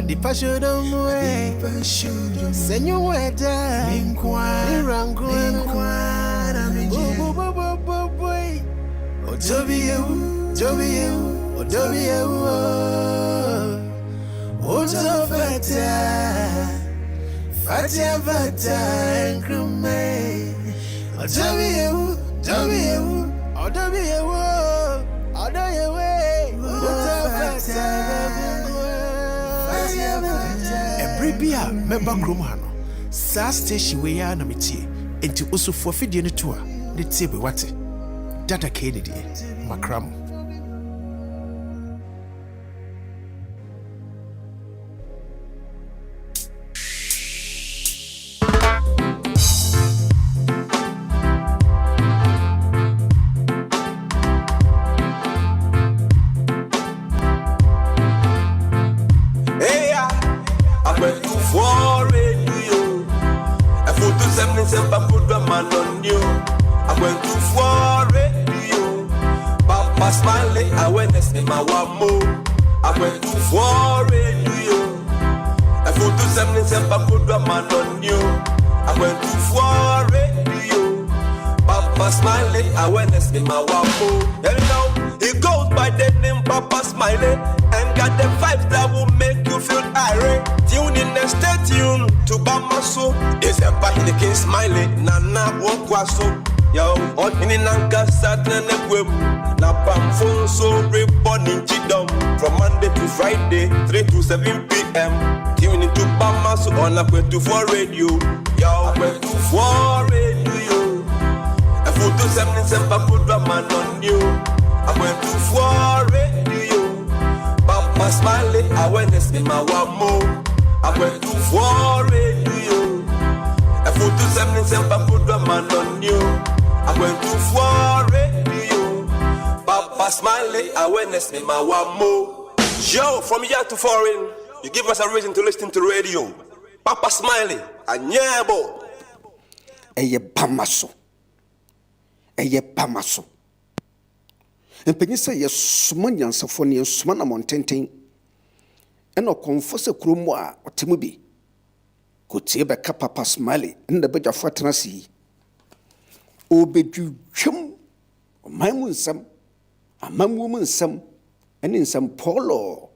the passion of way. Senor Weda, boy. Oh, Toby, oh, Fata, and Crumay. Oh, Bria, member Gromano, Sa station where I am into also for feeding a tour. The table what Data Kennedy, Macram. Awareness in my wampo. And now he goes by the name Papa Smiley and got the vibes that will make you feel irate. Tune in and stay tuned to Bamaso. It's a party King Smiley. Nana Wokwaso. Yo, on in Nanka Saturn and Web. Napam phone so reborn in Chidom. From Monday to Friday, 3 to 7 p.m. Tune into Bamaso on Aqua24 Radio. Yo, Aqua24 Radio. Photo 77 put the man on you. I went to for radio. Papa Smiley, awareness in my wamo. I went to for radio. A photo 77 put the man on you. I went to for radio. Papa Smiley, awareness in my wamo. Yo, from here to foreign, you give us a reason to listen to radio. Papa Smiley, a nyabo. Eye Pamaso. Eye Pamaso. And Penny say, yes, Sumanian Sophonia, Sumana Montenten, and no confess a crumwa or Timubi. Could see a Papa Smiley in the bed of Fatrancy. Obey you, chum, my moon some, a man woman some, and in some polo.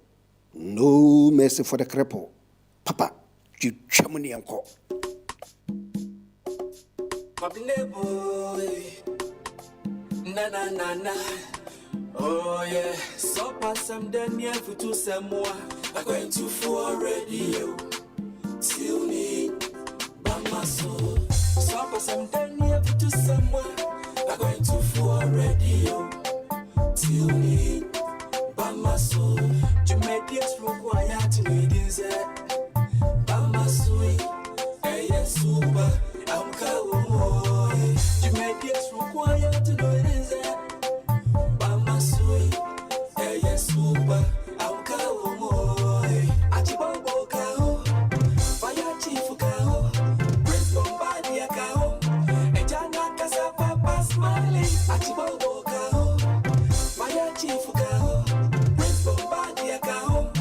No mercy for the cripple. Papa, you chummy uncle. Na. Oh yeah, so pass some Daniel for two some more. I'm going to for radio. Tune in, Bamaso. So pass some Daniel for two some more. I'm going to for radio. Tune in, Bamaso. Jamaica's required to need is it. Bamaso, hey, super. I'm going. Jamaica's required to know it is it. Super, I'm going. Achibabo kao, fire chief kao, Prince Bombardier kao, Ejana Casa Papa Smiley. Achibabo kao, fire chief kao, Prince Bombardier kao,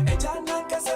Ejana Casa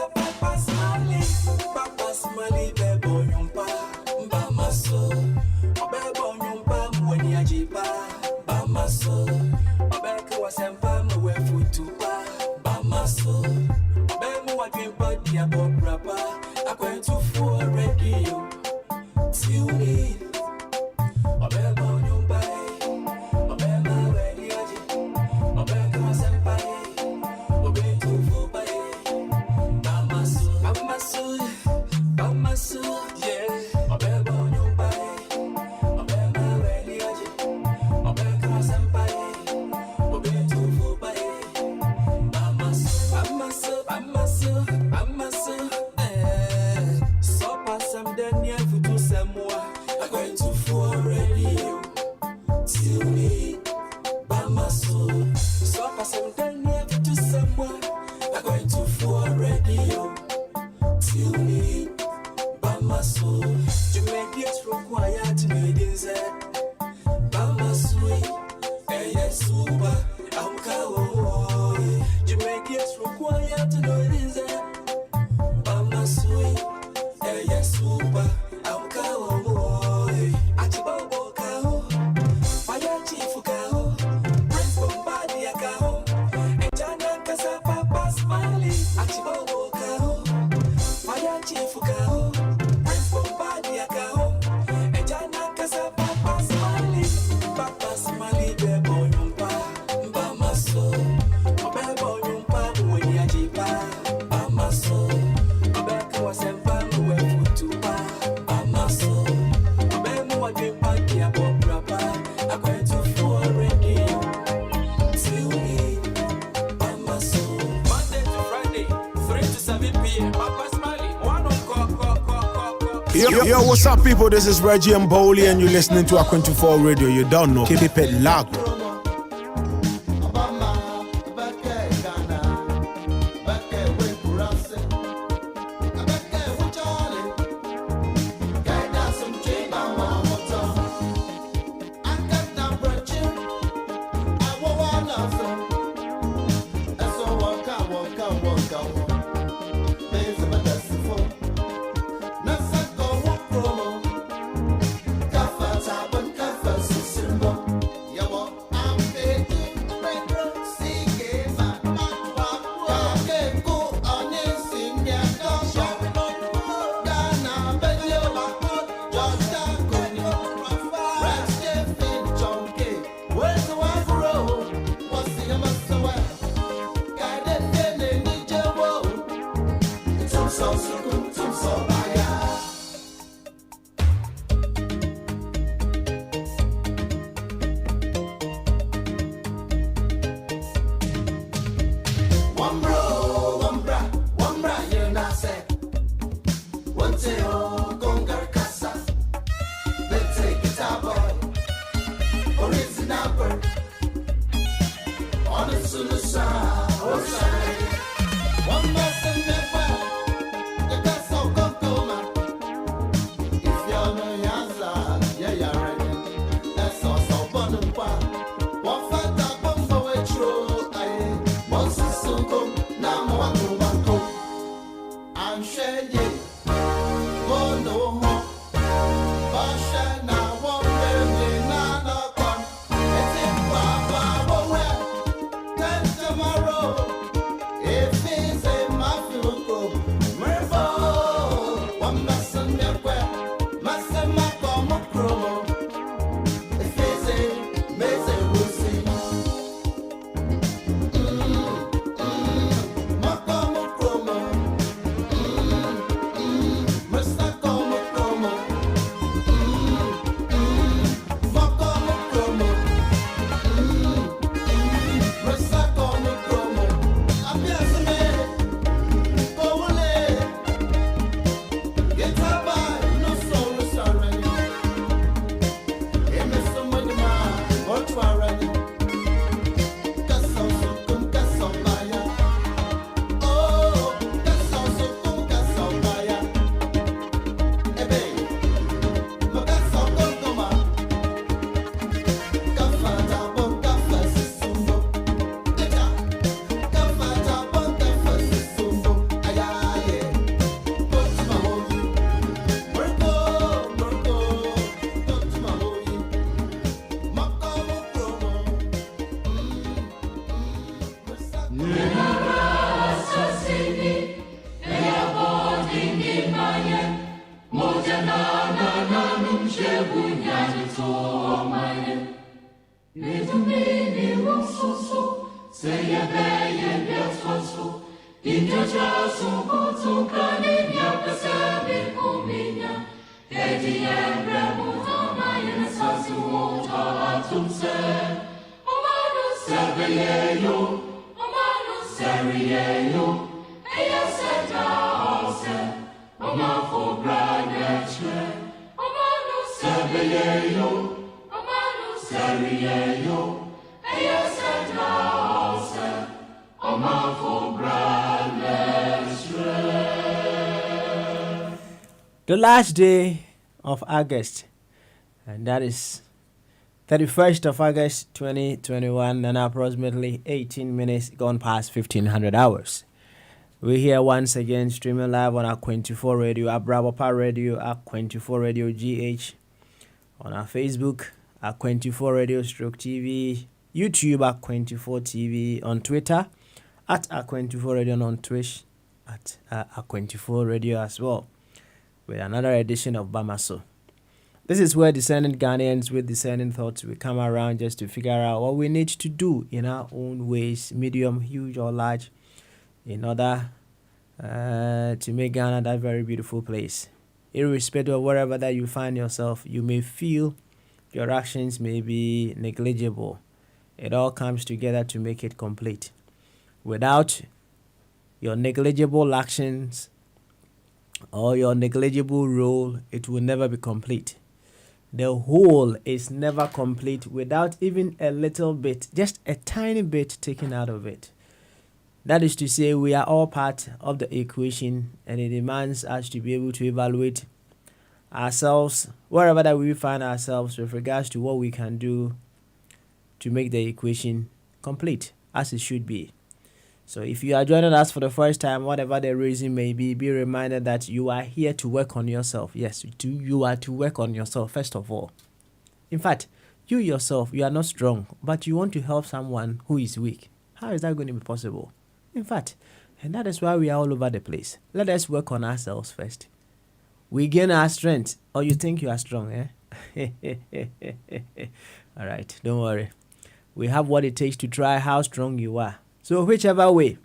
Achibowo kao, Maya Chief kao, Prince Bombadi kao, Ejana Kasa Papa Smiley, Bebo Yumpa, Bamaso, Bebo Yumpa, Uya Jipa, Bamaso, Beko was a fan who went to Bamaso, Bemo Jipa, Kia Bobrapa, I went to for radio, till me, Bamaso, Monday to Friday, 3 to 7 p.m. Papa Smiley, one on call. Yo, what's up, people? This is Reggie and Bowley, and you're listening to Aqua24 Radio. You don't know. Keep it locked. The last day of August, and that is 31st of August 2021, and approximately 18 minutes gone past 1500 hours. We're here once again streaming live on Aqua24 Radio, Abrabapa Radio, Aqua24 Radio GH, on our Facebook, Aqua24 Radio /TV, YouTube, Aqua24 TV, on Twitter, at Aqu24 Radio, and on Twitch at Aqu24 Radio as well, with another edition of Bamaso. This is where discerning Ghanaians with discerning thoughts we come around just to figure out what we need to do in our own ways, medium, huge or large, in order to make Ghana that very beautiful place. Irrespective of wherever that you find yourself, you may feel your actions may be negligible. It all comes together to make it complete. Without your negligible actions or your negligible role, it will never be complete. The whole is never complete without even a little bit, just a tiny bit taken out of it. That is to say, we are all part of the equation, and it demands us to be able to evaluate ourselves wherever that we find ourselves with regards to what we can do to make the equation complete as it should be. So if you are joining us for the first time, whatever the reason may be reminded that you are here to work on yourself. Yes, you are to work on yourself first of all. In fact, you yourself, you are not strong, but you want to help someone who is weak. How is that going to be possible? In fact, and that is why we are all over the place. Let us work on ourselves first. We gain our strength, or you think you are strong, eh? All right, don't worry. We have what it takes to try how strong you are. So whichever way,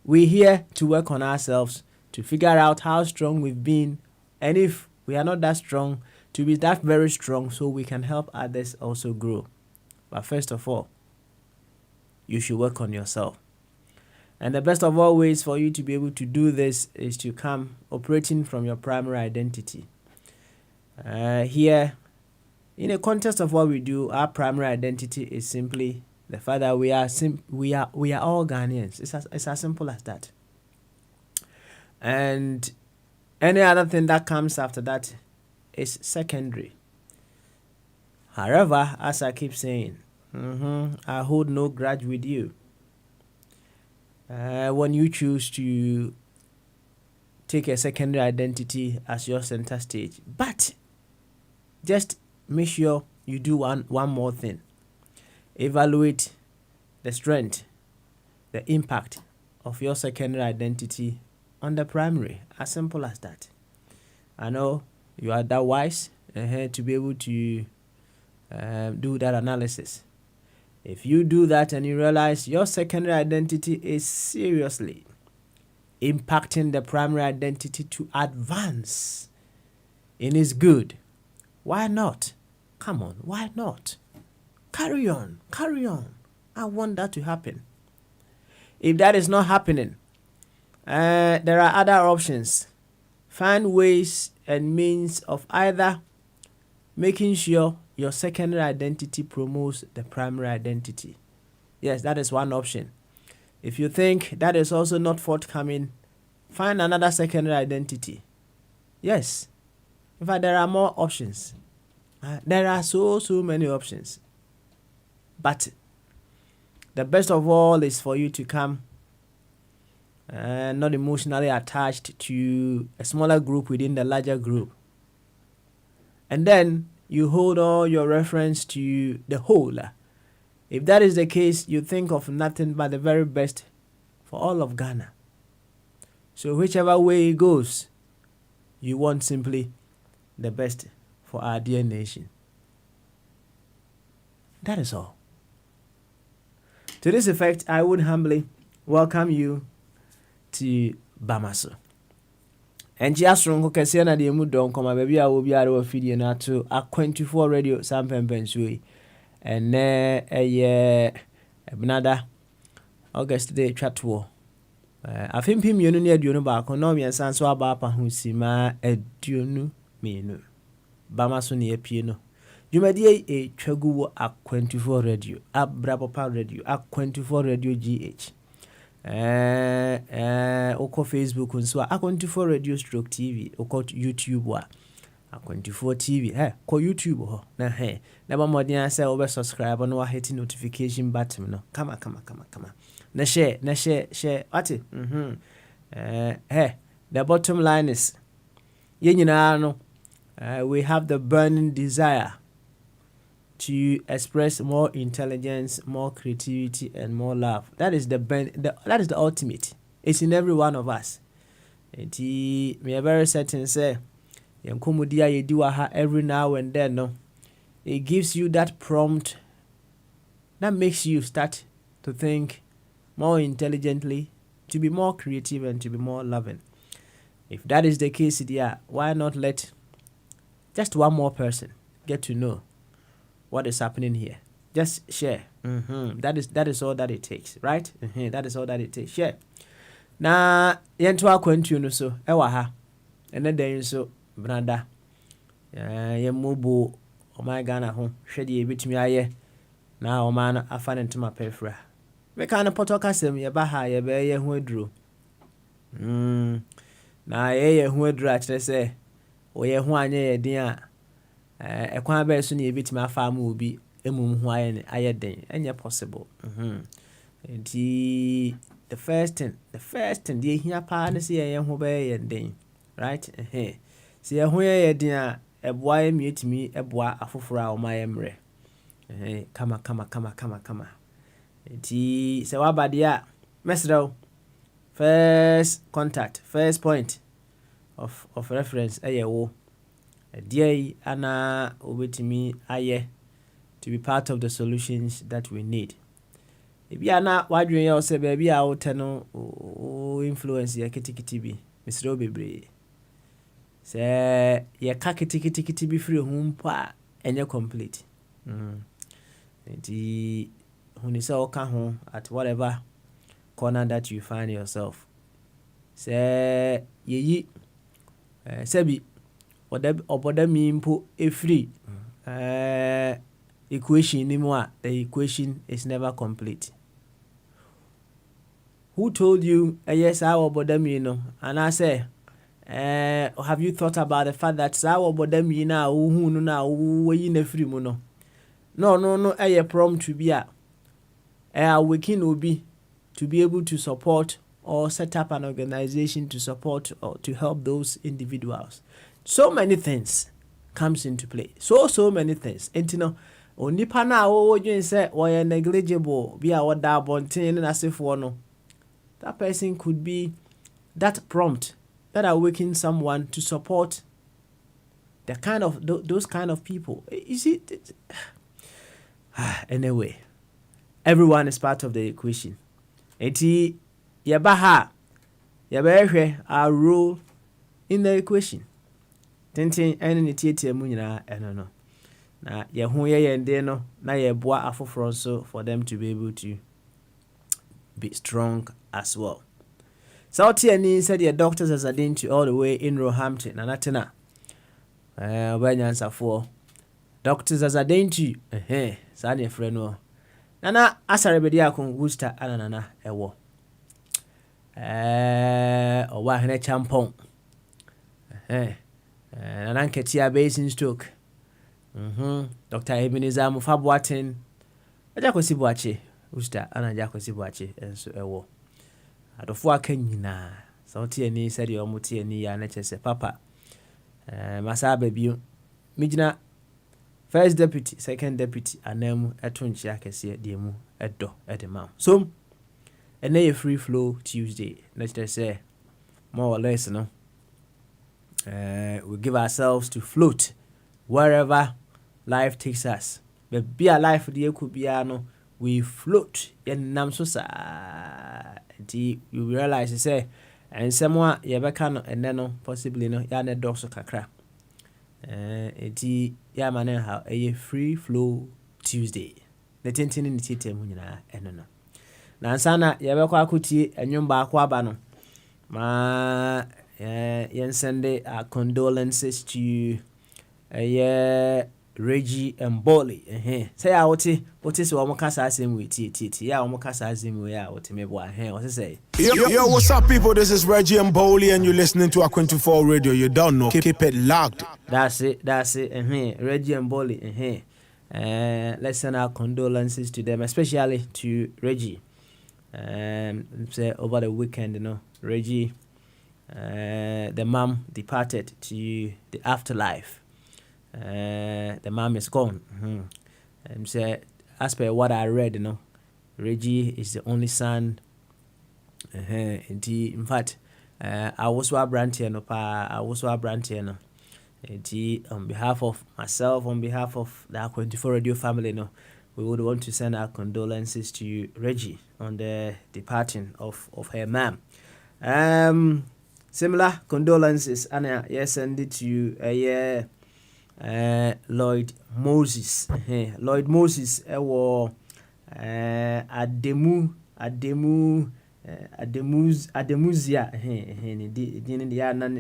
we're here to work on ourselves, to figure out how strong we've been, and if we are not that strong, to be that very strong so we can help others also grow. But first of all, you should work on yourself. And the best of all ways for you to be able to do this is to come operating from your primary identity. Here, in the context of what we do, our primary identity is simply the fact that we are all Ghanaians. It's as simple as that. And any other thing that comes after that is secondary. However, as I keep saying, I hold no grudge with you. When you choose to take a secondary identity as your center stage, but just make sure you do one more thing. Evaluate the strength, the impact of your secondary identity on the primary. As simple as that. I know you are that wise to be able to do that analysis. If you do that and you realize your secondary identity is seriously impacting the primary identity to advance in its good, why not? Come on, why not? Carry on. I want that to happen. If that is not happening, there are other options. Find ways and means of either making sure your secondary identity promotes the primary identity. Yes, that is one option. If you think that is also not forthcoming, find another secondary identity. Yes. In fact, there are more options. There are so many options. But the best of all is for you to come not emotionally attached to a smaller group within the larger group. And then you hold all your reference to the whole. If that is the case, you think of nothing but the very best for all of Ghana. So whichever way it goes, you want simply the best for our dear nation. That is all. To this effect, I would humbly welcome you to Bamaso. And just from Kasiana de Mudon, come baby, I will be out of video now to Aqu24 Radio Sampen Pensui. And a year, another August day chat war. I think him you near Duno Baconomi and Sanso Abapa who see my Duno Minu Bamaso near Piano. You may a Chagu Aqu24 Radio, Abrapopa Radio, Aqu24 Radio GH. Oko Facebook and so Aqu24 Radio Stroke TV, Oko YouTube wa Aqu24 TV, ko YouTube ho na never more than say over subscribe and hit notification button no. Come on. Na share what the bottom line is we have the burning desire to express more intelligence, more creativity, and more love. That is that is the ultimate. It's in every one of us. And we are very certain say, every now and then, no, it gives you that prompt that makes you start to think more intelligently, to be more creative, and to be more loving. If that is the case, why not let just one more person get to know what is happening here? Just share. That is all that it takes, right? That is all that it takes. Share. Na yento akwantu no so ewa ha. Ene den so branda. Yemubu o my Ghana ho hwede ebetumi aye. Na o man afa ne ntoma pefra. Me kan potoka sem ye ba ha ye be ye ho aduro. Na ye ho aduro a kire se o ye ho anye ye den a ekwan ba so na ebetumi afa ma obi emum ho aye den. Enye possible. The first thing the here pa na see ye ho be ye den, right? See ye ho ye den a eboa ye mietimi eboa afoforo a o ma ye mre. Kama. Enti se wabade a mesrew first contact, first point of reference wo. Dey ana obetimi aye to be part of the solutions that we need. Ebi ana wadwen ye ose ba bi a wote no influence ye kitikiti bi mesrew bebre. Se ye ka kitikiti bi free hu mpa enye complete. Enti hunisa oka ho at whatever corner that you find yourself. Say yeyi sebi oboda mi mpo efri equation ni mo a the equation is never complete. Who told you yes I oboda mi no? And I say have you thought about the fact that sa oboda mi na hu no na wo yi na free mu no? No, a prom to be a waking will be to be able to support or set up an organization to support or to help those individuals. So many things comes into play. So many things. And you know, only pana you say or negligible be our dabontin and as if one. That person could be that prompt that are waking someone to support the kind of those kind of people. You see. Anyway, everyone is part of the equation. Eti yabaha yabehwe our role in the equation. Tintin ene ne tietie mu nyina eno no. Na ye ho ye yende no na ye boa afoforo so for them to be able to be strong as well. So Tiani said your doctors as to all the way in Roehampton and Atena. Wenyansafo doctors as to Sani freno. Nana asarebedi akon gusta anana ewo. Owa hene champon. Nana nketia basin stroke. Dr. Ebenezer Mufabwatin. Ajakosi buache. Gusta anajakosi buache enso ewo. Adofo aka nyina. Sauti ani sedi omuti ani ya nechese papa. Masaba bio. Mijina first deputy, second deputy, anemu etunchi akese diemu edo edema. So, a free flow Tuesday. Let's just say more or less, no. We give ourselves to float wherever life takes us. But be alive for the could be no. We float in namsosa. You realize say and someone yebeka and then possibly no yana doso kakra. Eti ya mane ha a free flow Tuesday. The tintin in the tite mu nyina eno no. Na ansana yebekwa akuti enwumba akwa aba no. Ma yen send condolences to Reggie and Bolly. Say I what is so omokasa asem we ti ya omokasa asem we ya what me boa what say. Yo, what's up, people? This is Reggie and Bowley, and you're listening to Aqua24 Radio. You don't know. Keep it locked. That's it. Reggie and Bowley. Let's send our condolences to them, especially to Reggie. Say over the weekend, you know, Reggie, the mom departed to the afterlife. The mom is gone. Say, as per what I read, Reggie is the only son. In fact, I was a brand here, on behalf of myself, on behalf of the Aqua24 Radio family, we would want to send our condolences to you, Reggie, on the departing of her mom. Similar condolences, Anna, yes, send it to you, Lloyd Moses. Lloyd Moses, Ademuzia,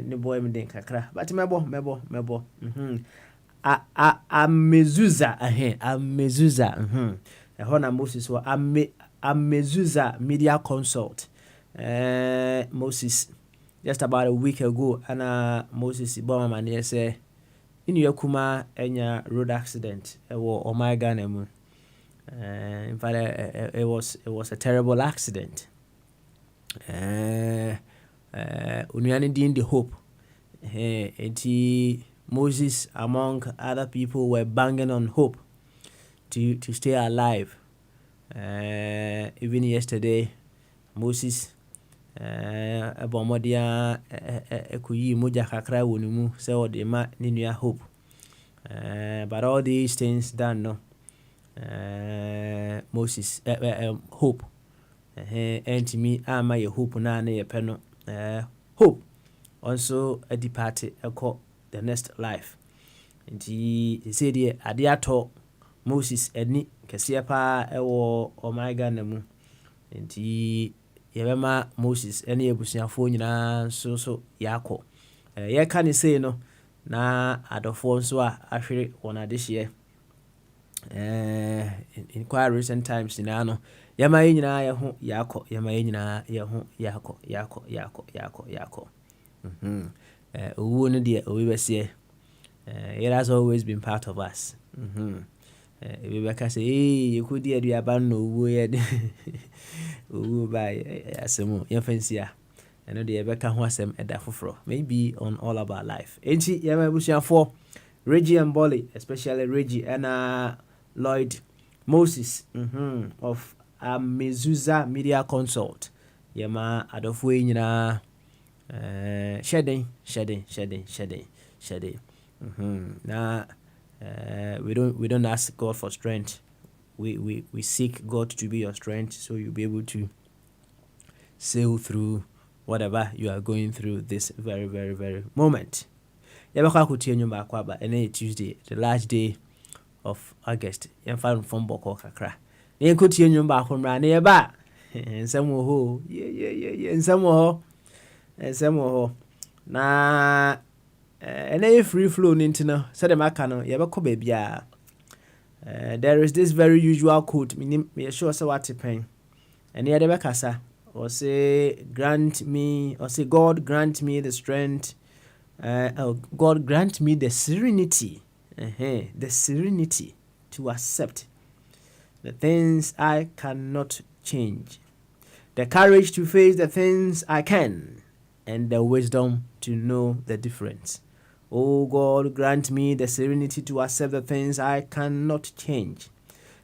the boy me kakra, but mebo. Amezuza, Hona Moses wa Amezuza Media Consult. Moses, just about a week ago, Anna Moses Iboma say, in Yakuma enya road accident, or my gun. In fact, it was a terrible accident. Unyani din the hope. Moses, among other people, were banging on hope to stay alive. Even yesterday, Moses abomodia ekuyi moja kakra wonumu say odema ninua hope. But all these things done, no. Moses hope. And me ama ye hope na ye peno. Hope also a departed the next life. And he said here adiato Moses eni kesiya pa ewo omaiga nemu. And he yebema Moses eni ebusuafo nyina so yako. Ye kan say no na adofo nso a ahwere won adehye. In quite recent times no yama nyina ye ho yako yama nyina ye ho yako. Owo no de owe bese it has always been part of us. We can say you could do aduaba no owo ye de owo by asemu ye fancy a eno de be ka ho asem eda foforo maybe on all about life. Enti yama busuafo Reggie and Bolly, especially Reggie and Lloyd Moses of Amezuza Media Consult. Yama adofwe nyina shedding. Now we don't ask God for strength. We seek God to be your strength, so you'll be able to sail through whatever you are going through this very, very, very moment. Yabakwa kutie nyumba akwaba ene Tuesday, the last day of August. Yemfa from boko kakra. Yen kutie nyumba akomra ne yeba. Nsemo ho. Ye nsemo ho. Na ene free flow nintina. Say dem aka no yebekọ bebia. There is this very usual quote. Me sure say what pen. Ene yede bekasa or say grant me or say God grant me the strength. God grant me the serenity to accept the things I cannot change, the courage to face the things I can, and the wisdom to know the difference. Oh God, grant me the serenity to accept the things I cannot change,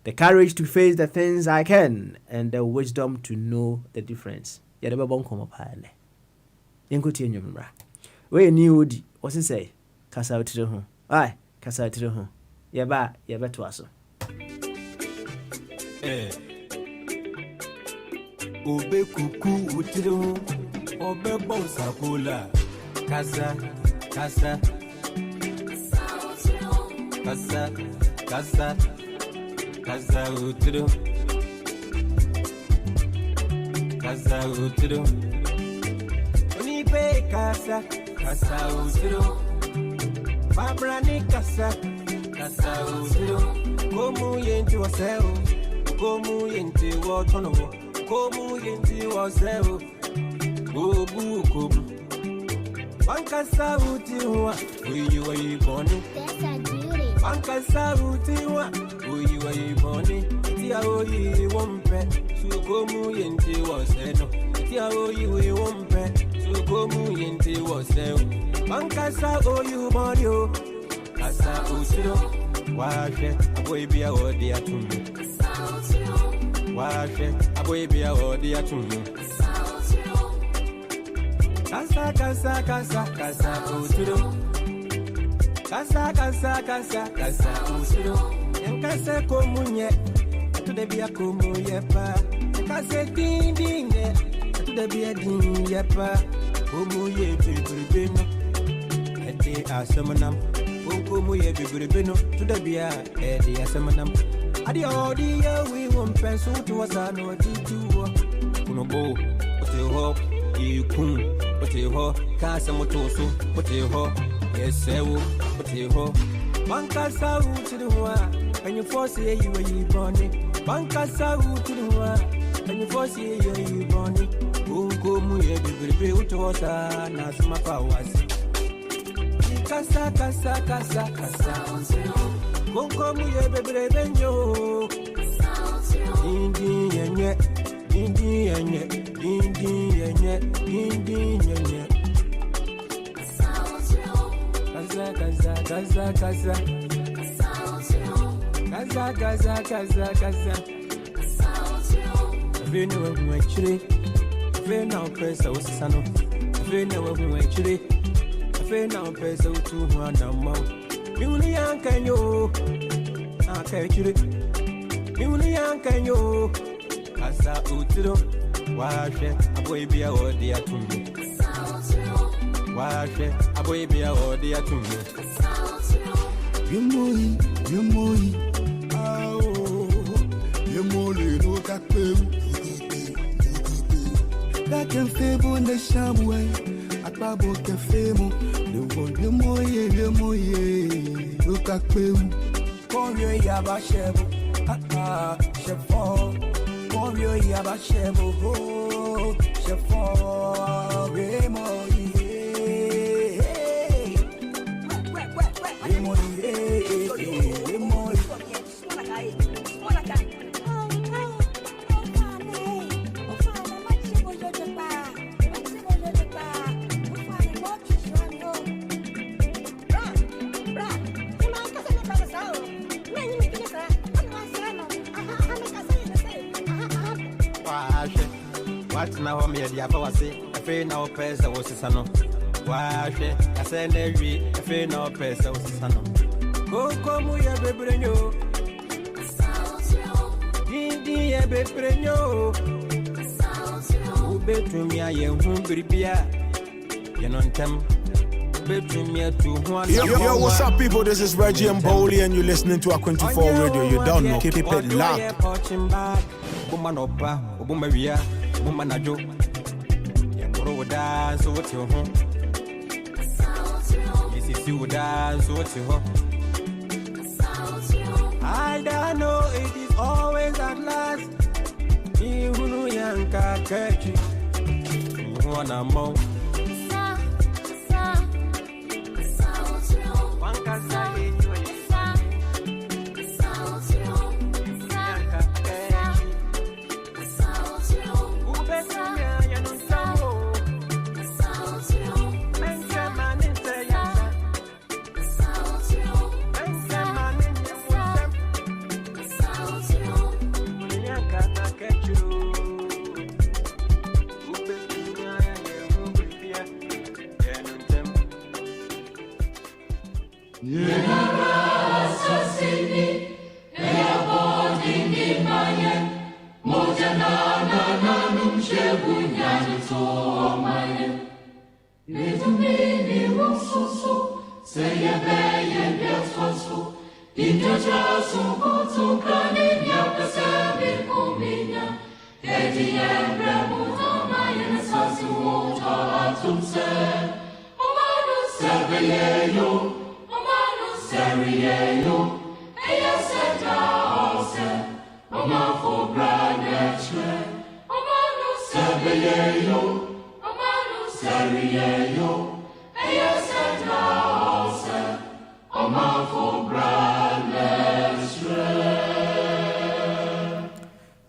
the courage to face the things I can, and the wisdom to know the difference. We knew what he say. Kasa out to the home. Aye, kasa out to the home. Yeba to us. Obe kuku utiro, obe bonsa kola. Kasa utiro. Onipe kasa utiro. Babrani kasa utiro. Komu yenti waseo, komu yenti watono, komu yenti waseo. Kobu. Bankasa utiwa, uyu waiboni. Bankasa utiwa, uyu waiboni. Tia oyi wompe, sukomu yenti waseno. Tia oyi wompe, sukomu yenti waseo. Bankasa oyu bonyo, kasa utiro. Wash it, a boy be a word dear to me. Wash it, a boy be a word dear to me. Casa, casa, casa, casa, utudo. Casa, casa, casa, casa, utudo. En casa comunye, to the be a comunye pa. En casa ding ding, to the be a ding yapa. Comunye bibino. Ete asamanam. Comunye bibino, to the be a edi asamanam. Adi odi ya we won't pencil to us I know to Kuno bo, what you hope, you kun. What you ho, can't what you ho, yes, what you ho. Banka saw to the one, and you foresee you were you born. Banka saw to the one, and you foresee you born. Who go muy be to us, and as my powers. Casa, casa, casa, casa. Who go muy baby, benyo. Indian. Gaza. Vena wa mwechire. Vena opesa usano. Vena wa mwechire. Vena opesa utu mwana mau. Miuni yankanyo. Akachire. Miuni yankanyo. Asa utiro, washe, aboy a odi atumi. Washe, aboy a odi atumi. Yemoi, yemole no kakpe. That can favor the shamway, akbabo kefemo. The one yemoye, no kakpe. Konyo yaba shebo, shebo. Konyo yaba shebo, shebo. What now, me, the Abawa say, a fair now pesa was his son. Wash it, I send every a fair now pesa was his son. Go come, we have a breno. Dindi, a bebreno. Who bet to me, I am hungry beer. You're not them. Yo, what's up, people? This is Reggie and Bowley, and you're listening to A24 Radio. You don't know. Keep it locked. Manajo, you dance what you home. Yes, you dance what you home. I don't know, it is always at last. You who yanka catch you. Wanna more.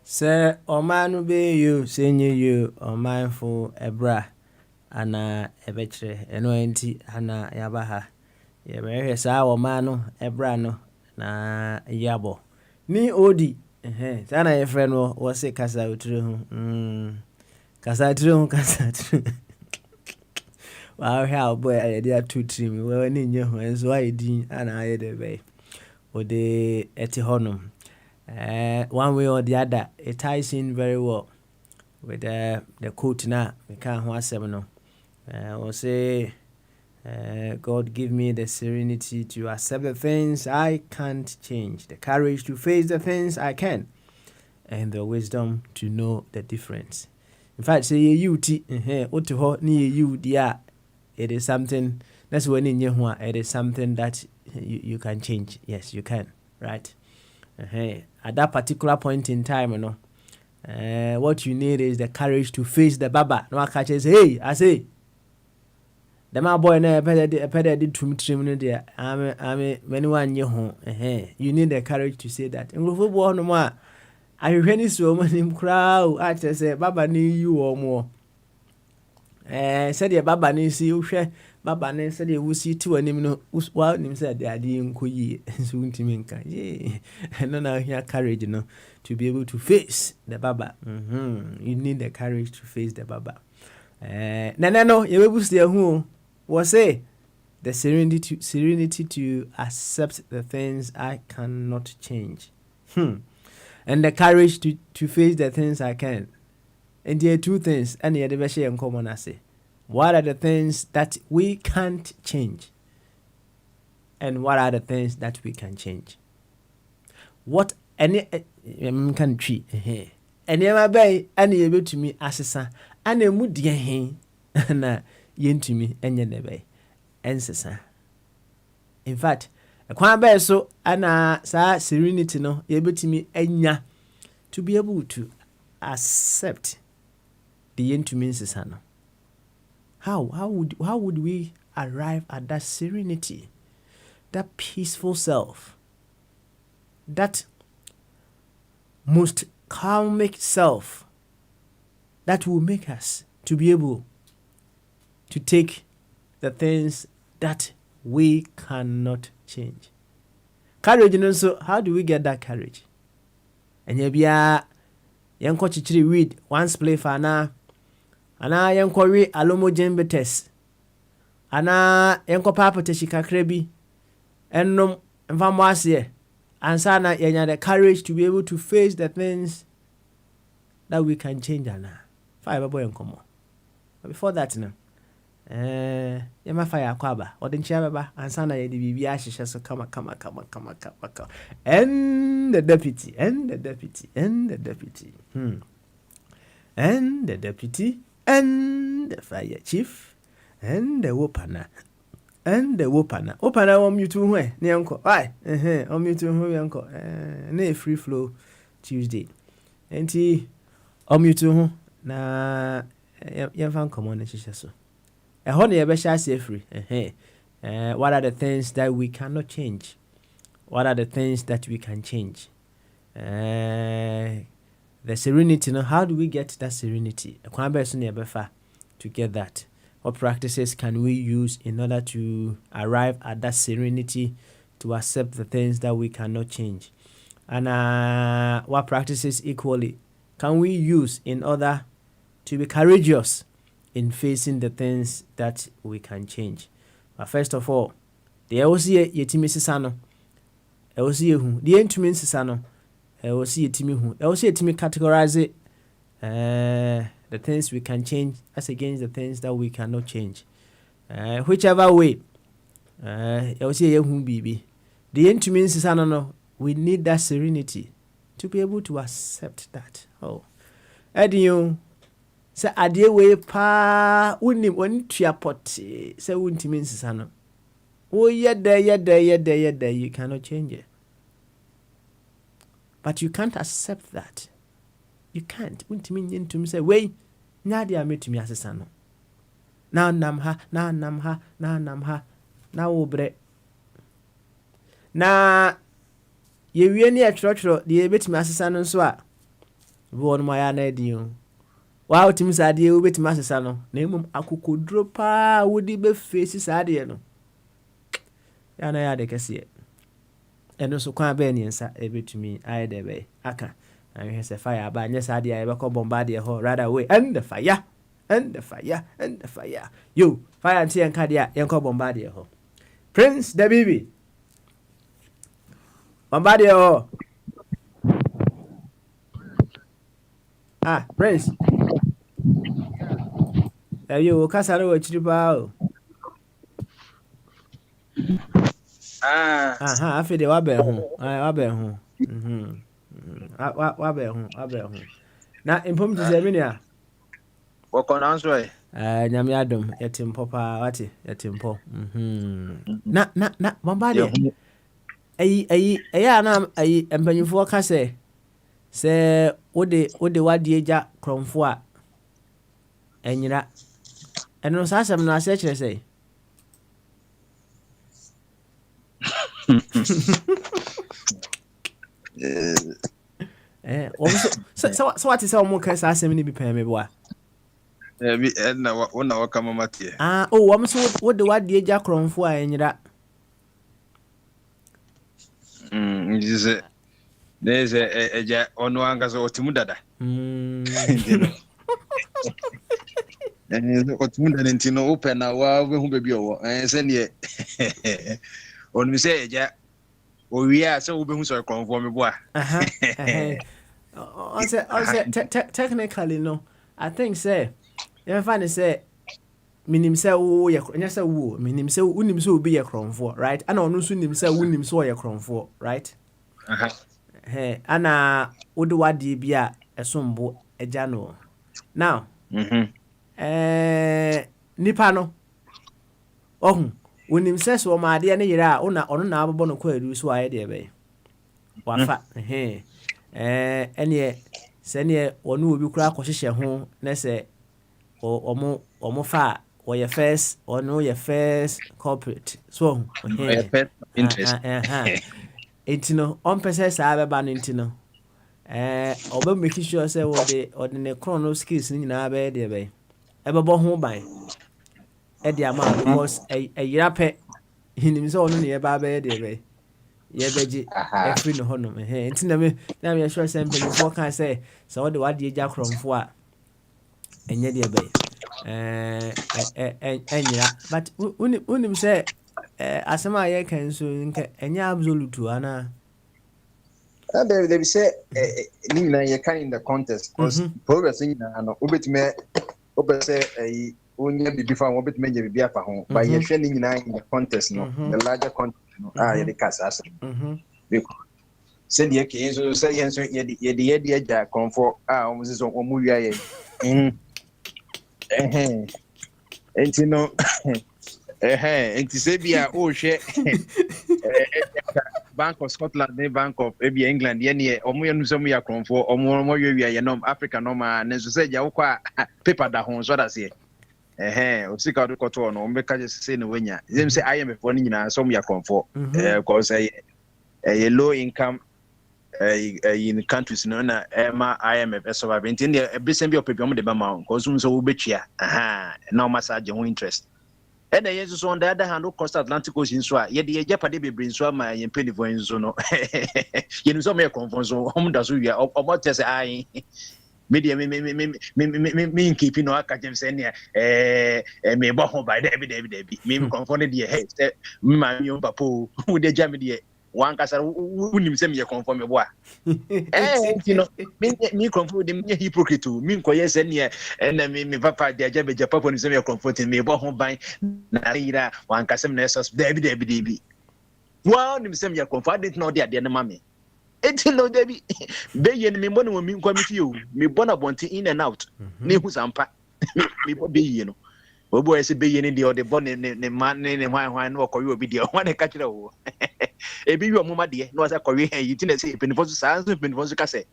Say, Omanu be you, senior you, or mindful ebra, ana ebetre, eno enti, ana yabaha. Yebe sa Omanu, ebrano, na yabo ni odi sana ye friend wo se kasa utire ho kasa utire ho wow how boy I dey two trim we ni nye ho enso ayi din ana aye de be o de eti honum one way or the other it ties in very well with the quote na we can ho asem no we say God give me the serenity to accept the things I can't change, the courage to face the things I can, and the wisdom to know the difference. In fact, say you it is something that's when in your it is something that you can change. Yes, you can, right? At that particular point in time, you know, what you need is the courage to face the baba. No, I catch say, hey, I say. The my boy na did to trim no there. I'm many one year home. You need the courage to say that. Ngofo bo no ma. Ahwehwe ni so mo nim crowd. I just say baba ni you or more. Said the baba ni si uhwe baba ni said the wusi ti wanim no wa nim said the ade nkoyi so ntimi nka. No na here courage no to be able to face the baba. You need the courage to face the baba. No ye we boost hu was say the serenity to accept the things I cannot change. And the courage to face the things I can. And there are two things and the other share in common. I say, what are the things that we can't change? And what are the things that we can change? What any country and never bay any able to me assessor and a mood na yentumi enye nebe ensesa. In fact, kwan be so ana sa serenity no yebetumi enya to be able to accept the yentumi ensesa no. How would we arrive at that serenity, that peaceful self, that most calmic self that will make us to be able to take the things that we cannot change? Courage, you know, so how do we get that courage? And you be a young coach read once play for na ana young quarry alomo jembe test ana young papa te shikakrebi ennom mfamwase ansa na yenya the courage to be able to face the things that we can change ana five boy enkomo. But before that no yama fire kwaba odinchia baba ansana ye di bibia hihye so kama and the deputy and the deputy and the fire chief and the wopana om you to hwe ne yanko ai om you to hwe yanko na free flow Tuesday enti om you to na yamfa common hihye so what are the things that we cannot change? What are the things that we can change? The serenity, how do we get that serenity? To get that. What practices can we use in order to arrive at that serenity to accept the things that we cannot change? And what practices equally can we use in order to be courageous in facing the things that we can change? But first of all, the LC yetimi sisano, LC hu, the entumi sisano, LC yetimi hu, LC yetimi categorize the things we can change as against the things that we cannot change. Whichever way, LC yehu bibi, the entumi sisano no, we need that serenity to be able to accept that. Oh, Eddie, say adie we pa unim ontua poti say untimi nsisa no wo yeda you cannot change it. But you can't accept that. You can't untimi nyentum say we nyade ametumi asesa no na nam ha na wo bre na ye wie ne atrotro de ebetimi asesa no nso a wo no ya na edin wow tim sadie wo betima asesa no na emum akokodro pa wodi be face sadie no ya na ya de kese ɛno so kwan bɛɛ niɛnsa ɛbɛtumi ayɛ dɛ bɛyɛ aka na hwɛ sɛ fire aba nyɛ saa deɛ a yɛbɛkɔ bombardier hɔ right away and the fire yo fire nti yɛnka deɛ a yɛnkɔ bombardier hɔ Prince the baby bombardier hɔ Prince yo kasa no wɔ akyiri paa o afei deɛ wabɛn ho na mpom te sɛ me nua wɔkɔ nanso nyame adom yɛte mpɔ paa wate yɛte mpɔ na bombardier ɛyɛ a na mpanyimfoɔ ka sɛ wode wadeɛ gya krɔmfo a ɛnyera ɛno saa asɛm no asɛ kyerɛ sɛ sɛ wate sɛ ɔmo ka saa asɛm no bi pɛɛ me boa wona wɔka mamateɛ wɔm so wode wadeɛ gya krɔmfo a ɛnyera nti sɛ ne sɛ ɛgya ɔno ankasa ɔtemu dada ɔtemu dada nti no wopɛ na wobɛhu baabi ɔwɔ sɛneɛ ɔnom sɛ ɛgya owie a sɛ wobɛhu sɛ ɔkrɔmfoɔ meboa technically no I think sɛ yɛmfa ne sɛ menim sɛ woyɛ ɛnyɛ sɛ wo menim sɛ wonim sɛ obi yɛ krɔmfoɔ right ana ɔno nso nim sɛ wonim sɛ ɔyɛ krɔmfoɔ right ana wode wadeɛ bi a ɛsombo agya no now nipa no ɔhu wonim sɛ sɛ ɔma adeɛ no yerɛ a ɔno na abobɔ no kɔ adu so ayɛ deɛ bɛyɛ wafa ɛneɛ sɛneɛ ɔne obi koraa kɔhyehyɛ ho na sɛ ɔmo fa a ɔyɛ first ɔno yɛ first corporate so enti no ɔmpɛ sɛ saa bɛba no enti no ɔbɛ make sure sɛ ɔde ne chrono skills no nyinaa bɛyɛ deɛ bɛyɛ ɛbɛbɔ ho ban ɛde ama because ɛyera pɛ hinim sɛ ɔno ne yɛba bɛyɛ deɛ bɛyɛ yɛbɛgye ɛfiri no hɔnom nti na meyɛhwɛ sɛ mpanyimfoɔ ka sɛ wode wadeɛ gya krɔmfoɔ a ɛnyɛ deɛ bɛyɛ ɛnyera but wonim sɛ asɛm a yɛka nso nka ɛnyɛ absolute anaa there be say ni nyinaa yɛka in the contest because progress nyinaa no wobɛtumi wobɛ sɛ wonya biribi fa ho wobɛtumi agya biribi afa ho but yɛhwɛ ni nyinaa in the contest no the larger contest no yɛde ka saa asɛm sɛdeɛ kɛi nso sɛ yɛn nso yɛde agya krɔmfoɔ a ɔmo sɛ sɛ ɔmo wia yɛ enti no enti sɛ bi a wohwɛ Bank of Scotland ne Bank of England yɛneɛ ɔmo yɛ no sɛ mo yɛ krɔmfoɔ ɔmo wia yɛ nom Africa nom a ne nso sɛ gya wokɔ a paper da ho so daseɛ osika wode kɔtɔɔ no ɔmbɛka gye sɛ ne wanya ɛsɛm sɛ IMF no nyinaa sɛ ɔmo yɛ krɔmfoɔ cause ɛyɛ low income in countries no na ɛma IMF ɛsɔba nti ne ɛbɛsɛm bi ɔpɛbi ɔmo de bɛma wo cause nso wobɛtua na ɔma sa gye ho interest ɛna yɛn nso on the other hand Costa Atlantic Ocean so a yɛde yɛgyapade bebree nso ama yɛn mpanyinfoɔ nso no yɛnim sɛ ɔmo yɛ krɔmfoɔ nso ɔmo da so wia ɔmo tɛ sɛ ayi media me nkipi no aka jem sɛ nea me bɔ ho by dabi me krɔmfoɔ no deɛ sɛ me ma me papa o wo de gya me deɛ wankasa wonim sɛ meyɛ krɔmfoɔ me boa nti no me krɔmfoɔ de me hypocrite o me nkɔyɛ sɛ nea ɛna me papa de agya begya papa no sɛ meyɛ krɔmfoɔ te me bɔ ho ban na yira wankasa me na ɛsɛ dabi wa nim sɛ meyɛ krɔmfoɔ ade na ɔde ade no ma me eti no dabi beye no me mbɔ no mi nkwa me fie o me bɔ na bonte in and out na ehu sampa me bɔ beye no obo ese beye ne de ɔde bɔ ne man ne hwan na ɔkɔwe obi de ɔwa ne ka kyerɛ wo ebi wi ɔmoma de na ɔsa kɔwe yi ti na se penifo so saa so penifo so ka sɛ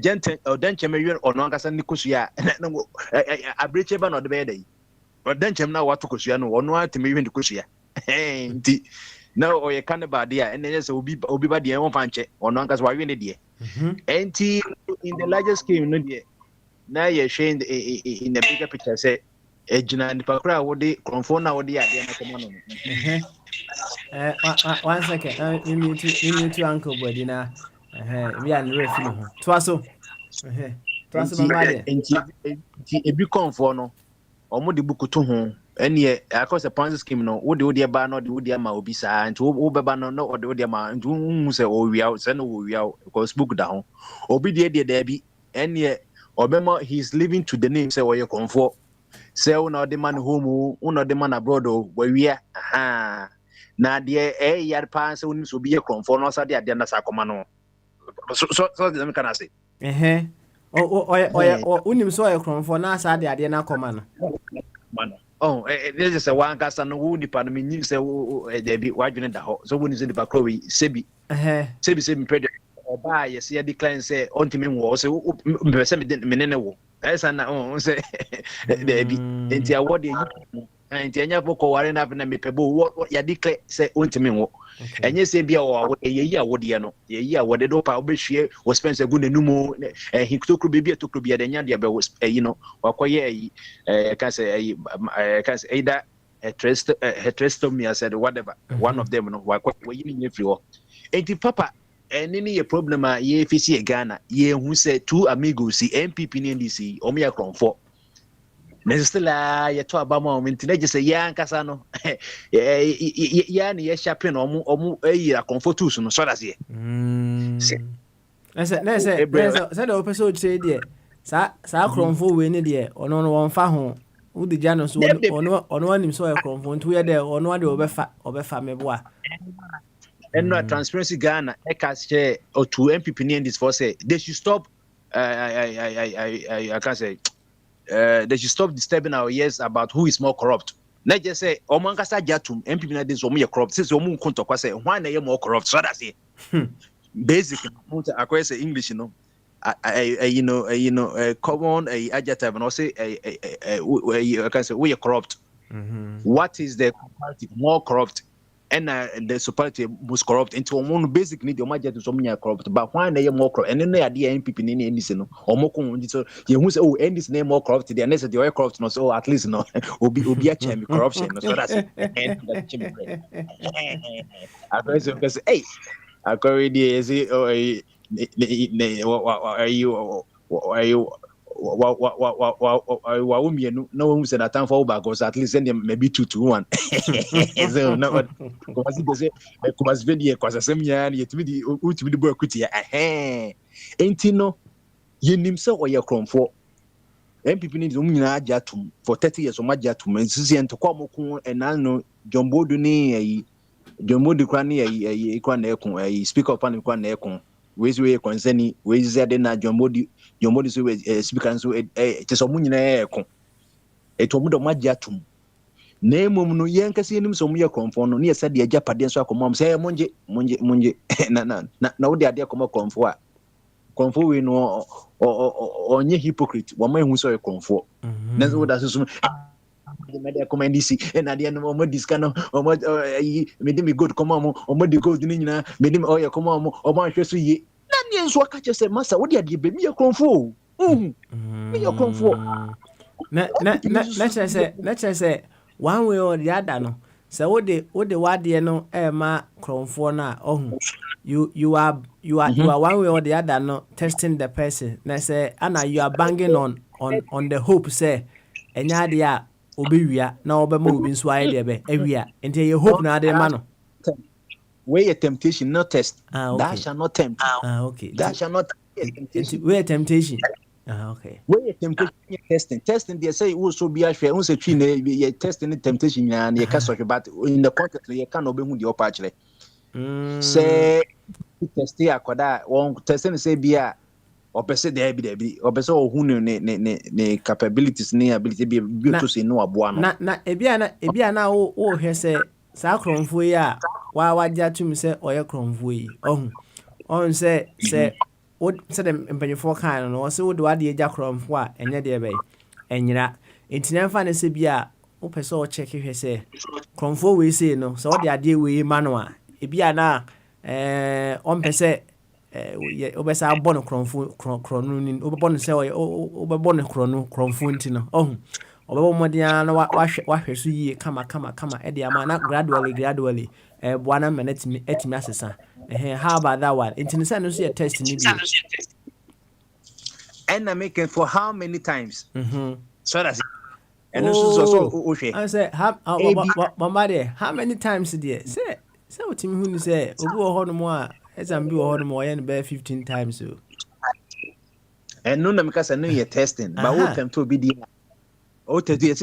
gente ɔdankyem wi ɔno ankasa ne kosua na abreche ba na ɔde bɛyɛ dai ɔdankyem na wato kosua no ɔno ateme wi ne kosua nti na oye kaneba de a enye se obi ba de won fa nche ono anka so wa wi ne de enti in the largest scheme no de na ye hwe in the bigger picture say ejina nipa kra wo de kromfo na wo de ade na koma no One second. Me to Uncle Bodina. We are refi no ho. Twaso. Twaso Enti mama de. enti ebi konfo no omo de buku to ho ene akose Ponzi scheme no wo de ba no de wo de ama obi saa nti wo beba no no wo de ama nti hu se o wia se no wo wia because book da ho obi de da bi ene obema he's living to the name say oye konfo say una de man home una de man abroad o wia aha na de yar pa se unim so bi ye konfo no sa de na sa koma no so de me kana say unim so ekronfo na asa ade na akoma no. Man. Oh, there's just a one cast and who depend me say there be wadwene da ho. So when is the bakrowi sebi. Sebi pede oba yes ya decline say ontimi wo say me say me nene wo. Esa na say there be enti award you enti anya boko ware na me pebo ya declare say ontimi wo. Enye say bia wo yeyi award ye no. Yeyi award do pa obehwie wo spend say gu nanumu hikutokru bebia tokru bia de nya de be you know wakoye can say either heterostomy I said whatever one of them no wakoye ni free wo. Enti papa any a problem ye fisi Ghana ye hu say two amigos see MPP ni NDC omo ya kronfo Nesela ye to abama o minti na je say ya nkasa no ya ni ye shape no omo eyi akonfo tools no so that's ye say the episode say there sa kronfo we ni there ono no won fa ho udi jano so ono anim so e kronfo ntu ye there ono ade obefa meboa and no transparency Ghana e ka share or to MPP ni this for say they should stop I can say they should stop disturbing our ears about who is more corrupt. Let's just say omankasa jatum MPP na this omo corrupt since omo nkonto kwa say why na ye more corrupt so that's it. Basically I say English you know common adjective and also I can say we are corrupt. What is the comparative more corrupt and the superiority most corrupt into one basic need your major to some corrupt but why they more corrupt and then the idea MPP in this no or more so you who say oh and this name more corrupt the next the corrupt no so at least no obi a champion corruption so that's it I because hey I already is it or are you wa umienu no who said that time for because at least send maybe 2-1 so no because they say because video because same year yet me the ultimate boy kuti enti no yenim se oye kronfo MPP ni zo nyina ajatum for 30 years o majatum nsisi entokwa moko enan no jombodu ni jombodu kwa ni kwa na ekun speaker of parliament kwa na ekun we concern we zade na jombodu so speaker so te so mu nyina ekun etomu do majatum na emom no yenkase enim so mu ye konfo no ne yesa de agapade so akomam say monje na wo de ade akoma konfo a konfo we no onye hypocrite wo ma hu so konfo na so da so me comment disi na de no mo diska no mo me de me good komam mo de gold ni nyina me de oye komam mo hwe so ye na ne nso aka che say masa wo de ade be me ye konfo me ye konfo let's say one way or the other no so what the wade no ma kronfo na ohun you are one way or the other no testing the person na say ana you are banging on the hope say enya de a obewia na obema obi nso aye de be awia enti you hope na de ma no where temptation not test okay. That shall not tempt okay that shall not where temptation okay where temptation testing they say also be ahwe won say twi na ye testing temptation na ye ka so but in the context ye can obehu the upper actually say test akoda won testing say bia opese there be opese ohun ne capabilities ne ability be to say no aboa no na ebia na wo hwe say sa kronfo yi a waja tum say oye kronfo yi ohun say o se dem empanyefo kan no se wo de wade agya kronfo a enye de be enyira entina mfa ne se bia wo pese o check hwe say kronfo we say no so wo de ade we manu a ebia na on pese obesa abono kronfo kronu ni obebono se obebono kronfo ntino ɔbɛbɔ mmɔden ara na wahwɛ so yie kama ɛde ama na gradually boa na ma no atumi asesa. How about that one? Nti ne sɛ no nso yɛ test ni bio. And I make it for how many times? So that's it. And I say, how many times dear? Say what you mean say, Obu no more, as I'm be more and bear 15 times so. And no, because I know you're testing, but what time to be the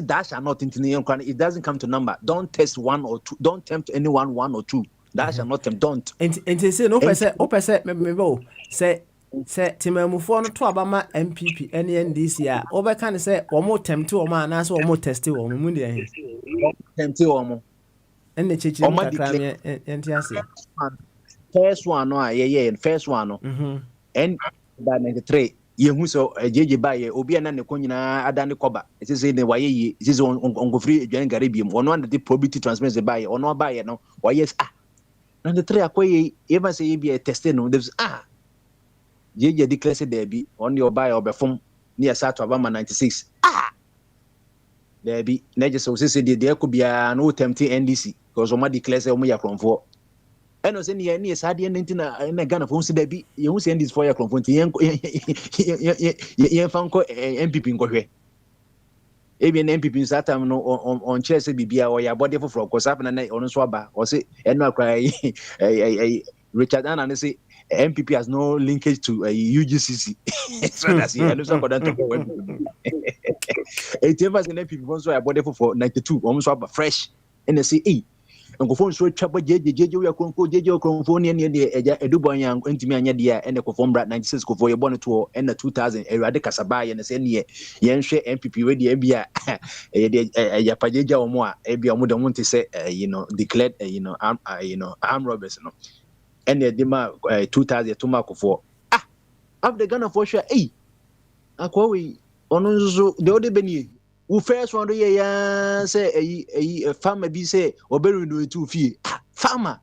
dash are not into the it doesn't come to number. Don't test 1 or 2, don't tempt anyone 1 or 2. Dash are not tempt, don't. And say no person say Timamufo no to abama MPP NDC a obeka say omo tempt o ma na so omo test o mu de tempt o mo en ne chichi kakra me entiase first one no first one no and that 93 yehu so jeje ba ye obi na ne konyina adane koba say ne waye yi say ongofri adwan gare biem ono and the probability transparency ba ye ono ba ye no waye 93 akoye even say be a test no there's jeje declare say there be on your buy or perform near South Alabama 96 there be na just say there could be no tempting NDC because o ma declare say o ya kronfo eno say ne sade na Ghana for say there be you say NDC for ya kronfo nti yen fanko MPP nkwohwe ebi na MPP satam no on chair say bibia o ya body for cause happen na ono so aba o say eno akra Richard Anna say MPP has no linkage to UGCC. So that's it. And also for that to go. It ever seen MPP once I bought for 92. Almost up fresh. And they say, "Hey, and go phone so chapa JJ we are conco JJ conphone near the Edubo young intimate dia and the conform brat 96 go for your bonnet tour and the 2000 Eradica Sabay and the same year. Yen share MPP ready Ebia Yapaja or more Ebia would want to say declared armed robbers no. And the dema 2000 to mark for after Ghana for sure akwa ono so the other beni who first one say a farmer be say oberu no tu fie farmer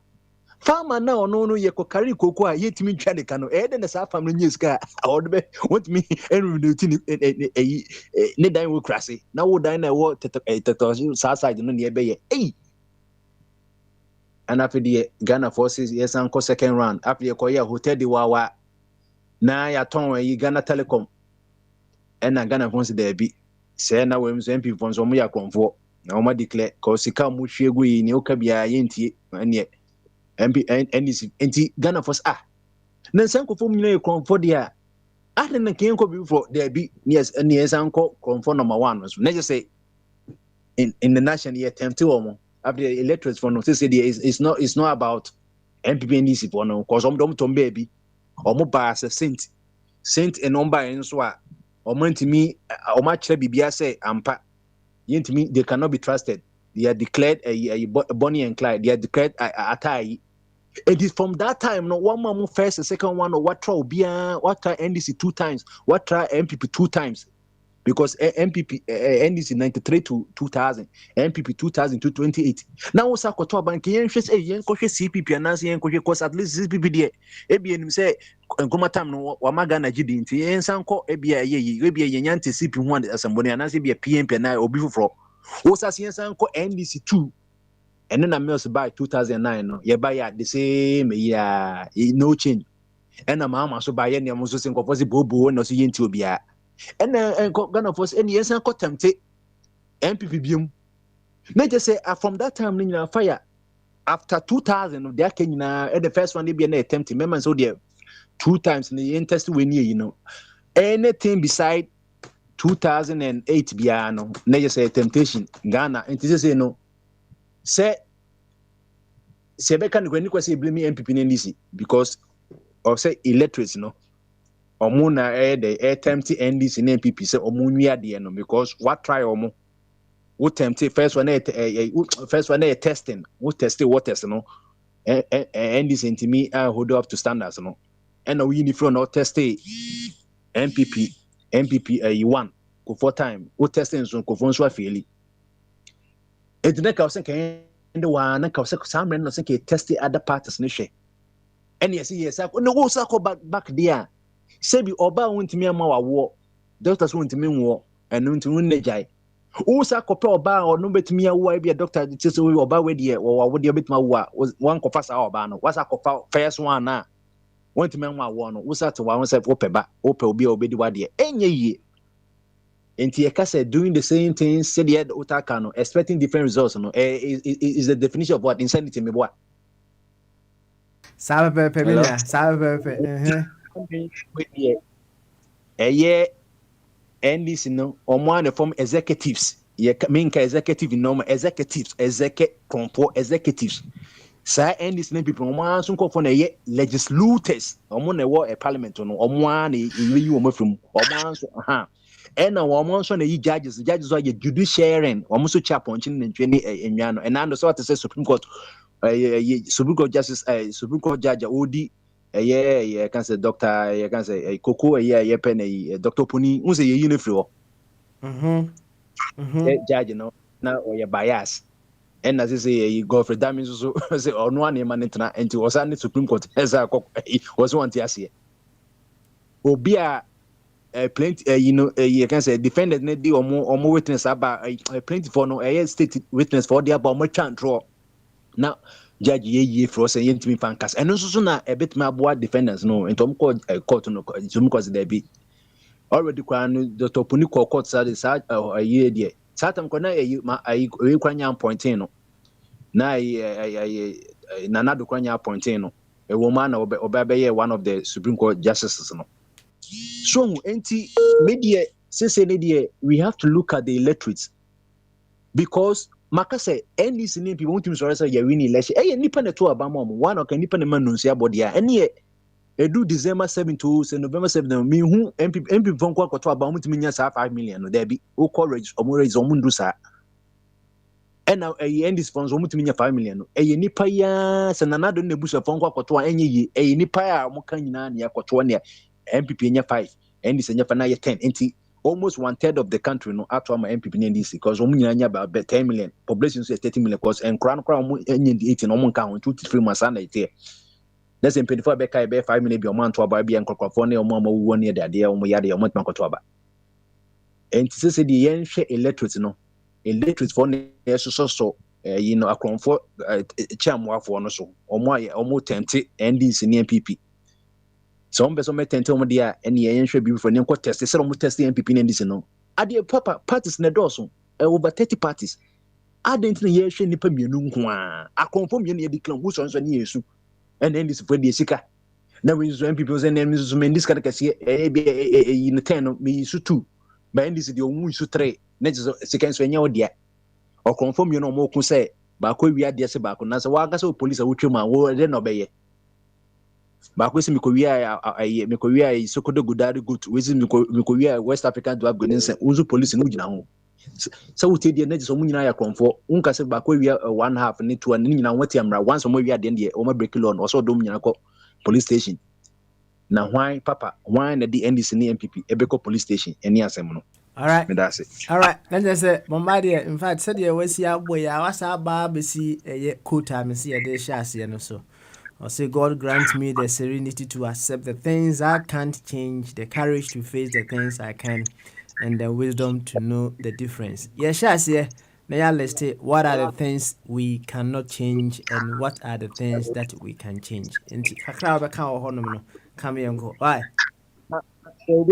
now no ye ko carry koko a yetimi twa de kano den na sa farmer no nyesika odbe want me enru no ti ne dan wo krase na wo dan na wo teto sa side no ne be ye and after the Ghana forces yes and second round after the Korea hotel the wawa na ya ton yi Ghana Telecom and Ghana forces there be say na we MP from so mo ya konfo na o declare cause ka mu hwegu yi ne o ka bia yentie ane MP NDC enti Ghana force na sankofo mu ne konfo dia na ken ko bi for there be yes sanko konfo number 1 so na just say in the national year attempt to after the electorates for no say it's not about MPP and NDC for no cause tom baby omo ba saint and number and so omo ntimi omo kire bibia say ampa yentimi they cannot be trusted. They are declared a Bonnie and Clyde. They are declared atai. It is from that time no one more first the second one or what try NDC 2 times, what try MPP 2 times. Because MPP NDC 93 to 2000, MPP 2000 to 28. Now what's up to bank yen CPP and yen cause at least CPP there. Ebi say nkoma time no wamaga na gidi nti yen sanko ebi yen CPP ho asamboni anase bi PMP na obi foforo. What's yen sanko NDC 2 and then Mills by 2009 no ye buy at the same year no change. And mama so buy yen so say nkofo bobo no so yenti obia. And Ghana force any yes and tempted MPP bium. Let just say from that time in fire after 2000 they came at the first one they be an attempt remember so there 2 times in the test when anything beside 2008 biano na just say temptation Ghana and just say no say be can go any say blame MPP in NDC because of say illiteracy omo na the attempt NDC and MPP say omo nua de no because what try omo wo tempt first one testing wo test waters no NDC intimi hold up to standards no and we uniform no test MPP 1 go 4 time wo testing so ko fon so afeli it na ka say kan the one na ka say some no say ke test other parties no hwe and yes no go say back there Sebi oba wontimi ama wawo doctors wontimi nwo enu ntimi nnejai Usa kope oba or no betumi awu be a doctor just oba we die or wo de betuma wu one kofa sa oba no wasa kofa first one na want to men one usa to one self opeba ope obi obedi wa de enye yie enti e say doing the same things said the other no expecting different results no is the definition of what insanity me boy Sabe pepe sabe pepe we die eye NDC no omo an form executives ye minka executive no executives executives sa NDC na people omo an so nkofo na ye legislators omo na wo parliament no omo an na yi omo from omo an so and now omo so na yi judges are judiciary omo so cha ponchin na ntwe ni enwa no and now so what say Supreme Court Supreme Court justice Supreme Court judge odi yeah, can say doctor, you can say Coco, yeah, penny, Dr. Puni, who's a uniform. Judge, you know, now or your bias. And as I say, you go for damage, so say, or no one man and to was only Supreme Court as I was one year. Obia plenty, you can say defendant, need or more witness about plenty for no state witness for the about much draw. Now, Judge ye for say yentimi fankas and so na a bit my board defendants no in tom court court no because there be already kwan the topuni court side a year there satam kona e kwanya pointing no na na do kwanya pointing no a woman obebe one of the Supreme Court justices no so enti media say we have to look at the electorates because maka say NDC name people want to say you win election nipa na to aba mom one or nipa na manunsi abodi a ene edu December 7 to November 7 me hu MP fon kwa to aba mutimi nya sa 5 million no there be o courage omo ndu sa ena NDC funds mutimi nya 5 million no nipa ya sananado na busa fon kwa to enye yi nipa ya mo kan nyina na yakoto ne MPP nya 5 NDC nya fa na ye 10 enti almost 1/3 of the country no ato my MPP in NDC because omunyanya about 10 million population is 30 million because and crown omu enye 18 omu nka 2 to 3 months na ite let's say 24 be kai be 5 million bi omu anto aba bi enkrokofo na omu amawu ne de ade omu yade omu tmankoto aba enti se de yen hwe electorate for ne so akonfo chiamwafo no so omu tente NDC ne MPP so on beso metente omo dia ene yenhwe bi for ne nko test se omo test MPP ne ndisi no ade papa parties ne doso over 30 parties adent ne yehwe nipa mienu nko a akonfo mienu ye declare who so ne yesu ene ndisi for de sika na we zo MPP zo ne zo mendis ka kase bi ne 10 no me su 2 ba ndisi de omu su 3 ne zo sika so nya odia akonfo mienu omo ku se ba ko wi ade se ba ko na se wa ga se police a wotwe ma wo de no beye ba kwesi mikowia Sokoto Gudari Gut wezi mikowia West African to Afghanistan uzu police no gina ho so wote die na so munyina ya konfo unka se ba kwia 1/2 ni 2 ni nyina wati amra once mo wia de o ma break law no so dom nyina ko police station na why papa why na the NDC ni MPP ebeko police station eni asem no all right me that's it all right let's just say Bombardier in fact said ye wasi aboya wasa ba besi ye quota me se ye de shase no so or say God grant me the serenity to accept the things I can't change, the courage to face the things I can, and the wisdom to know the difference. Yes, yeah. Now let's say what are the things we cannot change and what are the things that we can change. And kakra ka ho no come here and go. Why?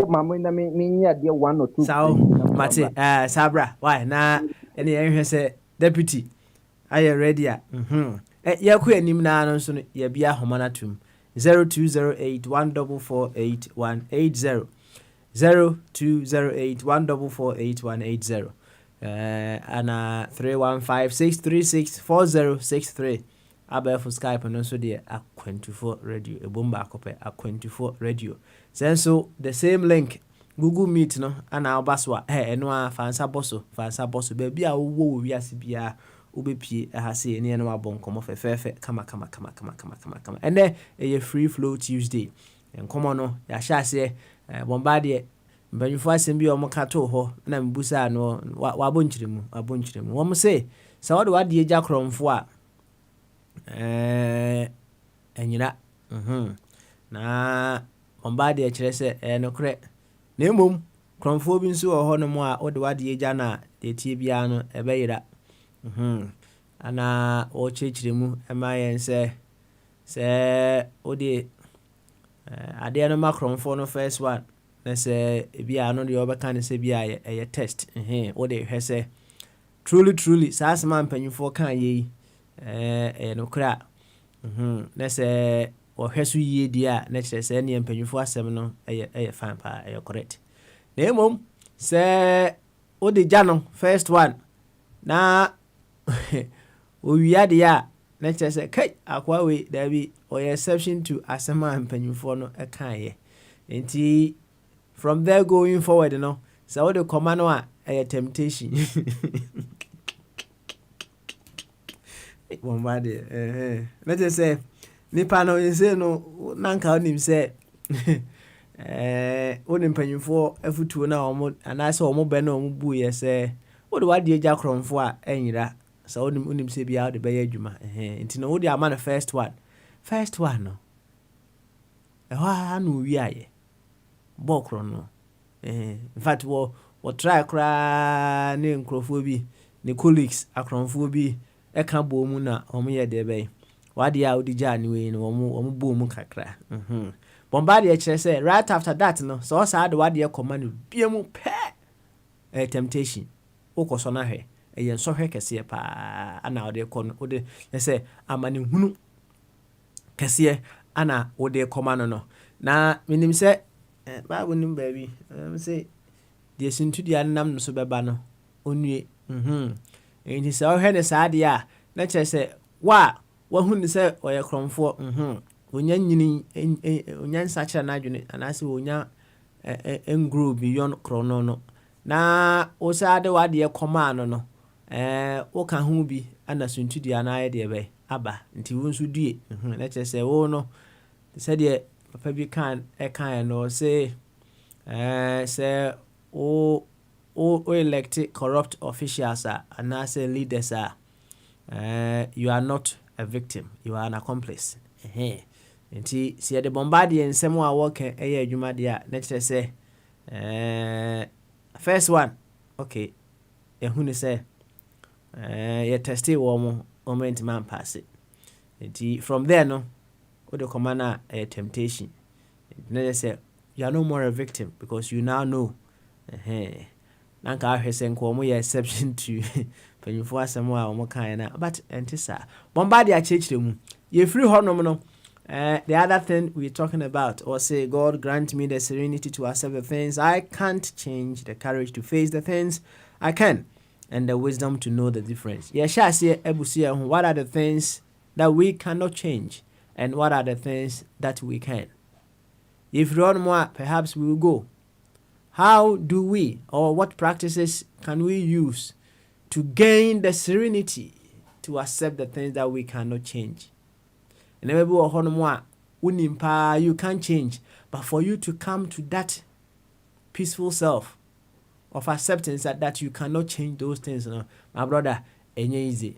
mama na me nya de 1 or 2 So Mate Sabra, why na any here say deputy are you ready? Yaku anim na no so ya bia homana tum 0208144180 0208144180 ana 3156364063 abel for Skype no so de A24 radio ebomba akope A24 radio so the same link Google Meet no ana obaswa eno a fansa boso ba bia wo wiase bia ubepie ahase ene no abon komo fefefe kama ene eye free flow Tuesday enkomo no ya hyase Bombardier mbanyufo asem bi o mokato ho na mbusa no wabonkyiremu wo mo say sa wode wade agya kromfo a enyina na Bombardier kyerɛ sɛ no kre na emom krɔmfoɔ bi nso wɔ hɔ no mu a wode wadeɛ gya no a deɛ tie biara no ɛbɛyera ana wɔkyerɛkyerɛ mu ɛma yɛn sɛ wode adeɛ no ma krɔmfoɔ no first one na sɛ ebia no deɛ wɔbɛka no sɛ bia ɛyɛ test wode hwɛ sɛ truly saa asɛm a mpanyimfoɔ ka yɛ ɛyɛ nokorɛ a na sɛ wɔhwɛ so yie deɛ a na kyerɛ sɛ ɛneɛ mpanyimfoɔ asɛm no ɛyɛ fine paa ɛyɛ correct na mmom sɛ wode gya no first one na owia deɛ a na kyerɛ sɛ kai akoa wei daabi ɔyɛ exception to asɛm a mpanyimfoɔ no ɛkaeɛ nti from there going forward no sɛ wode kɔma no a ɛyɛ temptation bombade na kyerɛ sɛ nipa no yɛsɛ no nanka wonim sɛ wone mpanyimfoɔ afutuo no a ɔmo anaasɛ ɔmo bɛ no ɔmo buiɛ sɛ wode wadeɛ gya krɔmfoɔ a ɛnyera sɛ wonim sɛ biara wode bɛyɛ adwuma nti no wode ama no first one no ɛhɔ a na owiayɛ bɔɔ korɔ no infact wɔtrae koraa ne nkurɔfoɔ bi ne colleagues akrɔmfoɔ bi ɛka bɔɔ mu na ɔmo yɛ deɛ bɛyɛ wadeɛ a wode gyaa ne wei no ɔmo bɔɔ mu kakra bombardier kyerɛ sɛ right after that no sɛ ɔsaa de wadeɛ kɔma no bia mu pɛ temptation wokɔ sɔ no ahwɛ ɛyɛ nsɔhwɛ kɛseɛ paa ana wode kɔ no wode sɛ amanehunu kɛseɛ ana wode kɔma no na menim sɛ bible nim baabi sɛ deɛ sintudua nam no so bɛba no ɔnnue nti sɛ wohwɛ ne saa deɛ a na kyerɛ sɛ wahu ne sɛ ɔyɛ krɔmfoɔ onya nyini onya nsakyerɛ no adwene anaasɛ onya ngro beyond krono no na wosaa de wadeɛ kɔmaa no woka ho bi ana suntudua no ayɛ deɛ bɛ aba nti wo nso due na kyerɛ sɛ wo no sɛdeɛ papa bi ɛkaeɛ no sɛ wo elect corrupt officials anaasɛ leaders you are not a victim, you are an accomplice. Nti si yɛde bombardier nsɛm a wɔka ɛyɛ adwuma deɛ a na kyerɛ sɛ first one okay ɛhu ne sɛ yɛ teste wɔ mo ntimi ampaase nti from there no wode kɔma no a ɛyɛ temptation na kyerɛ sɛ you are no more a victim because you now know na nka ahwɛ sɛ nka ɔmo yɛ exception to panyimfoɔ asɛm a ɔmo kaeɛ no but ɛnte saa bombardier akyerɛkyerɛ mu yɛfiri hɔnom no the other thing we're talking about, or say, God grant me the serenity to accept the things I can't change, the courage to face the things I can, and the wisdom to know the difference. What are the things that we cannot change, and what are the things that we can? If you want more, perhaps we will go. How do we, or what practices can we use to gain the serenity to accept the things that we cannot change? And maybe you can't change, but for you to come to that peaceful self of acceptance that you cannot change those things, my brother, it's easy.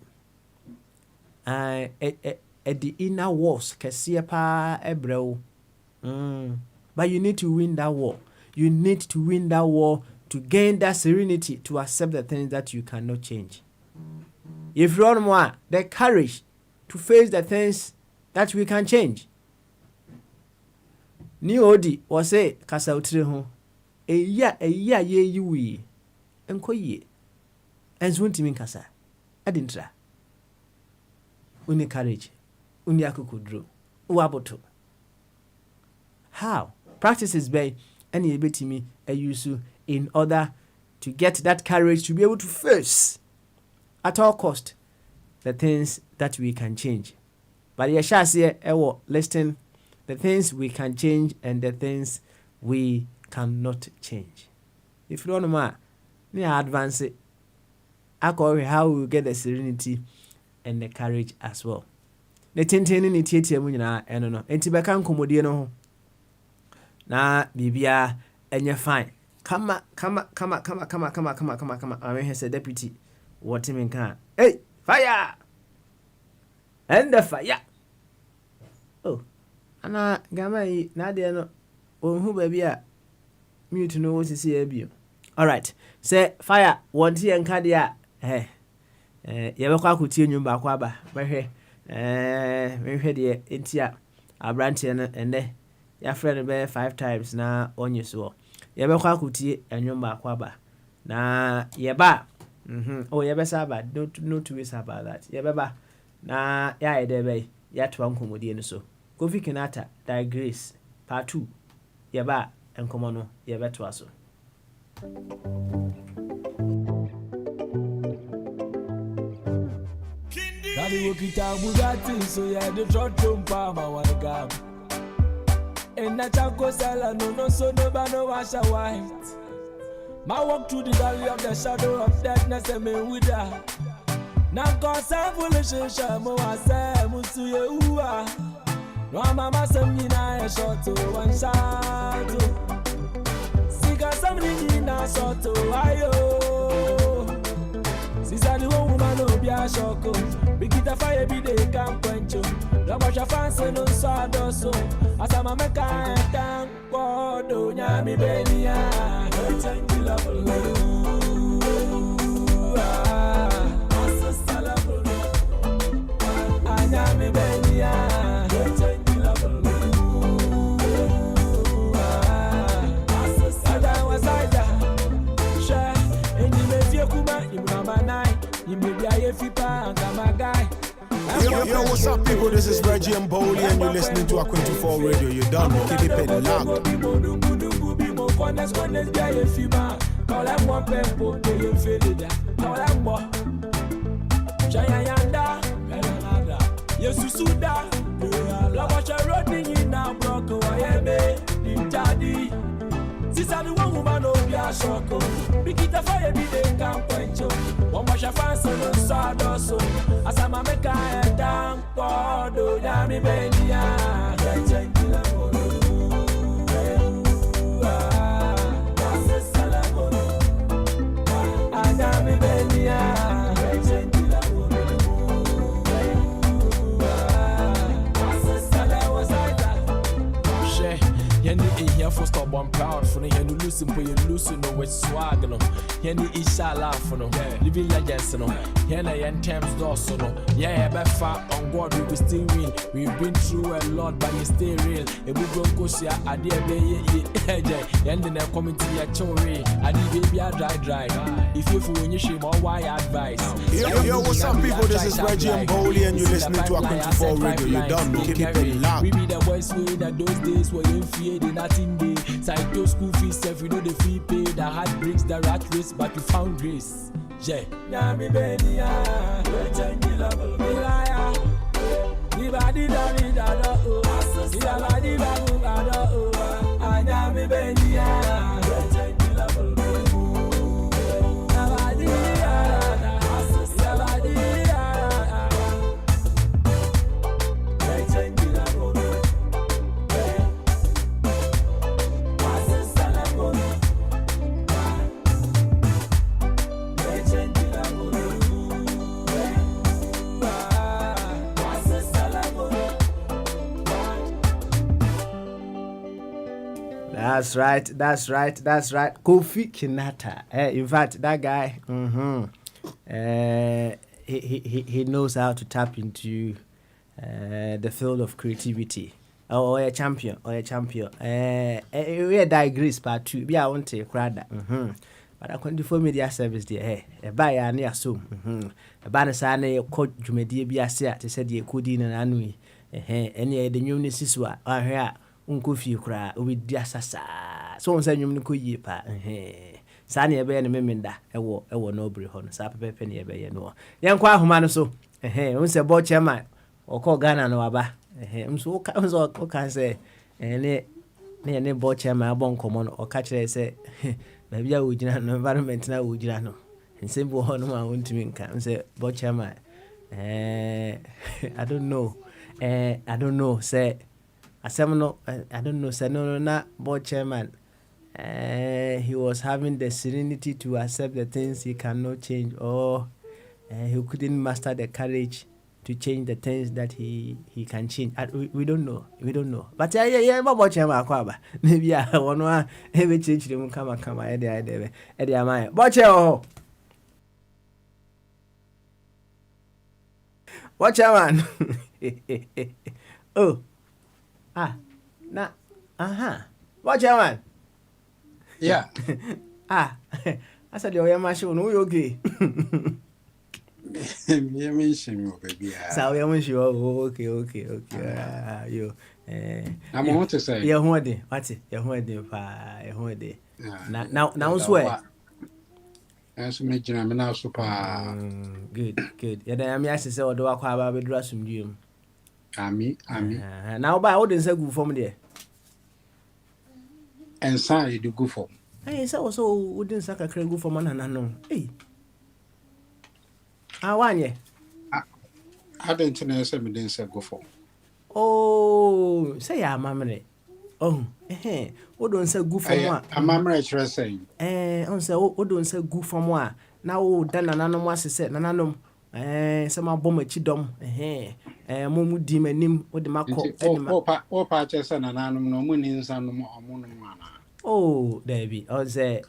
At the inner walls, but you need to win that war. You need to win that war to gain that serenity to accept the things that you cannot change. If you want more, the courage to face the things that we can change. Ni odi was say kasa utire ho. Eya ye yiwi. Enko ye. Enso ntimi kasa. Adintra. Uni courage. Uni akukudro. Uwaboto. How? Practices by any betimi use in order to get that courage to be able to face at all cost the things that we can change. But you shall see listing the things we can change and the things we cannot change. If you don't know more, advance it. I call how we will get the serenity and the courage as well. The tintin in it munina and no. And Tibecan comodiano. Na bibia and you're fine. Come. I mean, said deputy. What him in can. Hey, fire! And the fire. Oh, ana gama yi na de no ohun ba bia mute no was see ebio. All right. Say fire want here and cardia. Eh. Yɛbɛkɔ akotie nnwom baako aba mehwɛ deɛ ɛntia aberanteɛ no ɛnɛ yɛafrɛ no bɛyɛ 5 times na ɔnye soɔ yɛbɛkɔ akotie nnwom baako aba na yɛba yɛbɛsa aba no two ways about that yɛbɛba na yɛayɛ dɛ bɛyɛ yɛatoa nkɔmmɔdie no so Kofi Kinata digress part 2 yɛba nkɔmmɔ no yɛbɛtoa so. Daddy Wokita Bugatti, so yeah, the trot jumpa, my one gab. And that Chaco Sala, no, so no wash a white. My walk through the valley of the shadow of darkness, and me with that. Now, cause I'm foolish, Shamo, I say, Musuya, no, Mamma, some Nina, short to one shot. Sika, somebody in a short to Ayo. Sister, the woman, no, be a shock. Bikita fire every day can't quench you. Don't wash your fancy no sawdust. As I'm a mecha, thank God, oh, Yami Benia. Thank you, love. Yami Benia. Thank you, love. Share, and you may feel Kuma, you number 9. You may be a fipa and I'm a guy. Yo, what's up, people? This is Reggie and Bowley, and you're listening to Aqua24 Radio. You're done. Keep it loud. Sister, the one woman no be a shock. Bikita fire every day can't quench you. One wash your fancy no sawdust. As I'm a make a damn God, oh, Yami Benia. Yami Benia. Here for stop one proud for the hand to loosen, but you loosen no with swag no. Henny isha laugh for no, living legends no. Henny and Thames Dawson no. Yeah, but far on God we will still win. We've been through a lot, but you stay real. A book go see a dear baby, and then a committee at Chori. I need baby a dry. If you fool when you shame or why advice. Yo, what's up, people? This is Reggie and Bowley, and you're listening to Aqua24 Radio. You're done. Keep it loud. We be the boys way that those days were in fear, they nothing day. Side those school fees, if you know the fee paid, the heart breaks the rat race, but you found grace. Yeah. Yami Benia, That's right. Kofi Kinata. In fact, that guy, he knows how to tap into the field of creativity. Or a champion. We digress part 2. Be I want to crowd that. But I can't do for media service there. A buyer near so. A banner sign a court jumedi be a set to say the coding and anui. Any the new Nisiswa are here. Unkofi kura obi dia sasa so onsa nwum no koyie pa sa na ebe ya na memenda ewo no obri ho no sa pepepe na ebe ye no yenkwa ahoma no so onse bo chairman okọ Ghana no aba mso ka say ne bo chairman abon komo no oka kire say na bia wogina no environment na wogina no nsembo ho no ma wontumi nka onse bo chairman I don't know say I don't know, say no, not board chairman. He was having the serenity to accept the things he cannot change, or he couldn't master the courage to change the things that he can change. We don't know. But yeah, Bobo Chema Kwaba. Maybe I want to have change them come, Eddie, Amaya. Bocho! Watch out, man. Oh. Watch out, man. Yeah. I said, you're my show. No, you okay? Me mention you, baby. So we are sure. Okay. You. I'm want to say. You're one What's it? You're one day. Now, swear. As me, I'm now super. Good. Yeah, then I'm asking, so do I call about the dress from you? Ami. Now, by all the good from there. And sorry, you go for. Hey, so wouldn't suck a crane go for man and no. Hey. I want ye. I don't know if I didn't say go for. Oh, say ya, mamma. Oh, what don't say good for one? I'm mamma saying. On say, what don't say good for one? Now, then another was said, Nananum. Some bomb a chidom. Mumu demon him with the Marco. Or patches and an animal, no moon in some moon. Oh, Debbie, or say,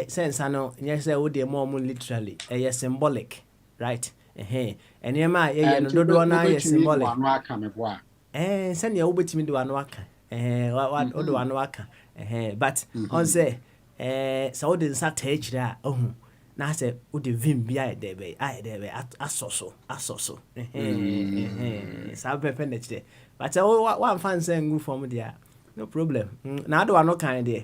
sense I know, yes, I would be more literally, symbolic, right? And here my, no do one symbolic. Send your over to me do one waka. What do one waka? But on say, so didn't start touch that. Oh, now say, would the vim be I there, I saw so. So I've been but one fan saying good for me there. No problem. Now do I no kind there?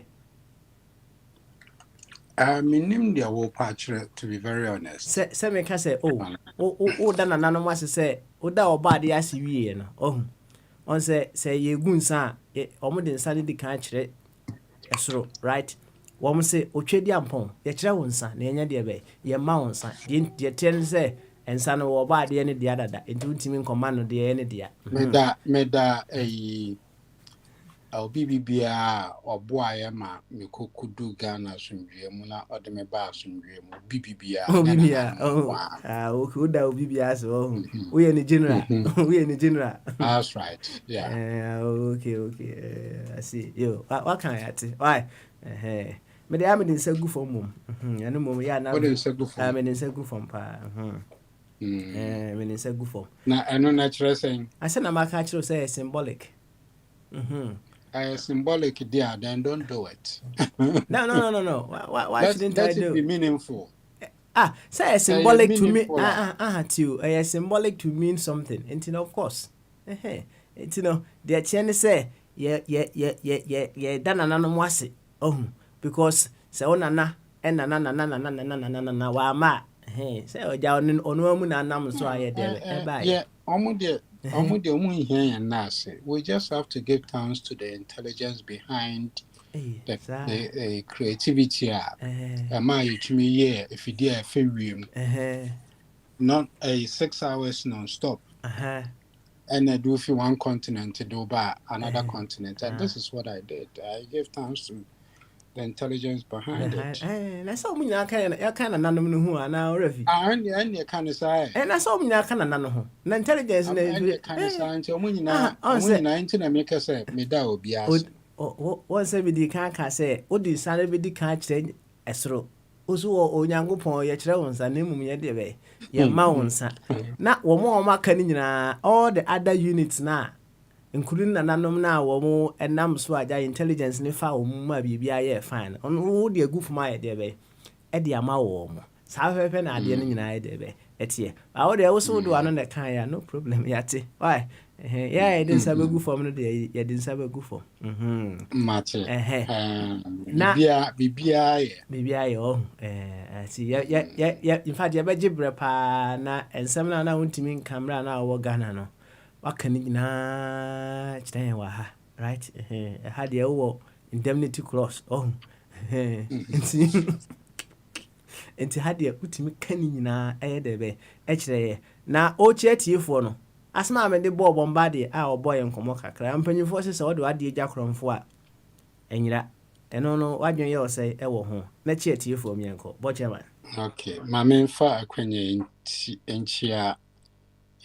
Minim dia wo patch to be very honest. Say me can say done another was say da obadi asi wie no. Oh. On say ye gunsa omo de nsa de kan kire esoro, right? Wo say otwedi ampon ye kire wonsa na enya de be ye ma wonsa de ten say ensa no wo ba de ne de adada entu ntimi nkoma no de ne de. Meda I'll be or boy, ma, me could do Ghana some dream, or the me bar some dream, BBBA. Who that BBA? So we in the general. That's right. Yeah. Okay. I see. Yo, what can I say? Why? But I'm in so good for mum. I know mum, yeah, now I'm in so good for pa. I'm in so good for. Now, I know natural saying. I said, I'm a catcher say symbolic. Symbolic there, then don't do it. No. Why shouldn't I do? Be meaningful. Say symbolic to me. To a symbolic to mean something. And you know, of course. You know, the chance say, yeah. Done another was oh, because say on na wa ma. Say o down in on woman and nam so I there. Yeah, we just have to give thanks to the intelligence behind the creativity. To me, if you dare a not a 6 hours non-stop. And I do for one continent to do by another continent. And this is what I did. I gave thanks to the intelligence behind it. And I saw me now kind of none who are now already. And you kind of say, and I saw me now kind of none who. The intelligence kind of science. When you 19 America said, me that will be asked. Once every can't say, what do you say? Everybody can't change a throw. Also, o nyango pon ye kire won sa nemu ye de be ye ma won sa na wo mo maka ni nyina all the other units na including nananom na wo mo enam so aja intelligence ni fa wo ma bibia ye fine on wo de agu fuma ye de be e de ama wo mo sa fefe na ade ni nyina ye de be etie ba wo de wo so do ano na kan ya no problem ya te why yeah, it is a good form. No, they didn't have a good form. Matter. BBI. Oh, see, yeah. In fact, you better brepa na and some na want to mean camera na or Ghana no. What can you na? China right? I had the old indemnity clause. Oh, and had the put me canning na edebe. Actually, now oh chet you for no. Asma me de bo bombade a oboy nkomo kakra ampanyifo se wo de wade agya kromfo a enyira eno no wadwen ye o se e wo ho na chietiefo mi enko bo chairman. Okay, ma me fa akwenye enchia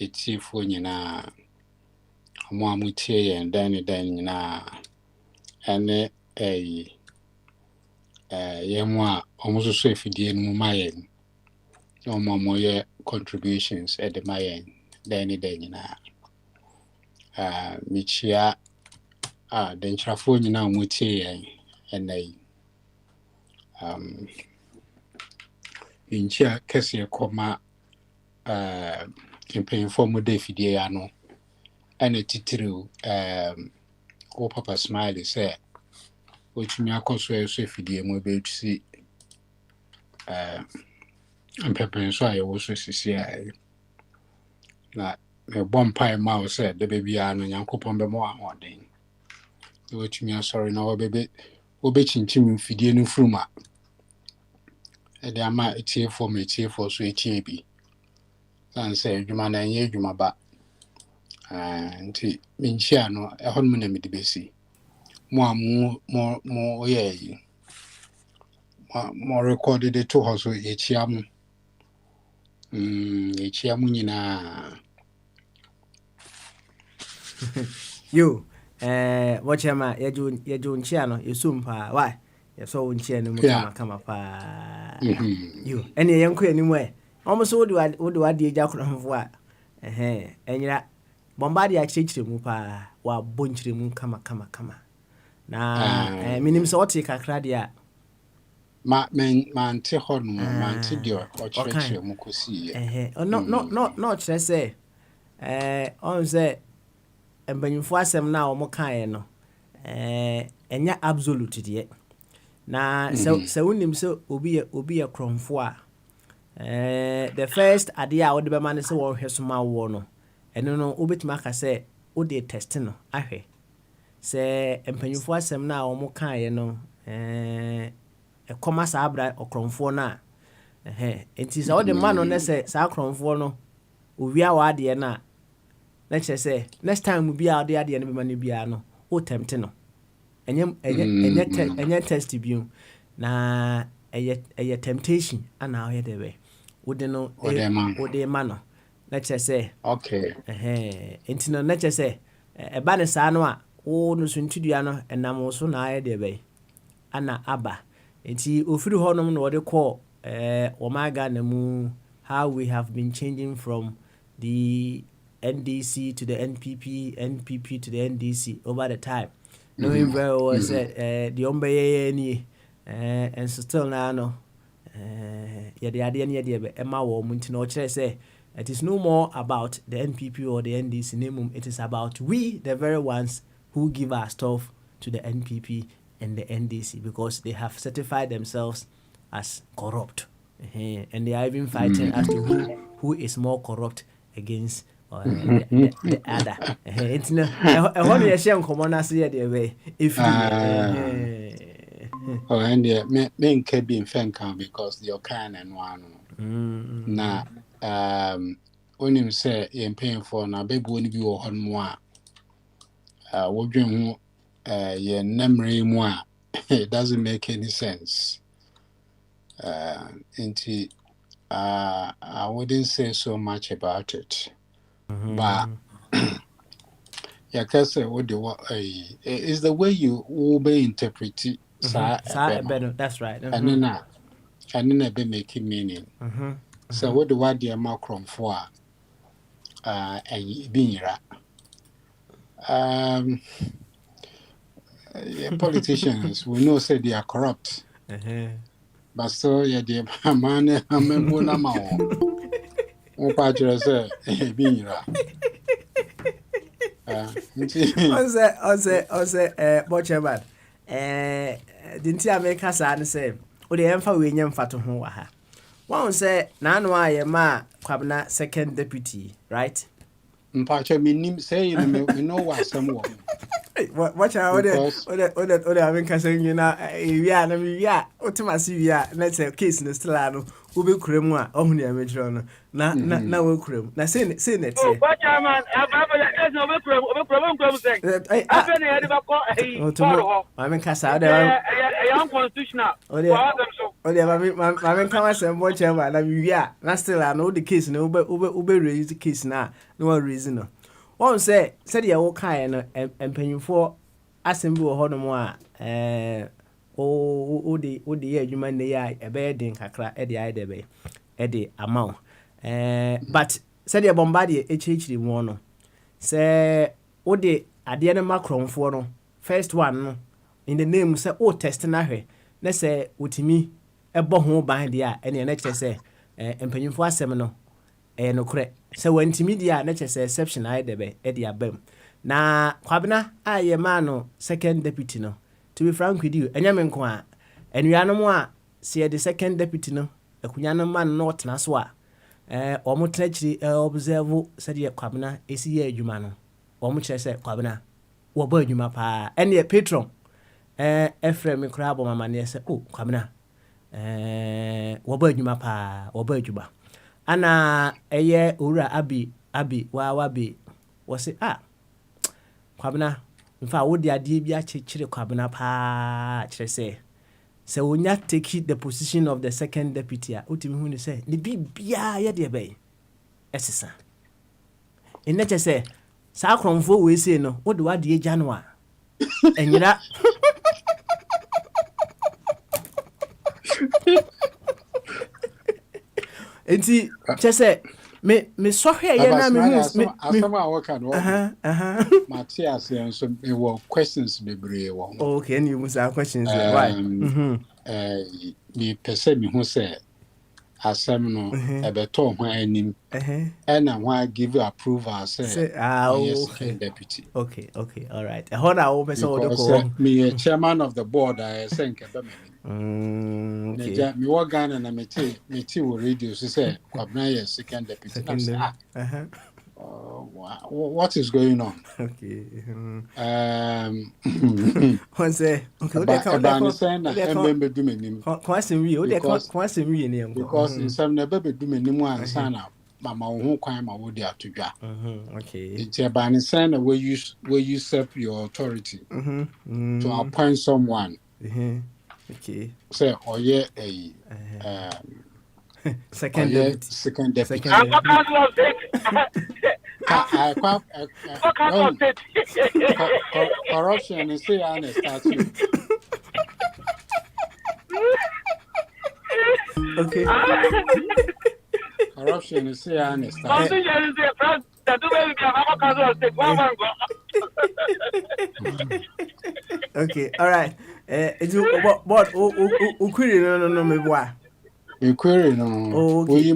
yɛtiefoɔ nyinaa ɔmo a motie yɛn dan nyinaa ɛne yɛn mu a ɔmo nso so afidie no mu ma yɛn na ɔmo a moyɛ contributions ɛde ma yɛn dan nyinaa mekyia dankyerɛfoɔ nyinaa a motie yɛn ɛnɛ yi nkyia kɛseɛ kɔma mpanyinfoɔ mo da afidie ano ɛna titiriw wo papa smile sɛ otumi akɔ so ɛso afidie mu ɛbɛtusi mpɛpɛnso a yɛwɔ so sisi a na mebɔ mpae ma wo sɛ da baabiara no Nyankopɔn bɛma wo ahoɔden na watumi asɔre na wobɛkyinkyim mfidie no mfurum a ɛde ama etiefoɔ ma etiefoɔ so etie bi san sɛ adwuma na ɛnyɛ adwuma ba nti menhyia no ɛhɔ no na mede bɛsi mo a mo yɛ yi mo recorded it to hɔ so yɛkyia mo nyinaa yo wɔkyɛma yɛgye nkyia no yɛsum paa why yɛsɔ wo nkyia no mu kama paa yo ɛne yɛnkɔ anim ɛ ɔmo so wode wadeɛ gya korɔmfo a ɛnyera bɔmba de akyerɛkyerɛ mu paa wabɔ nkyerɛ mu kama na menim sɛ wote kakra deɛ a mante hɔ no mante deɛ ɔkyerɛkyerɛ mu kɔsiiɛ na ɔkyerɛ sɛ ɔn sɛ mbanyimfoɔ asɛm no a ɔmo kaeɛ no ɛnyɛ absolute deɛ na sɛ wonim sɛ obi yɛ krɔmfo a the first adeɛ a wode bɛma no sɛ wɔhwɛ so ma wo no ɛno no wobɛtumi aka sɛ wode test no ahwɛ sɛ mpanyimfoɔ asɛm no a ɔmo kaeɛ no ɛkɔma saa abra ɔkrɔmfoɔ no a enti sɛ wode ma no ne sɛ saa krɔmfoɔ no owia wɔ adeɛ no a na kyerɛ sɛ next time bi a wode adeɛ no bɛma no biara no wotemte no ɛnyɛ test bio na ɛyɛ temptation ana ɔyɛ dɛ bɛ wode no wode ma no na kyerɛ sɛ enti no na kyerɛ sɛ ɛba ne saa no a wo no so ntudua no ɛnam wo so na ayɛ dɛ bɛ ana aba enti ofiri hɔ nom na wɔde kɔ wɔma Ghana mu how we have been changing from the NDC to the NPP to the NDC over the time. Knowing very well said the Ombeye ni and so still now no the idea near the Emma Womuntino say it is no more about the NPP or the NDC name, it is about we the very ones who give our stuff to the NPP and the NDC because they have certified themselves as corrupt and they are even fighting as to who is more corrupt against the other. It's no a one year shame common as the way if and men can be in Fenkan because you're kind and one na when him say in paying for na baby won't be on more what dream your memory more it doesn't make any sense into I wouldn't say so much about it. But say what is the way you will interpret it. That's right. And then be making meaning. So what the word the Macron for and being politicians we know say they are corrupt. But so the man say being Bocheman didn't I make us say o the emfa we nyam fato ho wa ha one say na no aye ma kwabna second deputy right mpacho minim say you know what some watch out o having kasen you na ewia na ewia otimasi wia na say case no still ano wo be kuremu a ohun ya mejiro no na wo kuremu na say net watch man ababa no be kuremu say afa na yede ba ko I mean kasa o de unconstitutional for them so Oh, yeah, my come as a watch ever. Now, yeah, not still, I know the case, no, ube raise the case now, no reason. One said you all kind and paying for assembly or Honomoa, the year you man the eye, a bedding, kakra, Eddie Idebe, Eddie amount. But said you bombardier HHD one. Say, oh, the Adiana Macron for no. First one, in the name, say, oh, testing her. Let's say, what me. Ebo ho ban dia ene na kyerɛ sɛ mpanyimfo asɛm no no korɛ sɛ wantimi dia na kyerɛ sɛ exception ayi debe e dia bam na kwabena aye ma no second deputy no to be frank with you enya me nko a anuanom a se the second deputy no akunya no man no tena so a omo tena kyiri observe sɛ de kwabena esi ye adwuma no omo kyerɛ sɛ kwabena wo ba adwuma pa ene patron Ephraim kra bo mama ne sɛ oh kwabena waba adwuma pa waba adwuma ana eye owura abi wabi wose kwabena mfa wo de ade bi a kyekire kwabena pa kyerɛ sɛ wonya take the position of the second deputy a utimi hu ni sɛ ne bibia ye de bɛn ɛsesa enne kyerɛ sɛ saa kromfo we sei no wo de wade agya no a enyira enti chese me sohwe ye na me asama waka no Matthias so me wo questions bebre wo okay and you must have questions why me pese me hu say asem no ebeto ho anim and na why give you approval say okay deputy okay all right hold on o pese o de ko me chairman of the board I think be me okay. Me wa Ghana na me ti wo radio so say Kwabena yes second deputy. What is going on? Okay. One say okay. Because in some never be do me one sana mama who kwam ma wo dia to dwa. Okay. It's about saying where you usurp your authority to appoint someone. Okay. Say oye second deputy. Corruption is say an statue. Okay. Corruption is say an statue. Okay, all right. But ukwiri no me boa. Inquiry no. Okay.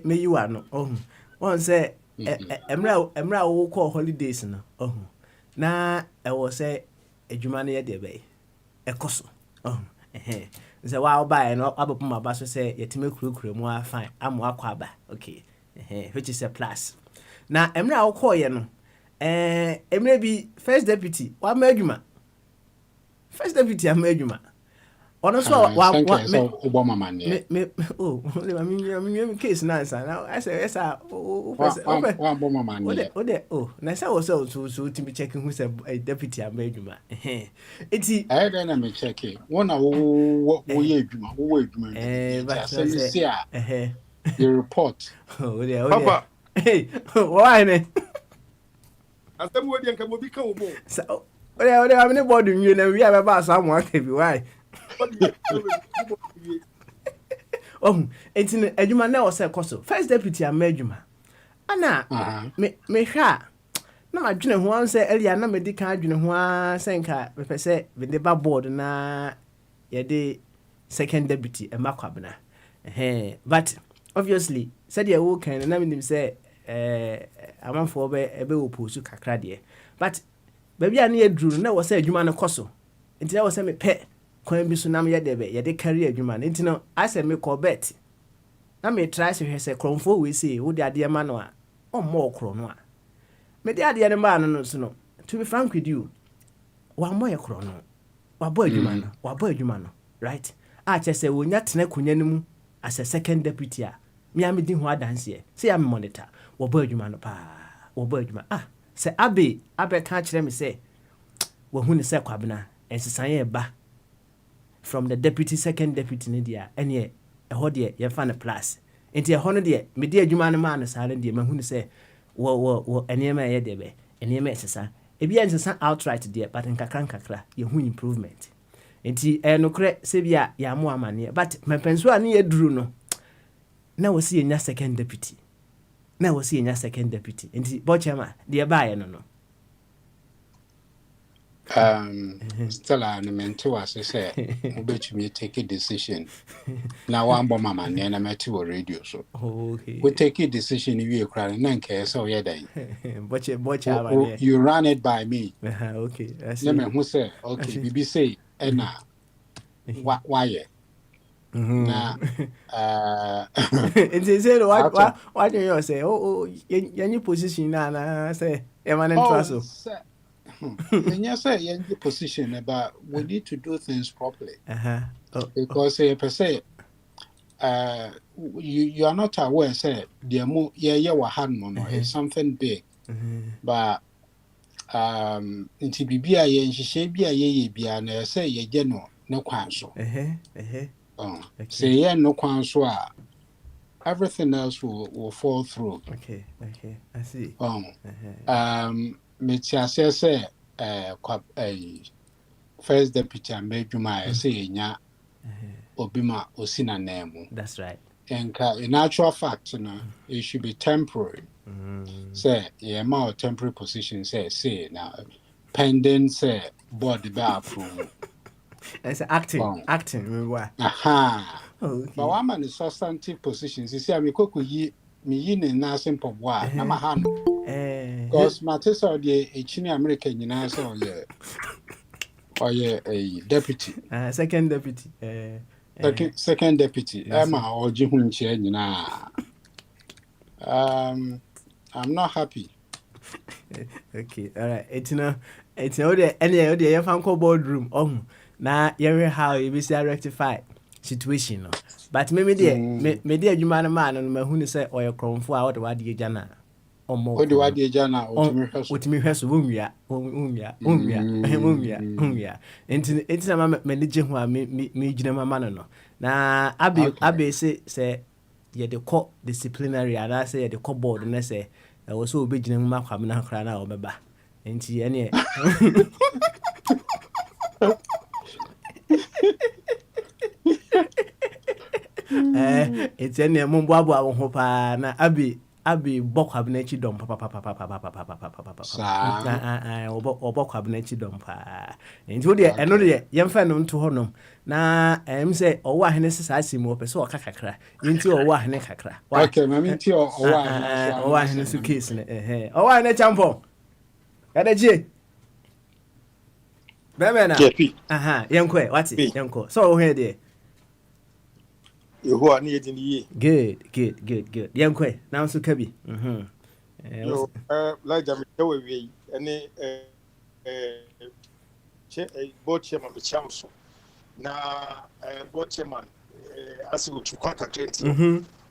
Me you are no. Oh. One say emra wo call holidays no. Oh. Na e wo say adwuma na ye de be. Ekoso. Oh. Say wa buy no abopom ma ba so say yetime kurukure mu a fine. Amo akwa ba. Okay. Which is a plus. Na emra wo call ye no. Emre bi first deputy wa madwuma first deputy amadwuma ono so wa Obama man me me case na answer now I say yes wa Obama man na say wo so timi check who say deputy amadwuma enti dey na me check one na wo ye adwuma but say the report papa hey why ne asem wo de nka mo bi ka wo mo ode amene board nwie na wi abeba asamu aka bi why enti adwuma na o say koso first deputy amadwuma ana me hwa na madwene ho an say elia na medical adwene ho an say nka me pese me de ba board na ye de second deputy Kwabena but obviously said ye wo kan na me nim say amanfo ebe oposu kakra de but baby a na yedru na wo say adwuma no koso nti na wo say me pe kwan bi so na me ye de carry adwuma no nti no I say me call bet na me try say say kromfo we say wo de ade ma no a o mo okro no a me de ade ne ma no so no to be frank with you wa mo ye kro no wa bo adwuma no right a che say wo nya tena kunya no mu as a second deputy a me am di ho adanse say am monitor wo bo adwuma no pa wo bo adwuma say abe ka kire me say wo hu ne say Kwabena ensesan ye ba from the deputy second deputy ne dia ene ɛhɔ deɛ yɛfa no plus nti ɛhɔ no deɛ mede adwuma no maa no saa no deɛ mahu no sɛ wɔ nneɛma ɛyɛ deɛ bɛ nneɛma ɛsesa ebi yɛ nsesa outright deɛ but nkakra yɛhu improvement nti nokorɛ sɛ bi a yɛamo amanneɛ but mepɛnso a ne yɛduru no na wɔ si yɛnya second deputy nti bɔkyɛma deɛ baayɛ no Stella and mentor as I say, bet me take a decision. Now I'm bomb man, and I'm at your radio. So we take a decision if you cry and care. So yeah, you run it by me. Okay, let me who say, okay, BB say, and now why? Now, it said, why do you say, oh, your position now, say, Eman and Trussell. And yes, I in the position about we need to do things properly. Because per se, you are not aware. Say the more it's something big, but in TBBI and she be a ye and say ye general no counsel. Say no counsel. Everything else will fall through. Okay, I see. Metiase say first deputy Amejuma say nya obima osina name. That's right. And in actual fact, it should be temporary. Say more temporary position say now pending say board the bar approval. It's acting. Remember? Aha. Okay. But one man is substantive positions. You see, I'm me yin in nursing pop wa na mahan. Because Matisa the Chini American so a deputy. Second deputy. Second deputy. Emma or Jihun I'm not happy. Okay, all right. It's no the any you fan boardroom. Now you how you be rectify situation no. But maybe there me there adwuma no man no ma hu ni say oyo kromfo a what the jana. What do I do, Jana? What me has unwia. It's a mamma managing who me gina man no. Na Abbey say ye the court disciplinary and I say the court board and I say I was so big in my family crying out baba. Ain't he any? It's any mumbabu hopa na Abi bok abnechi dom papa obok abnechi dom pa nti de eno de yemfa no nto honom na say owo ahene sesa asimu ope so kakakra nti owo ahene kakra okay mami nti owo ahene su case ne owo ahene champo kada je bebe na yenkwe wati yenko so wo he de who are near in the year. Good. Yankwe, now so Kabi. Like Jamie, any board chairman, the council. Now, board chairman, as you to contact it,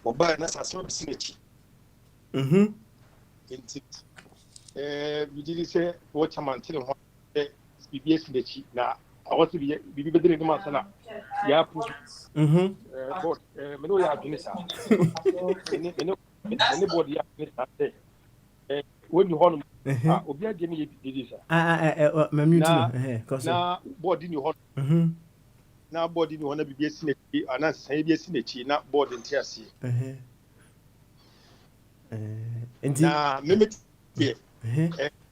or by an associate. We did say, board chairman, tell him BBS in the chief. Now, I want to be better in the month. Yeah, but me no ya adwene anybody ya adwene when you hold obi agye me didi sa na board ni ho na board ni ho na bibia si na chi ana san bibia si na chi na board nti ase na me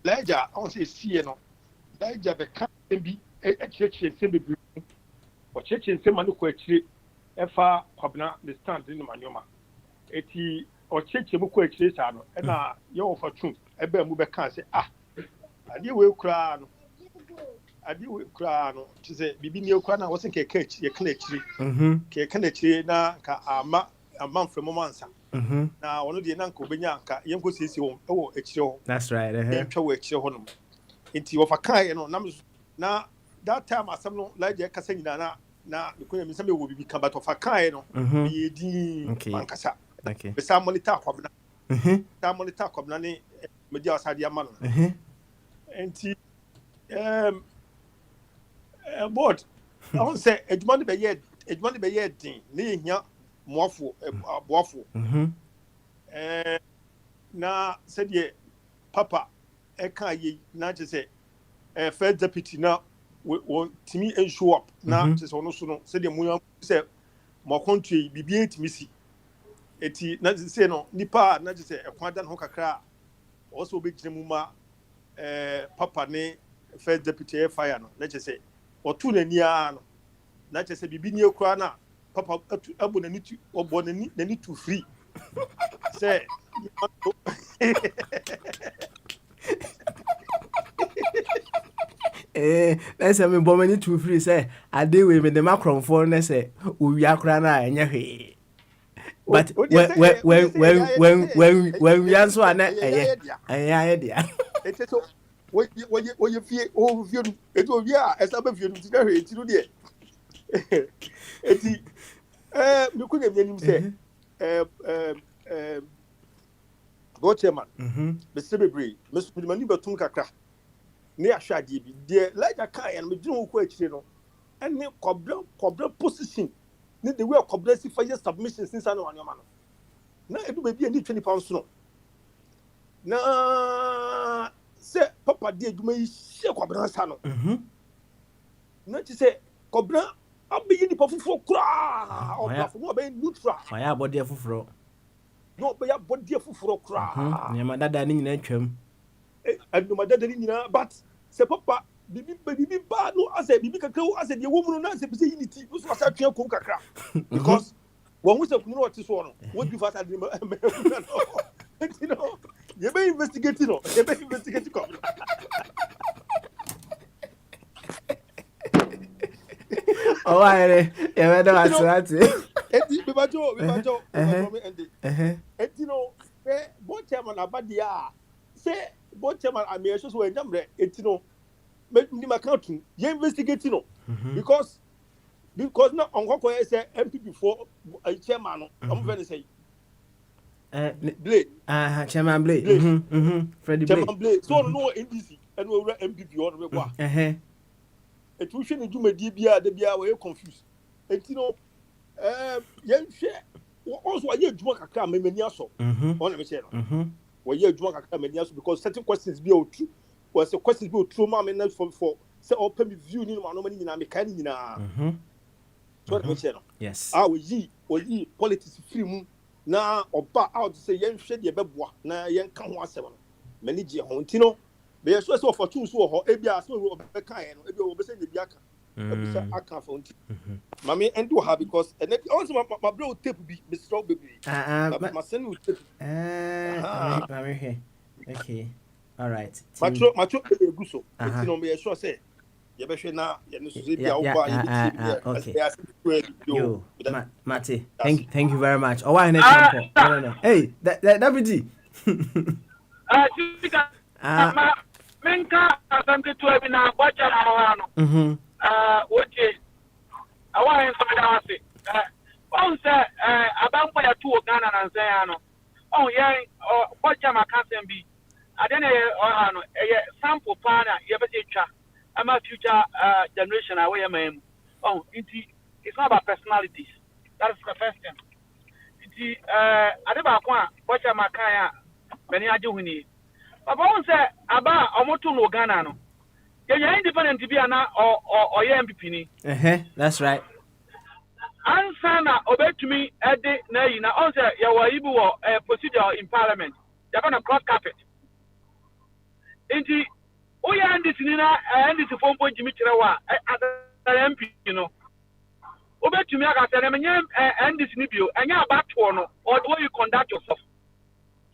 laja on say see no laja be kan bi church se be o church se manu ko achire efa kwabna the stand in manoma eti o church mu ko achire sa no e na ye wo fa tun e ba mu be kan se ade we kura no ti se bibi ni okura na wo se ke ye kan achire ke kan achire na ka ama from mansa na wono de na nka obenya nka ye nko sisi wo e wo achire ho that's right ye twa wo achire ho no enti wo fa kan ye no na that time asem no like je kasa nyina na ko yemi same wo bibi ka bato fa kan no ye din mankasa okay be sa monitor kwabna ta monitor kwabna ne media asade ama no enti board I want say edwuma ne be ye din ne hia moafo aboafo na said ye papa e kan ye na je say first deputy na won timi en show up na je say ono so no said ye mu say mo kontue bibie timi si eti na je say no nipa na je say e kwan dan ho kakra also be gire mu ma papa ne first deputy fire no na je say otu na ni a no na je say bibi ni ekura na papa abo na ni tu obo na ni tu free say let's say me bomani too free say I deal with the Macron for na say we akra na enya hwe but when we answer na enya dia eteto we fie o fie no eto bi a esa ba fie no ti na hwe ti no de eti me ko nyam nim say go chairman Mr. Bebre Mr. Mani batum kakra ne ahwade bi de like aka ya no me dinu ko akire no ene kobra position ne the way kobra si fire submission since anu anyoma no na edu be bi ani 20 pounds no na se papa de aduma yi she kobra sa no na ti se kobra abeyi ni pofofo kura obafo no be neutral ya body foforo no be ya body foforo kura ne ma dada ni nyina twam anu ma dada ni nyina but se papa bibi ba no ase bibi kakra ase de wo mu no na ase bi se unity so asa twa kom kakra because won se kunu no so no wo bi fast ade no you know you be investigating no you be investigating come oh why you better attract eti be bajo eti no se bo chairman abadia se bo chairman amieso so enyamre eti no me account you investigating no because now onkoko say MP before chairman no am very say Blade chairman Blade Freddie Blade chairman Blade so no NDC and we MPP on we kwa etu hwe ne dwumadi bia de bia we confused enti no yen hwe also aye dwuma kakra memani aso on me say no we ye dwuma kakra memani aso because certain questions be otu was a questions be otu ma me na for say open view ni ma no mani nyina me kan nyina so me say no yes we yi politics free mu na oba out say yen hwe de beboa na yen ka ho asem no mani je ho enti no be so say for two so ho e bia so we be kan no e bia we be say ne bia ka e be say aka for enti mama and do have because and also my bro tape be strong baby my send with tape mama here okay all right macho e gu so enti no me sure say ye be hwe na ye no so bia wo ba okay yo Mate thank you very much oh why no hey deputy Menka asante tu ebi na kwacha na wano. Wote awa enso da wase. On say abanko ya tu Ghana na nse ya no. On ye kwacha makansem bi. Ade na ano sample pa na ye be twa. Ama future generation away am. Oh, it's not about personalities. That is the first thing. Ade ba kwa kwacha makaya beni aje huni. Papa on say aba omoto no Ghana no. Ye independent bi ana or ye MPP ni. That's right. Answer na obetumi ede na yi na on say ye wa ibu wo procedure in parliament. They gonna cross carpet. Inti oya ndisi ni na ndisi fompo jimi kirewa as MP no. Obetumi aka say na menye ndisi ni bio enya abato no or the way you conduct yourself.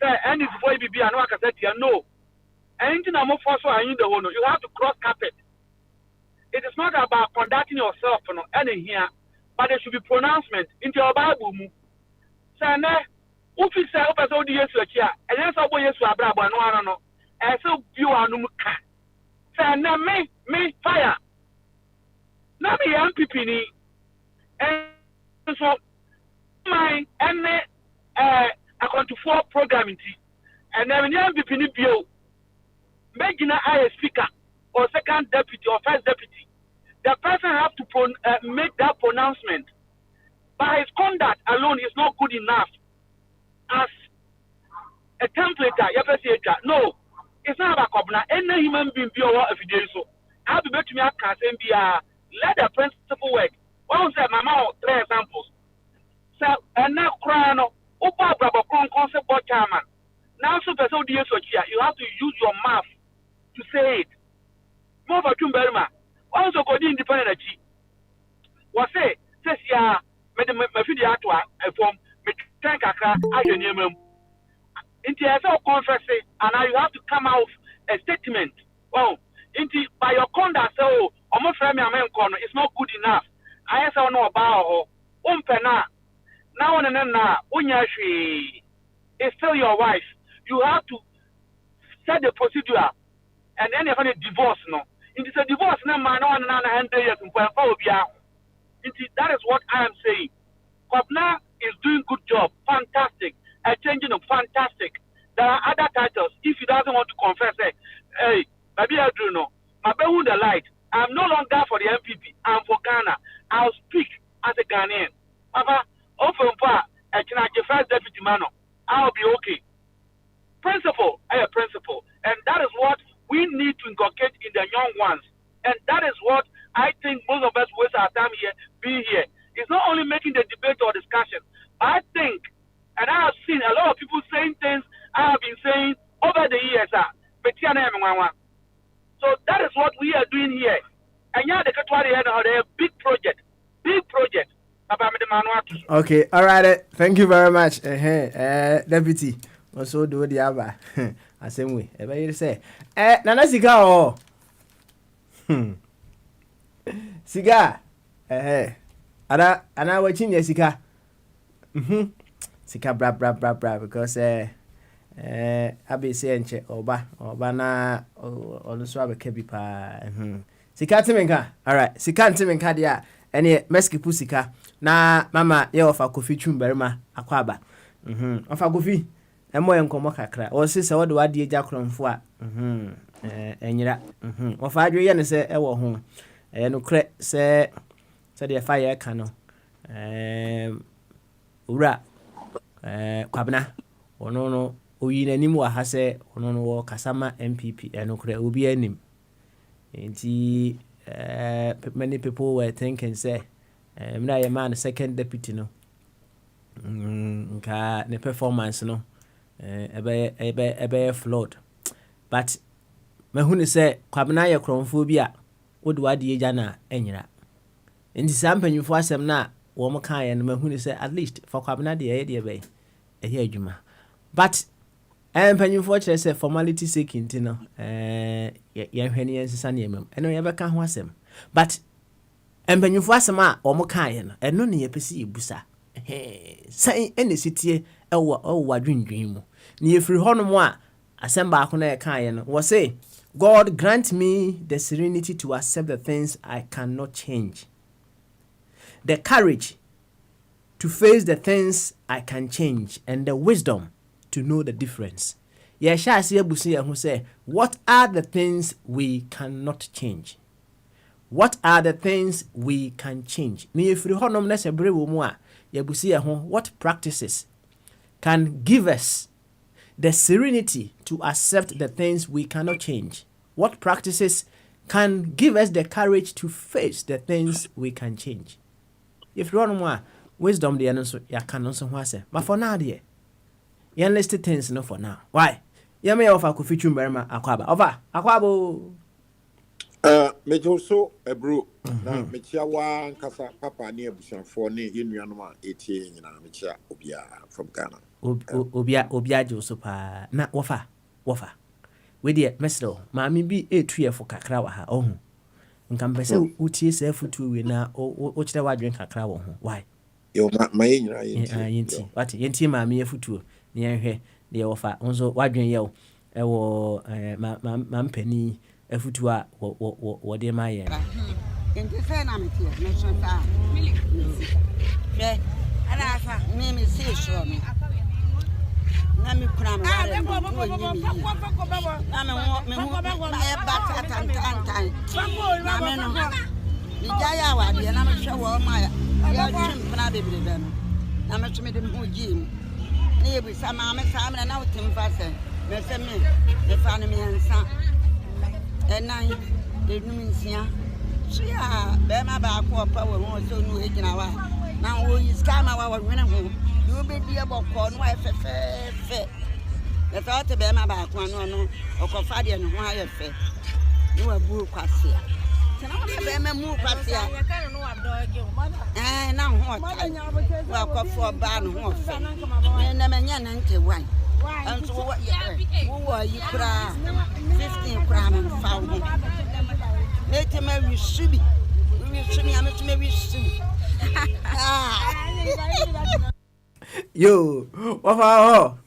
And it's for BB and I said, no. And in a more force, you have to cross carpet. It is not about conducting yourself any here, but there should be pronouncement into your Bible. So, if you say, open all the years to a chair, and then some boys to a brabo, no, and so you are no car. So, now me fire. Now, me MPP, and so my and account to 4 programming and then you have been bio making a speaker or second deputy or first deputy the person has to make that pronouncement. But his conduct alone is not good enough as a template. No, it's not about Kobna. Any human being be over if you do so. I'll be back to me at let the principle work. One said, Mama, 3 examples. So, and now, Crono, Opa Brabo concept board chairman. Now, so you have to use your mouth to say it. More for Tumberma. Also, go independent. Was say, says, yeah, my video from Tankaka, I can name him. Into a confessing, and now you have to come out a statement. Well, into by your conduct, so almost it's not good enough. I also know about Umpena. Now and then, Unyashi is still your wife. You have to set the procedure, and then you have a divorce. No, it is a divorce. No man, no, that is what I am saying. Kobna is doing good job, fantastic. A changing of fantastic. There are other titles. If he doesn't want to confess, hey, maybe I do know. My who the light. I'm no longer for the MPP. I'm for Ghana. I'll speak as a Ghanaian. Papa, often I can first deputy mano. I'll be okay. Principle, a principle. And that is what we need to inculcate in the young ones. And that is what I think most of us waste our time here, being here. It's not only making the debate or discussion. I think, and I have seen a lot of people saying things I have been saying over the years. So that is what we are doing here. And yeah, they have a big project. Big project. Okay, all right. Thank you very much. Deputy. Also do the other. The same way. Everybody say, Nana cigar. Cigar. Ana watching your cigar. Cigar bra because abi say enche oba na oluso abekebi pa. Sika timenka. All right. Sika timenka dia. Ene meski pu sika. Na mama ye ofa Kofi Twumberima akwaba. Ofa Kofi. Emo yenkomo kakra. O se se wode wade agya kronfo a. Enyira. Ofa adwe ye ne se ewo ho. No kre se de fa ye ka no. Ura kwabna. Ono no oyi nanim wa ha se ono no wo kasama MPP no kre obi anim. Enti many people were thinking say na your man second deputy no nka ne performance no ebe flawed, but mahunu say kwabena ye kronfo bi a wode wade ye jana enyira enti sampanyufo asem na wo mo kan ye no mahunu say at least for kwabena de ye be ehe adwuma, but empanyufo kire say formality sake nti no ye hwene ensesa ne emem eno ye beka ho asem, but empanyufo asem a wo mo kan ye no eno ne ye pesi ebusa sai ene sitie ewo wadwindwin mu ne yefiri hono a asem ba ko na ye kan ye no wo say God grant me the serenity to accept the things I cannot change, the courage to face the things I can change, and the wisdom to know the difference. Ye sha se ebusi ye ho say, what are the things we cannot change? What are the things we can change? Me yefiri honom na sebre wo mu a ye ebusi ye ho, what practices can give us the serenity to accept the things we cannot change? What practices can give us the courage to face the things we can change? If you want more wisdom, the answer you can also say. But for now, dear, you list things no for now. Why? You may offer Kofi Twumberima akwaba. Over akwabo. Mejo so ebro na mechia wa nkasa papa ne abusanfo ne yenuanoma etie nyina mechia obia from Ghana. Obia jo so pa na wofa we dey mesro maami bi etuye fo kakra wa ha ohun nka mpese utie se futu we na o kire wa dwen kakra wo ho why yo ma yenyina yenti what yenti maami efutu ne yenhwe ne wofa onzo wadwen ye ewo ma mpani efutu a wo de ma ye yenti fe na metie me so ta ala fa me se so me na me kura me ware me na me ba ta tan na me no Nijaya wa de na me hwe wo ma ya chimpna bebrebe no na me tweme de ho gim na ye bi sama me sa me na wotim fa se me se me fa ne me nsa enan enum nsia sia be ma ba ko pa wo ho so nu e gina wa na wo yi scam wa wo nwene ho you be die bokọ no wa fe the thought be ma ba ko no okofa de no ho aye fe ni wa bu kwase na wo be ma mu kwase na ho wa ko fo ba no ho fe na me nya na nke wan anso wo yi kura 15 kura ma fa wo let me we should be am to me we should yo what for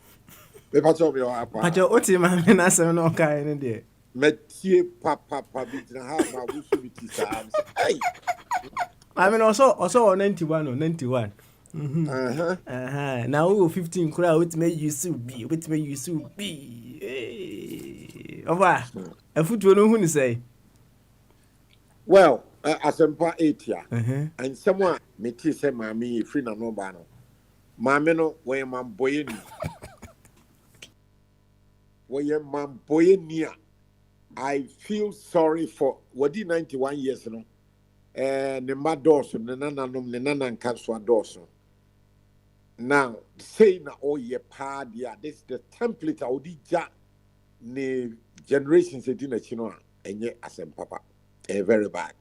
me pacho me apa pacho oti ma me na se no kai ne de metie papa bi na ha ma wo so bi ti sa hey I mean also 91 or 91 now we 15 crowd with me you should be over a foot no who say well asempa 8 ya and someone me ti say mami free na no ba no mami no we man boy ni I feel sorry for what 91 years no ne madoso ne nananom ne nananka so adoso now say na all ye pa dia this the template audi ja ne generations edina chino enye asem papa very bad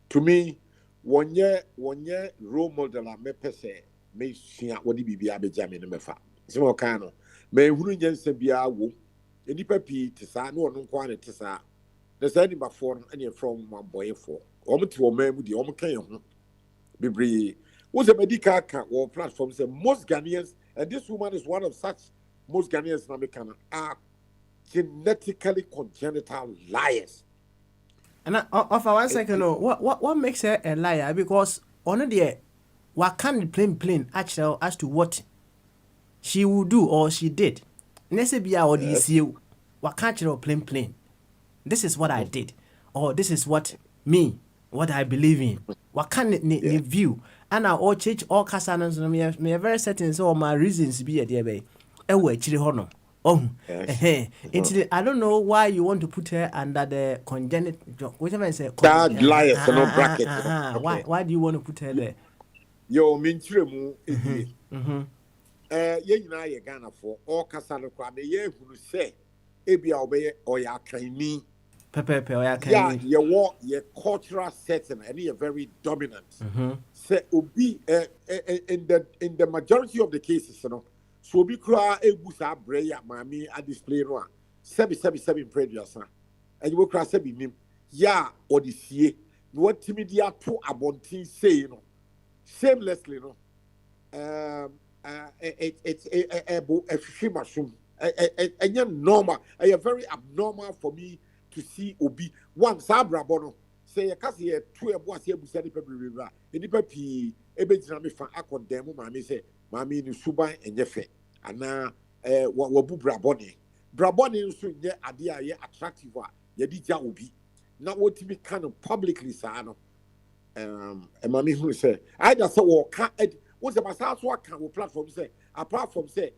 to me wonye role model a me pese me sua wodi bibia be jame ne mefa se mo kan no me hunu nyense bia wo enipa pi tisa no no kwa ne tisa the same number 4 and from one boy for to o man di o kan ho bibri what's a medical or platform say most Ghanaians, and this woman is one of such most Ghanaians in are genetically congenital liars. And of 1 second, what makes her a liar? Because on the what can plain actually as to what she will do or she did. Nesebia or this you what can't you plain. This is what I did, or this is what I believe in. What can it view? And I all change all casanas me a very certain so my reasons be a dear bay. Chili honor. I don't know why you want to put her under the congenital whatever I say. That liars no bracket. Why do you want to put her there? Yo mintremu ye nyina ye Ghana for all casano kwa me ye hunu say ebia obeye oya kanni pepe oya kanni your cultural setting and you very dominant say obi in the majority of the cases no so obi kra egusa breya mami a display no a sebi previous and you kra sebi nim ya odisie no watimi dia to abontin say no shamelessly no it's a shimashum normal very abnormal for me to see obi one sabra bono say kasi two ebo ase ebusa ni pebribra enipa pi ebegyina me fa akondem maami say maami ni suban enyefe ana wabu braboni nso nye ade a ye attractive a ye di ja obi na wotimi kind of publicly sa no maami hu say I just say wo ka what's the massage work platform say apart from say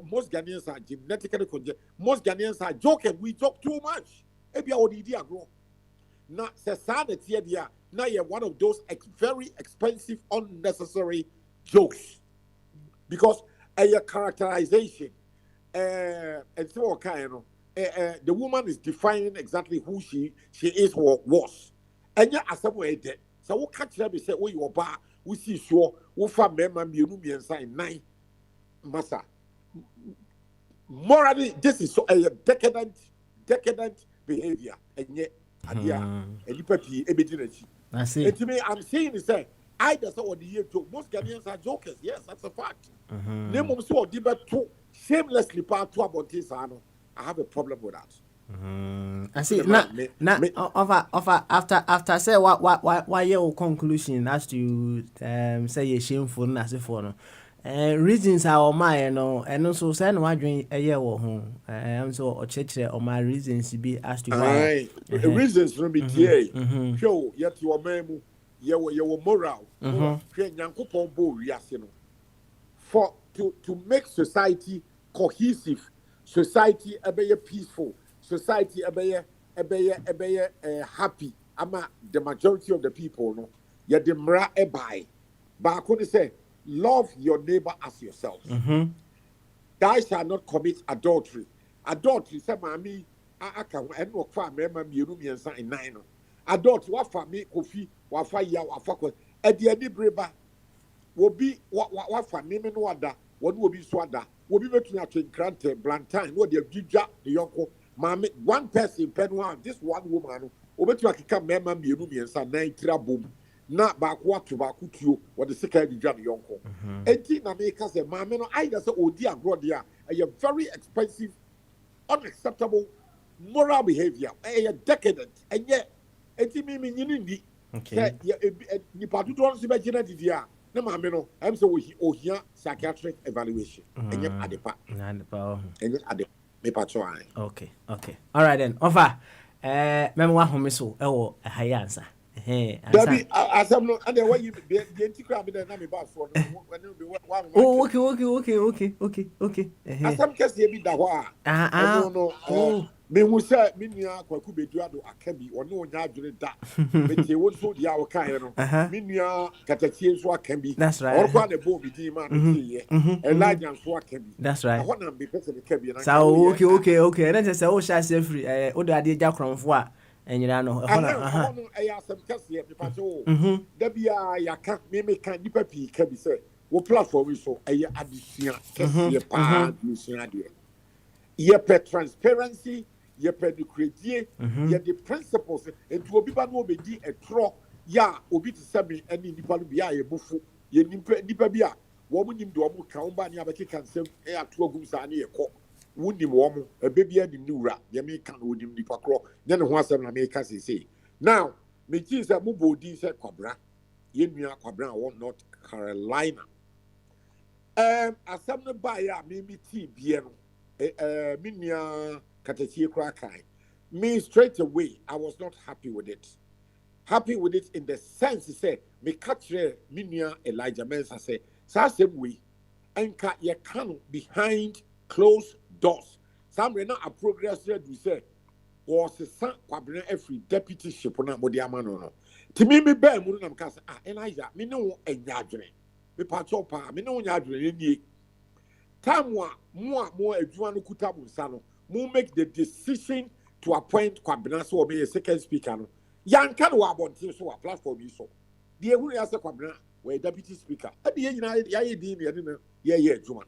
most Ghanaians are genetically congenital. Most Ghanaians are joking. We joke too much. Ebia odidi agro. Now, society dia. Now you're one of those very expensive, unnecessary jokes, because a characterization and so kind of the woman is defining exactly who she is or was. And yeah, as somewhere dead. So what catch them say, oh, you are bar. We see sure. We find member me sign 9 massa. Morally, this is so a decadent behavior, and yet, and you peppy ebedinity. I see. And to me, I'm saying is that I just saw the year joke. Most Ghanaians are jokers. Yes, that's a fact. Name of so debate too shamelessly part two about this. I have a problem with that. I see. After say why your conclusion as to say you shameful as a foreigner. reasons are on my and also send one drink a year or home. I'm so or church or my reasons be asked to why. Reasons from BTA. Show yet your memo, your moral. For to make society cohesive, society a peaceful, society a happy. Ama the majority of the people no. Ya the mra ebai. But I could say, love your neighbor as yourself. Thou shall not commit adultery. Adultery, say, Mammy, I can no farm, remember me, in 9. Adultery, what for me, Kofi, what for ya, what for at the end, breba will be what for name and water, what will be swada, will be between a twin grant, Blantyne, what the Gija, the uncle, Mammy, one person, Penwan, this one woman, over to a come, remember me, and 9 boom. Na baako to baako tuo wɔde sika di dwa ne yɔnko enti na me ka sɛ maame no aida sɛ odi agro dia a very expensive unacceptable moral behavior decadent ɛnyɛ enti me nyini ndi sɛ nipa dodo nso bɛ gyina didi a na maame no ɛm sɛ ohia psychiatric evaluation ɛnyɛ adepa ɛnyɛ ade me patro ai okay all right then offer memo wa home so ɛwɔ ɛha answer. Debbie, as I'm not, and the way you the anti-crab in the bath for okay. As some case, you be the wa. No. Me who say, Minia, Quacubeduado, Akabi, or no Yadre that. But they would so the hour Cairo. Minia, Catachins, what can be. That's right. Or what a boy be demon, and Elijah, what can be. That's right. I want to be better than Cabin. So, okay. And then I say, oh, shall I say free? Oh, the idea from what? And you know, I asked some case here, Debia, ya can't make a nipper pea can be said. What platform is so a addition, ye per transparency, ye per the creative, ye the principles, and to be no be a tro, ya, obi to semi, and in the Palubia, a buffo, ye nipabia, woman in Domu, Kaumba, Yabaki can send air to a goosani a cock. Wouldn't warm a baby and the new rat, the American would him the pacro, then once an American say. Now, me cheese a mubo di said Cobra, Yemia Cobra, or North Carolina. As some buyer, maybe tea, bien, Minia Catatia Crakai. Me straight away, I was not happy with it. Happy with it in the sense, he said, me catch Minia Elijah Mensa say, same way, and cut your can behind closed doors. Some are not a progress that we say was a son cabinet every deputy ship on a modiamano. To me, me bear Munam Casa, Elijah, me no a yadre. Me pachopa, me no yadre in ye. Tamwa, more a Juan Kutabu Sano, more make the decision to appoint Quabinas or be a second speaker. Yan can wabon team so a platform you so. The only as a Quabina were deputy speaker. At the end, yeah, Juan.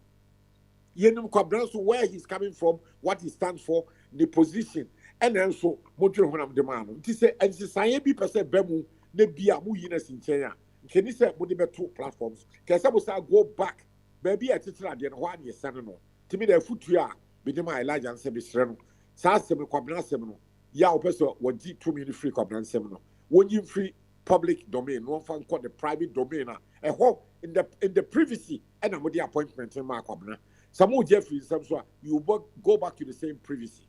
Yenum Quabraso, where he's coming from, what he stands for, the position, and also Montreal Honam demand. This is and society percent Bemu, Nebia Muyinas in Kenya. Can you say Modibe 2 platforms? Can someone go back? Maybe a teacher at the end 1 year, son. To me, the foot you are, between my Elijah and Sebisreno. Sassem Quabran Semino. Ya person what G 2 minute free Quabran Semino. When you free public domain, one fan called the private domain, a hope in the privacy and a the appointment in Marquabna. Some more Jeffrey, some sort, you go back to the same privacy.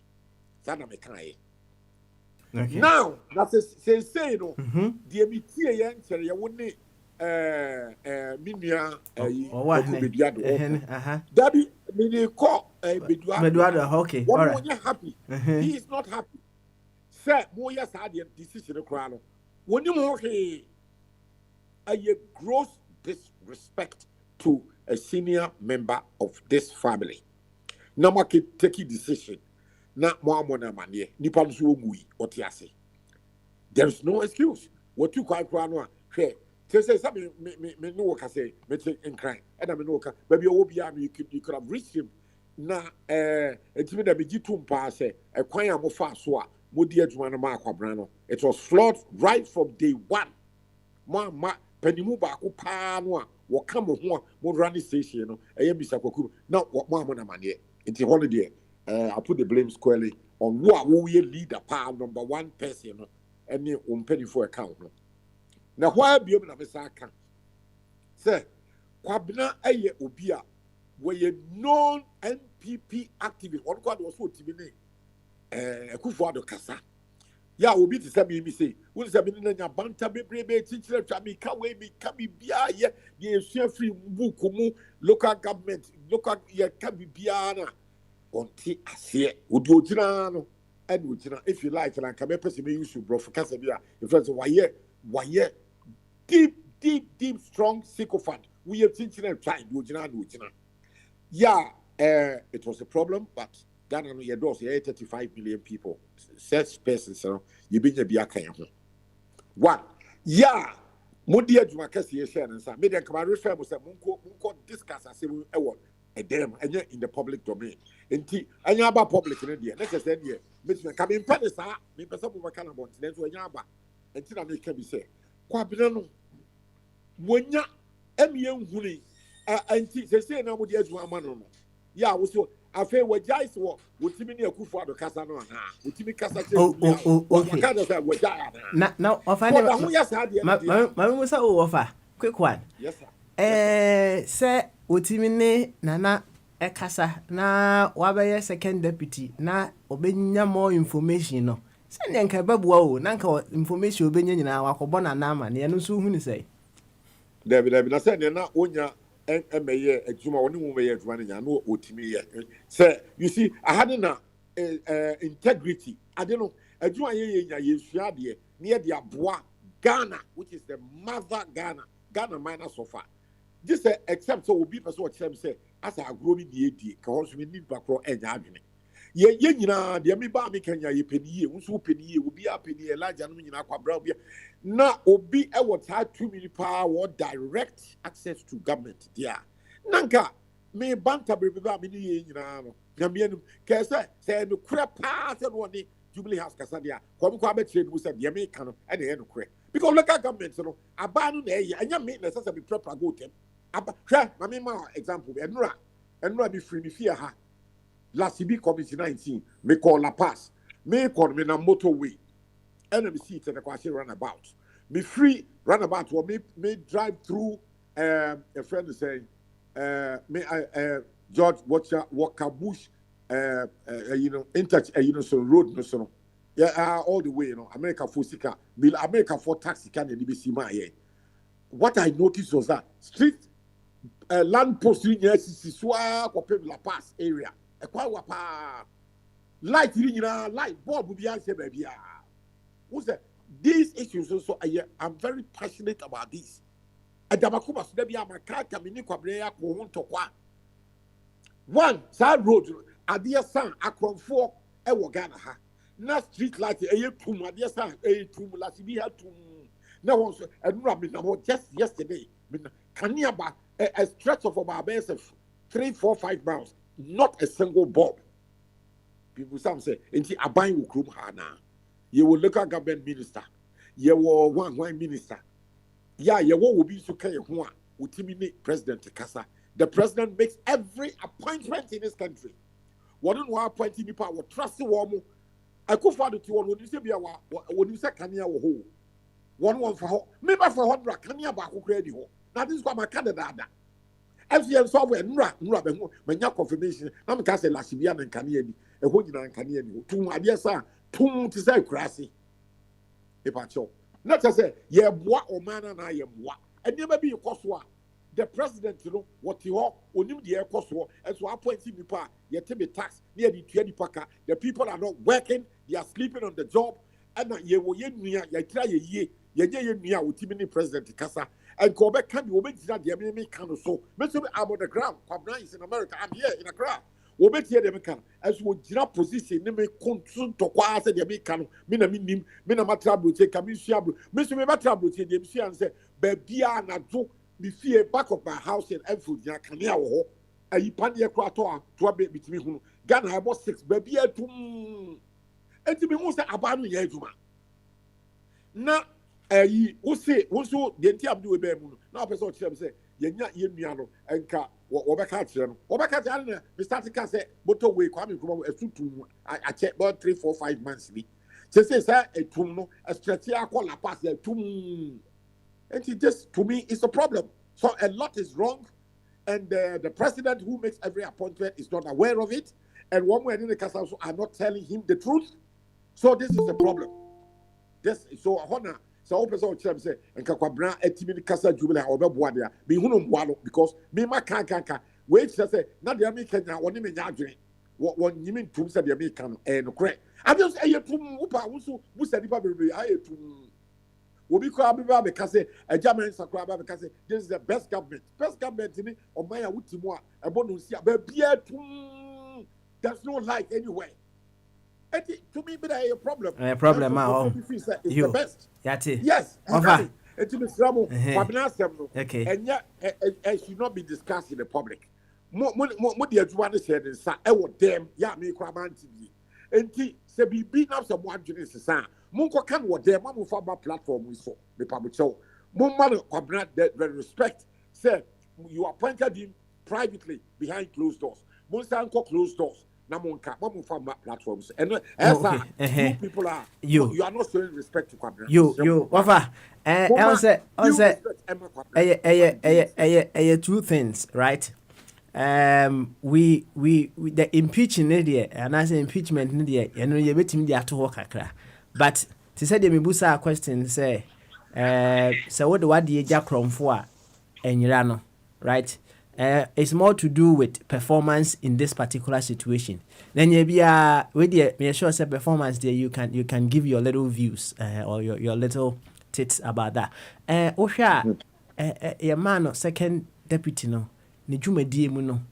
Now, that's a say, no, the MTA answer, you wouldn't Minia, Daddy, Mini call Beduado, okay, all right. You're happy, he is not happy. Sir, more yes, I did decision of crown. When you more a gross disrespect to a senior member of this family. No more take a decision. Not more money. Nippons will move what you say. There is no excuse. What you call Krano, hey, say something, me no work, I say, me take and cry. And I'm no car, baby, you could have reached him. Now, it's been a big pass, a choir more fast, so, would dear Joanna Marco Brano. It was flawed right from day one. Ma, Penimuba, Upanoa. What come of more running station, I am Mr. Koku. Not what Mamma Mania. It's a holiday. I put the blame squarely on what will lead a pound number one person and you penny for account. Now, why be able to miss our account? Sir, Kwabena eye obia were known NPP activist. One kwad was so timine Akufo-Addo kasa. Ya obi ti say me say, we say me na banta bebrebe teacher twa me ka we me ka bibia ye esua free buku mu local government local ye ka bibia na onti ase odi ogina no and ogina if you like and can be person me use bro for kasa bia if you say why deep strong sycophant we have teaching and trying ogina no ogina yeah it was a problem but Ghana no your doors 35 million people such persons so you be bia kan ho one yeah modi adwuma kase ye share nsa me dem come refer mo say munko discuss as we ewo edem enye in the public domain enti anya ba public no de na kase de me come in pede sa me pese mo baka na bont na so anya ba enti na me ka bi say kwa bina no wonya emie nhuni enti se na modi adwuma ama no yeah wo so afa wajai so wotimi ne Akufo-Addo kasa no na wotimi kasa che okay kada say wajai na ofane ma musa o ofa quick one yes sir say wotimi ne nana ekasa na wabeye second deputy na obenya more information no say ne nka babua o na nka information obenya nyina wakobo na na ama ne no so hu ni say David na say ne na onya emeye adwuma woni mu meye adwuma nya no otimi ye say you see I had na integrity I don't know adwuma ye nya yesua de ne ye de aboa Ghana which is the mother Ghana minus so far this except so obi person what say as agro ni die ka ho so ni bakro enya adwene ye nyina de me ba me kanya ye peniye unso peniye obi a peniye Elijah no nyina kwabra obi na obi e what had 2 million power direct access to government there nanka me banta brebe ba me ye nyina no na me enu ke say no kura pa se no ni Jubilee House kasa dia ko ko abetre du say de me kan no e de no kura because local government no aba no na ye anya me na say be proper go tem aba hwe na me ma example enura be free me fear ha last CB committee 19 me call La Paz me call me na motorway and me see it and I runabout me free runabout or me drive through a friend is saying me George Walker Bush you know you know so road no so yeah all the way you know America for sika bill America for taxi can the BBC my here what I noticed was that street land post in swa ko La Paz area ekwa wapa light nyina light bulb bi an se ba bia who say these issues so I'm very passionate about this adabakuma so da bia makaka mini kwabre ya ko hontokwa one side road adia san akronfo e wo Ghana ha na street light tum adia san tum lati bi ha tum na won so enura me na just yesterday can you about a stretch of about 3, 4, 5 miles not a single bulb. People some say, "Enti aban wo krom ha na." You will local government minister. You will one minister. Yeah, you will be so kai ho a utimi president kasa. The president makes every appointment in this country. One on one appointing people will trust the woman. Akufo-Addo ti won say bia won say kania wo ho. One for maybe for 100 kania ba ko kra di ho. Na this kwa makada dada. FCM software nura be ho manya confirmation na me ka say lasibia na nkane ani e ho nyina nkane ani tum ade sa tum ti say kurase e pa cho na ta say ye boa o mana na ye boa ene ba bi ikoso a the president you know what he ho onim de ikoso and so appointing people ye te be tax near the 20 paka the people are not working they are sleeping on the job and ye wo ye nua ye try ye nua otimi ni president kasa and go back can you make that the me can so me say I'm on the ground Kwabena is in America I'm here in Accra we bet here them can as we gina position ne me control to kwa say the me can me na nim me na matra bloche ka me suabro me so me matra bloche dem see and say bia na do me fear back of my house in Enfield ya kan ya wo ho ayi pan ye kra to be bitimi hu Ghana about 6 bia tum enti me hu say abanu ya aduma na wonso de nti abdu we be mu no na person kire me say yenya yenua no enka wo beka kire no wo beka kire na we start ka say motorway kwa me kuma etutum a check about 3, 4, 5 months bi say etum no a stretch akọ La Paz etum and it just to me it's a problem so a lot is wrong and the president who makes every appointment is not aware of it, and one way in the council are not telling him the truth. So this is the problem. This so honor. So open so chem say and Kakwabra etimi kasa jubile obeboa dia be hunu mboa because me ma kan wait say na dia me Kenya woni me nya adwene won nyimi ntum say dia me kan no kre abia say ayetum upa wusu busa dipa bebe ayetum obi ko abeba be kase ajaman sakra ba be kase this is the best government ni omaya wutimu a ebo no sia ba bia tum there's no light anywhere. To me, but a problem. A problem, it's the best. Yati. Yes. Over. Okay. And yet, it should not be discussed in the public. What the adjutant said is, I would damn, me craban TV. And T, say, be beaten up some one journalist, son. Munko can what damn, one for my platform we saw, the public show. Mumma, that respect, said, you appointed him privately behind closed doors. Munsanko closed doors. Platforms and people are you are not showing respect to Kwabena. You offer two things, right? We the impeaching idea and as impeachment idea, you know, you bet him there to work akra. But to say the Mibusa question say, so what the Jack for and Yirano, right? It's more to do with performance in this particular situation. Then you be with the sure say performance there you can give your little views or your little tits about that. Osha your man second deputy no ni juma die mu no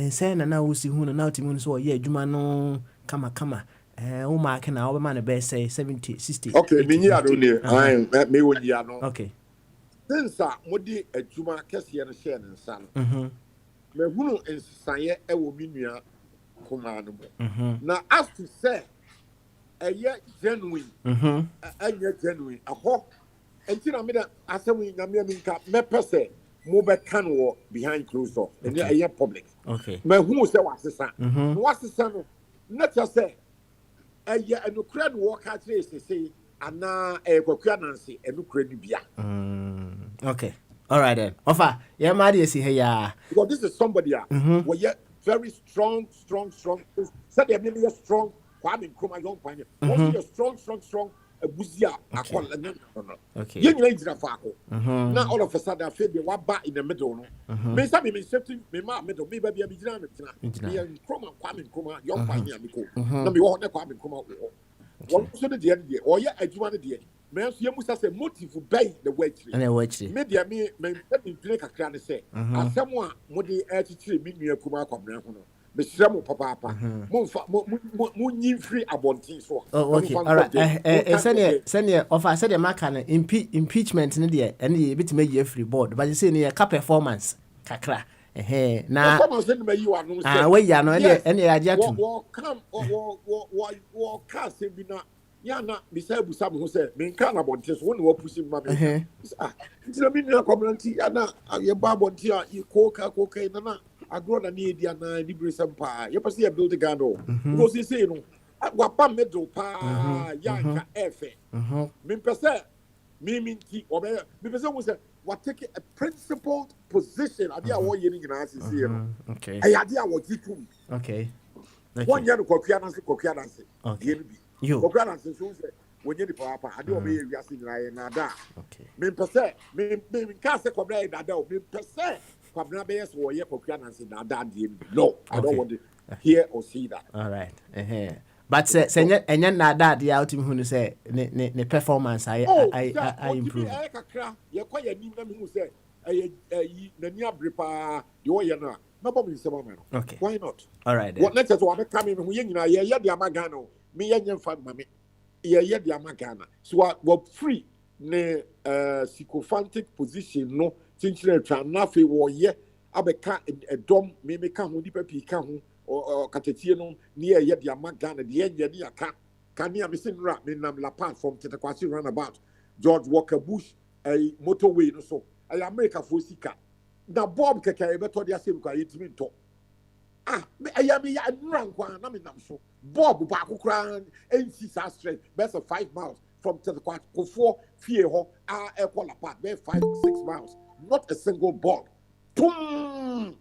say na usi hu na timu so yeah juma no kama o mark na o man be say 70 60. Okay, me ya do ne me won ya no. Okay. Since modi adwuma kese no share ne nsa no me hunu ensaye e wo minua kuma no mo na as to say eye genuine genuine aho enti na me da asem na me nka me pese mo be kan wo behind closed door and eye public. Okay, me hunu say wasesa no wasesa no na just say eye enukra no wo ka kire sese ana kwakua nansi enukra ni bia. Okay. All right then. Offer. Yeah, Madi see here. Because this is somebody where you very strong. Said they maybe a strong Kwame Nkrumah young pioneer. Also a strong Buzia. Okay. You know it's now all of a sudden I feel they were back in the middle. Me say me safety me ma middle me baby be jina me. Kwame Nkrumah young pioneer me ko. Na me wo na Kwame Nkrumah. One so the end there. Or yeah, adwuma the me so you must say motive by the way. And the way. Media me play kakra ne say. Asem a mo de atitire me nua kuma Kwabena ho no. Me sira mo papa. Mo nyin free abontin so. Oh, okay. All right. Send offer said the marker impeachment ne there and e bit me free board. But you say ne ka performance kakra. Na we ya no any adia to wo ka se bi na ya na bisa busa mo say me nka na bonte so won wo pusi ma me ntira mi na community ya na ye ba bonte a e ko ka na agro na ne dia na libre sampa ye pese ye build gando because you say no wa pa middle pa ya ka efe me pese me minti obe me pese wo say what take a principled position ade a wo ye ni nyina asisi no okay e ade a wo jitum okay one year kokua na se okay you kokua na se so say when you papa ade o be wi ase nyina ye na da okay me pese me ka se kobra e dada o me pese kwabna be yes wo ye kokua na se na da ade no I don't want to hear or see that. All right but say enya na da ade out me hu say ne performance I improve kakra ye kwa ye ni na me hu say na ni abrepa de wo ye na okay. Why not? All right. What next to what coming who you know, yeah, the Amagano, me and fan mammy, yeah, the Amagana. So what free ne sycophantic position, no, since you're trying nothing war, yeah, Abeka a dom, me come with the pecan or Catetiano near yet the Amagana, the end, near can you missing rat, Minam Lapan from Tetaquasi runabout, George Walker Bush, a motorway, no so, I America for Sika. Na Bob keke ebe to dia sem kwa yetimi to aya me ya nran kwa na me nam so Bob ba akukra NC sa straight best of 5 miles from to the kofo fie ho e kola part be 5-6 miles not a single Bob Pum.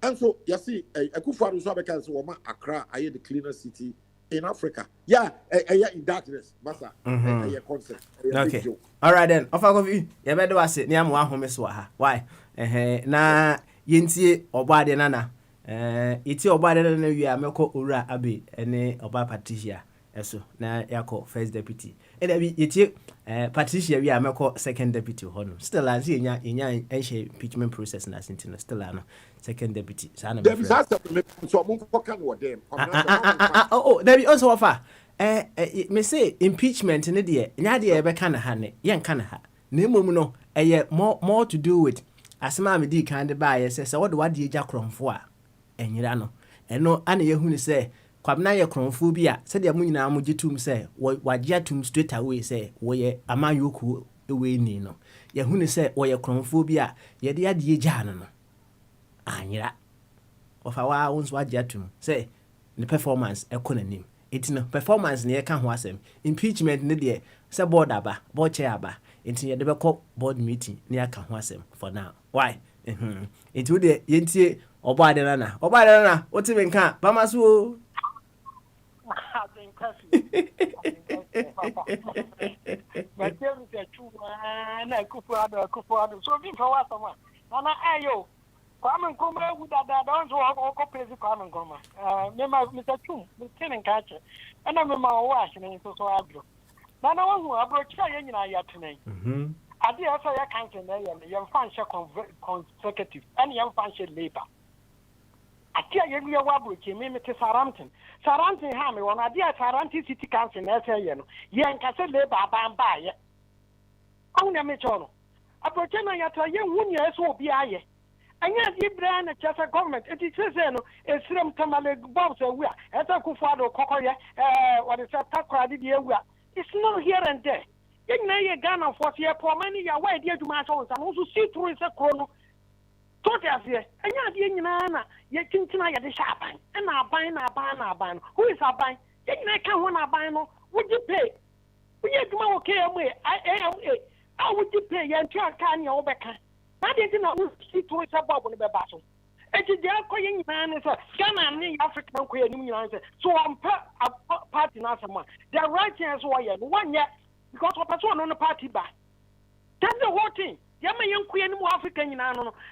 And so you see, Akufo-Addo so because Woma Accra, I the cleanest city in Africa. Yeah, in darkness, Masa. Concept. Okay. All right then. Ofa kofi, you better was it. Niam wa home so ha. Why? Na yentie obade nana. Iti obade nana wi ameko owura abe ene oba Patricia. Eso na yako first deputy. And abi iti Patricia wi ameko second deputy hono. Still as enya impeachment process na sentino still ano second deputy. Sana There is also so move for can what them. There be also offer. Me say impeachment ne de nya de e be kan ha ne yen kan ha. Na emom no more to do with asema me di kan de ba ye say what de agya kromfo a enyira no. Eno ana ye hu ni say kwabna ye kromfo bi a se de mu nyina mo gitum say wagye atum straight away say wo ye amayoku ewe ni no. Ye hu ni say wo ye kromfo bi a ye de ade agya no no. Anyira. Ofa wa wons wagye atum say the performance economy. It's no performance near can wasem. Impeachment ne de say board aba, board chair aba. It's ye de call board meeting near can wasem for now. Why? It would yentie obade nana. Obade nana, what even can? Bamasu. My dear Mr. Chuma, Kufuado. So be for what someone. Nana, ayo. Kwame Nkrumah would that don't walk or crazy Kwame Nkrumah. Mr. Chum, Lieutenant Catcher, and I'm in my wash and so agro. Nana was who approach yet tonight. I did also your country, young function consecutive, and young function labor. I tell you, we are Wabru, Jimmy to Saranton. Saranton Hammy, when I did Saranton City Council, young Castle labor by it. Only a Michono. Approach a young woman, yes, will be I. And yet, you brand a Chester government. It is a Srim Tamale Bobs, we are at a Kufado, Kokoya, what is a Takra, it's not here and there. You know, you're gonna force your poor money away, dear to my sons, and also see through a chrono. Totas here, and yet, Nana, you can tonight at the shop, and I buy. Who is our buying? You can't want to buy no. Would you pay? We get more okay away. I would you pay and try can you back? I didn't know see to a bob on the battle. And the Korean man is a Ghana African Korean so I'm party now someone. They're right here as well, 1 year because of person on the party back. That's the whole thing. Yama young Korean African,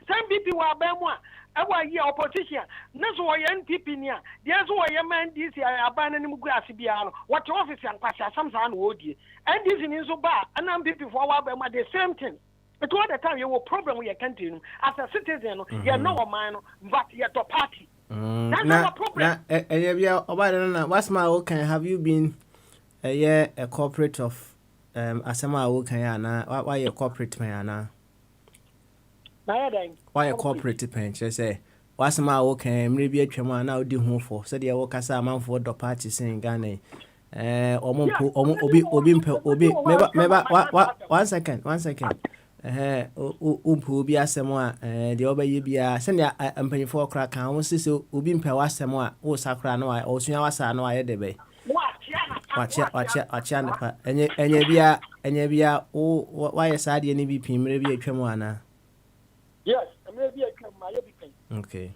some people were Bemwa, our year opposition. That's why NPP near. There's why a man this year abandoning Grassibiano, what office and Pasha, some son would ye. And this in Zuba, and I'm people for Bema, the same thing. But all the time you will problem with your country as a citizen, you're no man, but you're the party. That's not a problem. What's my okay? Have you been a corporate of Asama Okayana? Why a corporate man? Why a corporate pen? Say, what's my okay? Maybe a chairman now do home for. Said you walk as a man for the party saying Ghana. Obi. One second. Umpu bi asɛm a de obɛyɛ bia sɛnea mpanyifo okra kan wo sisi obi mpɛ wasɛm a wo sakra no a osua wasa no ayɛ de bɛ wacha napa enya bia wo wayɛ saa de ne bi pimre bi atwam ana. Yes, maybe I can my everything. Okay.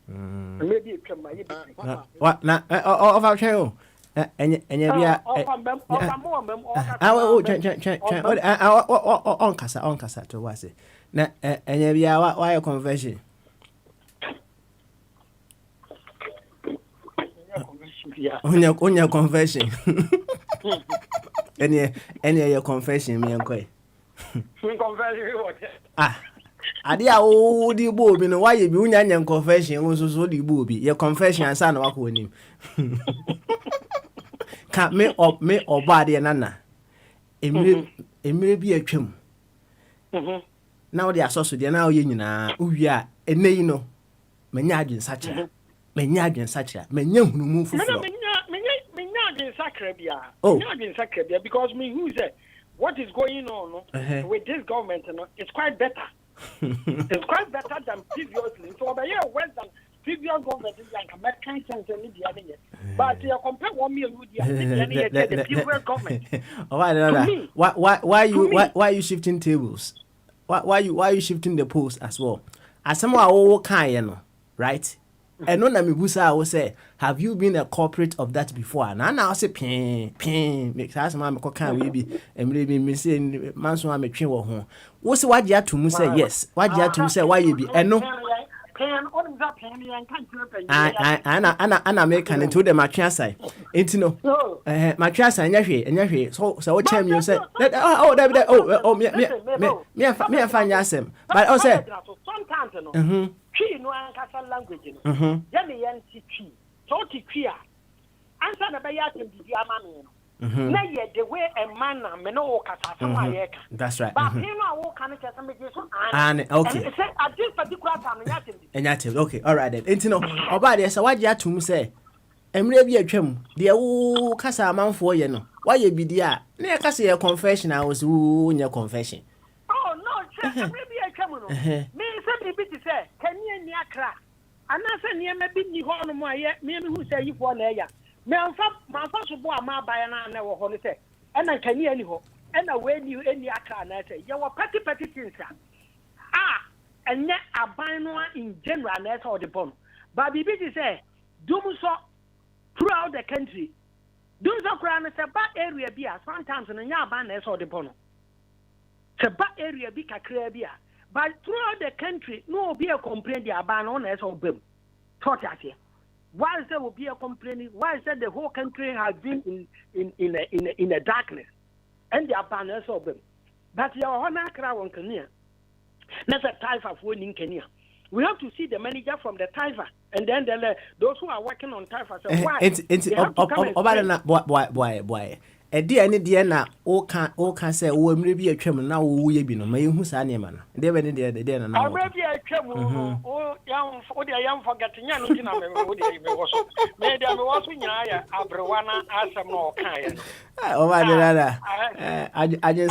Maybe I can my everything. What na of our show. Enya bia on kasa to wase na enya bia why conversion onya conversion enya your confession me enko conversion what ade a wo di bo bi no why bi unya confession wo so di bo bi your confession ansa na wako nim ka me obade nana emire bi atwam na wo de asoso de na wo ye nyina uwi a eneyi no menya adwen sakira menya hunumu fufuo menya adwen sakira bia because me who say what is going on with this government it's quite better. It's quite better than previously. So the year went than previous government is like American sense and the other year. But you compare 1 million with the previous government. Why are you shifting tables? Why are you shifting the post as well? asema wo kan ye no, right? And no na me busa wo say, have you been a corporate of that before? Na I say pin make asema me kan we bi emre bi me say manso a me twen wo ho. Wo say wagye atum say yes, wagye atum say why bi eno ana make into the matria side. Enti no. Matria side nya hwe so wo chem you say me find yasem. But I say sometimes no. Tree no ankasa language no. Ya me yan ti tree. So ti tree a. Answer na be ya tem bibi ama me no. Na ye the way a man na me no kasa some aye ka. That's right. But you know wo kan che some je so okay. And say at this particular time ya tem. Enya tem. Okay, all right then. Enti no oba de say wagye atum say emre bi atwam de wo kasa amanfo ye no. Why ye bi di a na ye kasa ye confession a wo se wo nya confession. Oh no, emre bi atwam no. Me say bi ti say kani ni akra. Anase ni me bi ni ho no mo aye me hu say yifo na ya. Me manfa so bo ama bae na wo ho ne say e na kani ani ho e na we ni eni akra na say ye wo petty things enye aban no in general na say the bon but bibi ti say dum so throughout the country dum so kra na say ba area bi a sometimes no nya aban na say the bon se ba area bi kakra bi a but throughout the country no be a complain the aban no na say obem thought at here. Why is there will be a complaining? Why is that the whole country has been in a darkness and the abandonance of them? But your honor crowd on Kenya. That's a type of winning Kenya. We have to see the manager from the Taifa and then those who are working on Taifa say why? Boy. Edi ene de na o kan say wo mre bi atwam na wo ye bi no ma yehu sa ne ma no de be ne de na na mre bi atwam o yam forget nya no tina me wo de me wo so me de me wo so nya ya abrewana asem no kan ya o ba de nada ajen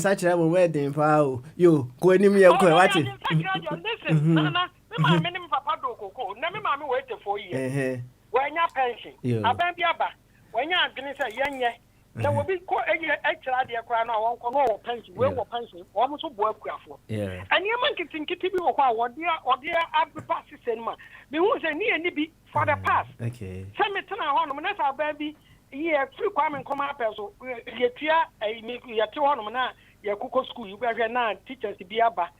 sa chira mo wedding pa o yo ko enim ye ko wati listen nana me ma me nim papa do koko na me ma me wait for years when ya pension aban bi aba when you are going to say, young, there will be extra idea crying on one pension, where we're pension, almost a work for. And you might think it to be what dear Abby passes in my. We won't say near Nibby for the past. Okay. Send me to our home, and that's our baby. Yeah, free crime come up as you make your 200 now, your cocoa school, you better now teachers to be about.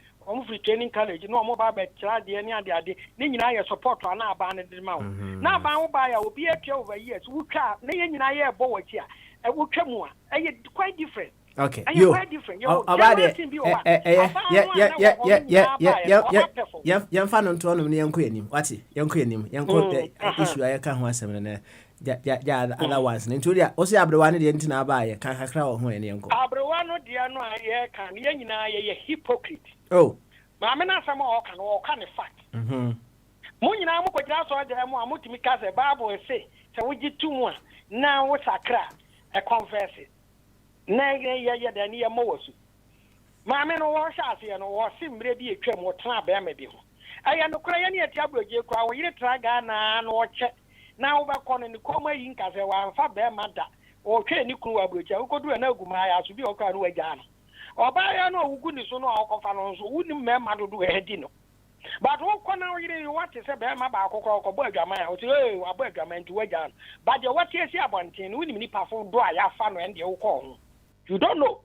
Free training college, no more by child, the any other day. Then I support to an abandoned mount. Now, by will be a over years. We can't, then I boy here. I will come more. Quite different. Okay, you quite different. About it. Young fan on to one of the young queen. What's it? Young queen, young issue. I can't want some. Yeah, other ones. And to also Abrowan the Antina buy a can crowd when young. Abrowan, dear, no, I can. Yen, a hypocrite. Oh, Mamma, some more can all kind of fact. Moon, I'm going to ask them. I'm going to make us a Bible and say, so we did 2 more. Now, what's a crack? I confess it. Nay, yeah, than near Mosu. Mamma, no wash out here, no was simply be a trim or trap, maybe. I am no crying at Tablo, you cry, you try Ghana and watch it. Now, we're calling the Coma Inca, one fat bear matter, or train you crew, which I could do an Ogumaya to be okay away Ghana. Or by I know goodness on our conference, wouldn't remember to do a dinner. But what can you want to say, Bama or Burgama, or a Burgama to a gun? But the what is your bunting, wouldn't me perform dry, I found and you call. You don't know.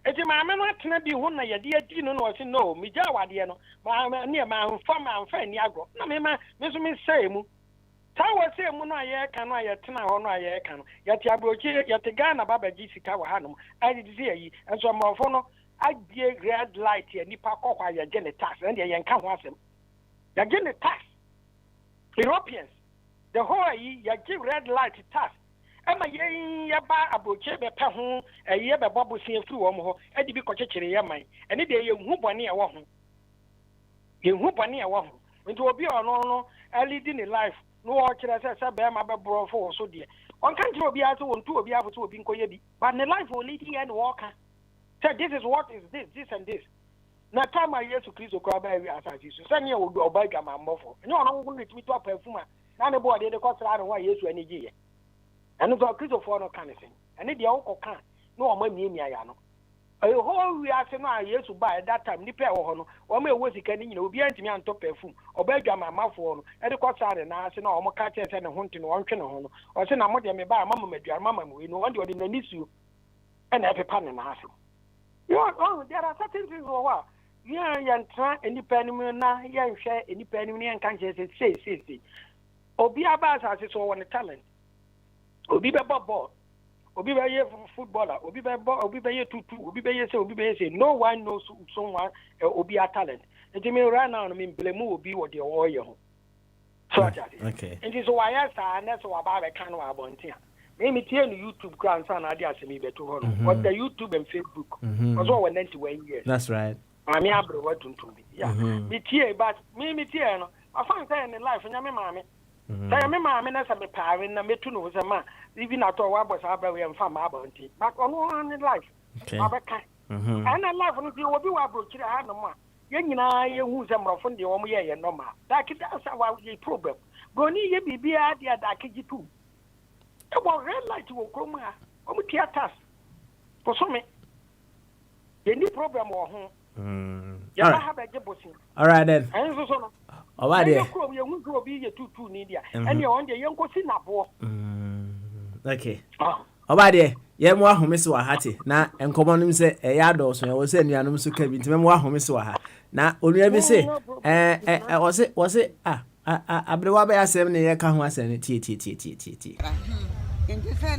It's a man not to be one of your dear Dino, or to know, Mijawa, dear, my near my farmer and friend Yago. No, Miss Same. Tower say Muna can I attend on I can. Yet Yabuchi, yet the Ghana Baba Jessica Hanum, I did see, and so more for no, I gave red light here, Nipa Coca, your genetax, and the Yankan was him. The genetax. Europeans, the whole ye, you give red light tax. Am I ye ba about Chebe Pahon, a year by Babu seeing through Omo, and be coaching Yamai, and if they whoop one near one. You whoop one near one. Into a be on no, I lead in life. No, I said, Bama bro for so dear. One country will be able to be able to be Koyebi, but the life will lead and walker. Said, this is what is this and this. Now, time I year to Chris O'Crabby as I used to send you will buy Gamma Muffle. No, I won't let me to a perfumer. Now, the boy did the cost out of why yes to any year. And it's a Chris of Fono kind of thing. And if the uncle can't, no, my name, Yano. whole we are saying, yes, buy at that time, Nipper or me was can you be anti me on top perfume, or beg your mamma for, and the cost are and I say, no, I'm catching and hunting one channel, or send a mother may buy a mamma, your mamma, we know what you didn't miss you, and have a pan and ask. You are, there are certain things for a while. Yeah, and try any penny, young share any penny, and can't say, Obi Abbas has his own talent. Obi Baba. Obi be footballer, Obi be tutu, Obi be say no one knows someone Obi a talent. And me right now I mean blame Obi what the oil. So okay. And this why I say and that's why I can't about here. Maybe tell YouTube grandson I just me better on. What the YouTube and Facebook. Was all when to years. That's right. I mean abro what to me. Yeah. Me tie but me tie no. I find say in life and me mama. Say me mama na say me parent na me tunu say ma even at all what was about and farm about it. But on one life. Okay. And I life on the Obi wa bro kira ha no ma. Ye nyina ye hu say mro fon de wo ye normal. That is our problem. Go ni ye bibia dia da keji tu. E wo red light wo krom ha. O mu theaters. For so me. Ye ni problem wo ho. All right then. All right there. Okay. All right there. Yeah, more homies were hatty. Now, and come on him say a yard or so. I was saying, you so cabin to more homies were ha. Now, only ever say, was it? I blew up by 7 years. Can't was any tea. In the same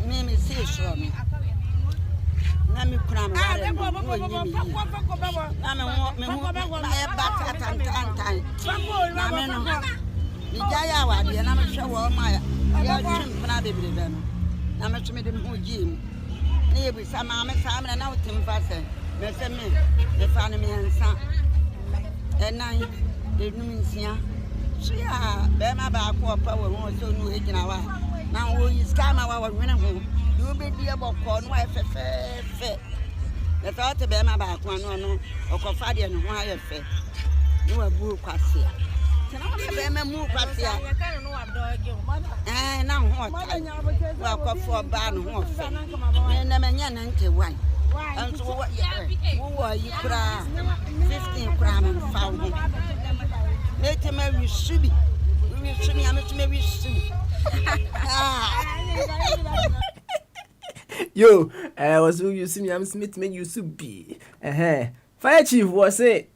name is Sisha. Let me cram I'm you be dear about corn wife fair. The thought to bear my back one no or Cofadi and wire fair. You are boo quassia. Can I bear my move quassia? Eh, now what? Well, for a ban horse. And a man and wine. And so what who are you cry? 15 cram and found. Let him marry Subi. You should be able to marry Subi. Yo, was who you see me, I'm Smith, may you so be. Fire chief was say,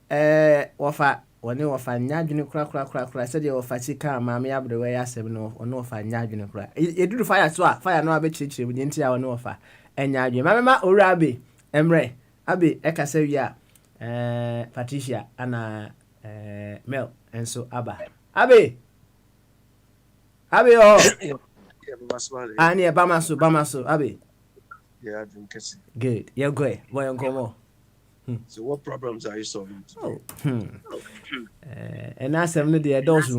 offer, when you offer Yagin crack, said you offer Chica, Mammy, up the way I said no, or no fire Yagin crack. You do fire swap, fire no bit church within our no offer. And Yagin, Mamma, or Rabbi, Emre, Abby, Eka say, yeah, Patricia, Anna, Mel, and so Abba. Abby, oh, and yeah, Bamaso, Abby. Yeah, I've been kissing. Good. You're great. Boy, Uncle. So, what problems are you solving today? And that's some of the adults.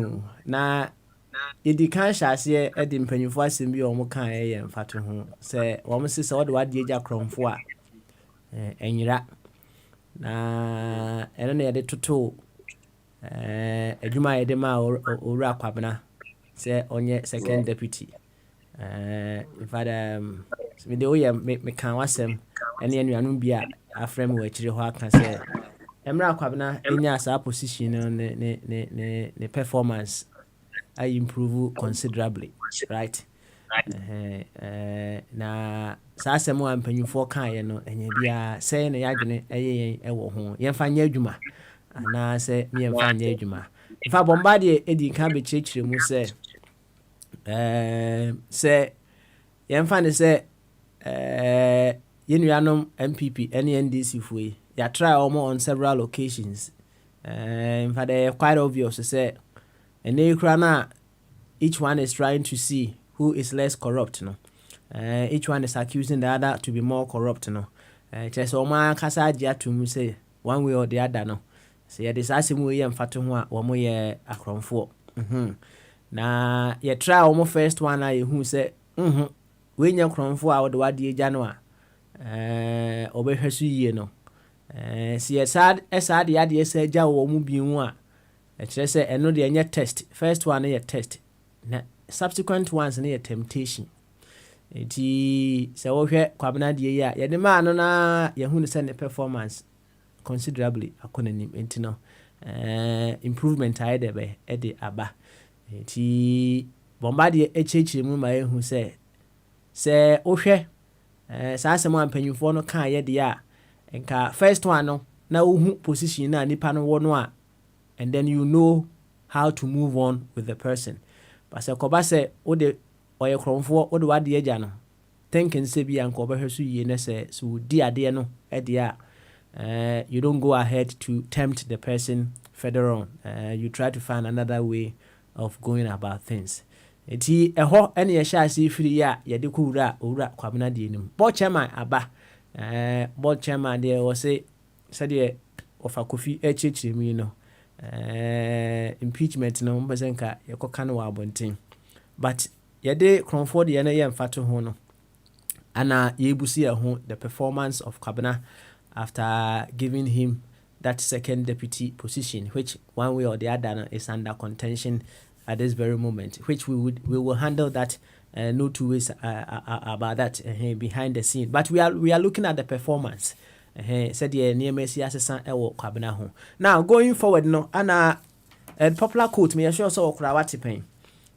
Now, it can't say at the penny for us in be almost kind and fat to home. Say, almost is all what you jack from for. And you're at. Now, and only added to two. A Juma Edema or Rapabana. Say, on your second deputy. In fact, me the way me can wasem ene anuanu bia afrem we chire ho aka say emra kwabna enya sa position ne performance I improve considerably, right? Na sa asem wa mpanyufo kan ye no enye bia say ne yadwene eye ewo ho ye mfa nya adwuma ana say me mfa nya adwuma ifa bomba de edi kan be chire mu say say ye mfa ne say Yenuanum MPP NDC fue. Ya try almost on several occasions. In fact, they're quite obvious to say, and each one is trying to see who is less corrupt. No, each one is accusing the other to be more corrupt. No, just Oma Kasadia to say one way or the other. No, so yeah, this as we and Fatumwa or more acron for. Na you try almost first one who say, when you're cron for our the January. Obehwesu yie no si sad the ade say ja wo mu biun a kire say eno de test first one na test na subsequent ones na temptation Eti sɛ wohwɛ Kwabena deɛ yi a yɛde maa no na yɛhu no sɛ ne performance considerably akɔ n'anim nti no improvement ayɛ dɛ bɛ ɛde aba nti bɔmba deɛ akyirikyiri mu ma yɛhu sɛ wohwɛ saa asɛm a mpanyimfoɔ no kaa yɛ deɛ a nka first one no na wohu position na nipa no wɔ no a and then you know how to move on with the person but sɛ kɔba sɛ wode ɔyɛ korɔmfoɔ wode wade agya no thinking sɛ bi a nka ɔbɛhwɛ so yie ne sɛ wodi adeɛ no ɛdeɛ a you don't go ahead to tempt the person further on. You try to find another way of going about things. Eti ɛhɔ ɛne yɛhyɛ ase firi a yɛde kɔ owura Kwabena deɛ nim. Board chairman aba. Board chairman deɛ wɔse sɛdeɛ ɔfa Kofi akyirikyiri mu no. Impeachment no mpɛ nka yɛkɔka no wɔ abɔnten. But yɛde krɔmfoɔ deɛ no yɛ mfa to ho no. Ana yɛbusi ɛho the performance of Kwabena after giving him that second deputy position, which one way or the other is under contention at this very moment, which we will handle that no two ways about that behind the scene. But we are looking at the performance. Said the NMSC assistant Kwabena ho. Now going forward, no, and a popular quote me assure so Krawati Pen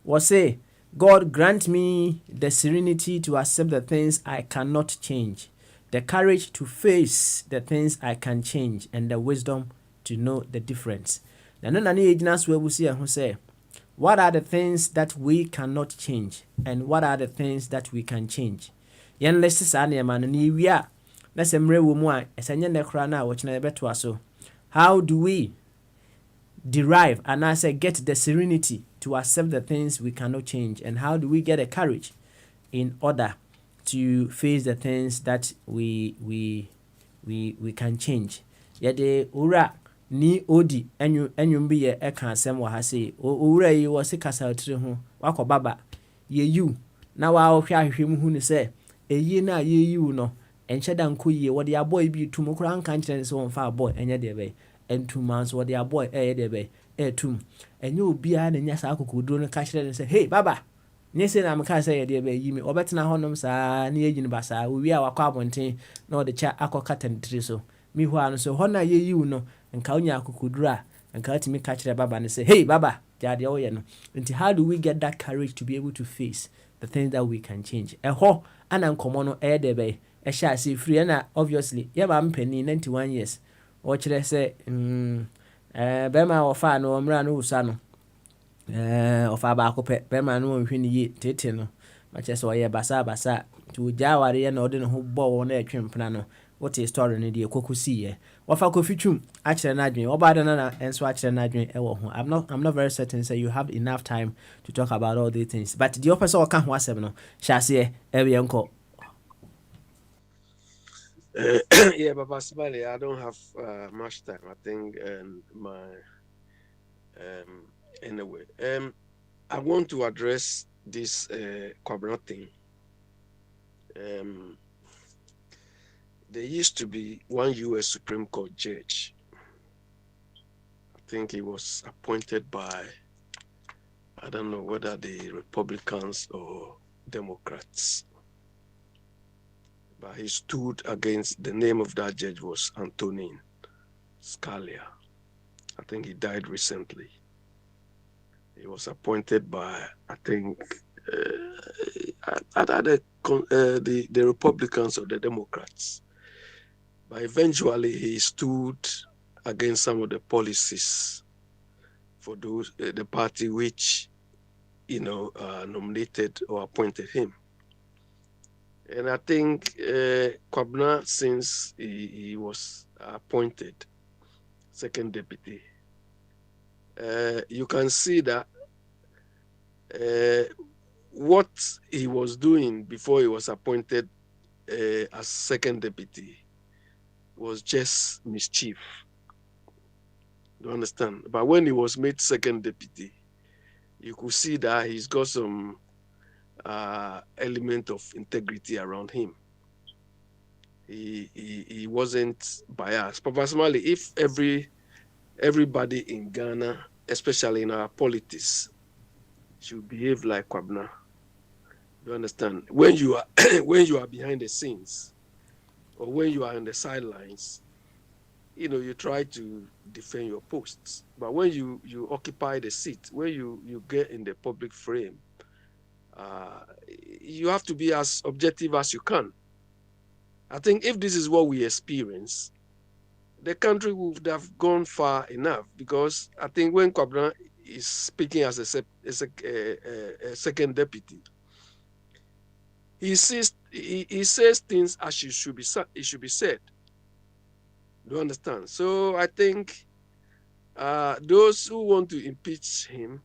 was say, God grant me the serenity to accept the things I cannot change, the courage to face the things I can change, and the wisdom to know the difference. Now, say, what are the things that we cannot change, and what are the things that we can change? Yen lesi sani man ni wia. Let's emre wumwa. Esenye nekrana wachina beto so. How do we derive and I say get the serenity to accept the things we cannot change, and how do we get the courage in order to face the things that we can change? Yede ura ni odi enyu bi ye eka asem wa ha sei owura yi wo se kasa otire ho wakọ baba ye yu na wa ohwe ahwehwem hu ni se eyi na ye yu no enche da nko yi wo de aboy bi tum kura nka nkyere se won fa aboy enye de be entuma so wo de aboy de be tum enye obi a na nya sa akokoduro no ka kyere se hey baba nye se na mka se ye de be yi mi obetena honom sa na ye gini ba sa owi a wakọ abonten na o de cha akọ tiri so mi hu anu so hona ye yu no nka onya akokuduru a nka atimi ka kire baba ne say hey baba jade o ye no nti how do we get that courage to be able to face the things that we can change eho ana nkomo no de be ehya ase free na obviously ye ba mpani 91 years o kire say be ma ofa no omra no usa no ofa ba akopɛ be ma no nhwe ne ye tete no ma kire say o ye basa to jaware ye na ode no ho bɔ wo na etwempena no what is story ni de kokusi ye wafa Kofi Twum akire na adwen obada na enso akire na adwen ewo ho. I'm not very certain say you have enough time to talk about all these things, but the opposite o ka ho asem no hyase ebe enko. Yeah, Papa Smiley, I don't have much time. I think anyway, I want to address this Kwabena thing. There used to be one U.S. Supreme Court judge. I think he was appointed by, I don't know whether the Republicans or Democrats. But he stood against, the name of that judge was Antonin Scalia. I think he died recently. He was appointed by, I think, either the Republicans or the Democrats. But eventually he stood against some of the policies for those the party which nominated or appointed him. And I think Kwabena, since he was appointed second deputy, you can see that what he was doing before he was appointed as second deputy was just mischief. You understand? But when he was made second deputy, you could see that he's got some element of integrity around him. He wasn't biased. But personally, if everybody in Ghana, especially in our politics, should behave like Kwabena, You understand? When you are when you are behind the scenes, or when you are on the sidelines, you try to defend your posts. But when you occupy the seat, when you get in the public frame, you have to be as objective as you can. I think if this is what we experience, the country would have gone far enough, because I think when Kwabena is speaking as a second deputy, he says things as it should be said. Do you understand? So I think those who want to impeach him,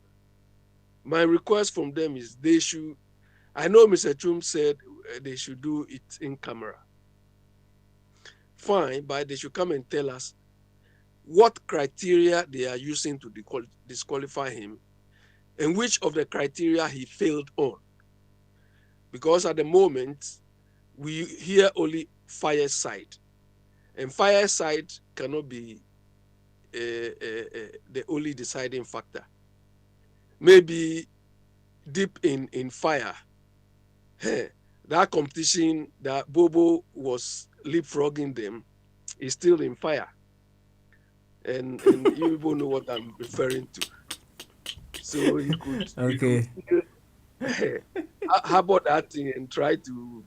my request from them is they should. I know Mr. Chum said they should do it in camera. Fine, but they should come and tell us what criteria they are using to disqualify him, and which of the criteria he failed on. Because at the moment, we hear only fire side, and fire side cannot be the only deciding factor. Maybe deep in fire, that competition that Bobo was leapfrogging them is still in fire. And you people know what I'm referring to. So you could, okay. How about that thing and try to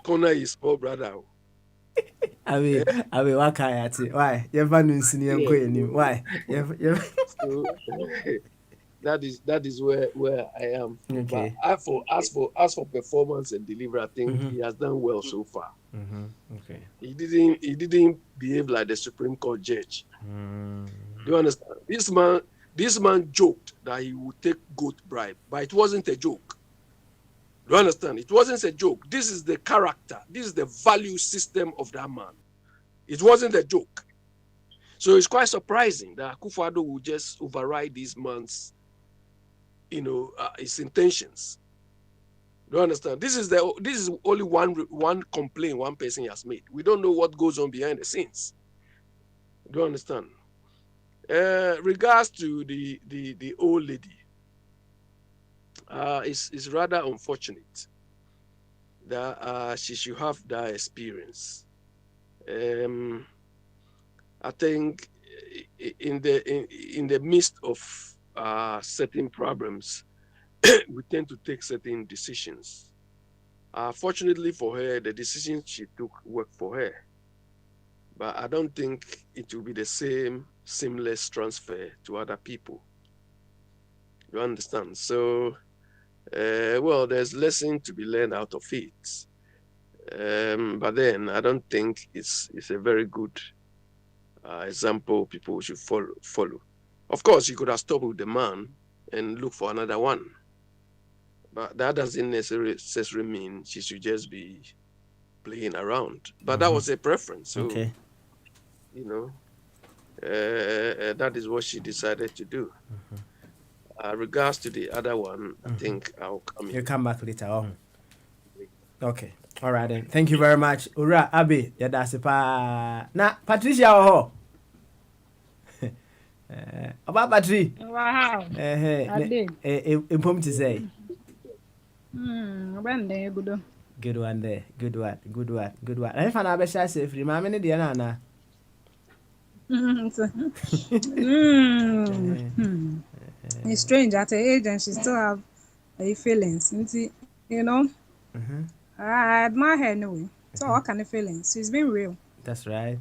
corner his small brother? I mean, what can I say? Why? You never know senior queen. Why? So, that is where I am. Okay. But as for performance and delivery, I think he has done well so far. Okay. He didn't behave like the Supreme Court judge. Do you understand? This man joked that he would take goat bribe, but it wasn't a joke. Do you understand? It wasn't a joke. This is the character. This is the value system of that man. It wasn't a joke. So it's quite surprising that Akufo-Addo will just override this man's, his intentions. Do you understand? This is only one complaint one person has made. We don't know what goes on behind the scenes. Do you understand? Regards to the old lady, it's rather unfortunate that she should have that experience. I think in the midst of certain problems, we tend to take certain decisions. Fortunately for her, the decisions she took worked for her. But I don't think it will be the same seamless transfer to other people. You understand? So, there's lesson to be learned out of it. But then I don't think it's a very good example people should follow. Of course, you could have stopped with the man and look for another one. But that doesn't necessarily mean she should just be playing around. But that was a preference. So, okay. That is what she decided to do. Regards to the other one, I think I'll come in. You'll come back later on. Okay. All right then. Thank you very much. Ura, Abi, that's pa. Na Patricia ho. About battery. Wow. Impom to say. When they good. Good one there. Good one. I find I best say free. Mama ni dia na. It's strange at her age and she still have feelings. I admire her anyway. So what kind of feelings? She's been real. That's right.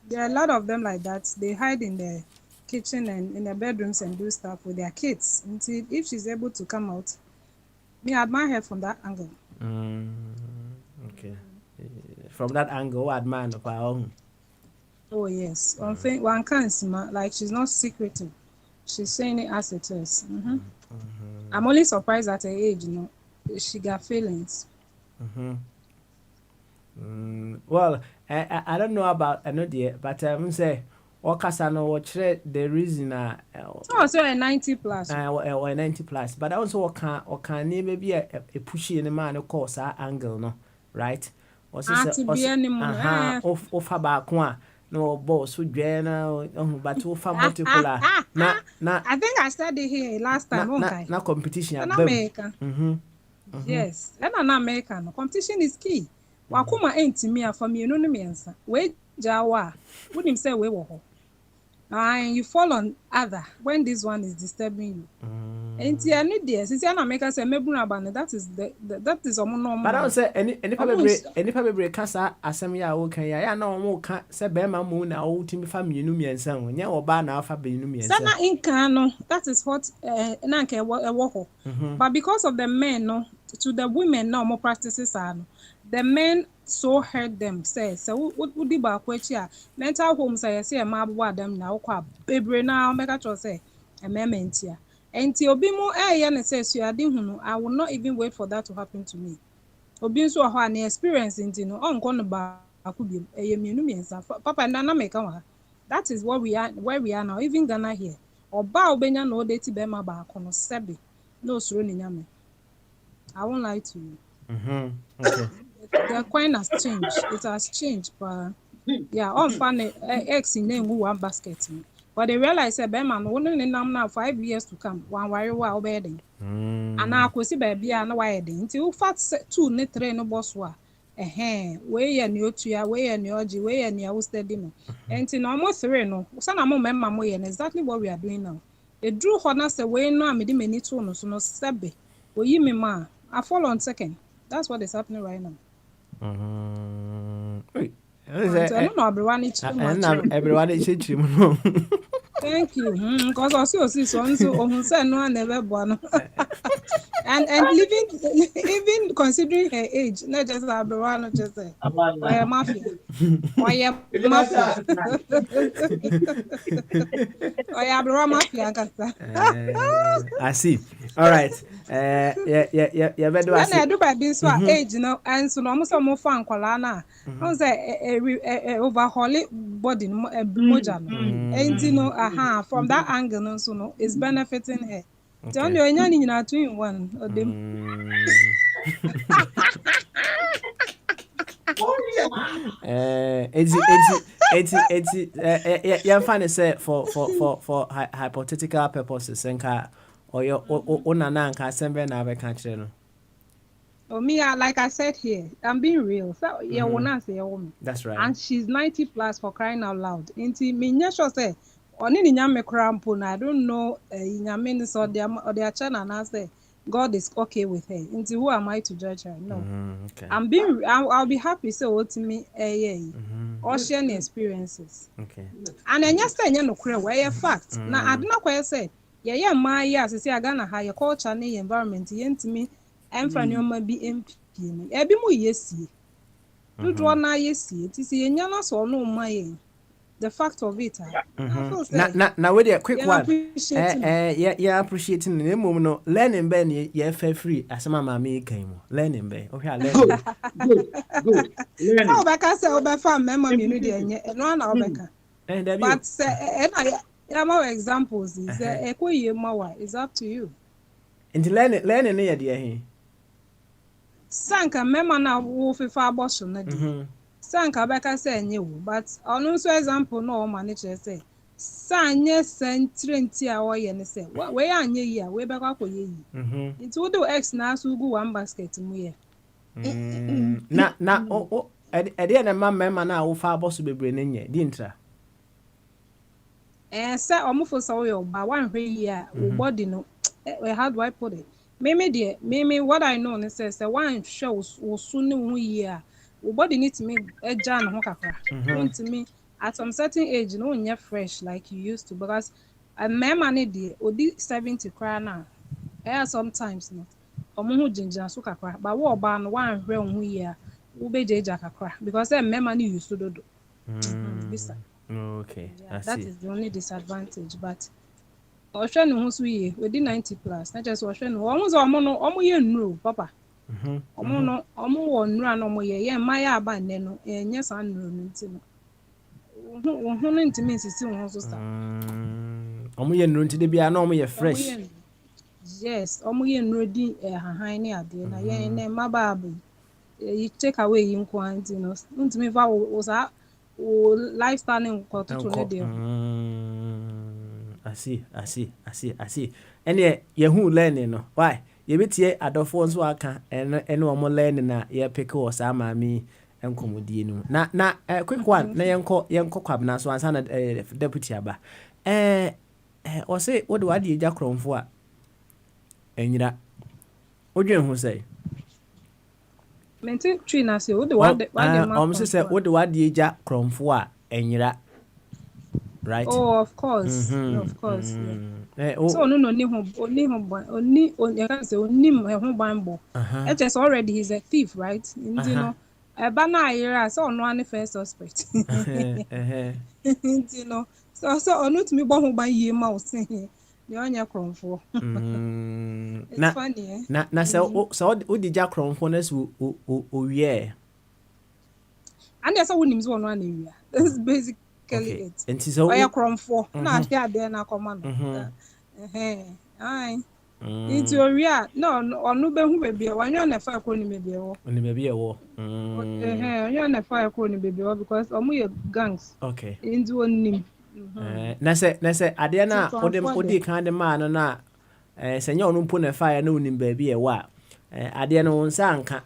There are a lot of them like that. They hide in the kitchen and in their bedrooms and do stuff with their kids. If she's able to come out, I admire her from that angle. Okay. From that angle, I admire her own. Oh yes. One can't like she's not secretive. She's saying it as it is. I'm only surprised at her age, she got feelings. Well, I don't know about another, but I'm say Okasano watch the reason so a 90 plus. Or 90 plus, but also can maybe a pushy in a man of course angle, no, right? Or of about no boss would but to multiple. I think I studied here last time. Not competition. Yes, and an American competition is key. Wakuma ain't me a for me no miensa. We jawa. Wouldn't say we wo. And you fall on other when this one is disturbing you. And I need this. Since an American say mebuna ban that is that is normal. But I don't say any probably kasa asem ya wo kan ya na omo ka say be ma mu na wo timi fa mienu miensa wo nya oba na fa mienu miensa. Sana inka no that is what na nke ewo ho. But because of the men no to the women now more practices are no. The men so hurt them say so would di ba kwachi a mental home say say ma abuwa dem na wo kwa bebre na make sure say emementia enti obi mu ye na say suade hunu I will not even wait for that to happen to me obi nso ho an experience enti no onko no ba akubi mienu miensa papa na make wa that is what we are where we are now even Ghana here oba obenya no date be ma ba akono sebe no suro ni nyame I won't lie to you. Okay. The coin has changed. It has changed, but yeah, on funny eggs in name one basket. But they realize that Beman only now 5 years to come. One worry while wedding. And now could see baby and wedding until fat two net train no boss wa. Way and your tia, way and your G, way and your steady. And in almost 3 no. Son, I'm member and exactly what we are doing now. It drew honors away no many tunes, no sabbe. Well, you me ma. I fall on second. That's what is happening right now. Wait. Everyone is thank you. Because also see so say no never born. And even considering her age, not just everyone just say mafia. Mafia. I see. All right. Yeah, but I do by this one age, and so almost more fun colana. I say overhaul body moja. And from that angle, no, so no, it's benefiting her. John, you're not 2 in 1 or them. You find it say for hypothetical purposes and or your nana can send na country no. Oh, me, like I said here, I'm being real. So yeah, wanna say a woman. That's right. And she's 90 plus for crying out loud. Inti me nyasho say oni ni nyame krampo na I don't know nyame so their channel and I say God is okay with her. Inti who am I to judge her? No. Okay. I'll be happy so what to me or share experiences. Okay. And then yesterday no cry where fact. Now I don't know why I say yeah my yes say Ghana ha your culture and environment yentimi emfa nyoma bi MP no e bi mu yesi do na yesi ti se yenya na so no maye the fact of it na we the quick one yeah appreciating the mom no learning be ne ye fa free asema ma me kan mu learning be o hwa learning good how beka say obefa mema me no de enye no na obeka but say my examples is ekoye mawa is up to you and learning ne de he sanka mema na wo fefa abortion na di sanka beka say enye wo but onu so example no o manage say sanye sentrenti a wo ye ne say we anye yi a we beka koye yi it would do x na so go one basket mu ye na o e de na mema na wo fa abortion bebre ne nye di ntra say omufo so yo ba wan hwe yi a wo body no how do I put it? Maybe what I know is that one shows will soon year. Body need to make a jan hokaka. To me at some certain age, no you're fresh like you used to because a man need or 70 cry now. Sometimes not. Omu ginger suka cry, but what ban one realm year will be jaka because a man used to do. Okay, yeah, that is the only disadvantage, but Oshwe no so ye within 90 plus na just Oshwe no omo ye nru papa omo wo nru an omo ye maya aba nne no enye san nru nti no wo hu no ntimi nsisi wo so sta omo ye nru nti de bia na omo ye fresh yes omo ye nru di hahan ne ade na ye ne maba abu you take away yin kwanti no ntimi fa wo sa wo lifestyle nko to ne de I see. And yeah, who learning no? Why? yɛbɛtie adɔfoɔ nso aka ɛne ɔmo learn na yɛpeke wɔ saa maame nkɔmmɔdie no na quick one na yɛnkɔ kwabena so ansa na deputy aba ɔse wode wade agya korɔmfo a ɛnyira wodwen ho sɛ mente twi na se wode wade ɔmo sɛ wode wade agya korɔmfo a ɛnyira right? Oh, of course. Of course. So no you can say it is already he's a thief, right? You know. Bana so no one first suspect. You know. So not me bo ban ye mouse. The onya kronfo. It's funny, eh? Na so odi ja kronfo na so o wie. And that's what names one area. That's basically it. And so I crom for na there na command. Aye. Into area no onu be hu baby wan you na fa ko ni baby e wo. Oni baby e wo. You na fa ko ni baby wo because omo ye gangs. Okay. Into onim. Na se ade na odi kan de ma no na se nya onu mpo na fa ya na onim baby e wo a ade no nsa anka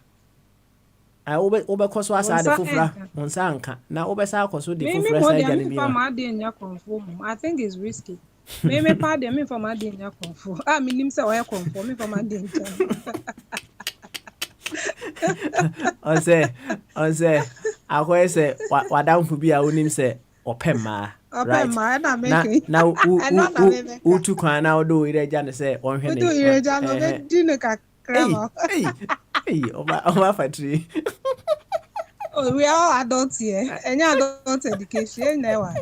obe koso asa de fufura onsa anka na obe sa koso de fufura sa ga ni bi I think it's risky. Me pa de me for my dey nya konfo me nim say oye konfo me for my dey ncha onse akoye se wadamfu bi a onim se opema right na utu kwan na odo ire ja ne se onhwe ne odo ire ja no be di ne kakra ma Oma factory. Oh, we are all adults here. Any adult education, never.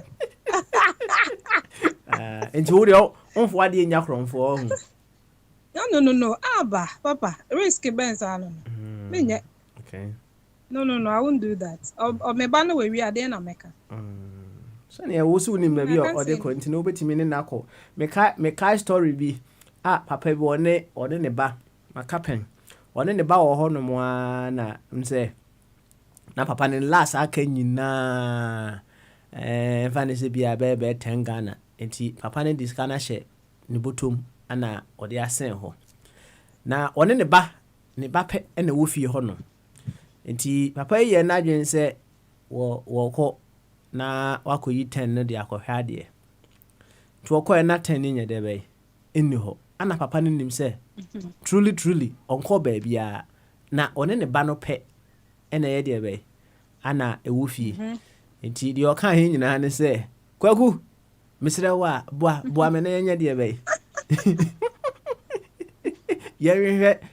Into audio, on for the Yakron for. No. Abba, Papa, risky Benz. Okay. No, I won't do that. Or me banner where we are there in America. So, I was soon maybe or they continue to me in Nako. Make story be Papa Bonnet or then a bar, my captain. One in the bow or no more say na papa ne last aka nyina fancy be a baby 10 Ghana enti papa ne diskana she ne botom ana ode asen ho na one ne ba pe na wo fie ho no enti papa ye na dwen se wo ko na wakoyi 10 no de akohwa de to wo na 10 nya de be enni ho ana papa ne nim se truly onko baabia na one ne ba no pe ena ye de be ana ewo fie enti de oka he nyina ne se kwaku misre wa boa me na nya de be ye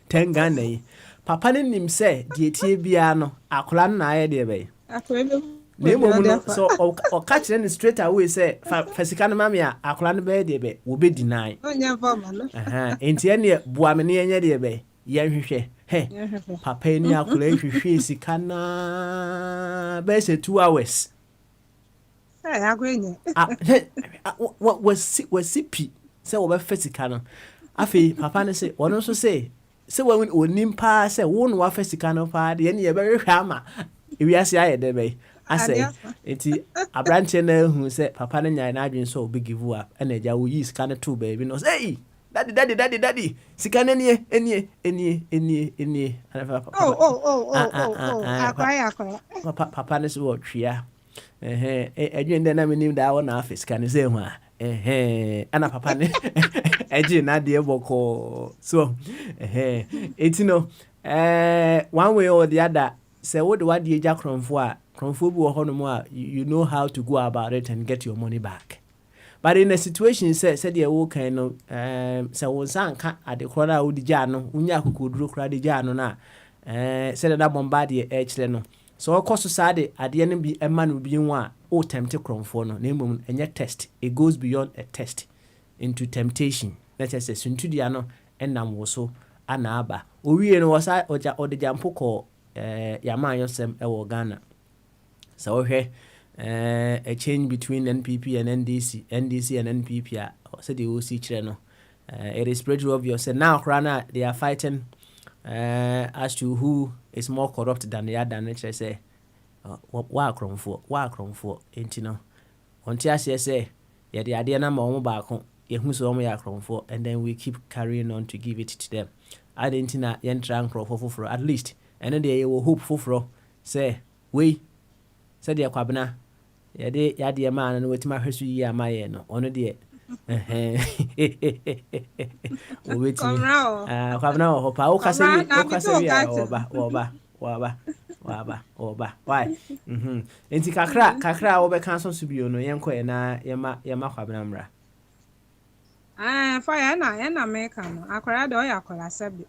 10 Ghana yi papa ne nim se de tie bia no akola na ye de be no so o catch them straight away say fasika no mame a akola no be de be wo be deny onya fama no enti ene boa me ne nya de be ye hwehwe papa ni akola hwehwe sika na be say 2 hours agwenye was sipi say wo be fasika no afi papa ne say wono so say wo onim pa say wo no wa fasika no pa de ene ye be hwehwe ama ewiase aye de be ase enti abranche na hu se papa na nya na adwen so be give up na eja wo yi sika na to baby no say daddy sika na enie akwaya papa na so twia adwen de na menim da wo na afisika ne say hu ana papa ne eji na de boko so enti no one way or the other say what do the agya kronfo a kronfo bi wo ho no mo a you know how to go about it and get your money back. But in a situation said the wo kan no say won san ka ade krona wo digya no unya kokoduro kra digya no na said that bombardie e kire no so okoso sade ade no bi ema no bi nwa o tempt kronfo no na emom enye test, it goes beyond a test into temptation. Let us say suntudia no enam wo so ana aba owie no wosa oja odejampo ko yama yosem ewo Ghana. So a change between NPP and NDC and NPP said the OC channel. It is pretty obvious. And now Rana they are fighting as to who is more corrupt than the other. And say wa krom for intino. Until say yeah the idea number on back ye who so ya krom for and then we keep carrying on to give it to them. didn't na yentra nkrofo foforo at least ene de ye wo hope foforo say we said ya kwabena ya de man no wetima hwesu yi amaye no ono de kwabena ho pa o kase wi oba why enti kakra wo be kan so subio no yenko na yema kwabena mra fire na make no akwara de oyakola sabi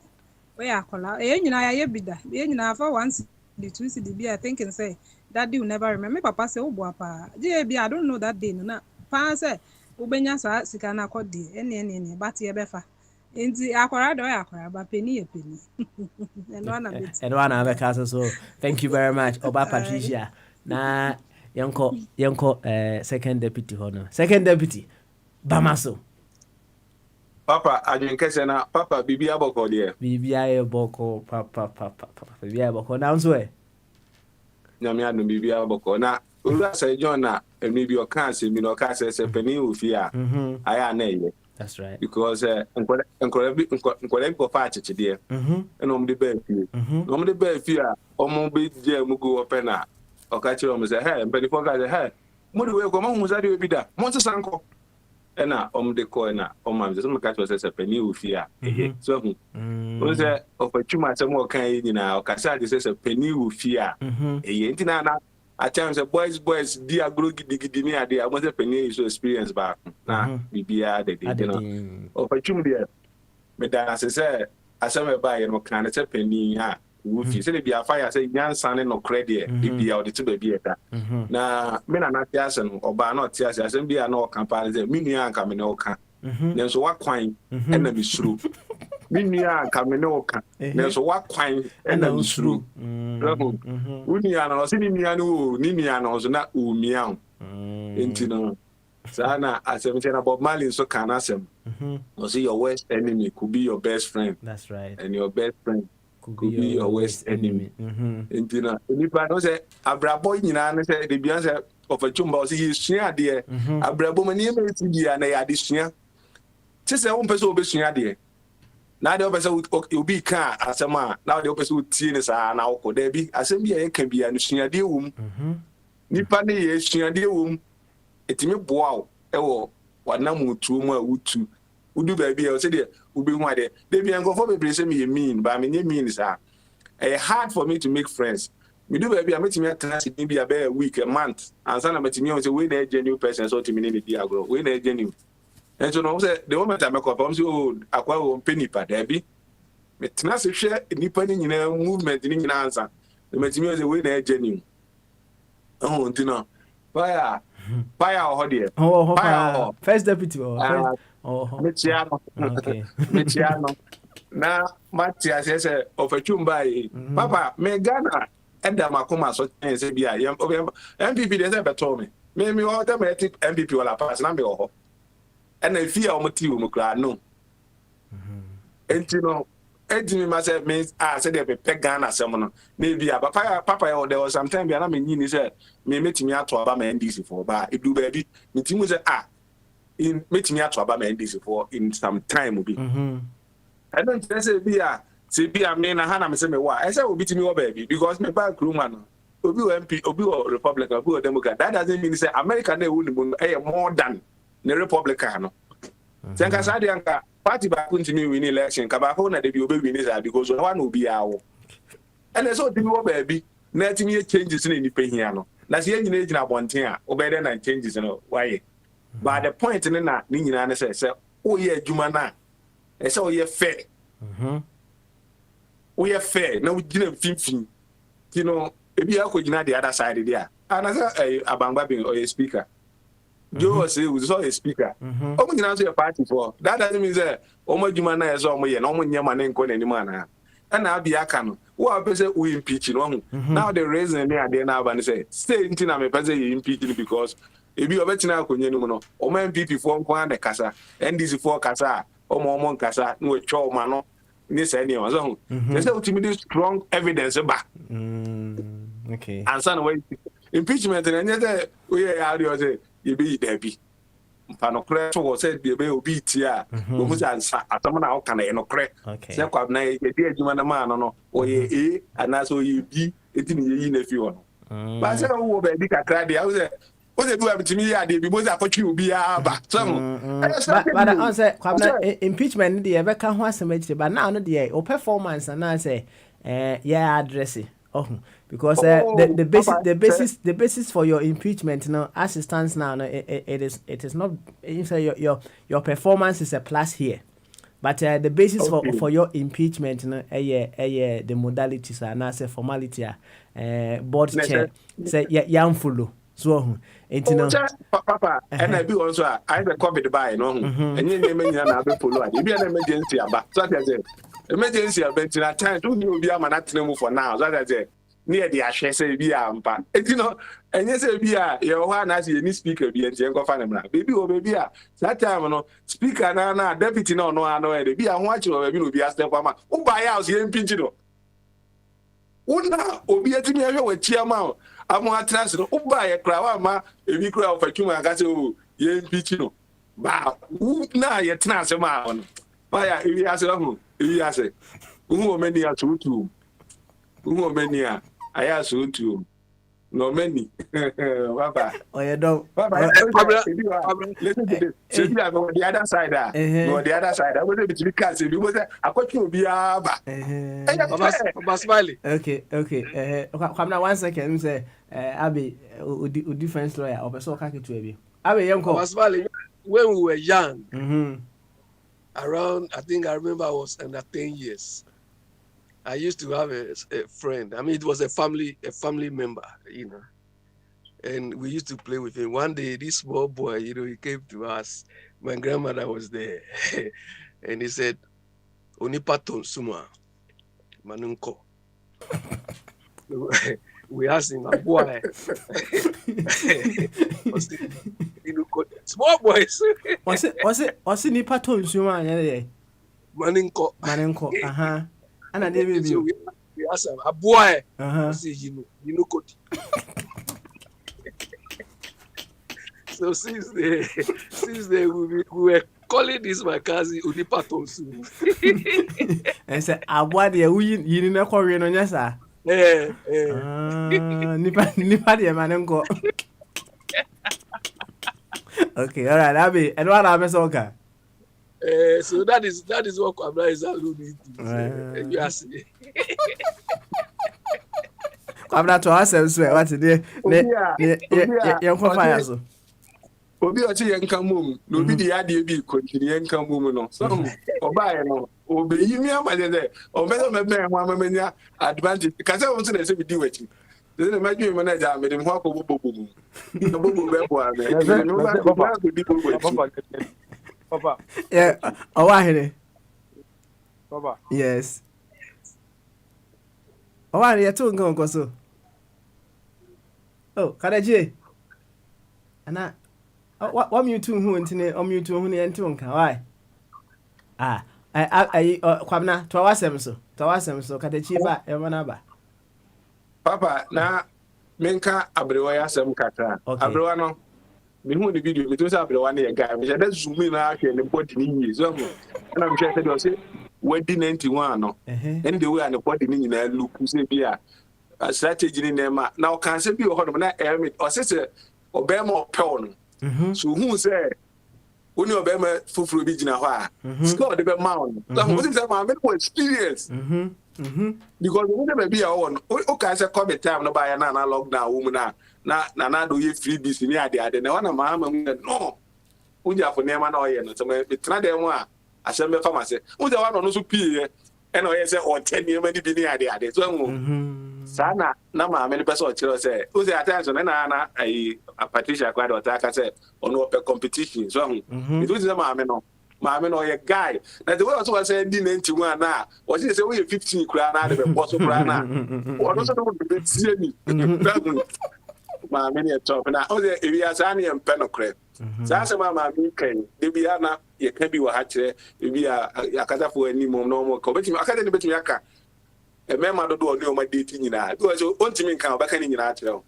oyakola nyina ya yebida nyina for once the 2 cd be I thinking say that day will never remember. Papa say, "Oh, boapa, I don't know that day. No, na. Pa say, ubenya sa sika na kodi. Any, but ye befa. Inti akwara do akwara, but penny. And one other so. Thank you very much, Oba Patricia. Na yanko second deputy honor. Second deputy, Bamaso. Papa, I didn't catch na Papa Bibi Aboko there. Bibi Aboko, Papa, Bibi Aboko. Now so. Nyame adu Bibi Aboko. Na ura say John na maybe your cancer, me no cancer say penny ufia. Aya na ye. That's right. Because nkole ko fa chichi there. And om de be fie. Om de be fie a om be je mu go open na. Okachi om say hey, mpeni for guys hey. Mo de we ko mo hu za de obi da. Mo se sanko. Ena de ko na am just me catch say penny ufia. So o say opportunity say mo kan yi nyina o kasa de say penny ufia. Enti na at times boys di agro gidi ni ade I say penny is experience back. Na bibia de you know. Opportunity me da say asem ba ye no kan say penny ha ufi say bia fire say nyansa ne no credit bibia o de to bibia da. Na me na tiase no oba na tiase asem bia na o kan pa say me nua anka me no kan. Nenso wa kwan e na me suru. Me nua anka me no kan. Nenso wa kwan e na me suru. Unia na osi ni nua no so na umia. Enti no sana asem say na Bob Marley so kan asem. No see your worst enemy could be your best friend. That's right. And your best friend could be your worst enemy. Enti na nipa no say abrabo nyina no say de bia say of a chumba say yesua de abrabo mani me ti bia na ya de sua. Ti say won pese obesua de. Na de opese obi kan asema na de opese utie ne sa na woko da bi asem bia ye kan bia no sua de wum. Nipa ne ye sua de wum. Etimi boa wo ewo wanam otu mu a wutu. Udu ba bia o say de ubi hu ade. De bia nkofo bebre say me mean ba me mean sa. It's hard for me to make friends. Me do baby, I met me at maybe a week, a month, and son of me say we need a genuine person, so to me in the agro. We need genuine. And so now say the moment I make up, I'm so acquire penny per Debbie. Me tenacity share nipa ni nyina movement ni nyina answer. The me say we need genuine. Oh, ntino. Fire or dear. Oh, first deputy. Michiano. Okay. Michiano. Na Matia says of a chumba. Papa, me Ghana. And the Makoma so say be a MPP they ever told me. Me automatic MPP will pass na me ho. And I fear motive mo kra no. Enti me myself means say they be Ghana sem no. Maybe papa there was sometime be na me nyini say me metimi ato aba me NDC for ba e do baby. Me timu say in metimi ato aba me NDC for in some time be. I don't say be a me na hana me say me wa. I say obi timi wo baby because me back room man. Obi MP, obi Republican, obi Democrat. That doesn't mean say America na win more than the Republican no. Senka sa de anka party back continue win election. Ka ba ho na de bi obi win is because one will be awo. And so timi wo baby. Na timi changes na ni pehia no. Na se nyina gyina bonten a obede na changes no why. But the point na ni nyina na say o ye adwuma na. E say o ye fair. We are fair. Now we didn't fin. You know, if you are the other side there. And as a Abangba or a speaker. Joe say we saw a speaker. Oh, we can a party for that doesn't mean that Omo Jumana is on me and Omo Yaman and Con any man. And I'll be a canon. Who are person we impeach on. Now the reason they are there now and say, stay in Tina me person impeaching because if you are better now, Kunyanuno, or man people for one the Casa, and this is for Casa, or Momon Casa, no chow mano. This anyone so there's ultimately strong evidence back. Okay. And some way impeachment and we are say you be there be. mpanokre to wo say be obi tia wo mu ansa atom na wo kana enokre se kwa na ye di adwuma na ma no oye e anaso oye bi etini yi na fi wo no ba se wo be di kakra dia wo se do abitimi ya de bi bo za akotwe obi aba so but on say kwa impeachment dey be ka ho asemachi but now no dey o performance na say yeah address because the basis for your impeachment now as it stands now it is not you say your performance is a plus here but the basis for your impeachment no the modalities are now say formality board chair say yam follow so papa and I be also I be COVID by no and you name na be follow e be an emergency aba so that say emergency event na time to you be am na tenu for now so that say near the ahwe say bi ampa you know enye say bi a ye ho na say any speaker bi enti enko fa na mra baby o baby a that time no speaker na deputy na no e bi a ho achi o baby no bi a step ama u buy house ye mpinji no una obi atimi ahwe wa chiama amo atras no u buy kra wa ma ebi kra of atuma aka say o ye mpinji no ba na ye tena se ma on ba ya ebi ase ho ebi ase uhu many a tutu uhu many a aya so tu no many papa papa listen to this so the other side no the other side we dey between cars we go say akotwe obi aba Papa Smiley okay come now 1 second say Abi defense lawyer or person ka ketu abi Abi yenko Papa Smiley when we were young around I think I remember I was under 10 years I used to have a friend. I mean, it was a family member, you know, and we used to play with him. One day, this small boy, you know, he came to us. My grandmother was there, and he said, "Onipaton suma, manunko." We asked him, "Boy, small boys." Was it nipaton suma? Manunko. And I didn't so we asked him, a boy. Say, you know, Cody. So since they we were calling this my cousin Unipaton soon. And said, a boy, you didn't call me on yes, sir. Nipa de manenko. Okay, all right, Abi. And what happened, okay? So that is what Kwabena is alluding to. You ask me. Kwabena to ourselves what today? You fire so. Obi ochi yenka mum, no bi di ade bi continue yenka mum no. So obaye no, obe yimi amade obezo mebe ho amamanya advantage. Ka say won say say bi di wachi. Then the manager manager made him walk over bobo. Bobo be bo ame. Papa. Yeah. Oh, I hear it. Papa. Yes. Oh, I hear you go so. Oh, Kadaji. Ana. What you two who intine mute who ni enti onka why? Kwabena to awasem so. Kadaji ba e wana ba. Papa na menka abrewa ya sem kata. Abrewa no me hu the video me to say abrewa na ye guy me say that zoom in na hwe ne body ni yi so mo na me say do say wadi 91 no and the way and the body ni na look say bia strategy ni na ma na o kan say bi o hodo na air o say obema opel no so who say oni obema fufuru bi gina ho a score the be mount so who say ma me no experience because we never be our own o can say come time no buy na lockdown wo mu na do ye freebies ni ade na wana ma no unja for nema na oye no so me tena dem a asembe pharmacy unja wana no so pie e na oye say o 10 nema ni bi ni ade so sana na ma me person chiro say o say attention na Patricia kwado otaka say ono pe competition so it was ma me no ye guy na the way also say di 91 na o say we 15 kura na de be boss kura na o no so do be tie ni ma me ne top na o say ebi asani em pe no kre sa se ma mi kan de bi ana ye kan bi wa ha kire ebi akata fo ani mom no mo ko betimi akata ni betimi aka e me ma do do o ma date nyina because o ntimi kan o baka ni nyina kire o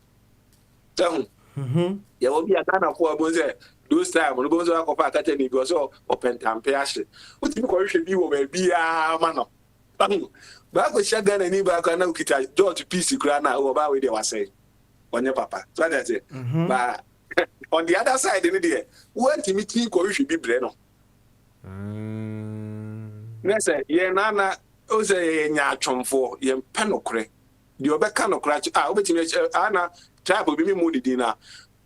ye obi aka na fo abo say those time no go so akọfa akacha ni go so opentampe ahye utimi ko hwehwe bi wo ba bia ma no ba ko shaga na ni ba ka na ukita George Peace kura na wo ba we dey wase onye papa so that say ba on the other side ni there when timiti ko hwehwe bi bre no nese ye na o say nya atwomfo ye mpa nokre de obeka nokra obetimi ana tribe bi mi mu didi na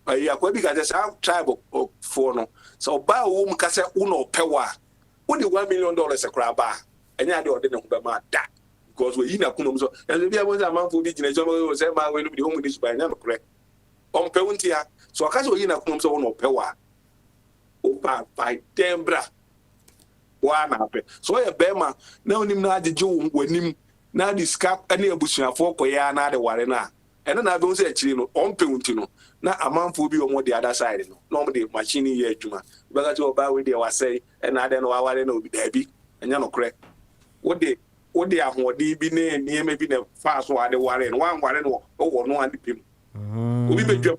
yakwa bi ka say tribe for no so ba wo mu ka say uno pewa wo di $1 million ekra ba enya de ode ne ho ba ma da because we yina kunom so and bi abo say amanfo bi gina so mo say ma we no bi ho mu dis ba nya nokre on pe wontia so ka say we yina kunom so uno pewa o pa by tembra wa na pe so ye bema na onim na ajeje wanim na di scap ane abusuafo koya na de ware na ene na be say akiri no on pe wonti no na amanfo bi omo the other side no no de machine ye adwuma bega to ba we de wasai ena de no ware na obi da bi enya no kre wo de ahodi bi ne nieme bi ne fa so ade ware no wan ware no wo no ande pim obi be dwam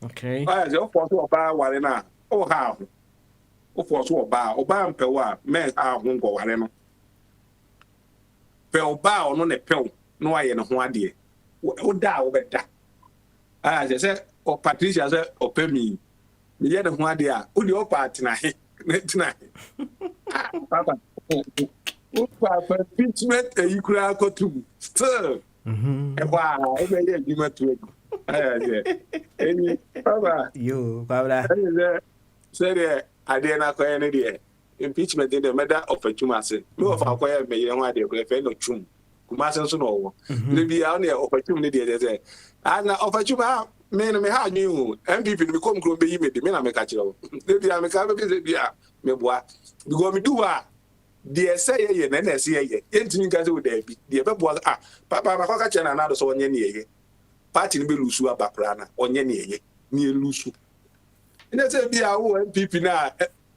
okay je o for so ba ware na o ha o for so oba mpewa me ahun go ware no pe oba ono ne pew no aye ne ho ade o da o beda je say o Patricia say o pe mi ye ne ho ade a o di o party na he tina papa o papa impeachment e ikura kotu still e wa e be ye di matu papa yo papa say ade na ko ene de impeachment de meda of ase me of akoya me ye ho ade ko fe no twum kuma sen so no wo le bia na of twum ne de say ana of twum me ha nyu MPP me kom kro be yi me de me na me ka kire le bia me ka be bia me boa because me do de say ye na say ye entimi ka say wo da bi de be boa papa ma ka kire na do so onye ne ye party ni be lusu abakra na onye ne ye ni lusu ina say bia wo MPP na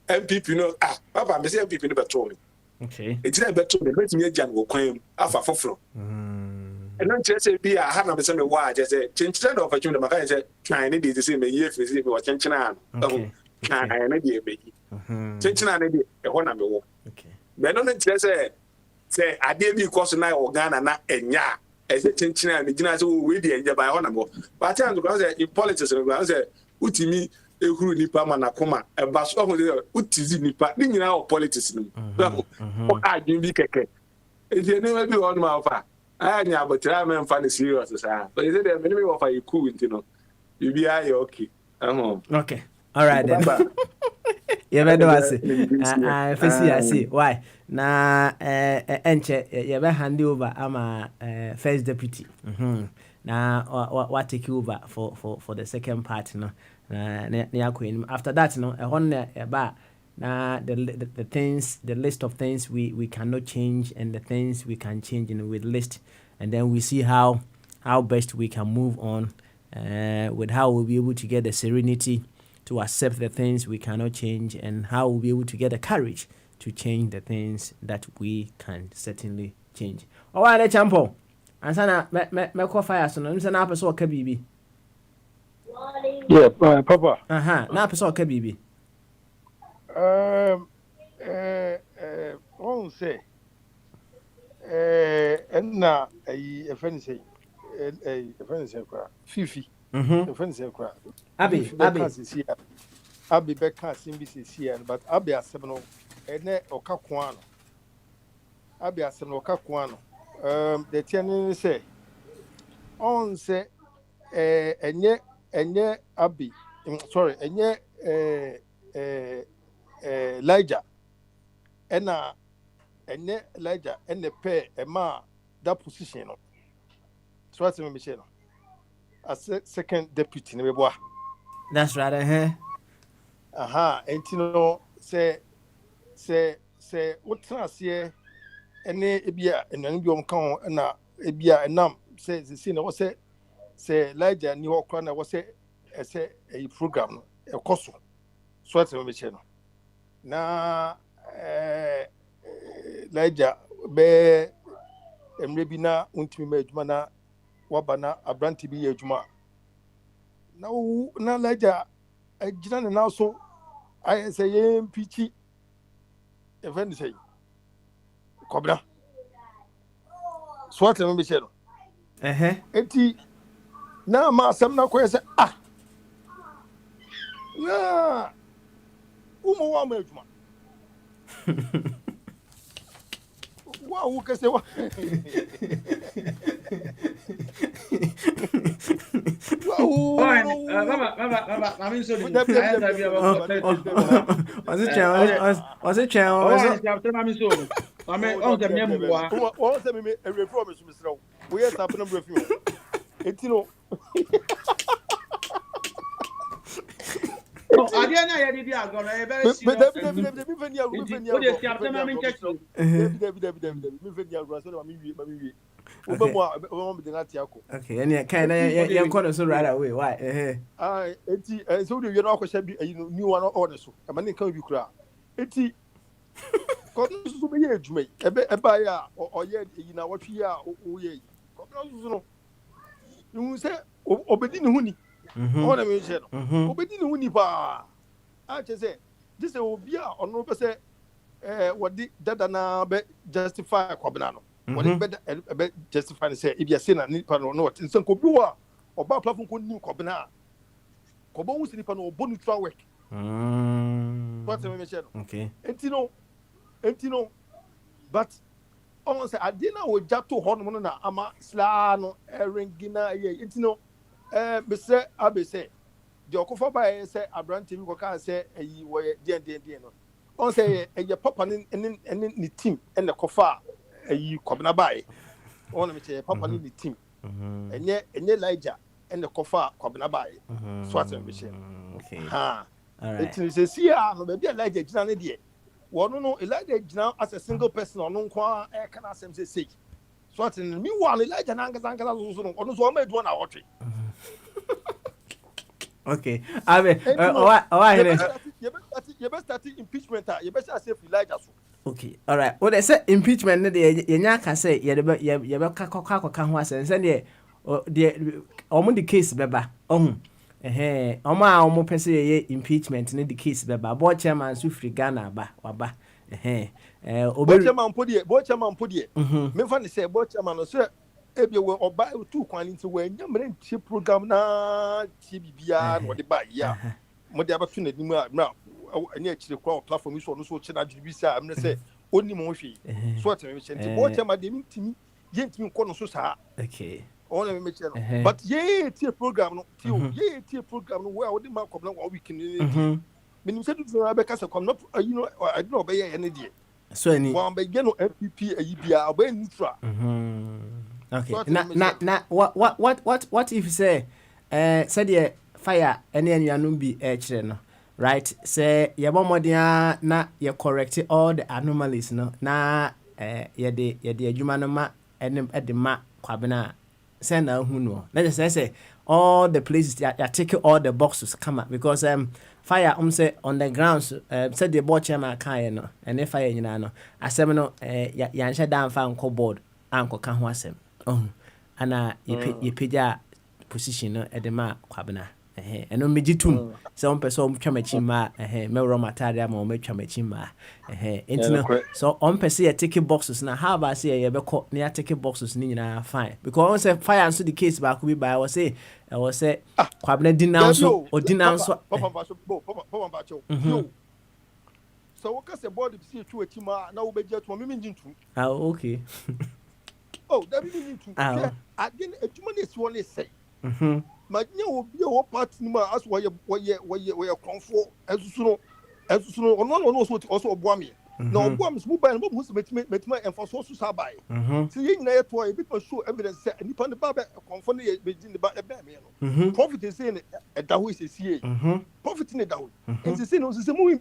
MPP no papa me say MPP no beto me okay e tira beto me betimi agya no kwam afa foforo ena nche say bia ha na me say me wa je say chinchira do fa chimde maka say twan ne de say me ye fi say me wa chinchira no kan na de be chinchira ne de e ho na me wo okay me no nche say ade bi course na Ghana na enya e say chinchira ne gina say we de enja ba ho na mo but I say in politics no say utimi ehuru nipa manakoma eba so ho de utizi nipa ni nyina o politics no o adwin bi keke e je ne bi on ma fa anya abotira me mfa ne serious sa so is it me me wo fa yiku ntino bibi aye okay okay all right then ye be do ase fesi ase why na enche ye be hand over ama first deputy na what take over for the second part no after that no the things, the list of things we cannot change and the things we can change with list, and then we see how best we can move on with how we'll be able to get the serenity to accept the things we cannot change, and how we'll be able to get the courage to change the things that we can certainly change. All right, champo ansana me ko fire so no nsana apeso ka bibi. Yeah, papa. Na apeso ka bibi. On say na a friend say kwa fifi a friend say kwa abi beka simbi but abi asebno ene okakwano abi asebno okakwano the tianin say on say enye abi sorry enye Elijah ena enye Elijah ene pe ema that position no so what's me say no as second deputy ne boa that's right entino say wotrase ene ebia enuan bi omka na ebia enam say na wo say Elijah ni ho kra na wo say ese a program no ekoso so what's me say no na Elijah be emre bi na untimi ma adwuma na waba na abranti bi ye adwuma na Elijah agina na so I say peachy. A friend say, Cobra. Swat and Michelle. Eti now, ma, some now question. Ah, yeah, Umo Majma. Wow, who can say what? Okay, and you kind of so right away. Why? So you know, new one order. So I'm going to be crowd. Eti, because so many age me. A buyer or yet, you know what we are. Oh, yeah. You say, Obedin Huni. All the mention. Obedin Huni pa. I just say, this will be or no per what did that now be justify a Cobanano. What is better justify to say if you are saying a need or not in some Cobua or Bob Platform could new Cobana. Cobon was in the bonus trial work. What's the mention? Okay. Entino, but almost I didn't know what Jato Hormona, Ama Slano, Erengina, Entino, Mr. Abbey say, the Okofa by say, Abraham Timiko say, you were dear. On say, a papa and the team and the Kofa. You come by. On me say Papa in the team. And yet Elijah and the Kofa come by. Swat Michelle. Okay. Ha. All right. It is a see, maybe Elijah Jan idea. One no Elijah now as a single person or no qua air can ask him say. Swat in me one Elijah Nangas on so made 1 hour. Okay. I mean, you best start impeachment. You best say Elijah. Okay, all right. Well, they say impeachment. You can say you be kaka ho asen. Say the case beba. Omo pese ye impeachment ne the case beba. Board chairman su free Ghana ba waba. Board chairman podi. Me fan say board chairman so e be we oba two kwan nti we nyamre nti program na TBBA no de ba ya. Mo de abato na nimu na any actually platform so no so chena jibisa am say oni mo hwe so at me chenti bo chema de mitimi yentimi ko no so sa okay all me cheno but ye tie program no tie program no where we ma problem wa week ni menim say do na be kasa come no I don't know be any dey so any one be get no MPP ayi bia oba neutral okay na what if say said the fire any anuanum bi kire no right say yebomodia na ye correct all the anomalies no na ye de adwuma no ma enem edema kwabena say na hu no na just say all the places ya take all the boxes come up because fire say on the grounds said the board chairman kan no and if fire nyina no asem no ya nhye dan fa nko board anko ka ho asem ana ye pija position no edema kwabena eno mejitum se on person twa machima me ro matade ma o metwa machima entino so on person ye take boxes na how about say ye be ko na take boxes ni nyina fine because on say fire so the case ba ko bi ba was say kwabena denounce o denounce papa yo so what can say board be see tu etima na wo be je to me njintu okay that be njintu again etuma na esi won say magnya obi o part ni ma as wo konfo esusuno ono so oboa me na oboa me so buy no mo so metima enforce so sabai so ye nyina ye to e bit show evidence say nipa ne ba konfo ne be di ne ba e be me no profit is say e da ho is see profit ne da ho and say no say mo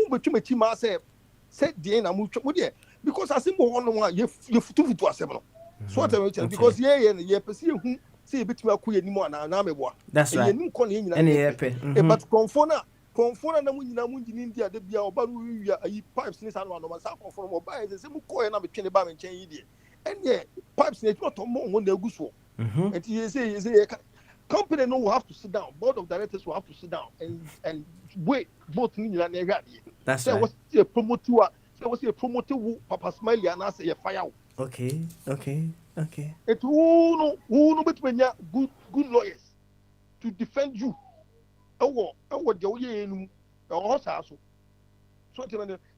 betuma ma say dey na mo de because asim mo hono a ye futu asem no so what I because ye pese hu say betuma akuye ni mo na meboa that's right ye nko ne nyina but konfo na mu nyina mu ngini ndia de bia oba no wi ayi pipes ni sa no ma sa konfo mo ba say mu ko ye na betwe ne ba me nchen yi de enye pipes ne to mo na aguso enti ye say company no will have to sit down. Board of directors will have to sit down and wait both in the That's right. right. Say what's a promoter Papa Smiley and I say a fire. Okay. It who no between good lawyers to defend you. Oh, what you in also. So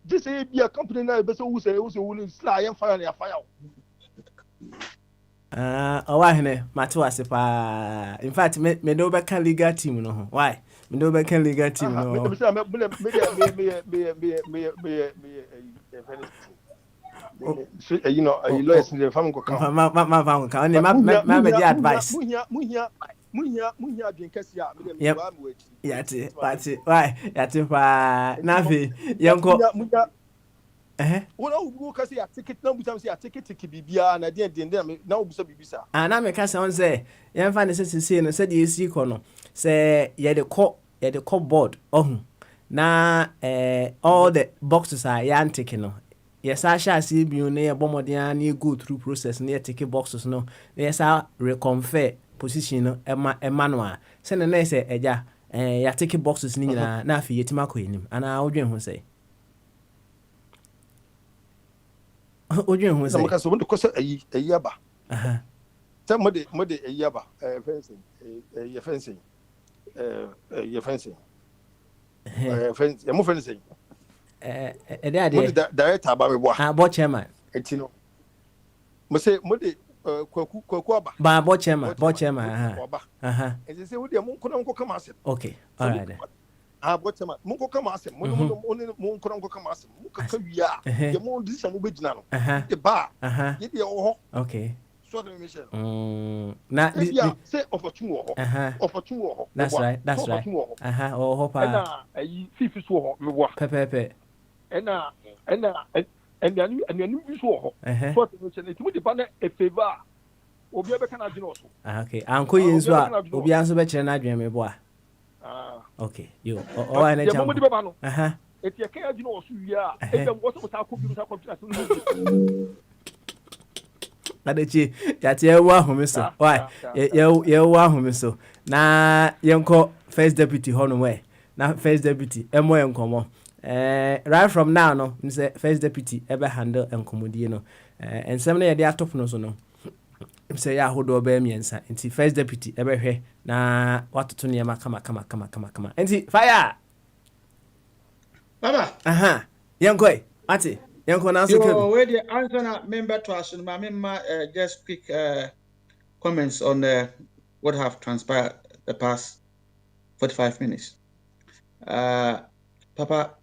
this be a company now, but who say who sly and fire and fire. Why Matu Asepa. In fact, me no back legal team no. Why? Me no back legal team no. You know, lawyers in the family go come. My advice. Munya drink Cassia. Yep. Yati. Why? Yati pa. Navi. Yanko. Who can say a ticket? No, we say a ticket to Kibia, and I didn't now be so bisa. And I'm a cousin say, young fan is saying, and said, you see, Cono. Say, yeah, the court board. Oh, now, all the boxes are yan taking. Yes, I shall see you near Bomodian, go through process near ticket boxes. No, yes, I reconfirm position, Emmanuel. Send a nice, ya, ticket boxes near Nafi, Yetimako in him, and I'll dream who say. Ojú who say? Some customers want to cost a yaba. Somebody, a yaba, fencing, fencing. Director about chairman. Etino. Must say, Modi, Quaquaba. Board chairman. And they say, would your moon come as it? Okay, all right. I bought him. Munko come as him. Only moon come as him. Muka, the moon this and which now. The bar. Get your okay. So the mission. Now, say of a two. That's right. Oh, hope I see fish war. Pepe. And the new visual. So it would depend a favor. Obi abeka na also. Okay. Uncle Yinso obi anso be kire na adwen me boa. Okay. You. Oh, I need to. If you can't do also ya, if you want to talk computer. Adechi, yati ewa home so. Why? Ewa home so. Na yenko first deputy hono we. Na first deputy emo enkomo. Right from now no, say first deputy ebe handle enkomodie no. Ensem na ye dey atop no so no. Say ya hodo be miensa. Nti first deputy ebe hwe na watoto ne ma kama. Nti fire. Baba. Yenko ati. Yenko na so kebi. So we the answer na member to us ma just quick comments on what have transpired the past 45 minutes. Papa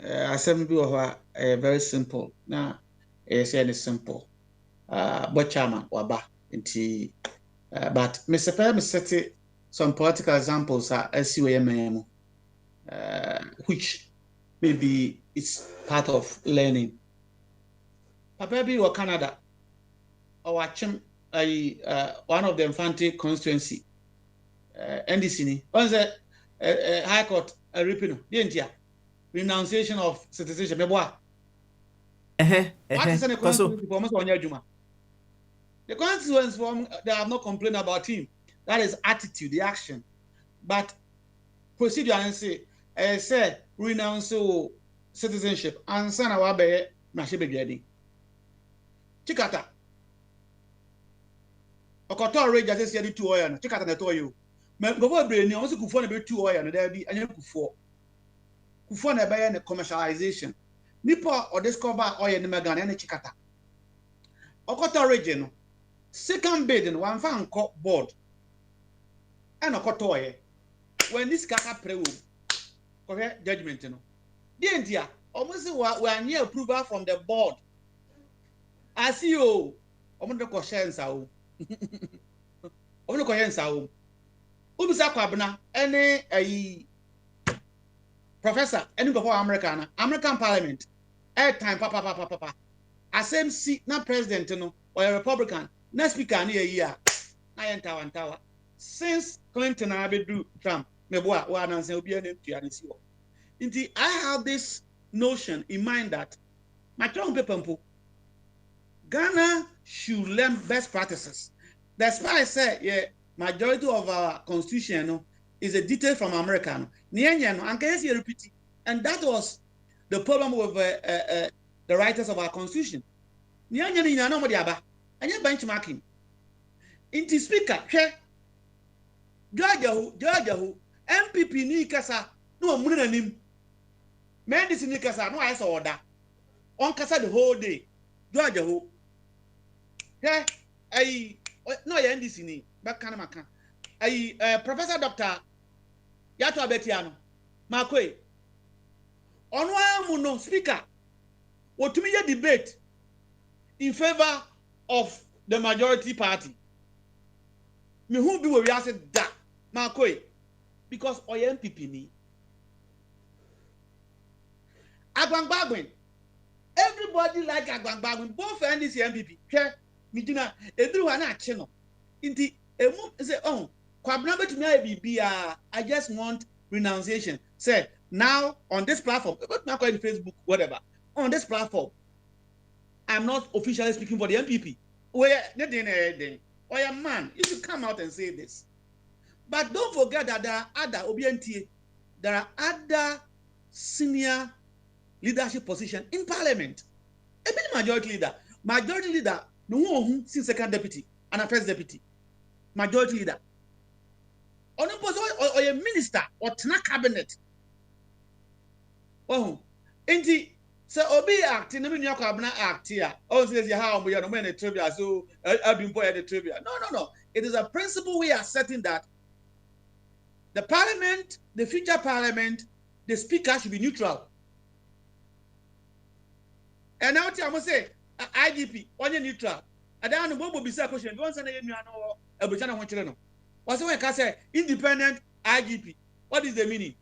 assembly of very simple. Now it's simple. But chairman waba inti but Mr. Pem set some political examples which maybe it's part of learning. Papa be or Canada or watching one of the Infante constituency NDC on the High Court repeal the renunciation of citizenship. What is the constituency for Juma? The constituents they have not complained about him. That is attitude, the action. But procedure and say renounce citizenship and send our baby Mashibe Gedi. Chikata. Okoto rage just say 2 oil no chikata na to you. Me go for brain also kufo na be 2 oil no there be anya kufo. Kufo na be na commercialization. Nipa or discover oil na magana na chikata. Okoto rage no second bid in one fan court board. And okoto oil. When this kaka pre wo correct judgment no. The India almost we are near approval from the board. I see you. Omo ko share nsa Omo ko yensa o. Ubisa kwabna any professor any before American parliament time papa asem si na president no or a Republican na speaker na year na enta since Clinton abedu Trump meboa wa na nsa obi na tuya nsi wo. Indeed, I have this notion in mind that my young people, Ghana should learn best practices Despite say, yeah, majority of our constitution no, is a detail from America. No, and repeat, and that was the problem with the writers of our constitution. And benchmarking. Inti speaker, Georgia who MPP ni kasa no munina nim. Medicine ni kasa no I saw order. On kasa the whole day. Georgia who. Yeah, no ya NDC ni bakana maka. Professor Dr. Yato Abetiano. Makwe. Onwa mu no speaker. Otumi ye debate in favor of the majority party. Me who be we say that Makwe because oye MPP ni Agbangbagwen. Everybody like Agbangbagwen, both NDC MPP. Okay, me dina everyone na chino. Inti emu say oh kwabna betumi bibia I just want renunciation. Say now on this platform, not on Facebook, whatever. On this platform, I'm not officially speaking for the MPP. Where or a man, you should come out and say this. But don't forget that there are other OBNT, there are other senior leadership positions in parliament. A bit majority leader, no one since second deputy and a first deputy. Majority leader. Or a minister or tena cabinet. Oh, inti. So obi act in the new cabinet act here. Oh, says you how we are no trivia. So I've been boy at the trivia. No. It is a principle we are setting that the parliament, the future parliament, the speaker should be neutral. And now I must say, IGP, only neutral. And then the will be a question. Once and again, you know, a Britannia want to know. What's when I say independent IGP? What is the meaning?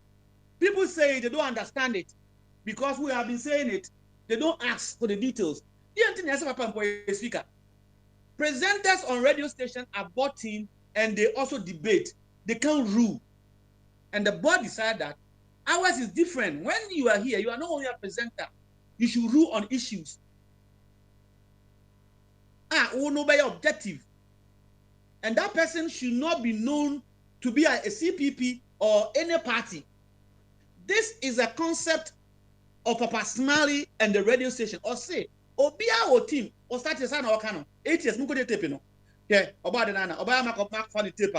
People say they don't understand it. Because we have been saying it, they don't ask for the details. Speaker. Presenters on radio station are bought in and they also debate. They can't rule. And the board decided that ours is different. When you are here, you are not only a presenter, you should rule on issues. Will know by objective. And that person should not be known to be a CPP or any party. This is a concept of Papa Smalley and the radio station, or say, Obia or team, or start a son or canon. 8 years, Muko de Tepino. Yeah, about the Nana, Obama Mark for the tape.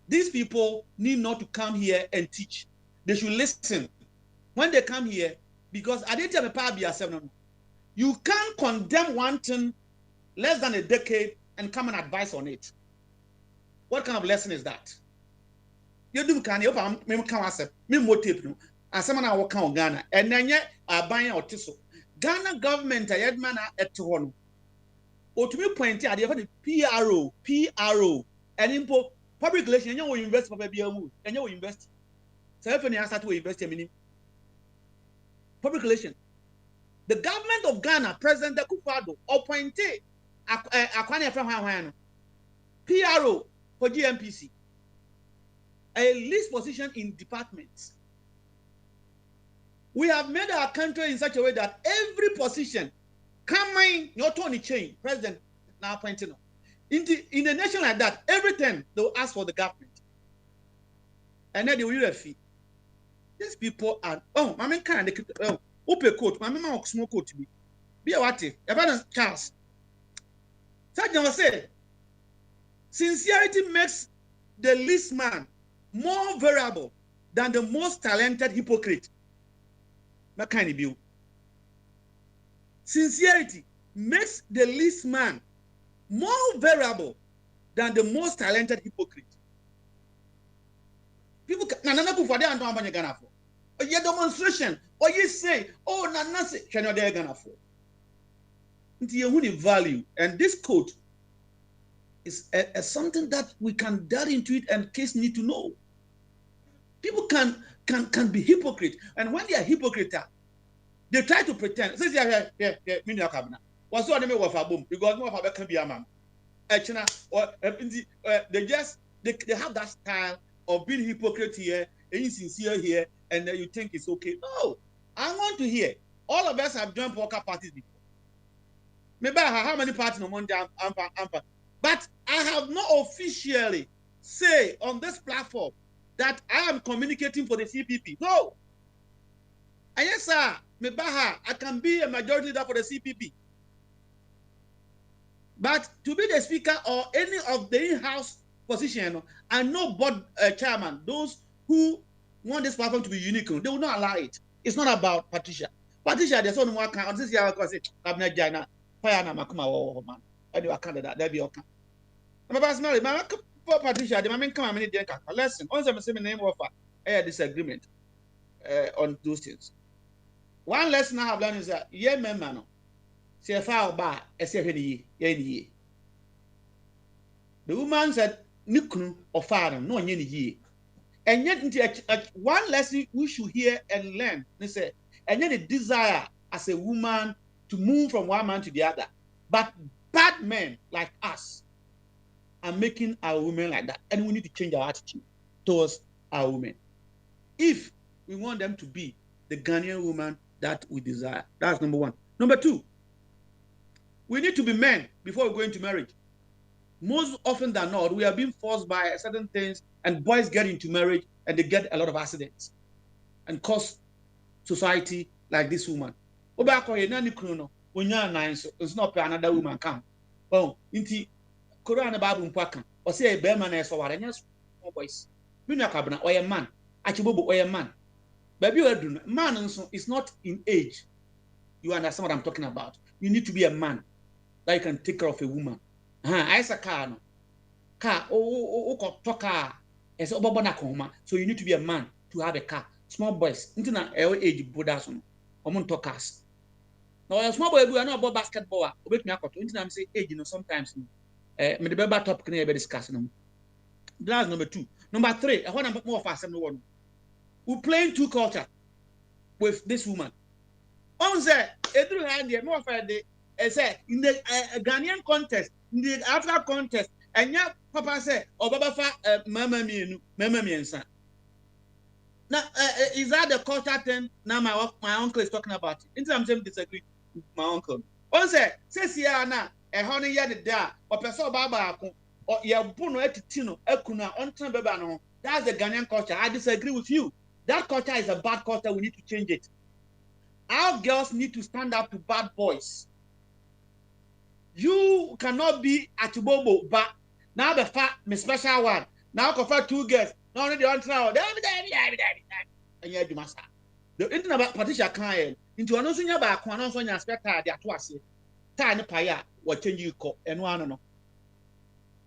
These people need not to come here and teach. They should listen when they come here, because I didn't have a power BS7. You can't condemn one thing less than a decade and come and advise on it. What kind of lesson is that? You do can you come accept me motive no. And someone I work on Ghana, and then yet I buy or tiso. Ghana government, I had man at one. Or to me, point out, the PRO, and impo public relation, you will invest for baby, and you will invest. So, if you start to invest in public relation, the government of Ghana, President Akufo-Addo, appointed Akwane Afenwa PRO for GMPC, a least position in departments. We have made our country in such a way that every position coming your Tony chain, president now appointing. In a nation like that, everything they will ask for the government. And then they will a fee. These people are my man can open coat, my man small coat to be a what if Charles. Sergeant was say sincerity makes the least man more variable than the most talented hypocrite. That kind of view. Sincerity makes the least man more variable than the most talented hypocrite. People Nana go for there and don't have Ghana for. Or your demonstration, or you say, oh Nana say, can you there Ghana for? Into your value, and this code is something that we can delve into it and case need to know. People can be hypocrite, and when they are hypocrite, they try to pretend. Say mini cabinet. What's what they for boom? Because no of can be a man. Or they have that style of being hypocrite here, and insincere here, and then you think it's okay. No, I want to hear. All of us have joined poker parties before. Maybe how many parties no Monday, but I have not officially say on this platform that I am communicating for the CPP. No. And yes, sir, I can be a majority leader for the CPP. But to be the speaker or any of the in-house position and no board chairman, those who want this platform to be unique, they will not allow it. It's not about Patricia. Patricia, there's only one kind. This year, I say, Cabinet Jana, Fire Namakuma, man. And you are candidate, there be okay. My personally, my Patricia, the man come and many lesson. Once I'm saying the name of a disagreement on those things. One lesson I have learned is that, yeah, man, say a foul bar, a 70 year. The woman said, Nikunu or father, no ye. And yet, one lesson we should hear and learn, they say, and yet a desire as a woman to move from one man to the other. But bad men like us are making our women like that. And we need to change our attitude towards our women. If we want them to be the Ghanaian woman that we desire. That's number one. Number two, we need to be men before we go into marriage. Most often than not, we are being forced by certain things, and boys get into marriage and they get a lot of accidents and cause society like this woman. It's not another woman come. Oh, inti Quran Babu Mpaka, or say a bearman as or yes, boys. Minakabana or a man, Achibobo or a man. Baby, man is not in age. You understand what I'm talking about? You need to be a man that you can take care of a woman. I say car, car, as a so you need to be a man to have a car. Small boys, into age, Buddhism, or talkers. Now, a small boy, we are not about basketball. Wait me up to say age, sometimes. The baby top can be discussing. That's number two. Number three, I want to more fast than one. We're playing two culture with this woman. On the other hand, the more fair day, in the Ghanaian contest, in the African contest, and yeah, Papa said, or Baba fa Mama me son. Now, is that the culture thing? Now my uncle is talking about it. Into I'm saying disagree with my uncle. On the says na a honey yard da or person Baba or Yabuno etino ekuna on time baba no. That's the Ghanaian culture. I disagree with you. That culture is a bad culture. We need to change it. Our girls need to stand up to bad boys. You cannot be at Bobo, but now the fat, my special one. Now confer two girls. Now only the one trial. And yeah, you must. The internet about Patricia Kyle into an also about one also your spectator. They are twice. Tiny paya what change you call and one no.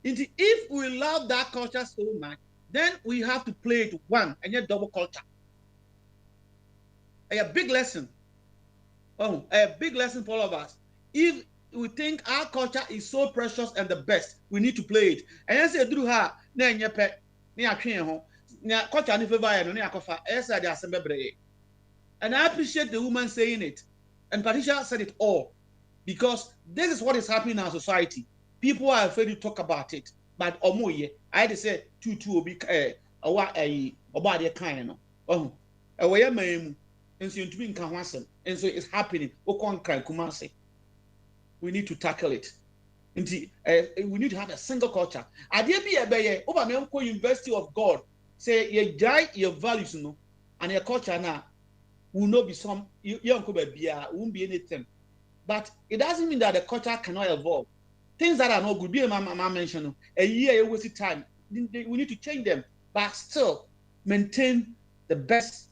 If we love that culture so much, then we have to play it one and yet double culture. A big lesson. Oh, a big lesson for all of us. If we think our culture is so precious and the best, we need to play it. And I say, through her, and I appreciate the woman saying it. And Patricia said it all. Because this is what is happening in our society. People are afraid to talk about it. But I had to say, two will be about their kind. Oh, away, ma'am. And so it's happening. We need to tackle it. We need to have a single culture. I did be a over University of God. Say you die your values, and your culture now will not be some won't be anything. But it doesn't mean that the culture cannot evolve. Things that are not good, be a mama mentioned a year wasted time. We need to change them, but still maintain the best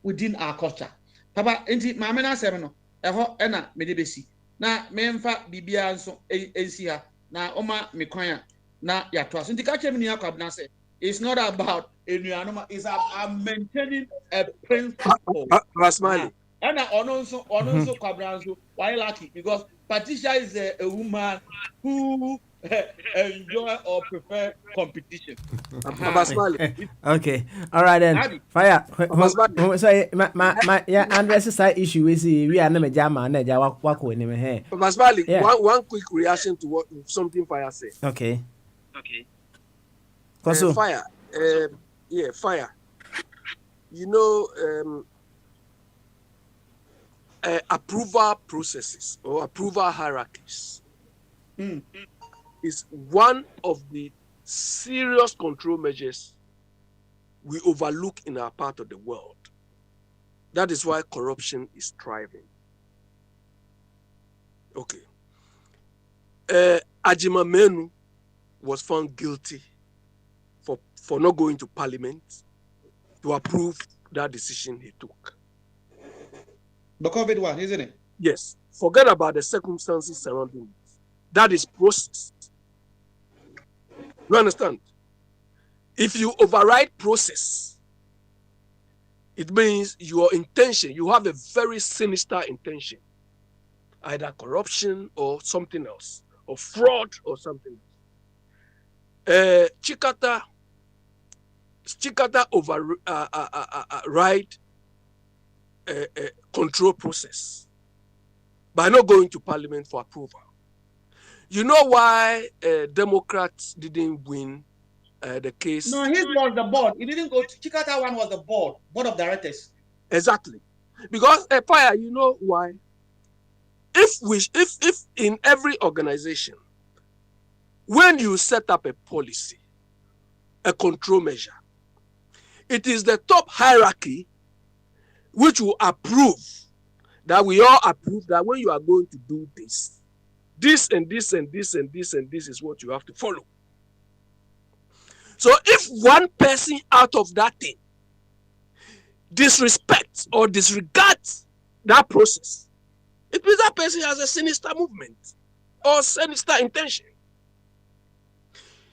within our culture. Papa, enti mama na asem no, eho na me de besi. Na me mfa bibia nso ensi ha. Na oma me kwan na ya to aso. Enti ka chem ni akwabna say, it's not about enuanoma, it's about maintaining a principle. Rasmali. And also kwabna nso, why lucky? Because Patricia is a woman who enjoy or prefer competition. Okay, all right then. Fire. So yeah, and that's a side issue. We are never jama na ja wako ni me here. Masmali, one quick reaction to what something Fire said. Okay. Fire. Fire. You know, approval processes or approval hierarchies. is one of the serious control measures we overlook in our part of the world. That is why corruption is thriving. Okay. Ajima Menu was found guilty for not going to parliament to approve that decision he took. The COVID one, isn't it? Yes. Forget about the circumstances surrounding it. That is process. You understand? If you override process, it means your intention, you have a very sinister intention, either corruption or something else, or fraud or something else. Chikata override control process by not going to parliament for approval. You know why Democrats didn't win the case? No, his was the board. It didn't go to Chikata one was the board of directors. Exactly. Because fire, you know why? If in every organization, when you set up a policy, a control measure, it is the top hierarchy which will approve, that we all approve that when you are going to do this, this and this and this and this and this is what you have to follow. So if one person out of that thing disrespects or disregards that process, it means that person has a sinister movement or sinister intention.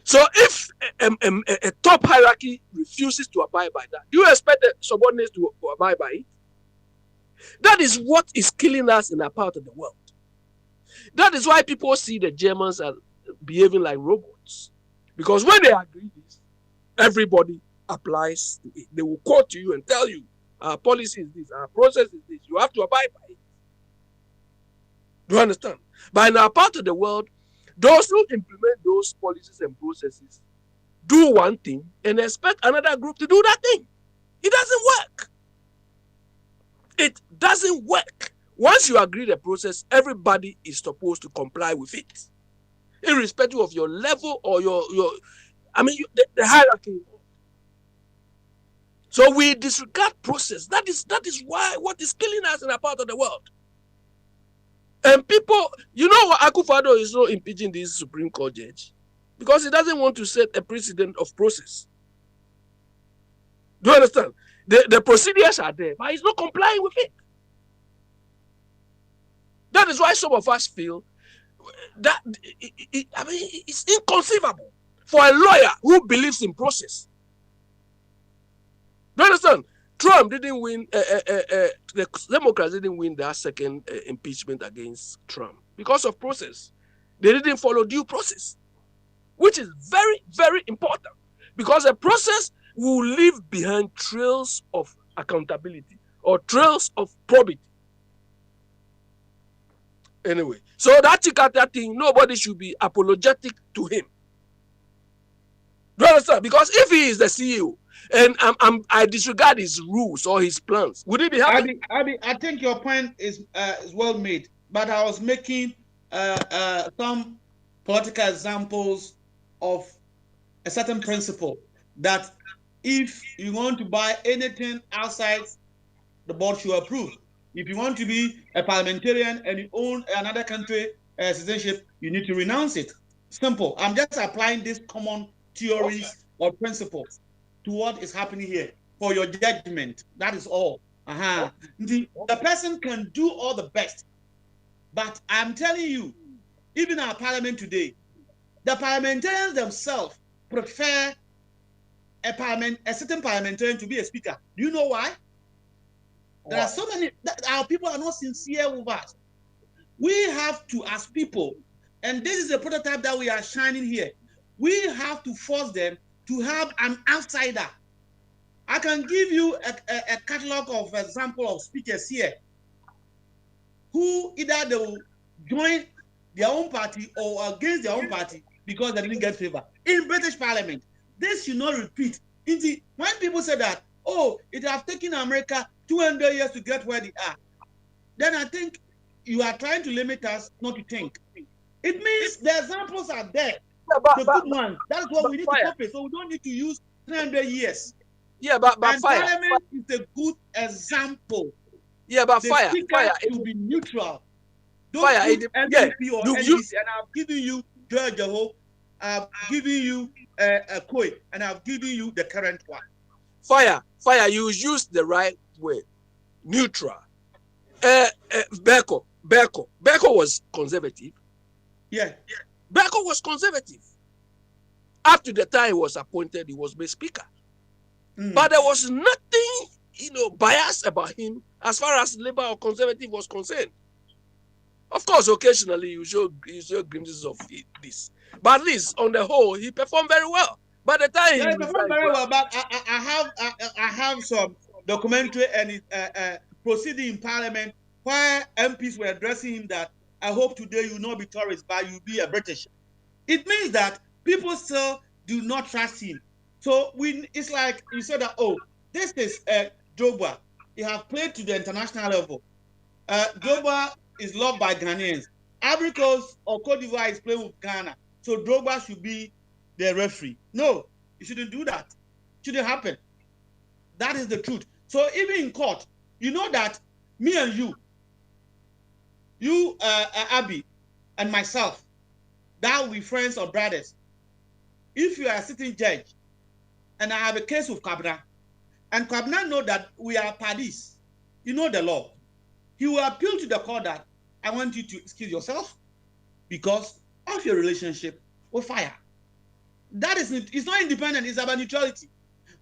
So if a top hierarchy refuses to abide by that, do you expect the subordinates to abide by it? That is what is killing us in our part of the world. That is why people see the Germans as behaving like robots. Because when they agree this, everybody applies to it. They will quote to you and tell you, our policy is this, our process is this, you have to abide by it. Do you understand? But in our part of the world, those who implement those policies and processes do one thing and expect another group to do that thing. It doesn't work. It doesn't work. Once you agree the process, everybody is supposed to comply with it, irrespective of your level or the hierarchy. So we disregard process. That is why what is killing us in a part of the world. And people, you know what, Akufo-Addo is not impeaching this Supreme Court judge because he doesn't want to set a precedent of process. Do you understand? The procedures are there, but he's not complying with it. That is why some of us feel that it's inconceivable for a lawyer who believes in process. Do you understand? Trump didn't win, the Democrats didn't win that second impeachment against Trump because of process. They didn't follow due process, which is very, very important because a process will leave behind trails of accountability or trails of probity. Anyway, so that Chikata thing, nobody should be apologetic to him. Do you understand? Because if he is the CEO and I disregard his rules or his plans, would he be happy? I think your point is well made, but I was making some political examples of a certain principle that if you want to buy anything outside, the board should approve. If you want to be a parliamentarian and you own another country citizenship, you need to renounce it. Simple. I'm just applying these common theories or principles to what is happening here for your judgment. That is all. The person can do all the best, but I'm telling you, even our parliament today, the parliamentarians themselves prefer a certain parliamentarian to be a speaker. Do you know why? There are so many, our people are not sincere with us. We have to, as people, and this is a prototype that we are shining here, we have to force them to have an outsider. I can give you a catalog of example of speakers here who either they will join their own party or against their own party because they didn't get favor. In British Parliament, this should not repeat. When people say that, oh, it has taken America 200 years to get where they are, then I think you are trying to limit us not to think. It means the examples are there. The good ones. That's what we need to copy. So we don't need to use 300 years. Yeah, but Parliament is a good example. Yeah, but the fire should be neutral. Don't fire, put NDC or NDC, and I've given you George Aho, I've given you a Koi, and I've given you the current one. Fire, you used the right word. Neutral. Beko was conservative. Yeah. Beko was conservative. Up to the time he was appointed, he was made speaker. But there was nothing, bias about him as far as Labour or Conservative was concerned. Of course, occasionally you show glimpses of this, but at least on the whole, he performed very well. By the time he performed very well, but I have some documentary and proceeding in Parliament where MPs were addressing him that I hope today you will not be tourists, but you will be a British. It means that people still do not trust him. So it's like you said that, this is Drogba. He has played to the international level. Drogba is loved by Ghanaians. Ivory Coast or Cote d'Ivoire is playing with Ghana. So Drogba should be the referee. No, you shouldn't do that. It shouldn't happen. That is the truth. So even in court, you know that me and you, Abby, and myself, that we friends or brothers. If you are a sitting judge, and I have a case with Kwabena, and Kwabena know that we are parties, you know the law. He will appeal to the court that I want you to excuse yourself because of your relationship with fire. That is, it's not independent, it's about neutrality.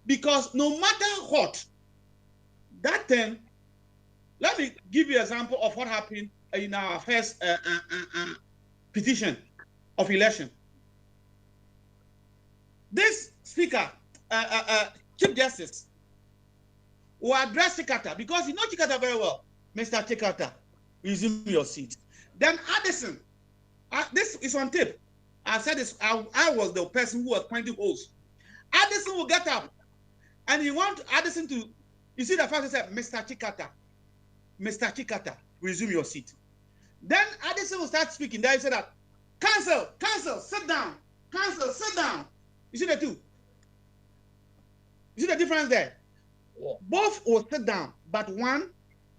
Because no matter what, that thing, let me give you an example of what happened in our first petition of election. This speaker, Chief Justice, will address Chikata because you know Chikata very well. Mr. Chikata, resume your seat. Then Addison, this is on tape. I said this, I was the person who was pointing holes. Addison will get up and he wants Addison to, you see the first he said, Mr. Chikata, resume your seat. Then Addison will start speaking. Then he said that, counsel, sit down. Counsel, sit down. You see the two? You see the difference there? Yeah. Both will sit down, but one,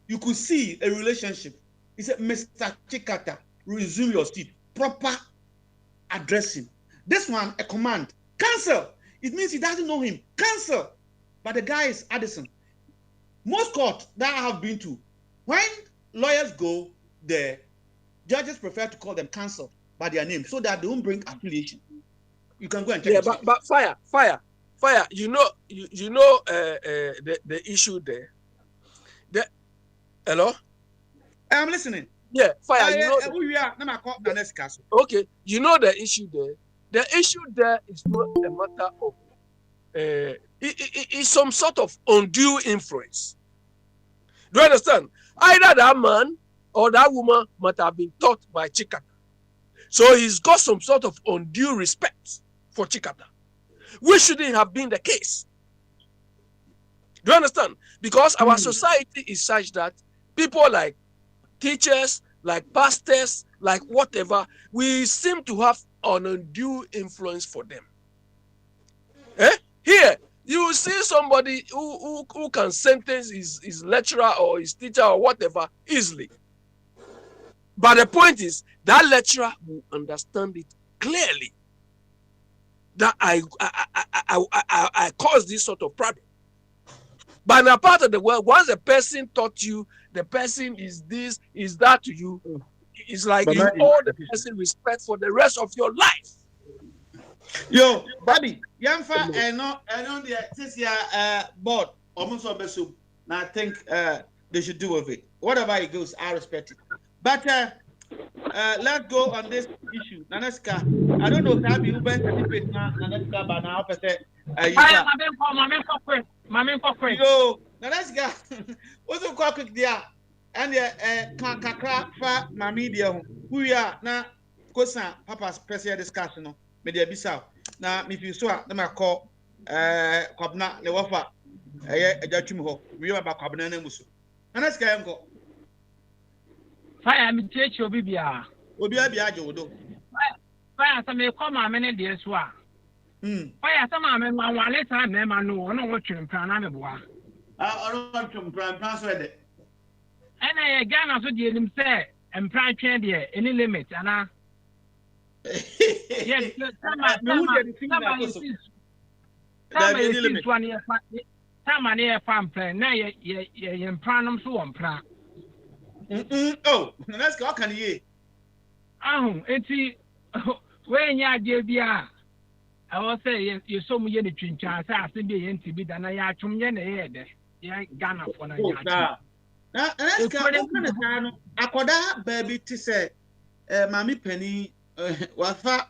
you could see a relationship. He said, Mr. Chikata, resume your seat. Proper addressing. This one, a command. Cancel. It means he doesn't know him. Cancel. But the guy is Addison. Most courts that I have been to, when lawyers go there, judges prefer to call them cancel by their name so that they don't bring affiliation. You can go and check. Yeah, but fire. You know the issue there. Hello. I'm listening. Yeah, fire. Okay, you know the issue there. The issue there is not a matter of. It's some sort of undue influence. Do you understand? Either that man or that woman might have been taught by Chikata, so he's got some sort of undue respect for Chikata, which shouldn't have been the case. Do you understand? Because our society is such that people like teachers, like pastors, like whatever, we seem to have an undue influence for them. Here, you will see somebody who can sentence his lecturer or his teacher or whatever easily. But the point is, that lecturer will understand it clearly. That I caused this sort of problem. But in a part of the world, once a person taught you, the person is this, is that to you, it's like you owe the person respect for the rest of your life. Yo, Bobby, Yamfa and on the this year board almost on the and I think they should do with it. Whatever it goes, I respect it. But let's go on this issue. Naneska, I don't know if I be Uber certificate now, Naneska, but now I say yo, Naneska, what's the quick there? And kakra fa mami dia who we are now kosa papa's special discussion me dey bisa na me fi so a na call Kwabena le wafa ejatwum ho we ba Kwabena na muso Naneska yanko fire me teach you bibia obi abi agye wo do fire some me come amene de so a fire some amene wale sa me ma no ono wo twem plan na me boa ɔno twem plan so de ɛna ye Ghana so de nim sɛ empran twen de any limit ana yes sama ne yɛ fa mpran na yɛ mpranom so wɔ mpran oh let's go can you ahu enti we nya ade bia I was say you so mu ye ne twintwan say ase bi ye nti bi da na ya atwom ye na ye de ye Ghana for na ya na let's go kan no akoda baby ti say mami pani wafa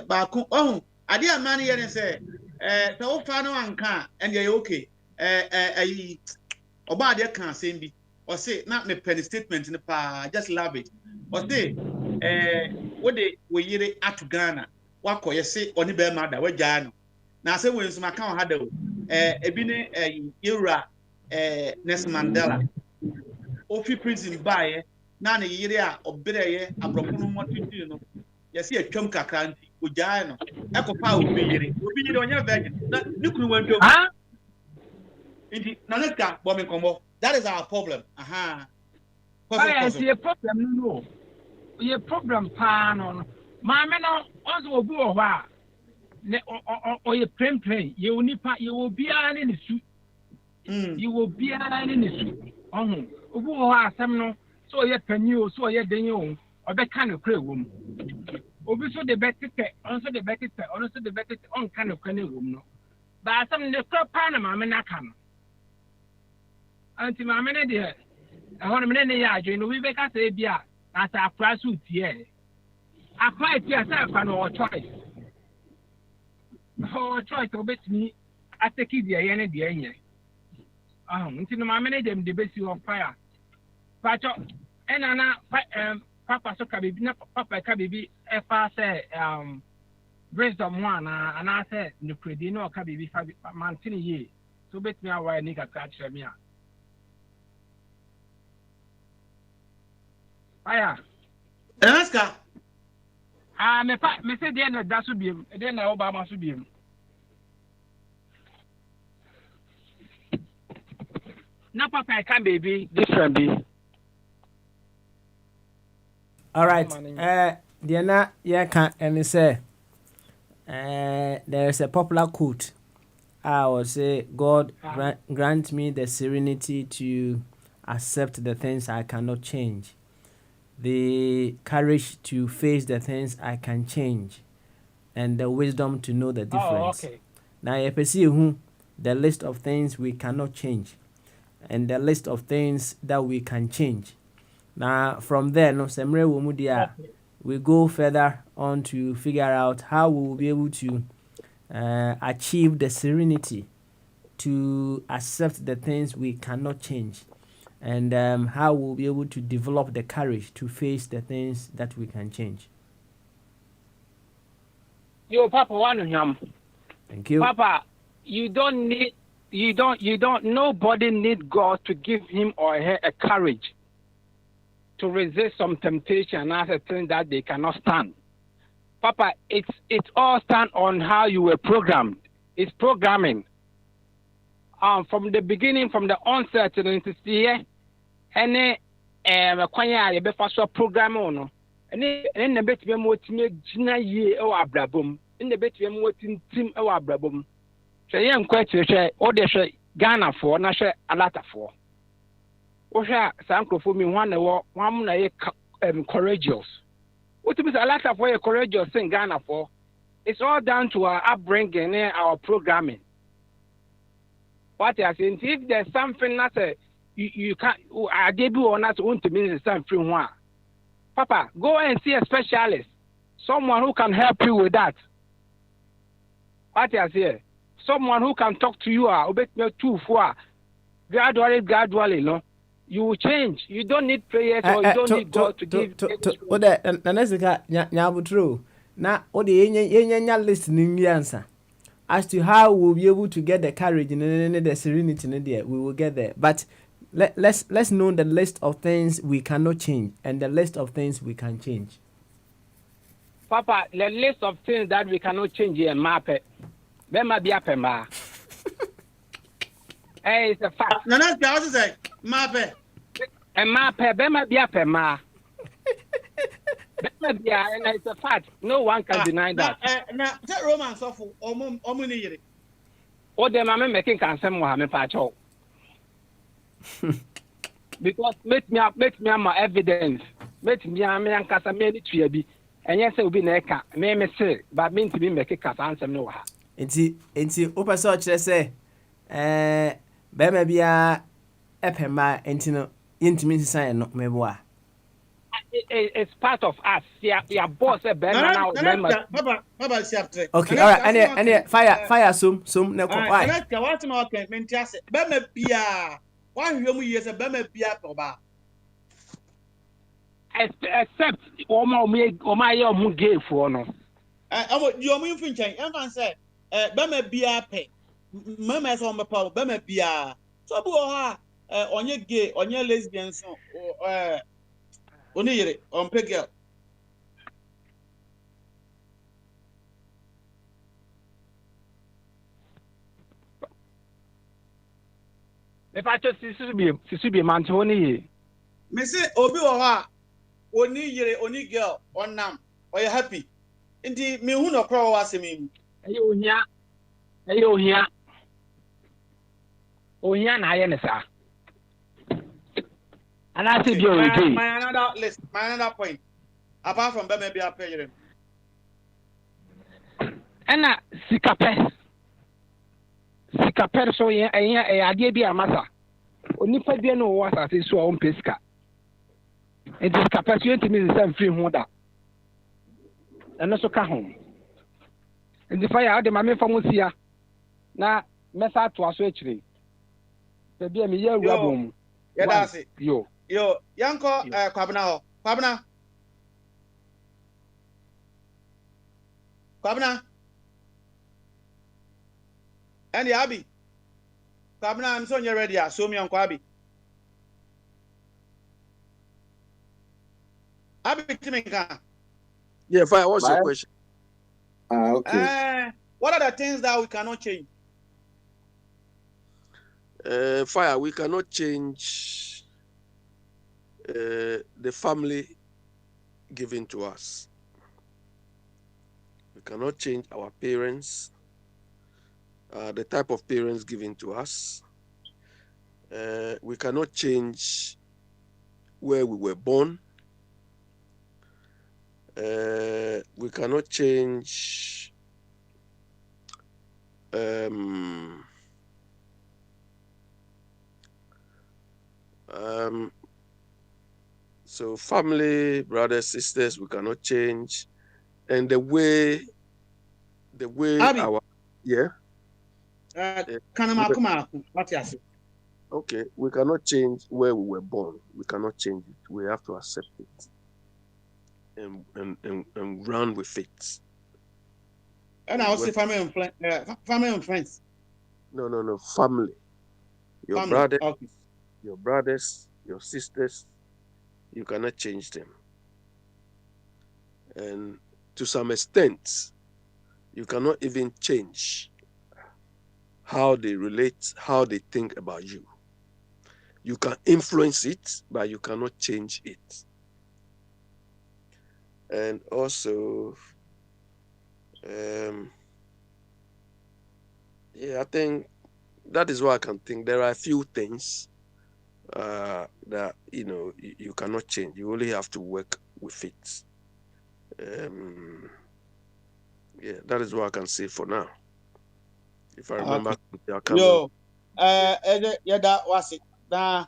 baako oh ade amane ye ne say ta wo fa no anka and ye okay ayi oba ade kan asem bi o say na me pen statement ne pa just love it o say wo de we yire at Ghana wako ye say oni be ma da wagya no na say we nsuma kan ha da o ebi ne Yura Nelson Mandela ofi prison bae na ne yire a obereye abrofo no motiti no ye say atwam kakra nti ogya no ekopa obi yire onya virgin na ne kunu wanto nti na let's go me kombo that is our problem I see a problem no ye problem pa no ma me no onzo obi wo hwa ne o ye plain ye onipa ye obia ne ne su ye obia ne ne su ohun obi wo hwa asem no so ye pani o so ye den o obeka no kra wo mu obi so de betete onso de betete onso de betete on ka no kra ne wo mu no ba asem ne kra pa na ma me na ka no anti ma me ne de ehon me ne ya adwe no wi be ka se bia as a pursuit here. Apply to yourself and our choice. Our choice obey me. I take it the end of the year. Until my many them the base of fire. But Papa so can be Papa can be if I say wisdom one and I say the credino can be mountain ye. So bet me why nigga catch me. Fire. Alaska. Me say dey na da so biem, dey na Obama so biem. Na papa can baby different be. All right. Diana can and say there is a popular quote. I will say God grant me the serenity to accept the things I cannot change. The courage to face the things I can change, and the wisdom to know the difference. Okay. Now, you perceive the list of things we cannot change, and the list of things that we can change. Now, from there, we go further on to figure out how we will be able to achieve the serenity to accept the things we cannot change. And how we'll be able to develop the courage to face the things that we can change. Yo, Papa, one Thank you. Papa, nobody need God to give him or her a courage to resist some temptation as a thing that they cannot stand. Papa, it's all stand on how you were programmed. It's programming. From the beginning, from the onset to the year, any kwanya ye be faso program on any na betime mo time gina ye e wa abrabom na betime mo tim e wa abrabom hwe ye nkwa kire o de hwe Ghana fo na hwe alata fo o hwe sankrofo mi hwan na wo hwan na ye courageous o tibi alata fo ye courageous in Ghana fo. It's all down to our upbringing and our programming. What I say, if there's something that you can't, I did or not want to mean something one. Papa, go and see a specialist, someone who can help you with that. What I say, someone who can talk to you, gradually, no, you will change. You don't need prayers or you don't need God to give. True. Now, the listening answer. As to how we'll be able to get the courage and the serenity, we will get there. But let's know the list of things we cannot change and the list of things we can change. Papa, the list of things that we cannot change here, map it. There might be a pema. Hey, it's a fact. No, that's what I say. Map it. And map it. There might be a pema. There might be and it's a fact. No one can deny that. Now, that romance of Omuni. Oh, the mamma making cancer Mohammed Pacho. Because make me my evidence. Make me a man Casamani Triabi. And yes, it will be Neka. May me say, but mean to be making Casan some no. Into upper search, let's say, Bema be a epema, and intimacy sign, not me. It's part of us. Yeah, boss, a Bema. Papa, okay, all right, and fire, some, no, why? What's my Mentias? Bema Pia. 1 years a Bema Pia Toba. Except my young gay for no. Your moon finching, and said, Bema Bia pay. Mamma's on my power, Bema Bia. So, on your gay, on your lesbian, so, on pig girl. If I just see man to only. Missy Obi Oha, only girl, on nam, or you happy. Indeed, me who no crow was him. You here. Oh, yeah, I am, sir. And I said, my another list, my another point. Apart from that, maybe I'll pay him. And Sikape so yeah, I did be a matter. Only for the no was as is so on pesca. It is capacity to me the same free holder. And also come home. And the fire had the mammy from Musia. Now, Messa to us actually. The be a year room. Yeah, that's it. Yo, Yanko, Kwabna. And the Abby. Kwabna, I'm so you're ready. So me on Kwabi. Abby Timinka. Yeah, fine. What's your question? Okay. What are the things that we cannot change? Fire, we cannot change the family given to us. We cannot change our parents, the type of parents given to us. We cannot change where we were born. We cannot change so family, brothers, sisters, we cannot change, and the way Abi, our okay, we cannot change where we were born. We cannot change it. We have to accept it and run with it. And I will say family and friends. No, family. Your brother. Okay. Your brothers, your sisters, you cannot change them. And to some extent, you cannot even change how they relate, how they think about you. You can influence it, but you cannot change it. And also, I think that is what I can think. There are a few things that you cannot change. You only have to work with it. That is what I can say for now. If I remember, that was it. Now,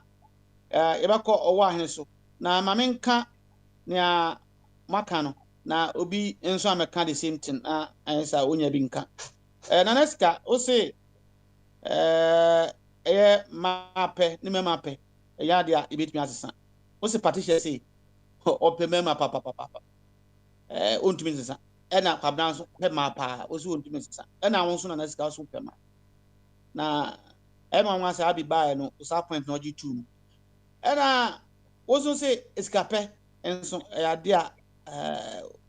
so now Maminka near Makano. Now Obi and so I'm the same thing. And so Unya Binka. Naneska, say mape, nime mape. Yadia, ibit me as a son. What's the partition say? Open mema papa. Untiminsa. And I have done mapa, was untiminsa. And I want to Naneska super. Now, Emma wants to be by no, Sappoint no G2. ɛna woso sɛ esikape nso ɛyɛ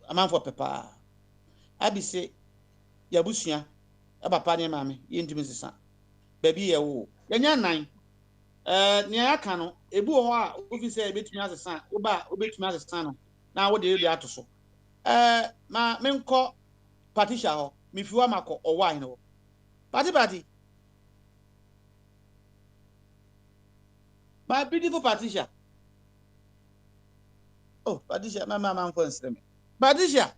amanfo pɛpaa abi sɛ yabusua papa ne maame yɛntumi sesa baabi yɛ wo yɛnya nan nea aka no ebu wɔ hɔ a ofi sɛ ebetumi asesa woba obetumi asesa no na wo de ato so ma menkɔ Patricia hɔ mefi wa makɔ ɔwa no Pati my beautiful Patricia. Oh, Patricia, my mama for instance. Patricia.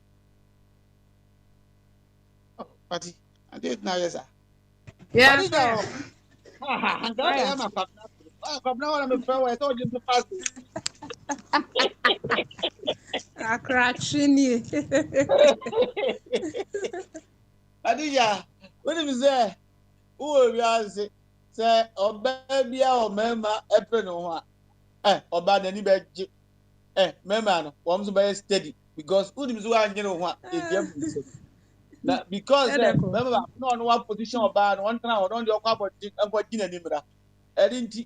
Oh, Pati, I did now, yes, sir. Yeah. Patricia. I'm glad I am a partner. I'm now a friend. I told you to pass. I crashing you. Patricia, what if you say? Who will you say? Say, or baby, or member, April, no one. Or bad any bad. Member, one to steady because who is one, you know what? Because remember, no one position or bad, one time or on your carpet, and what dinner nimra. I didn't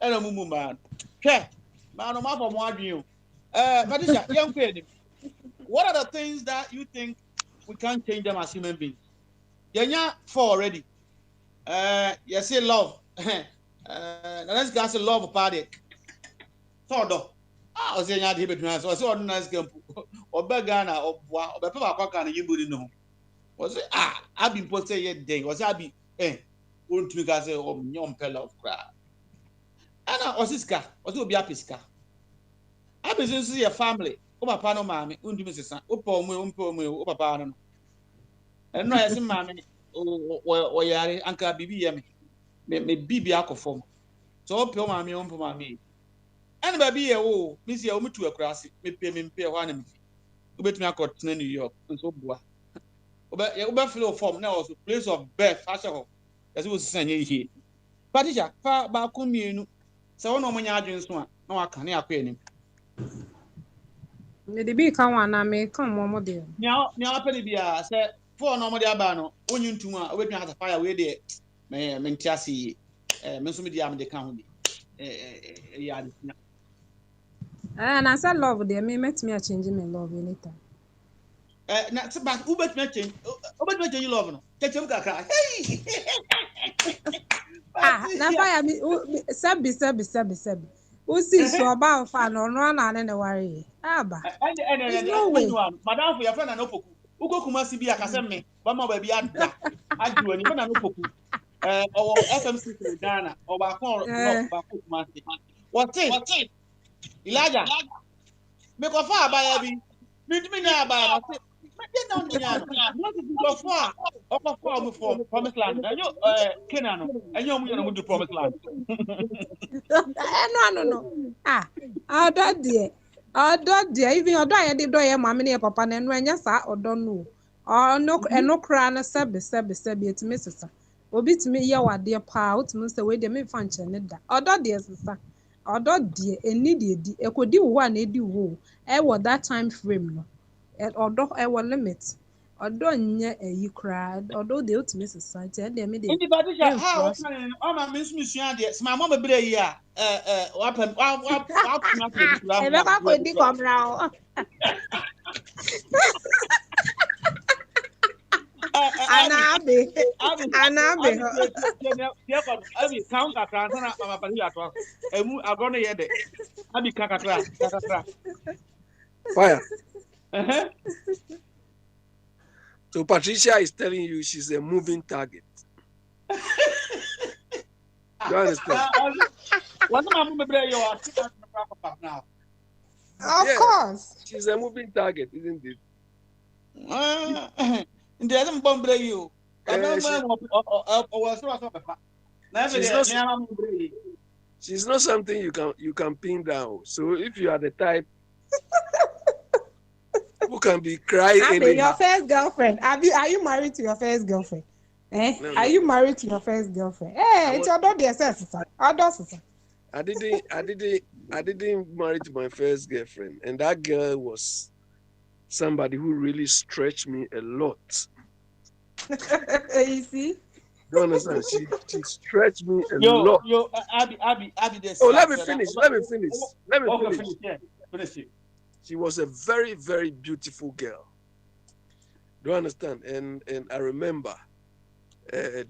and a mumu man. Okay, man, I'm up on one you. Patricia, young lady, what are the things that you think we can't change them as human beings? You're four already. You say love. Let's go to love party. Todo. I was saying, I did it. So I saw a nice game. Or Begana or Papa Cocan, you wouldn't know. Was it? I've been posted yet day. Was I be, wouldn't you guys say, oh, young fellow of crowd? And I was this guy, was to be a pisca. I've been to see a family. Oh, my pano, mammy, wouldn't you say, oh, poor me, oh, papa. And no, as a mammy. Or yari anka bibi yami me bibi akofom so ope o mami and baby ye o misi ya omutu akrasi me pe ho anam obetumi akotena New York so bua obe flow form na also place of birth ashe ho yase wo sisanye ihe Patricia fa ba ko mienu se wo no monya adwen so a na waka ne akọ anim me de bi kan wa na me kan mo de ni a pele bia se for no mo de aba no onyu ntum a obetumi asa fire we de me ntiase me so me de am de kan ho bi ya de and I said love there me met me a change me love anytime na se ba obetumi change love no kechem kaka hey na fire me sabi usi so ba fa no no na ne worry aba no way madam for your friend na no poku ugo kuma si bi akase me ba ma ba bi ada aju ani na no poku owo FMC Ghana o ba kon ba kuma si what it Elijah me ko fa abaya bi me na abaya na me down the yard not to go far o ko mo for promised land and you Canaan and you mo do promised land no odo there even odo aye de do ye mama ne papa na enu anya sa odo no no eno kra na sebe etime sesa obi timi ye wade pa otimi se we de me fa nche ne da odo de sesa odo de eni de di ekodi wo na edi wo wo that time frame no odo wo limit odo nye eyi kra odo de otimi sesa te de me de indi Patricia how o ma me sumisuan de ma mama bre yi a wa e be ka ko di kobra o anabe abi count akra na mama Patricia to emu agono ye de abi kakatra fire so Patricia is telling you she's a moving target. You understand? Of course. She's a moving target, isn't it? She's not something you can pin down. So if you are the type who can be crying anyhow. Your first girlfriend. Are you married to your first girlfriend? No. Are you married to your first girlfriend? It's your daughter, sister. I didn't marry to my first girlfriend, and that girl was somebody who really stretched me a lot. You see? You understand? She stretched me a lot. Abby, this. Oh, let me finish. Finish it. She was a very, very beautiful girl. Do you understand? And I remember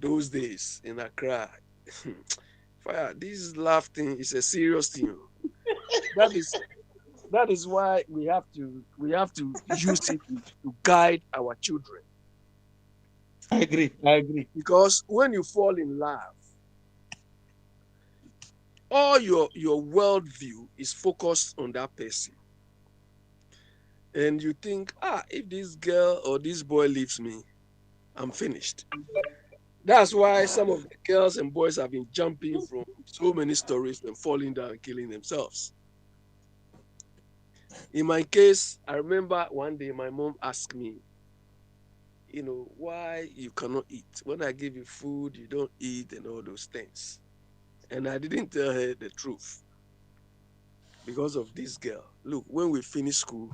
those days in Accra. Fire, this laugh thing is a serious thing. That is why we have to use it to guide our children. I agree. Because when you fall in love, all your worldview is focused on that person. And you think, if this girl or this boy leaves me, I'm finished. That's why some of the girls and boys have been jumping from so many stories and falling down and killing themselves. In my case, I remember one day my mom asked me, why you cannot eat. When I give you food, you don't eat and all those things. And I didn't tell her the truth because of this girl. Look, when we finish school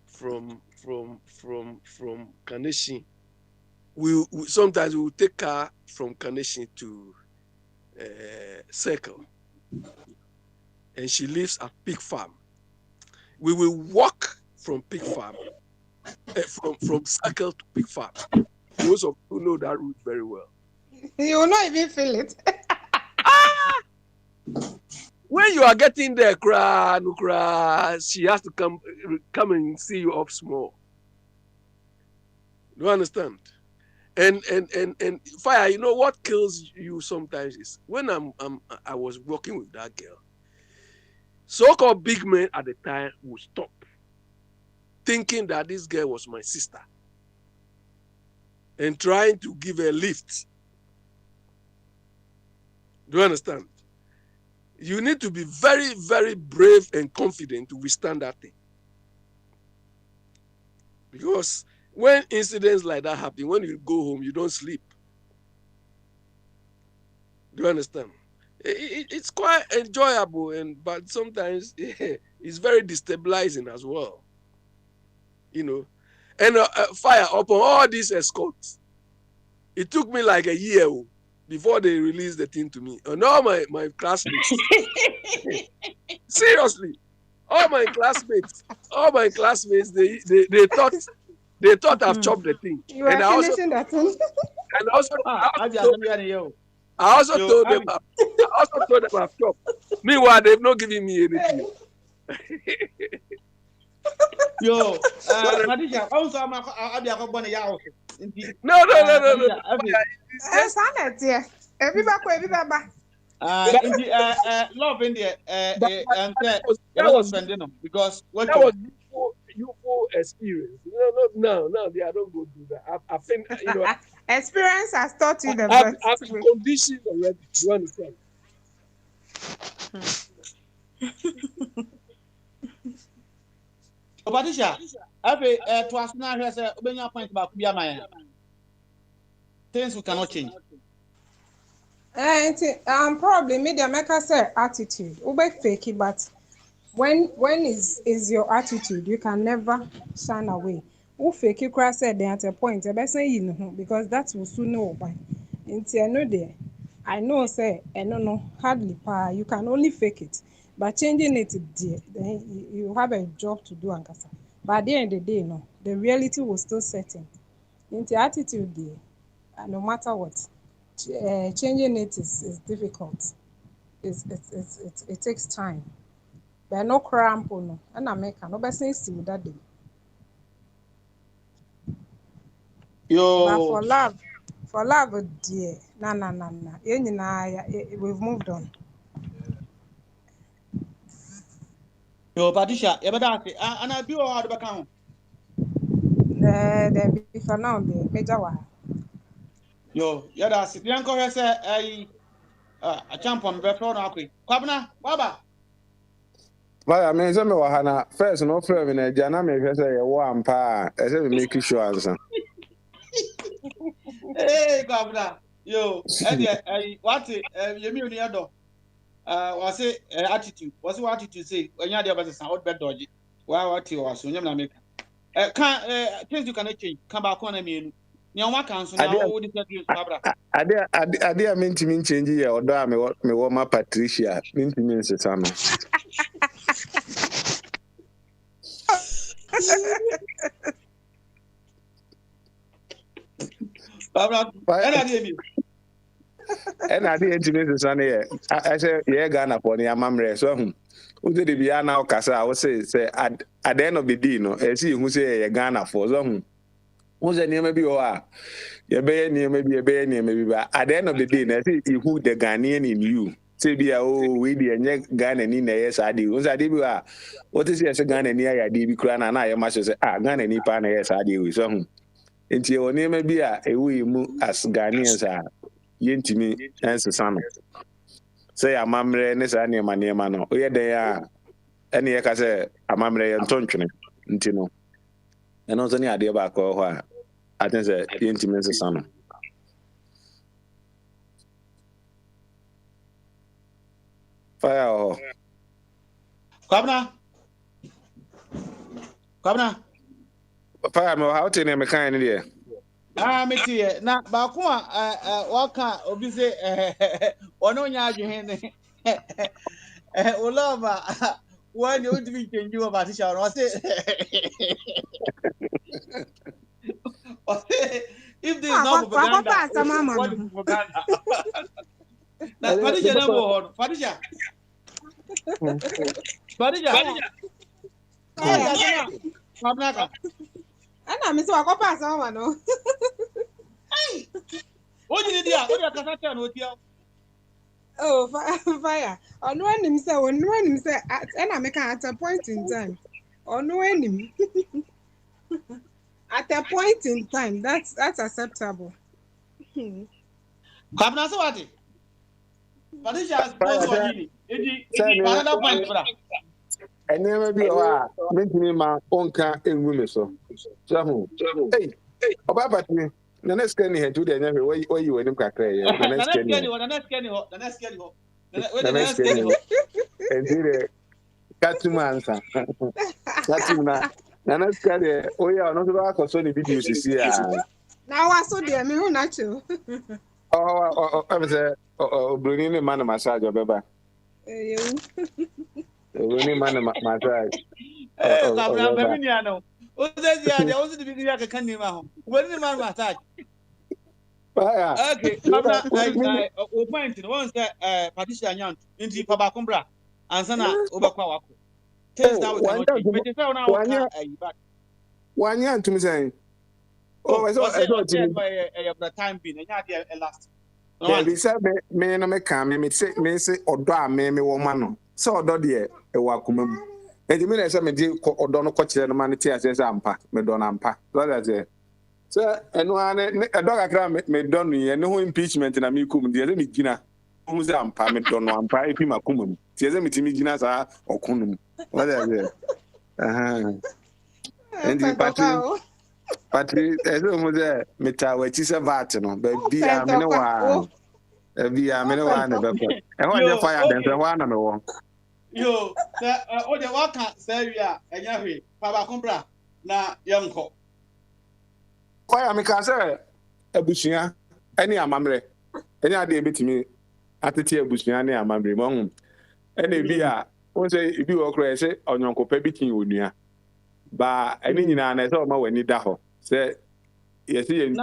from Kaneshie, we sometimes we will take car from Kaneshie to Circle. And she lives at Pig Farm. We will walk from Pig Farm, from Circle to Pig Farm. Those of you know that route very well. You will not even feel it. When you are getting there, she has to come and see you up small. Do you understand? And Fire, you know what kills you sometimes is when I was working with that girl. So-called big men at the time would stop, thinking that this girl was my sister, and trying to give her a lift. Do you understand? You need to be very, very brave and confident to withstand that thing. Because when incidents like that happen, when you go home, you don't sleep. Do you understand? It's quite enjoyable, but sometimes it's very destabilizing as well. And Fire, upon all these escorts, it took me like a year before they released the thing to me. And all my classmates, seriously, all my classmates, they thought I've chopped the thing. You are finishing that one. And I also told them I've chopped. Meanwhile, they've not given me anything. Yo, Madisha, No. Love India, that was because what that was youthful experience. No, I don't go do that. I think experience has taught you the best. I've been conditioned already. You understand? Patricia, to us now, here's a point about Biamaya. Things we cannot change. Probably media maker say attitude. Ube fake it, but when is your attitude, you can never shine away. Who fake it crash said they at a point, because that will soon know by. I know say hardly you can only fake it. But changing it, then you have a job to do, Ankasa. But at the end of the day, the reality was still setting. Into attitude there, no matter what, changing it is difficult. It takes time. But no cramp, no. And I make no best thing with that day. But for love, dear, no. We've moved on. Yo, Patricia, and I do all the account. For now, the major one. Yo, that's it. The uncle has a champion before now. Kwabna, Baba. But I mean, some of Hana first no flame in a dynamic as a one pa as a make sure answer. Hey, Kwabna. Yo, what you mean the other? Was it attitude? What's what attitude say? When you are the other out bed dodgy. Why what you was when you make things you cannot change. Come back on me. Ni o maka nso na wo disagree Barbara. Ade a mentimi change ye odo a me wo ma Patricia mentimi nsesa no. Barbara, ena de ntimi nsesa no ye. Ase ye Ghana for ni amamre so hu. Ude de bia na okasa wo say at the end of the day no, e si hu say ye Ghana for so hu. Uze niema bi o a ye be niema bi ba at the end of the day na say who the Ghanaian in you. Say be we the enye Ghana ni na yes ade. Uze ade bi a what is yes Ghana ni ya de bi kura na ye ma say Ghana ni pa na yes ade we so hu. Enti ye niema bi a ewe mu as Ghanaians a ye ntimi ensesa no. Say amamre ne sa niema no. Oye den a ene ye ka say amamre ye ntontwene nti no. Eno so ni ade ba ko ho a I think say intimacy son. Fire. Kwabna. Fire me how to name me kind there. Me tie na ba ko a waka obi say ono nya adwene ne. Olova when you would be changing about this shower, if this is not propaganda, what is propaganda? Now, Fadisha. Ana mi so akopa sama no. Hey. What did you do? What did you do? What did you do? Oh, fire. On one him say, and I make at a point in time. On one him. At a point in time, that's acceptable. Kabna so what? Fadisha has posed for him. Another point, brother. And never be a mentally my own car in women so. Hey, about me. The next can here today, never where you were in Cacray. The next and here, Catumans. Catuna. The next can oh, yeah, not about concerning videos is here. Now I saw the mirror natural. I was a bringing a man of massage or Baba. Bringing man of massage. There was the beginning of a candy man. When the man massage. Okay, point once that Patricia Young into Pabacumbra and Sana Obakawako. One year to me saying, oh, I thought the time being a last. He said, me no me come, me say, or dra me woman. So, Doddy, a wakum. And the minute I me did or don't coach the man, tears as ampa, me don't ampa. Rather, sir, and one a dog I cram me done me, and no impeachment in a mucum, the other Gina, who's ampa, me don't ampa, if him a cumum. Tears me Ginas are or cunum. Rather, and the Patrick, as long as Meta, which is a vatino, but be a minua. Be a minua, and when you fire them, the one on the wall. Yo, oh, the waka, Seria, and Yahi, Pabacumbra, na Yanko. Why am I cancer? A bushia, any amamre, any idea bit me at the tea bushia, any amamre, mong. Any via, won't say if you are crazy on your copabiting unia. But I mean, I saw my when you daho. Say, yes, you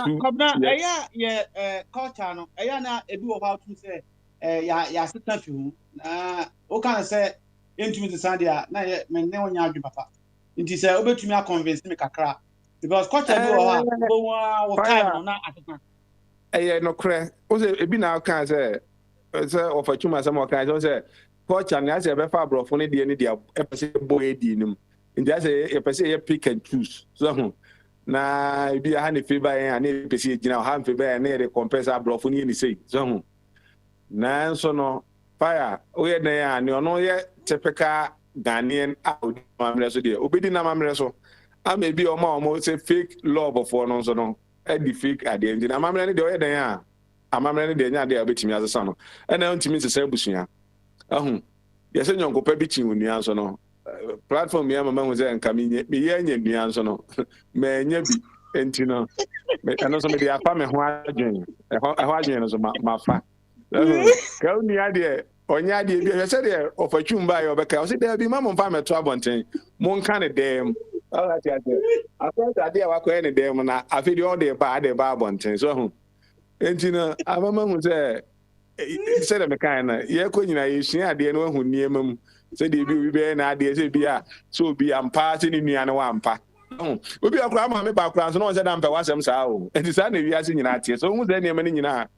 culture, no, I am a do about to say, ya sit at you. What can I say? Into the Sunday, now, men never know papa. It is over to me, convince me, Kakra. Because culture do time not at no crack. Was it be now, can say, of a chuma, some more kinds of culture, and as a befa bro, for any idea, a boy dinum. And that's a per pick and choose. So, now be a honey fever and a PC, you know, hand fever and a compressor bro for any say. So, now, so no fire. We are there, and you know, yet typical Ghanaian out. Obedient, I'm so. I may be almost a fake love of one on so no. The fake at the end. I'm ready to there. I'm ready to there between me as a son. And I want to miss a Sebusia. Yes, and you'll go pebby when you answer no. Platform, me, my man was there and coming, me, and you answer no. May you be, and you know. ɛno nso mede afa me ho adwen ɛho adwen no so mafa ka uni ade onya ade bi hwɛ sɛ de ɔfatwum ba yɛ ɔbɛka ɔsɛ da bi ma mo mfa meto abɔnten mo nka ne dɛm alright after ade a wakɔɛ ne dɛm na afi de ɔde ba abɔnten so ho enti no amama hu sɛ de meka na yɛkɔ nyina yɛsua ade no ahu nneɛma mu sɛ de bi obi bɛyɛ na ade sɛ bi a so obi ampa sɛ ne nua no wampa obi akora ma me ba akora so no sɛ da mpɛ wasɛm saa o enti saa na wiase nyina ateɛ so hu sɛ nneɛma no nyina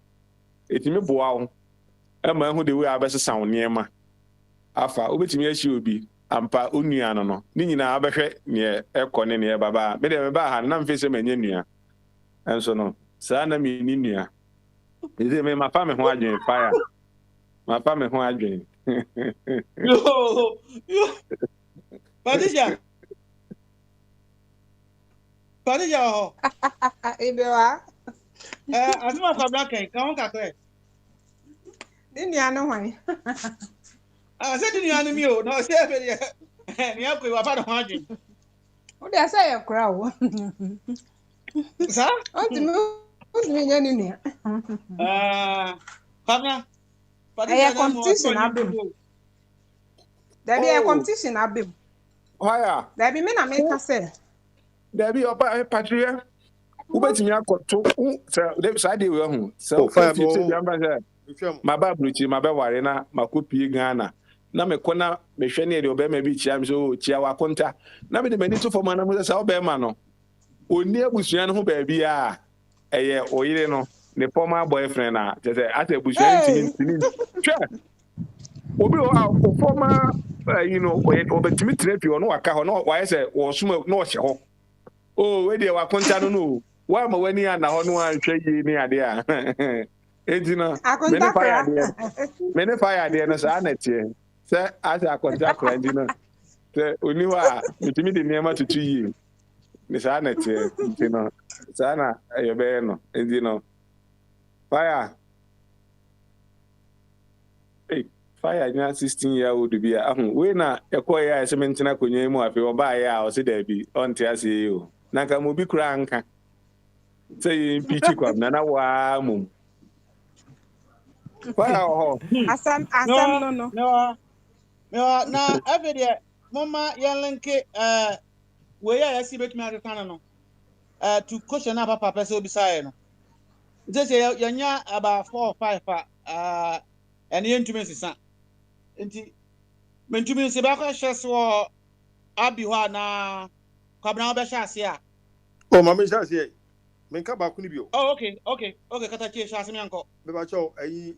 etimi boa wo ɛma hu de we abɛsesa wo nneɛma afa obetimi ahyi obi ampa onua no ne nyina abɛhwɛ ne ɛkɔ ne ne baba me de me ba ha na mfe sɛ manya nua enso no saa na me ni nua eze me mafa me ho adwen fire mafa me ho adwen yo Patricia ho Ebewa. Asuma Fabia kan kan ka kre. Di nua no hwan. Se di nua no mi o, no se be de. Ni akoi wa fa do ho adwen. O de asa ye kra wo. Sa? O di mi nya ni nua. Fabia. Patricia competition abem. There be a competition abem. Why? There be me na me ka say. There be opa Patricia. Ubetimi akoto sɛ saa de we hu sɛ ofi yamba sɛ maba bruchi maba ware na makopie Ghana na mekɔ na mehwɛ ne de obema bi chia me so chia wakonta na me de mani to foma na mo sɛ obema no oni abusua no ho ba bia ɛyɛ oyire no ne former boyfriend na sɛ asa abusua ntini hwɛ obi o former obetimi therapy no waka ho no wayɛ sɛ wo suma no ɔhyɛ ho oh we de wakonta no why ma wani ana ho no anhwɛ yi ni ade a ejina mene fire ade no sa na tie sɛ asa akonta kra ejina sɛ oni wa mitimi de niema tutu yi ni sa na tie ejina sa na ayebe no ejina fire nya 16-year-old bi a we na ekɔ ya sɛ mentina konwa mu afi oba ya o se da bi on te ase yi o na ka mo bi kura nka say pichi kwam na wa mum wow asam no na every mama yanlenke we ya si betumi atana no to question na papa pese obi sae no je say yanya about 4 or 5 and yentumi sisa enti mentumi se ba kwa hyeso abi ho na kwabna obehye ase a o mama hye ase menka ba kunu bio oh okay kata tie hye ase me anko be ba cho ayi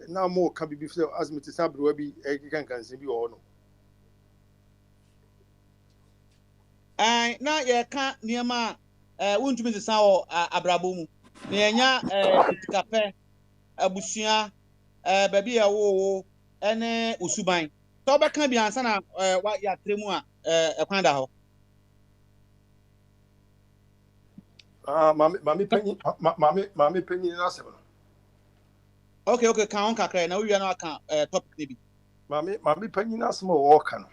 na mo ka bibi fle azmiti sabro bi kan se bi ho no na ye ka niema wontumi sisa wo abrabo mu na yenya tikape abusua baby ya wo ene usuban to be kan bi ansa na wa ya tremu a ekwan da ho mami penyi na sebe okay kan on kakra na wi na aka topic ni bi mami penyi na sebe wo ka no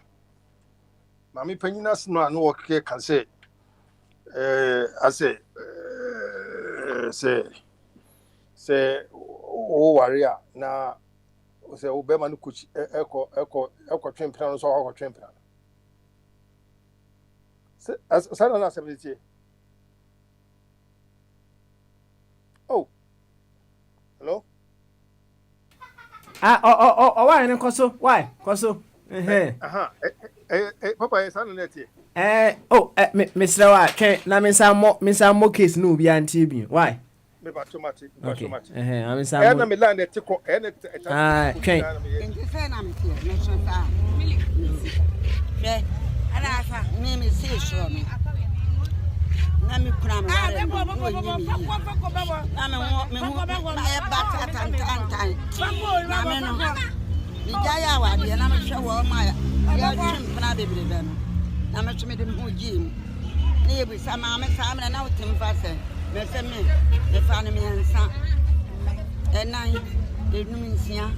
mami penyi na sebe na wo ke kan se ase se o waria na se o be manu kuchi eko twempra no so o twempra se asana na sebeti oh hello why ne koso why koso papa asana na tie Mr. Wa na mensa mo case no bi antie bi why me ba tomati I'm saying na me land e tiko twen say na me tie me so ta ana fa me say so no na me kura me na me e ba tan na me no ni jaya wa de na me hwe wo ma ya twin na bebrebe no na me twin de ho gim na ye bi sama me na wotim fa se me se me fa na me nsa enan enum nsia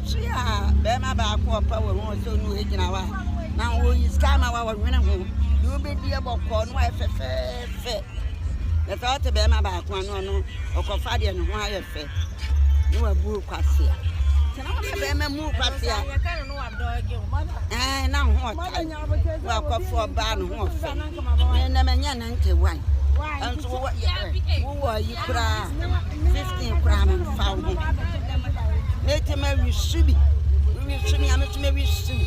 sia be ma ba ko pa wo ho so nu e gina wa na wo yi scam wa wo hwene ho you be die bokọ no e fe The thought to be my back one or Cofadi and Wire. You are boo quasia. Can I be a move quasia? Eh, now what? Well, cough for a ban horse. And the man and one. And so what who are you cry? 15 cram and found him. Let him marry Subi. We should be maybe soon.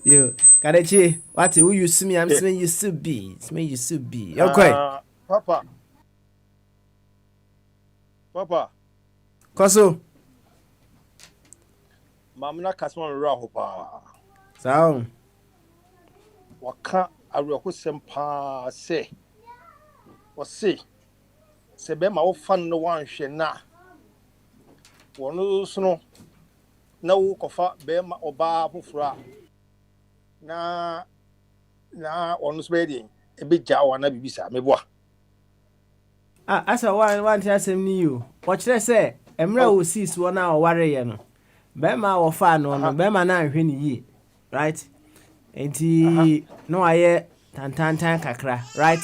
Yo, Karechi, what who you see me? I'm saying you should be. It's me, you should be. Okay. Papa. Koso. Mamna Kasman Rahopa. Sound. Waka Arokusempa say. What say? Sebema o fan no one shena. Wonu sno. Na wo kofa bema oba fufura. Na onu spedi e be jawa na bibisa meboa. Asa one asem ni you. What should I say? Emra wo sis one a ware ye no. Bema wo fa no no bema na ahwe ni yi. Right? Enti no aye tantan kakra, right?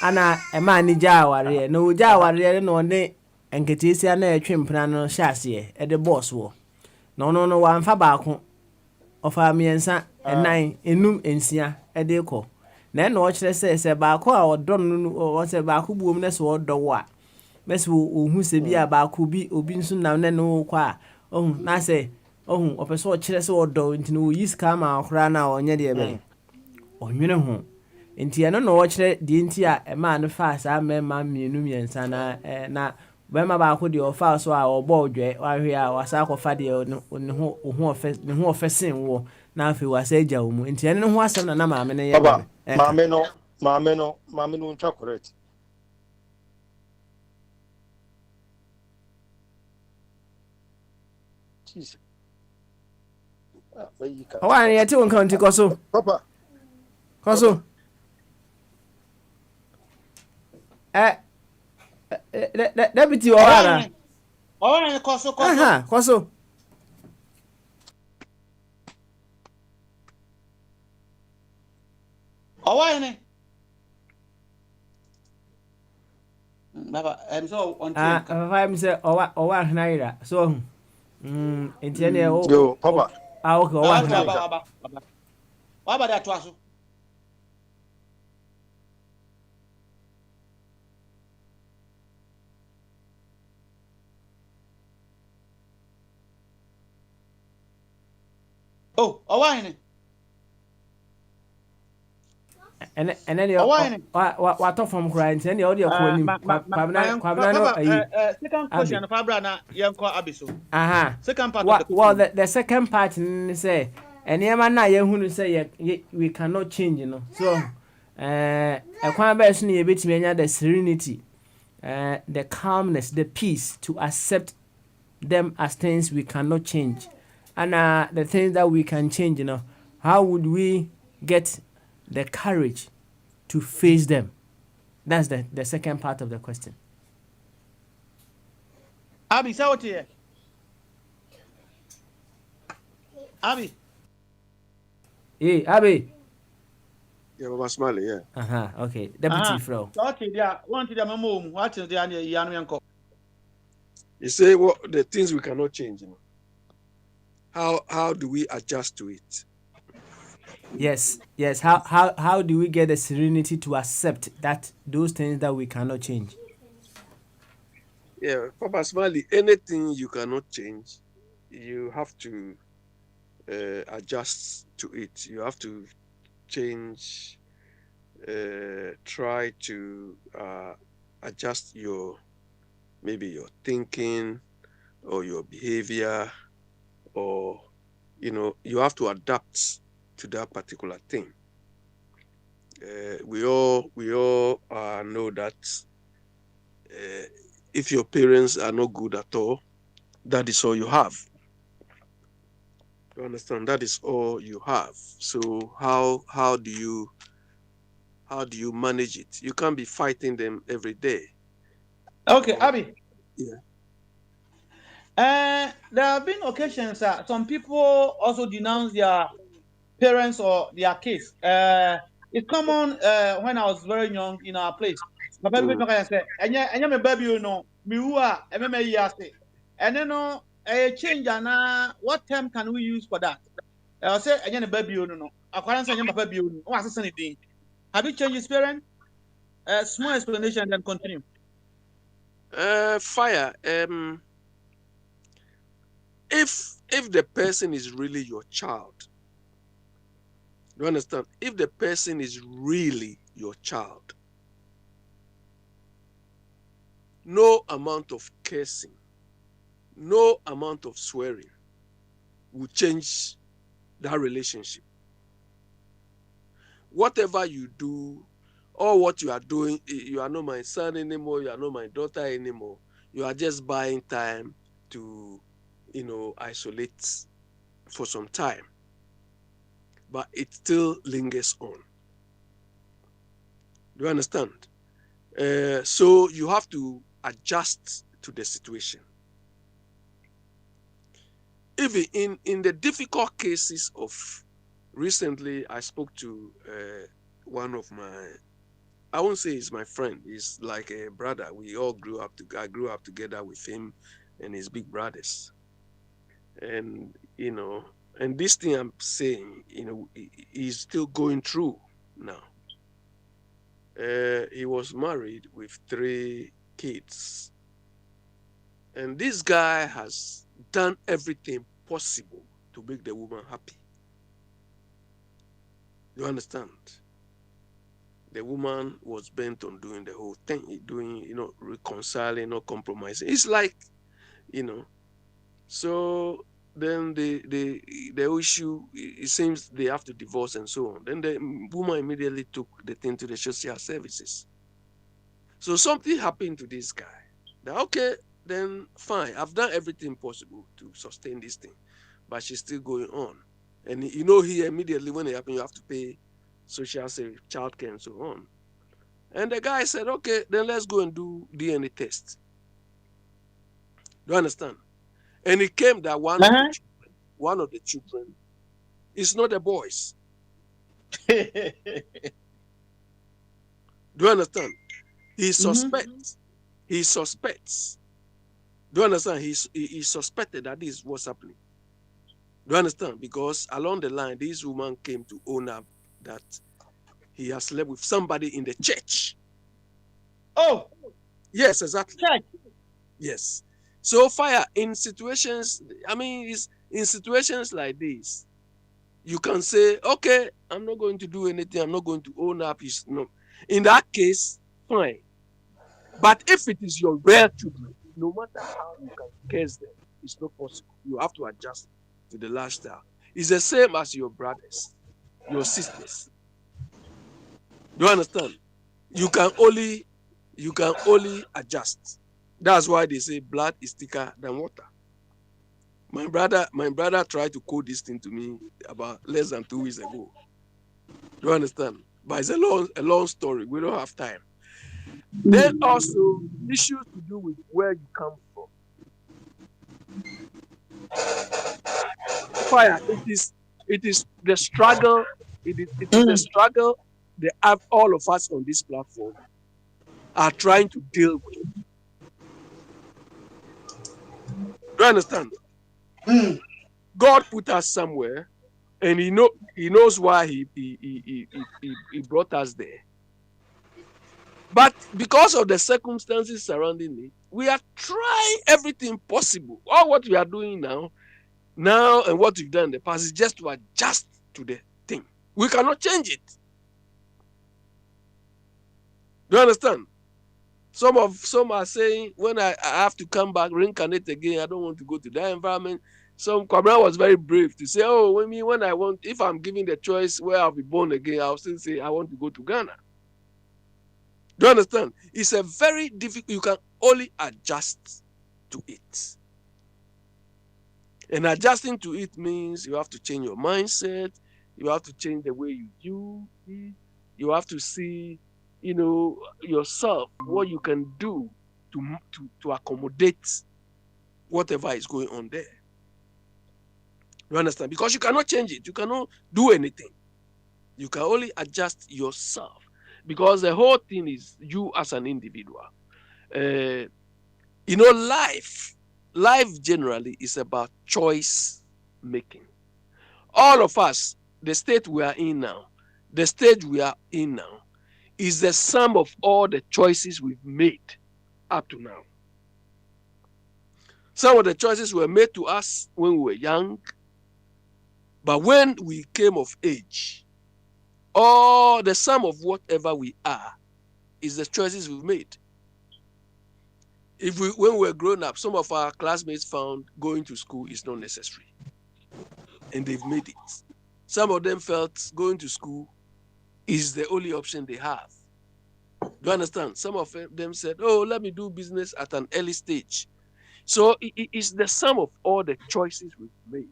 Ana ema ni jaware no jaware no ne enketisia na etwempena no hyase e de boss wo. No wan fa baako. Ofa miensa enan enum ensia e de ko. Na no kire se baako a odon no o se baako buom na se odo wo a. Mese wo hu se bi a baako bi obi nso nam na no kwa ohun na se ohun opeso o kire se odo nti no yiska ma akora na onye de be. Onwene ho. Nti eno no kire de nti a e ma no fa sa mema mienu miensa na bema baako de ofa so a obo odwe wahwe a wasa akofa de ne ho ofesin wo na afi wasa agya wo mu nti ene ho asem na maame ne ye baba maame no ntwa correct Jesus Owa ne yete won kan ti koso papa koso Deputy Owara. Owara koso. Aha, koso. Owara ne. Baba, I'm so on train. I'm say Owara Hnaira. So, entiene Yo, papa. Okay, Owara. Baba. What about that twaso? Oh, why? And then you what from crying? Any audio calling second question, Fabrana, Yanko Abiso. Aha. Second part. Well, the second part say, and Yamana Yahoo say we cannot change, you know. So, a quite best near bit the serenity, the calmness, the peace to accept them as things we cannot change. And the things that we can change, you know, how would we get the courage to face them? That's the second part of the question. Abi, say what here? Abi. Hey, Abi. Yeah, Baba Smiley, yeah. Okay. Deputy Fro. Okay, yeah. One to the mom, watching the Yanu. You say what the things we cannot change, you know. How do we adjust to it? Yes. How do we get the serenity to accept that those things that we cannot change? Yeah, Papa Smiley, anything you cannot change, you have to adjust to it. You have to change, try to adjust maybe your thinking or your behavior, or you have to adapt to that particular thing. We all know that if your parents are not good at all, that is all you have. You understand? That is all you have. So how do you manage it? You can't be fighting them every day. Okay, Abi. Yeah. There have been occasions some people also denounce their parents or their kids. It's common when I was very young in our place. My baby can say, and my baby, you know, me who are MMA, and then no, a change, and what term can we use for that? I say, and baby, you know, I can't say, my baby, you know, what's anything? Have you changed his parent? Small explanation, then continue. Fire. If the person is really your child, you understand? If the person is really your child, no amount of cursing, no amount of swearing will change that relationship. Whatever you do, or what you are doing, you are not my son anymore, you are not my daughter anymore. You are just buying time to, isolate for some time. But it still lingers on. Do you understand? So you have to adjust to the situation. Even in the difficult cases of recently, I spoke to one of my, I won't say he's my friend, he's like a brother. We all I grew up together with him and his big brothers. And, and this thing I'm saying, he's still going through now. He was married with 3 kids. And this guy has done everything possible to make the woman happy. You understand? The woman was bent on doing the whole thing, reconciling, not compromising. It's like, so then the issue, it seems they have to divorce and so on. Then the woman immediately took the thing to the social services. So something happened to this guy. That, okay, then fine, I've done everything possible to sustain this thing, but she's still going on. And here immediately when it happened, you have to pay social service, childcare and so on. And the guy said, okay, then let's go and do DNA test. Do you understand? And it came that one of the children is not a boy's. Do you understand? He suspects. He suspects. Do you understand? He suspected that this was happening. Do you understand? Because along the line, this woman came to own up that he has slept with somebody in the church. Oh, yes, exactly. Church. Yes. So fire in situations, in situations like this, you can say, okay, I'm not going to do anything. I'm not going to own up. In that case, fine. But if it is your real children, no matter how you can curse them, it's not possible. You have to adjust to the lifestyle. It's the same as your brothers, your sisters. Do you understand? You can only adjust. That's why they say blood is thicker than water. My brother tried to code this thing to me about less than 2 weeks ago. Do you understand? But it's a long story. We don't have time. Then also issues to do with where you come from. Fire. It is the struggle. It is the struggle that all of us on this platform are trying to deal with. Do you understand? God put us somewhere, and He knows why He brought us there. But because of the circumstances surrounding it, we are trying everything possible. All what we are doing now, and what we've done in the past is just to adjust to the thing. We cannot change it. Do you understand? Some are saying, when I have to come back, reincarnate again, I don't want to go to that environment. Kwabena was very brave to say, if I'm given the choice where I'll be born again, I'll still say I want to go to Ghana. Do you understand? It's a very difficult, you can only adjust to it. And adjusting to it means you have to change your mindset, you have to change the way you do it, you have to see, yourself, what you can do to accommodate whatever is going on there. You understand? Because you cannot change it. You cannot do anything. You can only adjust yourself, because the whole thing is you as an individual. Life generally is about choice making. All of us, the state we are in now, the stage we are in now, is the sum of all the choices we've made up to now. Some of the choices were made to us when we were young, but when we came of age, all the sum of whatever we are is the choices we've made. When we were grown up, some of our classmates found going to school is not necessary, and they've made it. Some of them felt going to school is the only option they have. Do you understand? Some of them said, oh, let me do business at an early stage. So it's the sum of all the choices we've made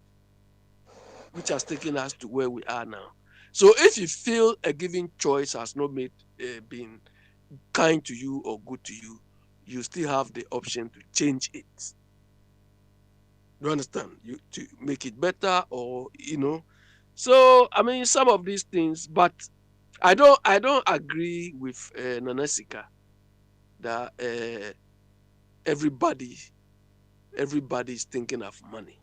which has taken us to where we are now. So if you feel a given choice has not been kind to you or good to you, you still have the option to change it. Do you understand? To make it better, or So I mean, some of these things, but I don't agree with Nanasika that everybody is thinking of money.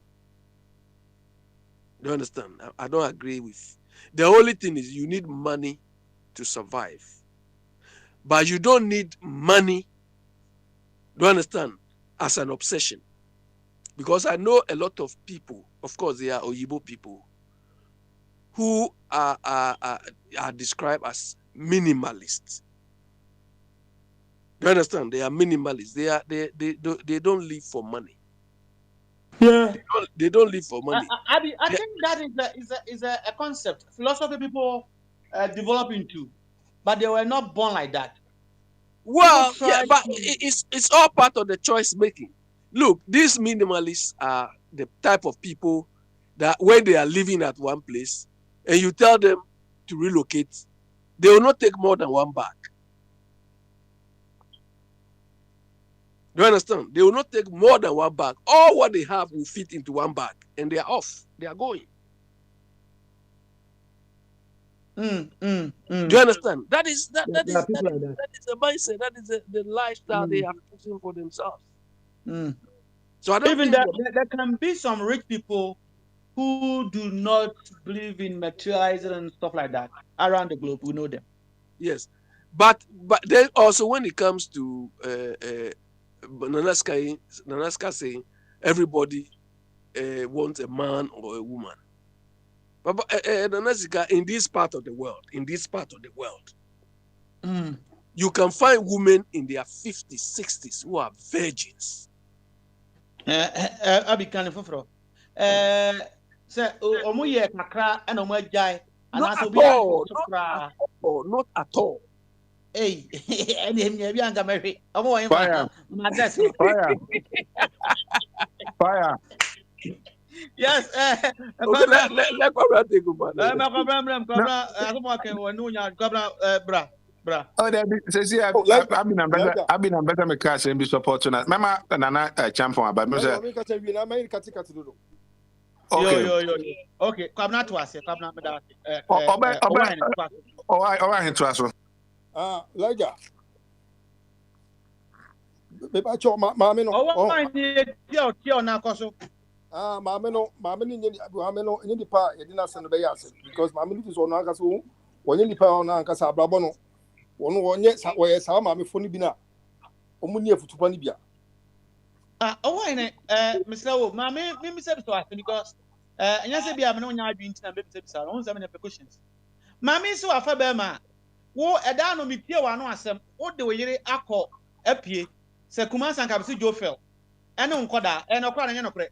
Do you understand? I don't agree with. The only thing is you need money to survive, but you don't need money. Do you understand? As an obsession, because I know a lot of people. Of course, they are Oyibo people who are described as minimalists. Do you understand? They are minimalists. They don't live for money. Yeah, they don't live for money. I think that is a concept philosophy people develop into, but they were not born like that. Well, yeah, but it's all part of the choice making. Look, these minimalists are the type of people that when they are living at one place and you tell them to relocate, they will not take more than one bag. Do you understand? They will not take more than one bag. All what they have will fit into one bag, and they are off. They are going. Do you understand? That is the mindset. That is the lifestyle they are choosing for themselves. So I don't even think there can be some rich people who do not believe in materializing and stuff like that around the globe. We know them. Yes, but then also when it comes to Nanaska saying everybody wants a man or a woman. But Nanaska, in this part of the world, you can find women in their 50s, 60s who are virgins. Abi kan foforo. Say omo ye kakra and omo ajai and aso bi not at all. Hey, and him ye bi anga mewe. Omo wan Fire. Yes, okay, let Cobra take over. Bra. Oh, that says I've been better me cash and be supporting us. Mama Nana champion about me. Okay. Okay, come not to us. Come not to us. To us. Laja. Beba cho maame no. Oh, why you na koso? Maame no ni nipa ye dina se no be yase because maame no so no aka so wonye nipa no aka sa abrabo no wono wonye sa woye sa maame fo ni bi na omuni afutupa ni bia. Oh why ne Mr. Wo maame me say so because anya se bia me no nya adwin tina be say so on some questions. Maame so afa be ma wo eda no me pie wa no asem wo de wo yire akọ apie se kuma sanka be se Jofel ene nkoda ene okra na nya no kre.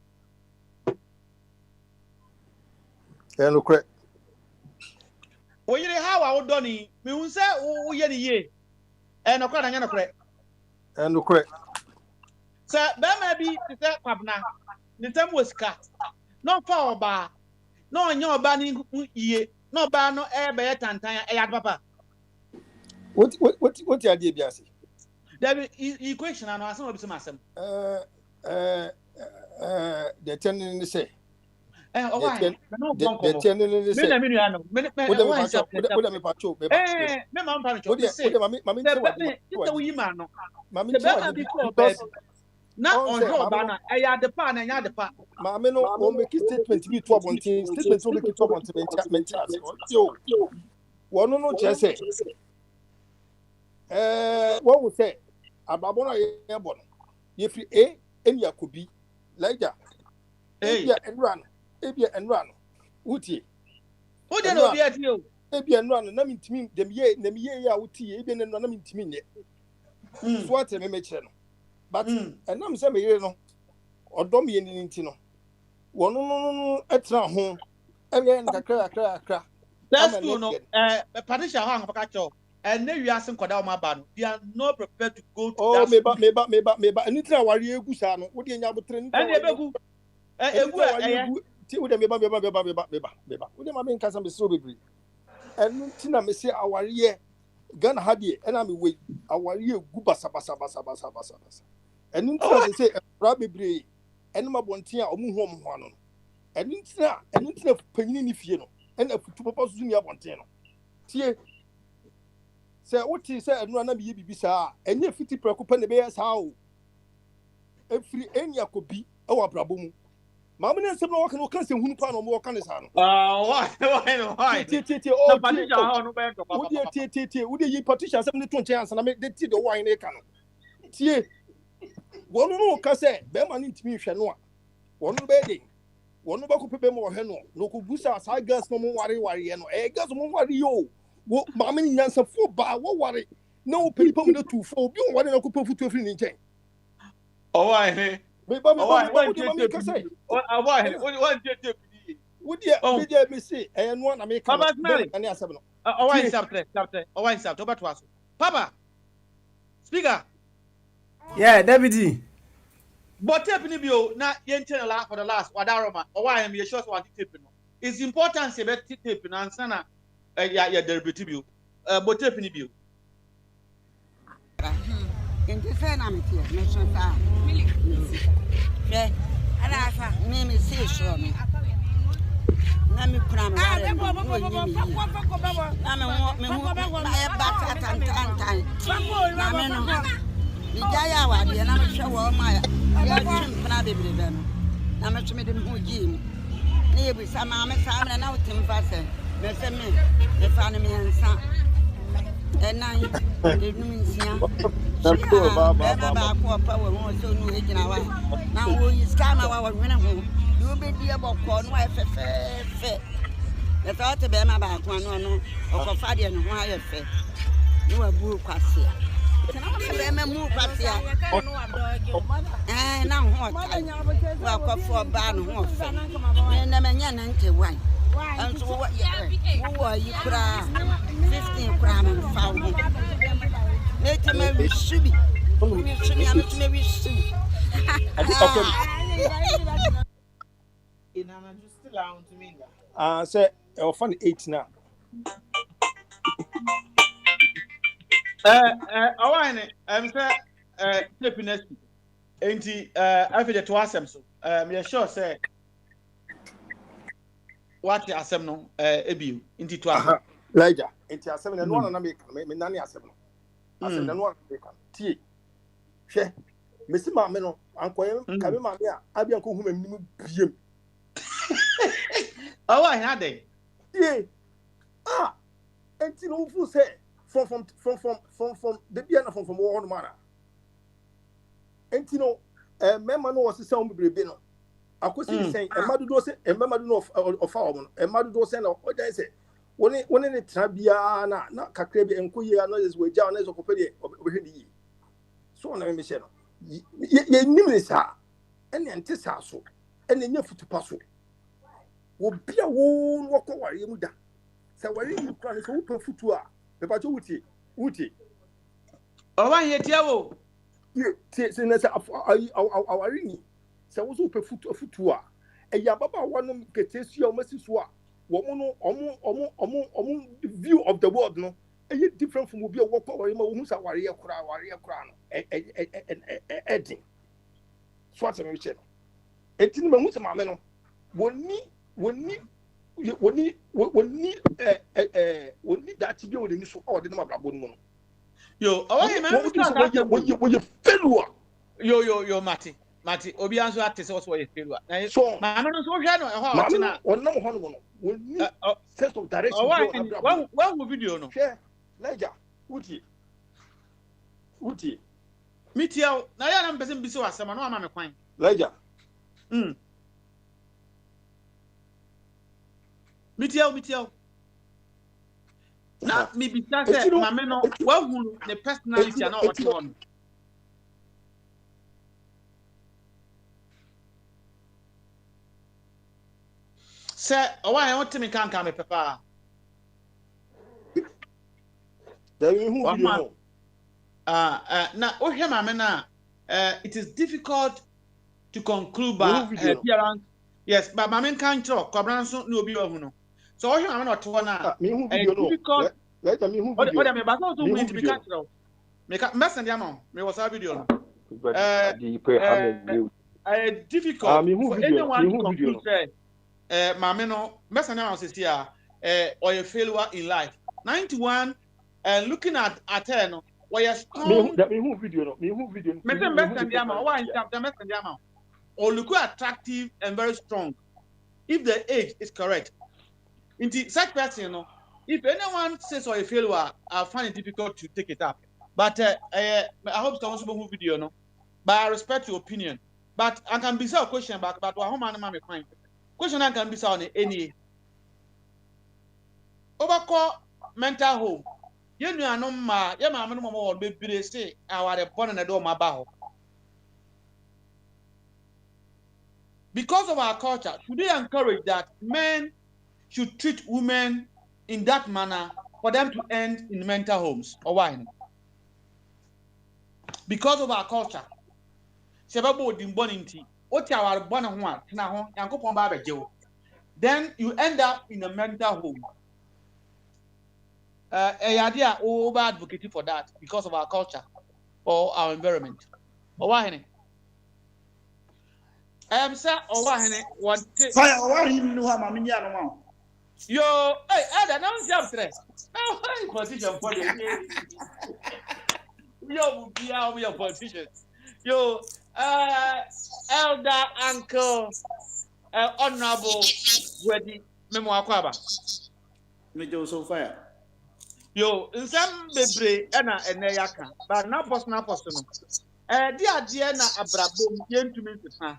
Hello, correct. When you how I would done it, we will say, oh, ye, and a corner, and a correct. And correct. Sir, that may be the third pabna. The time was cut. No power bar, no, and your banning ye, no bar, no air by a tantine, papa. What the idea, Biasi? There be equation, and I saw some. The tenant say. why? The now on job bana the pa na nya the pa maame no o make statement bi to abontin statement o make to abontin maintenance yo wono no che say what we say ababo na ye bo no ye free eni akobi laija ebia enra no utie o de no bia ti o ebia enra no na mintimi dem ye ya utie ebia enra na mintimi nye so what me kire no but and I'm saying you know odom ye ni nti no wono no etra ho eme na kakra that's true no Patricia ho anka cho and na wiase nkoda o ma no they are not prepared to go to that meba anitra ware egu sa no wo de nya botre ni and ebegu egu ti wo de meba wo de ma me nka sam be so bebre enu ti na me se aware ye Ghana hadie ena me we aware egu basa enu ntina se ra bebre enu ma bonten a omu hu omu ho ano enu ntina panyini ni fie no ena futu papa su ni abonten no tie se woti se enu na me bibi saa enye fiti preko pa ne be ya saa o efiri enya kobi e wa brabo mu maame ne nsem na wo kan se hunu pa no mo kan saa no why tie o Patricia ha no be to tie wo de yi Patricia sem ne to nchen ansa na me de tie de wine ne ka no tie wono no ka se be ma ne ntimi hwe no a wono be de wono ba ko pepe mo hwe no ko busa sa gas no mo ware no gas mo ware yo wo maame ni nyansa fo ba wo ware na wo pelipa mo de tu fo obi wo ware na ko pofu tu afiri ni nchen why he me ba ka se why one tete Would you me see no na me ka ani asem no why chapter to aso papa speaker yeah deputy but tape ni bio na yenten la for the last wadaroma why am you sure so tape no it's important say bet tape na answer na ya deliberate bio but tape ni bio Inte say na me tie me so ta ana fa me see sure me na me kura me ware na me no Ijaya wa de na me hwe wo ma ya chimpna bebrebe no na me tweme de ho gim na ye bisa ma me sa me na wotim fa se me se me fa ne me nsa enan de num nsia ba ko pa wo ho so nu ejina wa na wo yi scam wa wo hwene ho you be die bokọ no wa fe e ta te be ma ba ko no o ko fa de no ho aye fe ni wa bu kwase na mu kwasia na ho wa ko fo ba no ho fe na me nya na nke wan and so what you kura 15 kura me fa wo me te me wi subi me am te me wi su inana just still out to me say e fan 8 now awine say happiness enti afide to asem so me sure say what asem no ebiu enti to asem laija enti asem na no na me nani asem no asem na no me kan tie hwe me si ma me no ankoye ka me ma me a abi anko hu mamnim biem awine ade tie enti no fu say from the Biana from one manner. And you know, member no was the sound be no. I could see saying, a mother do say, a member of our own, a mother do say, what I say. When it Trabiana, not Cacrebi and Kuya, noise with Janes or Copedi over the so on, Michel. Ye numerous are, and the antisasso, and the near foot to pass. Will be a wound walk away, you da. So where you cry so open foot to her. The pacho uti. O wan ye tiawo. Se na se awarini. Se wo so pe futu a. E ya baba wanu ketesu o masiso a. Wo mo no omo view of the world no. E different from obi a wo kwa ma wo hu sa ware kura no. Edin. So what me che. Etin ma hu se ma me no. Woni woni that be woni so all the number abon no yo failure yo Mati obi anso atese so ye failure na so ma no so hwe no e ho ati na wonnam ho no woni sense of direction one video no share ledger uti mitia na ya na mpese mbisi wasema no ama me kwan ledger mitia na mi bisa se mame no wahunu ne personality na o ti on se owa e otimi kanka me papa da we hu video na o hwe mame na it is difficult to conclude by appearance. Yes, but mame kan tro kwabran so na obi ohu so o hwe mame na oto na me hu video no let me hu video o me ba so mu ntimi kan tro me ka message am me was a video no difficult me hu video mame no message am say or a failure in life 91 and looking at her no why strong me hu video no me message am why the message am or look attractive and very strong if the age is correct. Into such person, you know, if anyone says or a failure, I find it difficult to take it up. But I hope someone will video, no. But I respect your opinion. But I can be a question back about what home and my mind. Question I can be on any overcall mental home. You know, no ma, yeah, my minimum or baby say I was born in a door my bow. Because of our culture, should we encourage that men should treat women in that manner for them to end in mental homes? Or why? Because of our culture. Then you end up in a mental home. Idea over advocating for that because of our culture or our environment. Or why? Sir, or why? One fire, why you know how many are yo, hey, Ada, now jump today. Now, position for the yo, be out your position. Yo, elder uncle, honorable, ready, memoir kwaba. Me so fire. Yo, in some bebre, and yaka, but now post no. Dear na abrabom, yen to me to sa.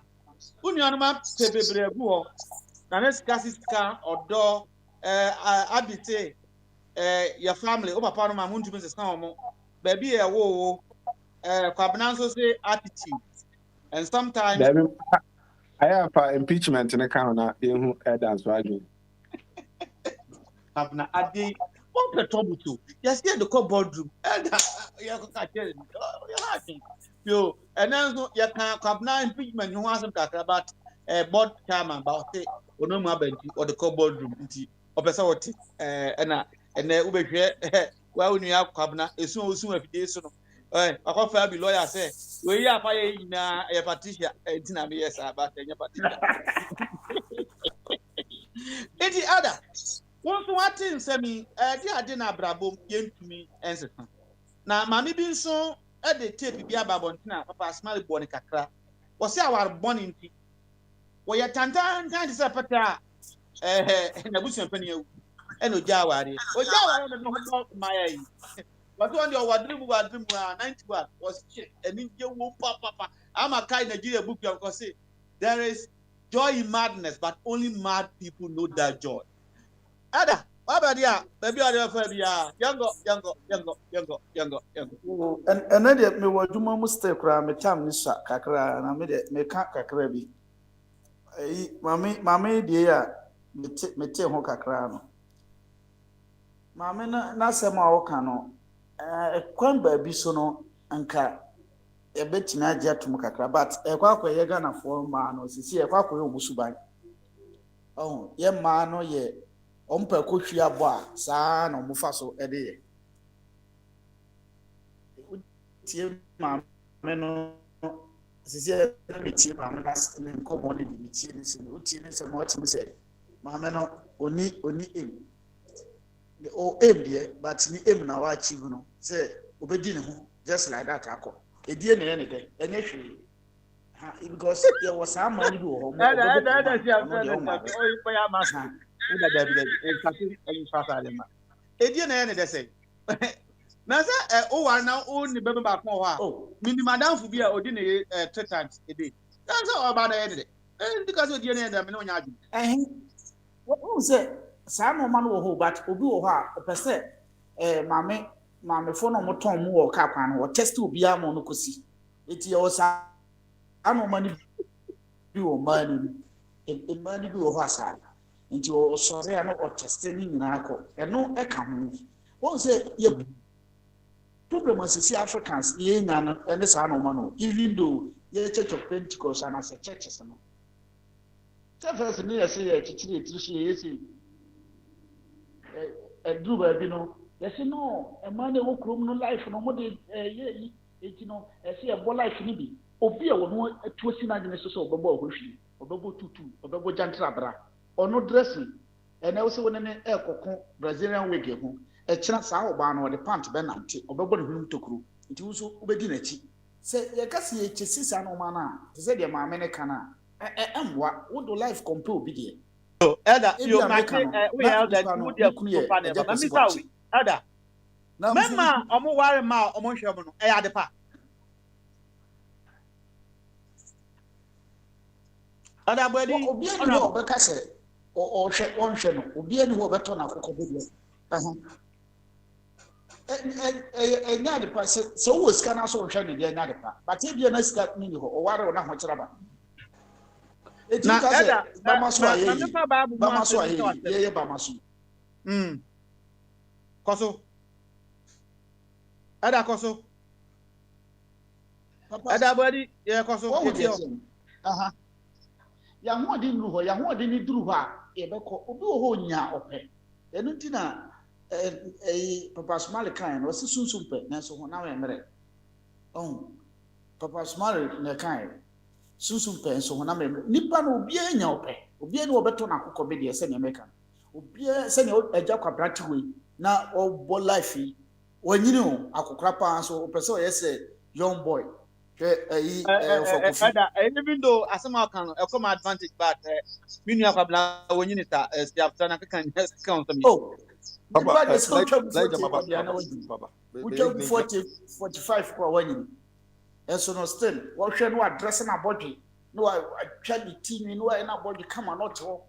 Unionma bebre buo. Na next casista or door abite your family o papa no ma muntu me sesa omo baby e wo kwabena so say attitude and sometimes I have impeachment in account na ehu dance again abna ade what the trouble to yes here the boardroom you go catch it yo and then so you can kwabena impeachment no want some about board chairman about say ono mu abenti or the boardroom nti opesa wote na ubehwe wa unu ya kwabna esun afide so no akofa bi lawyer say we ya fa ye na ya Patricia ntina me yes about enya Patricia enti ada won so watin nsemi di ade na abrabom yentumi ensesa na mami bi nso de tape bi ababo ntina papa smile bo ne kakra wo se awar born nti wo ya tantan tan se pata na busu mpani ewu eno jawari no no maya yi but when your wadrimu 91 was shit and in you papa ama kai Nigeria book you can say there is joy in madness but only mad people know that joy ada babadia baby ada for bia yango and then me waduma muste kra me tam ni sha kakra na me ka kakra bi mami die ya mete ho kakra no mame na sema woka no kwan ba bi so no anka ebetina agya tum kakra but ekwa ye Ghana for ma no sisi ekwa ye obusuban oh ye ma no ye ompa kohwi abo a saa na omufa so ede ye tie mame no sisi na tie mame na nkomo ne bi tie ni se no tie ni se mo tie se maame no oni aim o aim there but ni aim na wa achieve no say obedi ne ho just like that akọ edie ne ne de enye hwe ha because there was some money bi wo ho that see am o ipo ya ma ha ida da exactly fasa le ma edie ne de say na say o war na o ni bebe ba kon ho a minimum down fu bi a odi ne 3 times a day that's all about the because edie ne de me no nya adu wọ́n sẹ́ sáà ní ọmọ no wọ̀ hó but obi wọ̀ hó a ọ̀pẹ̀ sẹ́ maame fo na ọmọ tọ́n mu wọ̀ ká kwan no wọ̀ test obi ama ọ̀nà kò sí eti ọ̀ sáà ní ọmọ ni bi wọ̀ mmaa ni bi wọ̀ hó asaa nti ọ̀ sọ̀rọ̀ yà no ọ̀ test ni nyinaa kọ̀ ẹ̀no ẹ̀ka ho wọ́n sẹ́ yẹ problem asisi Africans yẹ nya no ẹne sáà ní ọmọ no even though yẹ Church of Pentecost and as a churches no. First, me say a teacher, yes, a do baby no. Yes, no, a man who come no life, no more than you know, I see a boy life nibi. Obia will know a twisting against so bubble wishy, or bubble tutu, or bubble jantrabra, or no dressing. And also when an air Brazilian wig, a chance our barn or the pant benanti, or bubble room to crew. It was obedient. Say, you can see a chassis and no manner. Say, your mamma cana. What do life compare with you? Elder, you might we have that good deal. Elder, Mamma, Omo Warren Ma, Omo Sherman, the park. Other body, Obiano, Becassa, or Shet one channel, Obiano, Beton of Cocodia. And now the person, so was can also channel the another part. But if you're not got me or water or not much about. Na ada bamaso ye bamaso koso ada koso ada body ye koso aha ya ho de nru ho ya ho de ni duru ho a ye beko obi ho nya ope enu ntina papa small kan no sunsun pe na so ho na we mere papa small na kan sunsun pe so na me nipa no obi anya opɛ obi ani obeto na akokɔ be de se ne meka obi se ne agya kwabrati we na obo life wanyini o akokra pa so opɛ se o se young boy even though asema kan come advantage but minu akwabla wanyini ta after na kan count me baba like 45 kwa wanyini eso no still what hwe no address na body no atwa di team no na body come not ho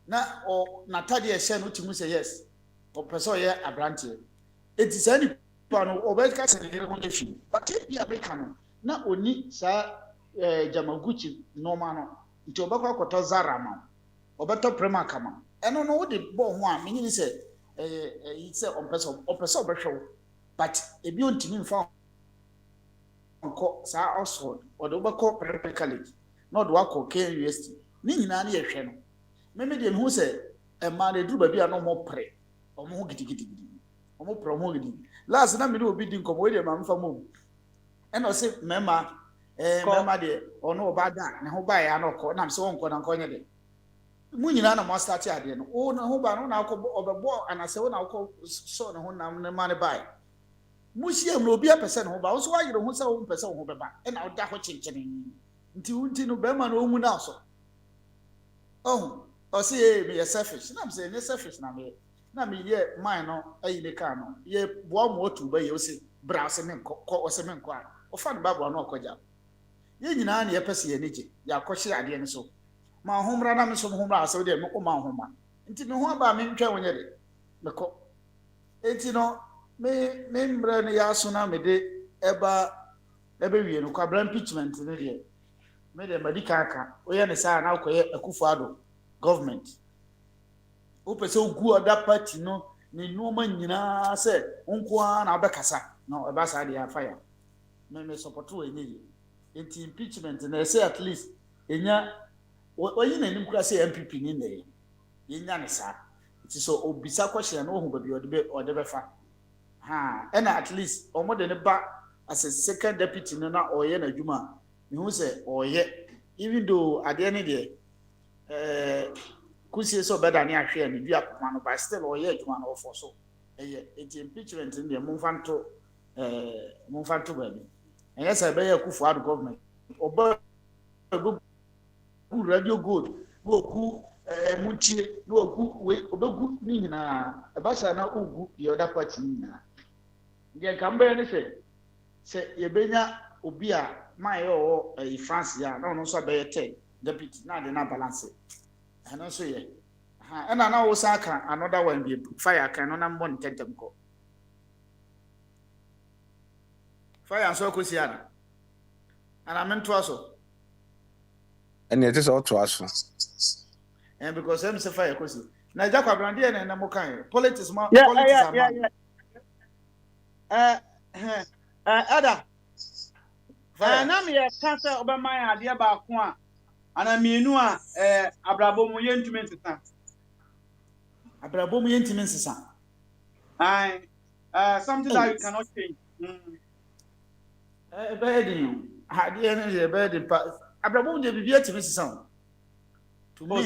na o natade e share no timu say yes o person ye abrante it is any pano o be ka se ne ho defi but e bia be kan na oni sa Jamaguchi normal no nti obekwa kwato Zara ma obeto Prema kama eno no wo de bo ho a menyi say it say on person obehwe but e bi ontimi mfa ko sa Oxford or the Bako Prep College, not Wako K University. Nina near Shannon. Maybe who said a man they do baby are no more prey or more giddy or more promoting. Last night we do bidding come with a man for move. And I say, Mamma, Mamma dear, or no bad that, and who buy a no call, and I'm so on Conan. Munina must start here. Oh, no, who by no alcohol of a boy, and I say, when I'll call son who the money buy. Musia no be a person who bows why you don't want some person who be back, and I'll die watching until no Bema no moon also. Oh, or say me a selfish, and I'm saying a selfish now. Now me ye mine a decano, ye one more to buy you say brass and or cement quar, or fun babble no coja. Ye nani a person energy, ya question idea so. My home ran some home so they mo my home. Until no one by me when you're the cook. It's me member na ya so na me de eba wie no kwabra impeachment ne de me de medical aka oye ne sa na akoye Akufo-Addo government o pese ogu oda party no ne noma nyina se onko na obekasa no eba sa de afa ya me support we ni enti impeachment na say at least enya oyi na nim kura say MPP ni ne yenya ne sa ti so obisa question na ohu baby ode be fa and at least or more than a back as a second deputy na oye na juma me hu say oye even though at the end there kusie so better ni ahwe ni dua koma no but still oye adwuma no for so it impeachment in the monfanto baby and yes I be Akufo Addo government oba go radio good go ku mutie no ogu we obegu ni nyina ebasa na ogu the other party ni nyina nge kambe ni se yebenya obi a my France ya na no so be yete deputy na de na balance ano so ye ha na na wo saka another one be fire kan no na mbon tentem ko fire so ko siana ana mento aso and it is all to us and because them say fire ko si na jakwa brande na mo kan politics ma Ada na me ya kasa obama ya ade ba ko a ana mienu a abrabo mu yentumi nsesa abrabo mu yentumi nsesa something that you cannot change bedin ade na je bedin pa abrabo mu de bibia timi nsesa to me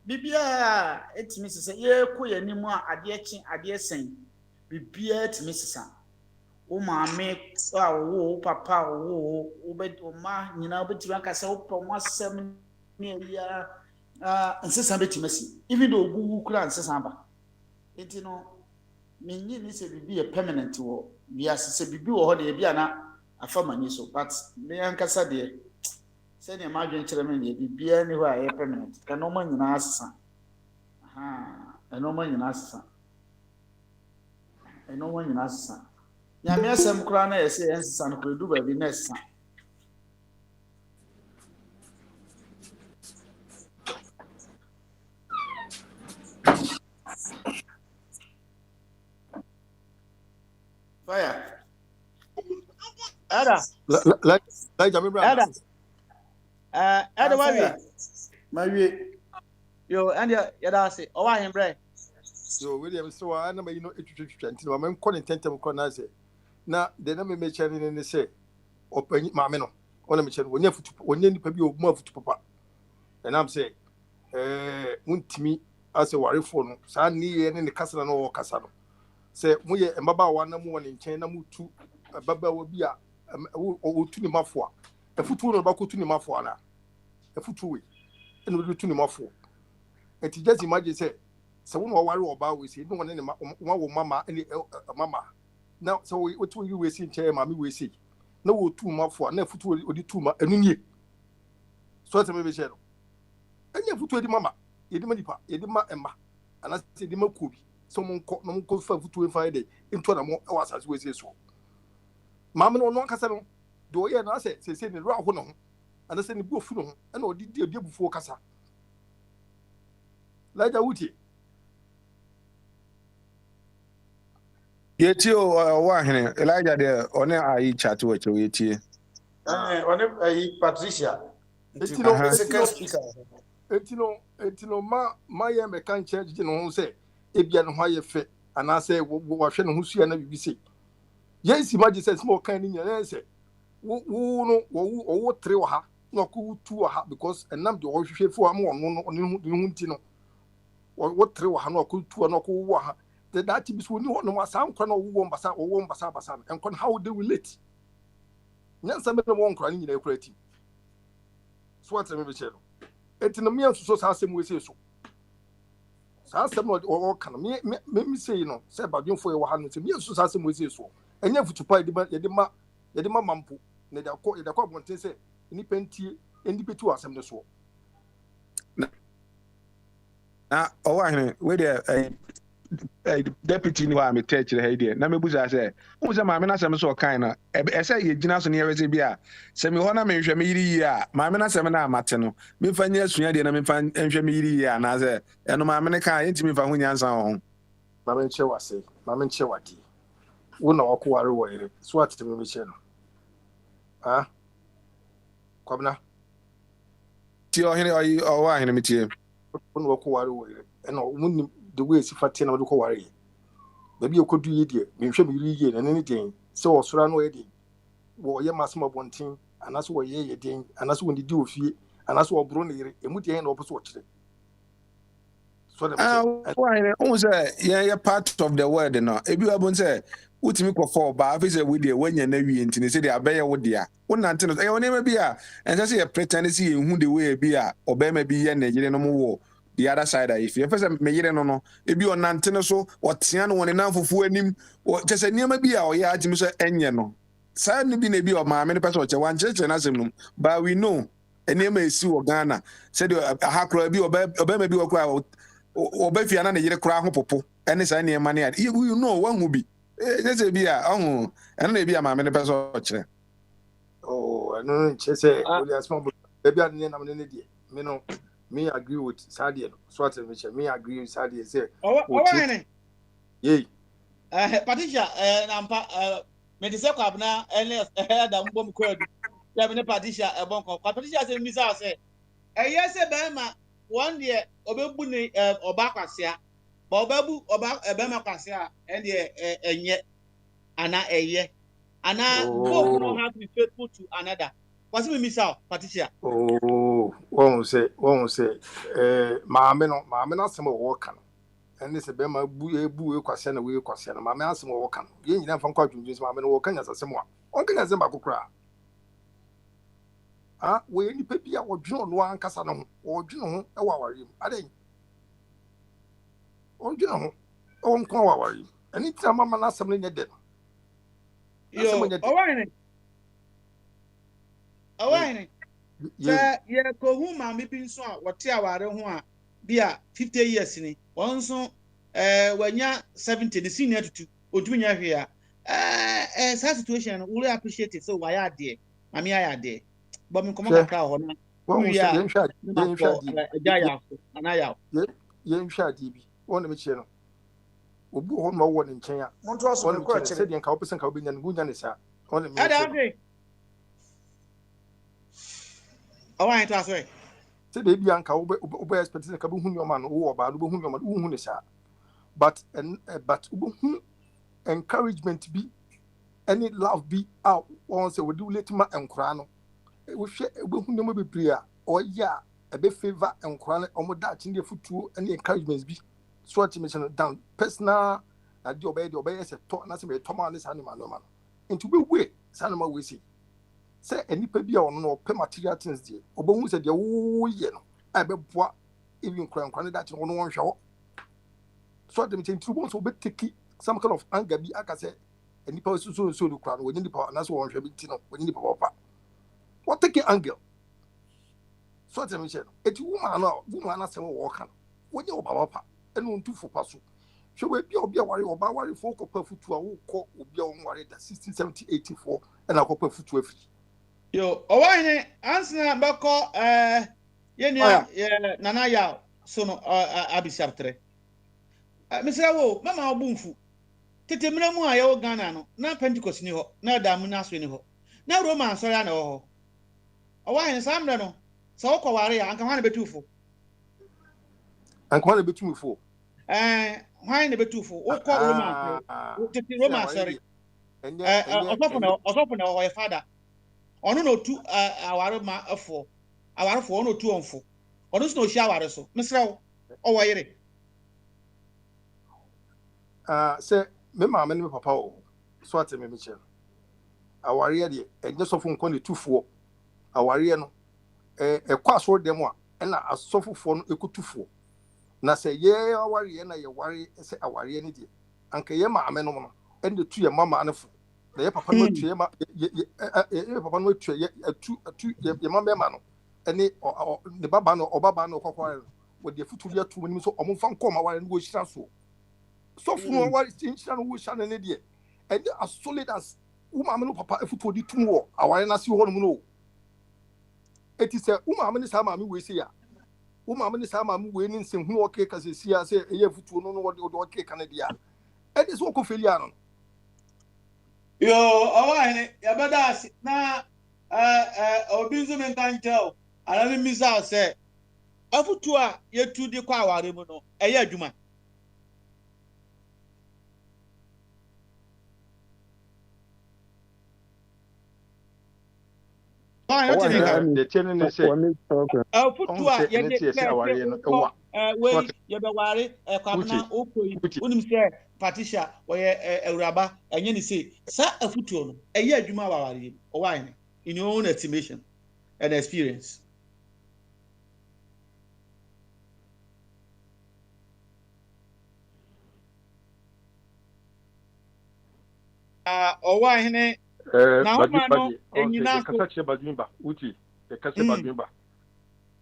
bibia etimi nsesa ye ko yanimu a ade chi ade sen bibia timi nsesa o maame wo papa wo obet o ma nyina obeti banka se o po mo asem ne ya nsesa betimasi even though ogu kura nsesa ba enti no menyi ni se bibi e permanent wo bia se bibi wo ho de bia na afama ni so but me ankasa de se ne ma dwen kire me ne bibia ni ho a e permanent ka no ma nyina asesa eno ma nyina asesa nyame asem kura na yesi ensesa no kredu ba bi nessa fire Ada like jami bra Ada wawie yo and ya da se o wa hin bre so William so na me no etwetwetwa nti ma men kɔ ne tentem kɔ na se na de na me meche ne se opanyi maame no ona meche no wonya futu wonya nipa bi obu afutu papa and am say muntimi ase warefo no saa ni ye ne kasa na wo kasa no se mu ye mbaba wa na mu woni nkyɛn na mutu baba wa bi a otu ni mafo a efutu no ba ko tu ni mafo ana efutu we ene wo tu ni mafo enti just imagine say so when we worry about we see no one wo mama any mama now so we you we see chair mama we see na wo tu ma fo na futu odi tu ma enu nie so tell me be share no anya futu edi mama edi ma dipa edi ma emma ana se edi ma kobi so mo nko fa futu e fa dey into na mo e wasase we see so mama no no kasa no do ye na se ne ro aho no ho ana se ne bu ofu no ho na odi di ebufu kasa laja wuti yeti wa hene Elijah de one ayi chat we che yeti one ayi Patricia second speaker etino ma ye me kan church no ho se ebia no ha ye fe ana se wo hwe no ho sua na bibi se yes imagine say small kan ni nya se wo no wo tre wa ha no ko tu wa ha because enam de wo hwe fu am no nti no wo tre wa ha no ko tu no ko wo ha that is when you know some kind of basa and how they relate. Nyansa me no one crying in a creative. So what's a maybe channel? It's in a mere so some way say so. Some or can me say, you know, say about you for your hand to me, so some way say so. And you have to pay the mampu, the court won't say, independent, independent, some so. Now, where there deputy ni wa me church le hide na mebuza say wo se maame na sem so kan na e say ye gina so ne yewese bia se me ho na me hwe me yiri yi a maame na sem na amate no me fa nya asua de na me fa hwe me yiri yi a na say eno maame ne kan enti me fa ho nyansa ho maame nche wase maame nche wadi wo na wako ware wo ere so atete me che no kwabna ti o hene o wa hene me tie wo na wako ware wo ere eno munni the way si fatia na wo ko ware baby okodu ye de me hwe me yiri ye na ne den se wo sora no ye de wo ye masema bontin anaso wo ye den anaso wo ndidi ofie anaso wo bro ne yire emu den na wo so wo kire So the why on say yeah part of the word no ebi wa bon say utimi ko for ba afi say we dey wanya na wi ntini say dey abeye wo dia wonante no e woni ma bi a ense say pretend say hu the way bi a obema bi ye na yire no mo wo the other side if you first me yire no ebi onante no so otea no woni na fufu anim chese niam bi a oya agimi so enye no sa ni bi na bi o ma me person o che wan cheche na sem no but we know enema esi wo Ghana say the ahakro bi obema bi wo kra obefia na yire kra ho popo ene sa niam na you know wan hu bi say bi a ohun ene na bi a ma me person o kire oh no chese we small baby an na me ne die me no me agree with Sadia so what me agree with Sadia say Patricia nampa me de se kwabna ene da mbom kwadu ya me Patricia ebonko Patricia say misa say se be ma one day obebu ni oba kwasea ba obabu oba ebe ma kwasea ene enye ana ana both don't have to be faithful to another. What's me misa Patricia? Oh, won't say maame na sem wo kan ene se be ma bu kwasea na we kwasea na maame asem wo kan ye nyina fa kwa dwunju maame no wo kan yasasem a on kan yasem ba kokra we ni pe bia wo dwun no ankasa no wo dwun ho e wa ware aden wo dwun ho o nko wa ware ani ti mama na asem ne de yo awani ye ko hu ma me bi nso a wote aware ho a bia 50 years ni won so wanya 70 the senior to odunya hwe a sa situation we appreciate it so why are there mami aya there but me come kakra ho na won se yen ajaya anaya yen hwa di bi won na me chie no obu ho no wo ne nchen a monto aso ko a se den ka opesen ka obenya ngunya ne sa won na me chie awai to aso se de bia nka obe expect ka bu hu nyoma no wo ba no bu hu nyoma wo hu ne sa but obe hu encouragement bi any love bi out won say we do let ma enkura no we hwe obe hu nyoma bebre a oya ebe favor enkura no omo da chi ne futuo any encouragement bi so at me down personal na di obey se to na se me to ma ne sa no ma no into be we sa no ma we see say enipa bia ono no pe material things die obohu se de wo ye no abeboa even kran that no won hwe so dem tin tribune so be take some kind of anger bi aka say enipa so do kran wo nipa na so won hwe bi ti no wo nipa papa what take anger so dem say eti woman na say wo kan wo nye papa enu ntufu paso hwe we bia obi aware oba aware fo kopa futu a wo kọ obi a won ware da 16 70 84 and akopa futu afiri yo owani ansina bako yenia nana ya so no abisaptre misra wo mama obunfu tete mra mu a ye Ghana no na Pentecost ni ho na damu na so ni ho na Roman so ya na ho owani samre no so wo kware ya anka hwana betufo hwan na betufo wo kwa Roman tete Roman sorry osofo na ho father ono no tu aware ma afo aware fo ono tu onfo ono so no hia aware so misra wo o wayere se me ma me papa o so ate me meche aware de enye sofo nko ne tufuo aware no kwa so dem a na asofofo no ekutufo na se ye aware na ye ware se aware ne de anka ye ma ame no no ende tu ye mama anefo na ye papa no tu ye ma ye papa no tu ye atu ye mama ma no ene ne baba no obaba no kokware wo de futuri atu mo ni so omfa nko ma ware no wo hira so so fu ware hira no wo hira ne de ende as solid as uma me no papa efutu odi tum wo aware na si ho no no eti se uma me ni sa ma me we se ya uma me ni sa ma me we ni nsem hu oke ka se sia se eye futu no no wo oke ka ne dia ende so ko feli ano yo awani ya badasi na obinzo mentantel anani misa se afutu a yetu di kwa aware mu no eye adwuma we ye be ware kwabena okoi unim say Patricia oye Awuraba enye ni say sa afutuo no eye adwuma waware o wine in your own estimation and experience. Ọwa hene na ụma no enyina ko kasa che badwimba uti e kasa badwimba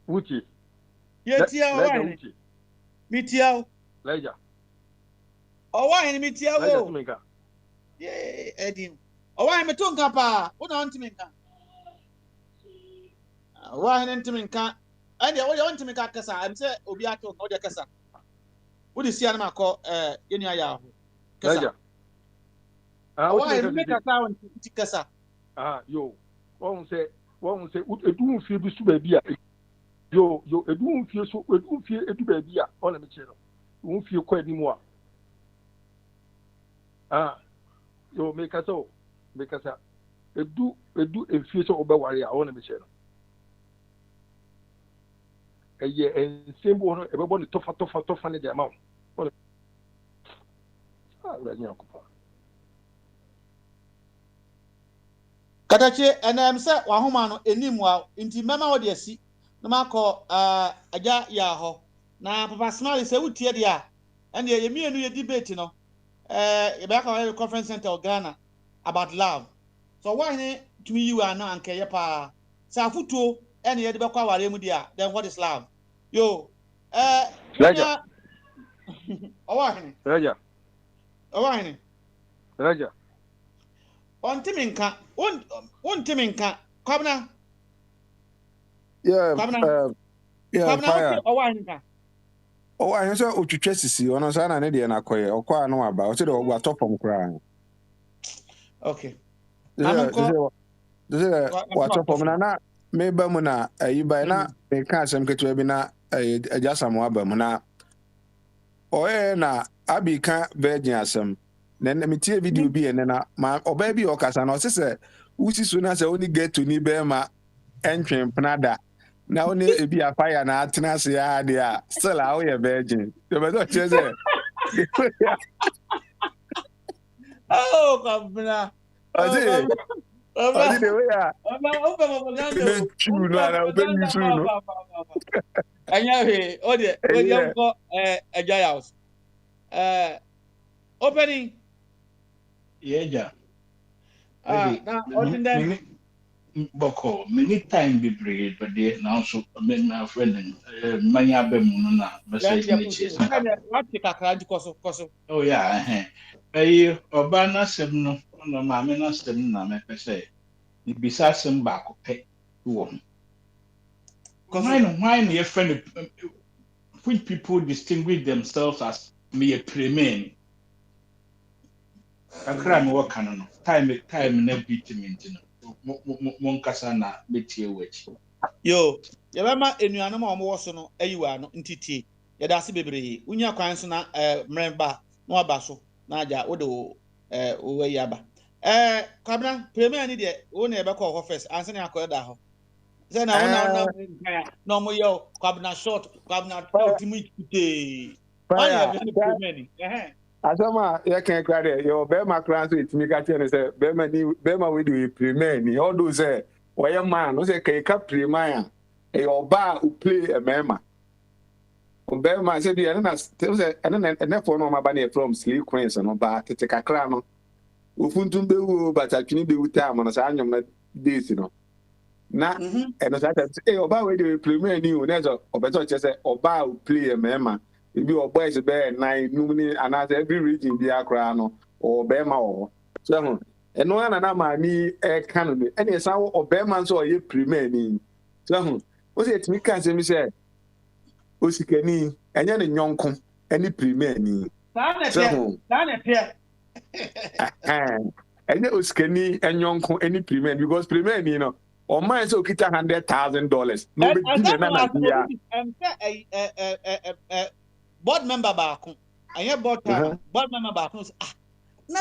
uti yetia ọwa hene mitia leja ọwa hene mitia leja wo tumenka ye edim ọwa hene to nka pa una ntimenka ọwa hene ntimenka ande wo ntimenka kasa am se obi ato o de kasa wo di sia na makọ yenu aya ho kasa leja ọwa hene me kasa won ti kasa yo wọ́n sẹ edu nfie bi so baabi a yo edu nfie edu baabi a ọ na me kyerɛ no nfie kɔ anim a yo me kasa edu nfie so obɛware a ọ na me kyerɛ no ɛyɛ nsɛm bi wɔ no ɛbɛbɔ ne tɔfa ne de ama wo Katache enam se wahoma no enim wa nti mema wo de asi na makọ aja ya ho na papa smile se wutie de a ene ye mienu ye debate no ye be ka conference center of Ghana about love so why ne tumi yi wa no anke ye pa sa futuo ene ye de be kwa aware mu de a then what is love yo Raja owa hene Raja Ontiminka kwabna fire owanka o ahun so otwetwe sisi ono sa na ne de na koye okwa no aba o se de ogba topom kra okay this wa topom na me ba mu na ayiba na me ka asem ketu bi na ajasam aba mu na oye na abika virgin asem na me tie video bi ene na ma oba bi okasa na o se usi so na se oni get to ni be ma entwen pnada na oni ebi afaya na atena se ya de a still a we virgin so be do cheze oh kabna odi de we ya oba chu no na oba ni chu no anya he odi yam ko Ajay house opening yeja na ordinary boko many time be brigade but they now so my friend manya be mu na message ni chase what kakra di koso oh yeah oba na sem no ma me na sem na me pese ni bisa sem ba ko pe wo why no your friend which people distinguish themselves as me a premen akra me work no time na beat me mon kasa na betie wachi yo ye be ma enuano ma omo woso no ayiwa no ntiti ye da se bebree unya kwan so na mremba na aba so na aja wo de wo wa yaba kabna premier ni de wo na ye be call first anse na akoda ho ze na wo na no mo yo kabna short kabna ultimate today why you be premier ni asama ya kan kra de yo be ma kra so itimi ka tene se be ma we do premier ni all those say we man no say kai ka premier e oba who play a mema o be ma say bi na say na for no ma ba na from Sleep Queens no ba tete kakra no ofuntum be wo batatwini be wuta mo no sa anyom na days no na eno sa say oba we do premier ni o na so obeto che say oba who play a mema if you boys be nine numini and as every region be akra no or be ma o so eno na ma ni e kan no ene sa o be ma so ye premier ni so o se timi kan se mi se o sikani enye ne nyonko eni premier ni sana pe enye o sikani enyonko eni premier because premier ni no o man so kita $100,000 no be dinner na dia board member baako anya board member baako na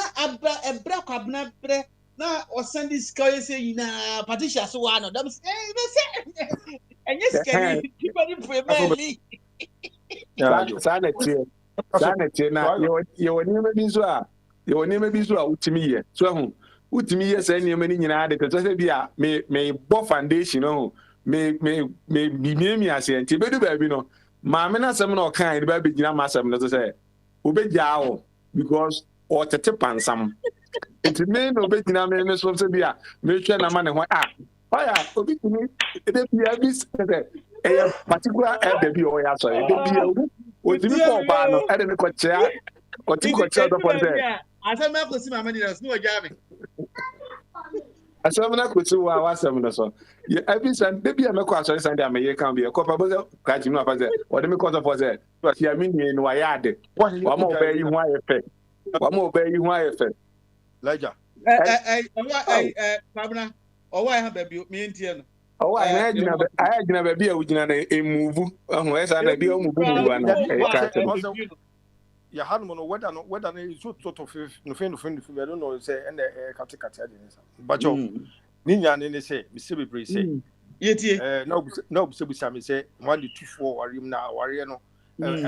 ebra kwabna bre na o send this guy say na Patricia so wa no dem say enye skani people in Premier League Sanity na you never be so. You never be so out to me. So utimi yes any many nyina de to say bia me bo foundation no me as enti bedu ba bi no ma me na sem na okan de ba be gina ma sem no to say obegya wo because o tete pansam enti me no be gina me so say bia me hwe na ma ne ho oya obi timi de bia bi say e particular de bi o ya so de bia o timi ko ba no e de me ko chia o timi ko chia do for there asem na ko si ma me dey no oja me asem na ko si wa asem no so every Sunday be me ko asori Sunday am ye kan be ko pa bo ka ji no pa say o de me ko for say to si ami ni no ya de wa mo be yi hu ayefe wa mo be yi hu ayefe laja Pabna o wa ha ba bi me ntie no o wa na gina ba bi a ugina na emuvu ho esa na bi o muvu na e ka te ya hanu no whether no so to no fe I don't know say and kate adinisa bajo ni nya ne say me se bebre say yetie na obusa me say 1 2 4 warim na ware no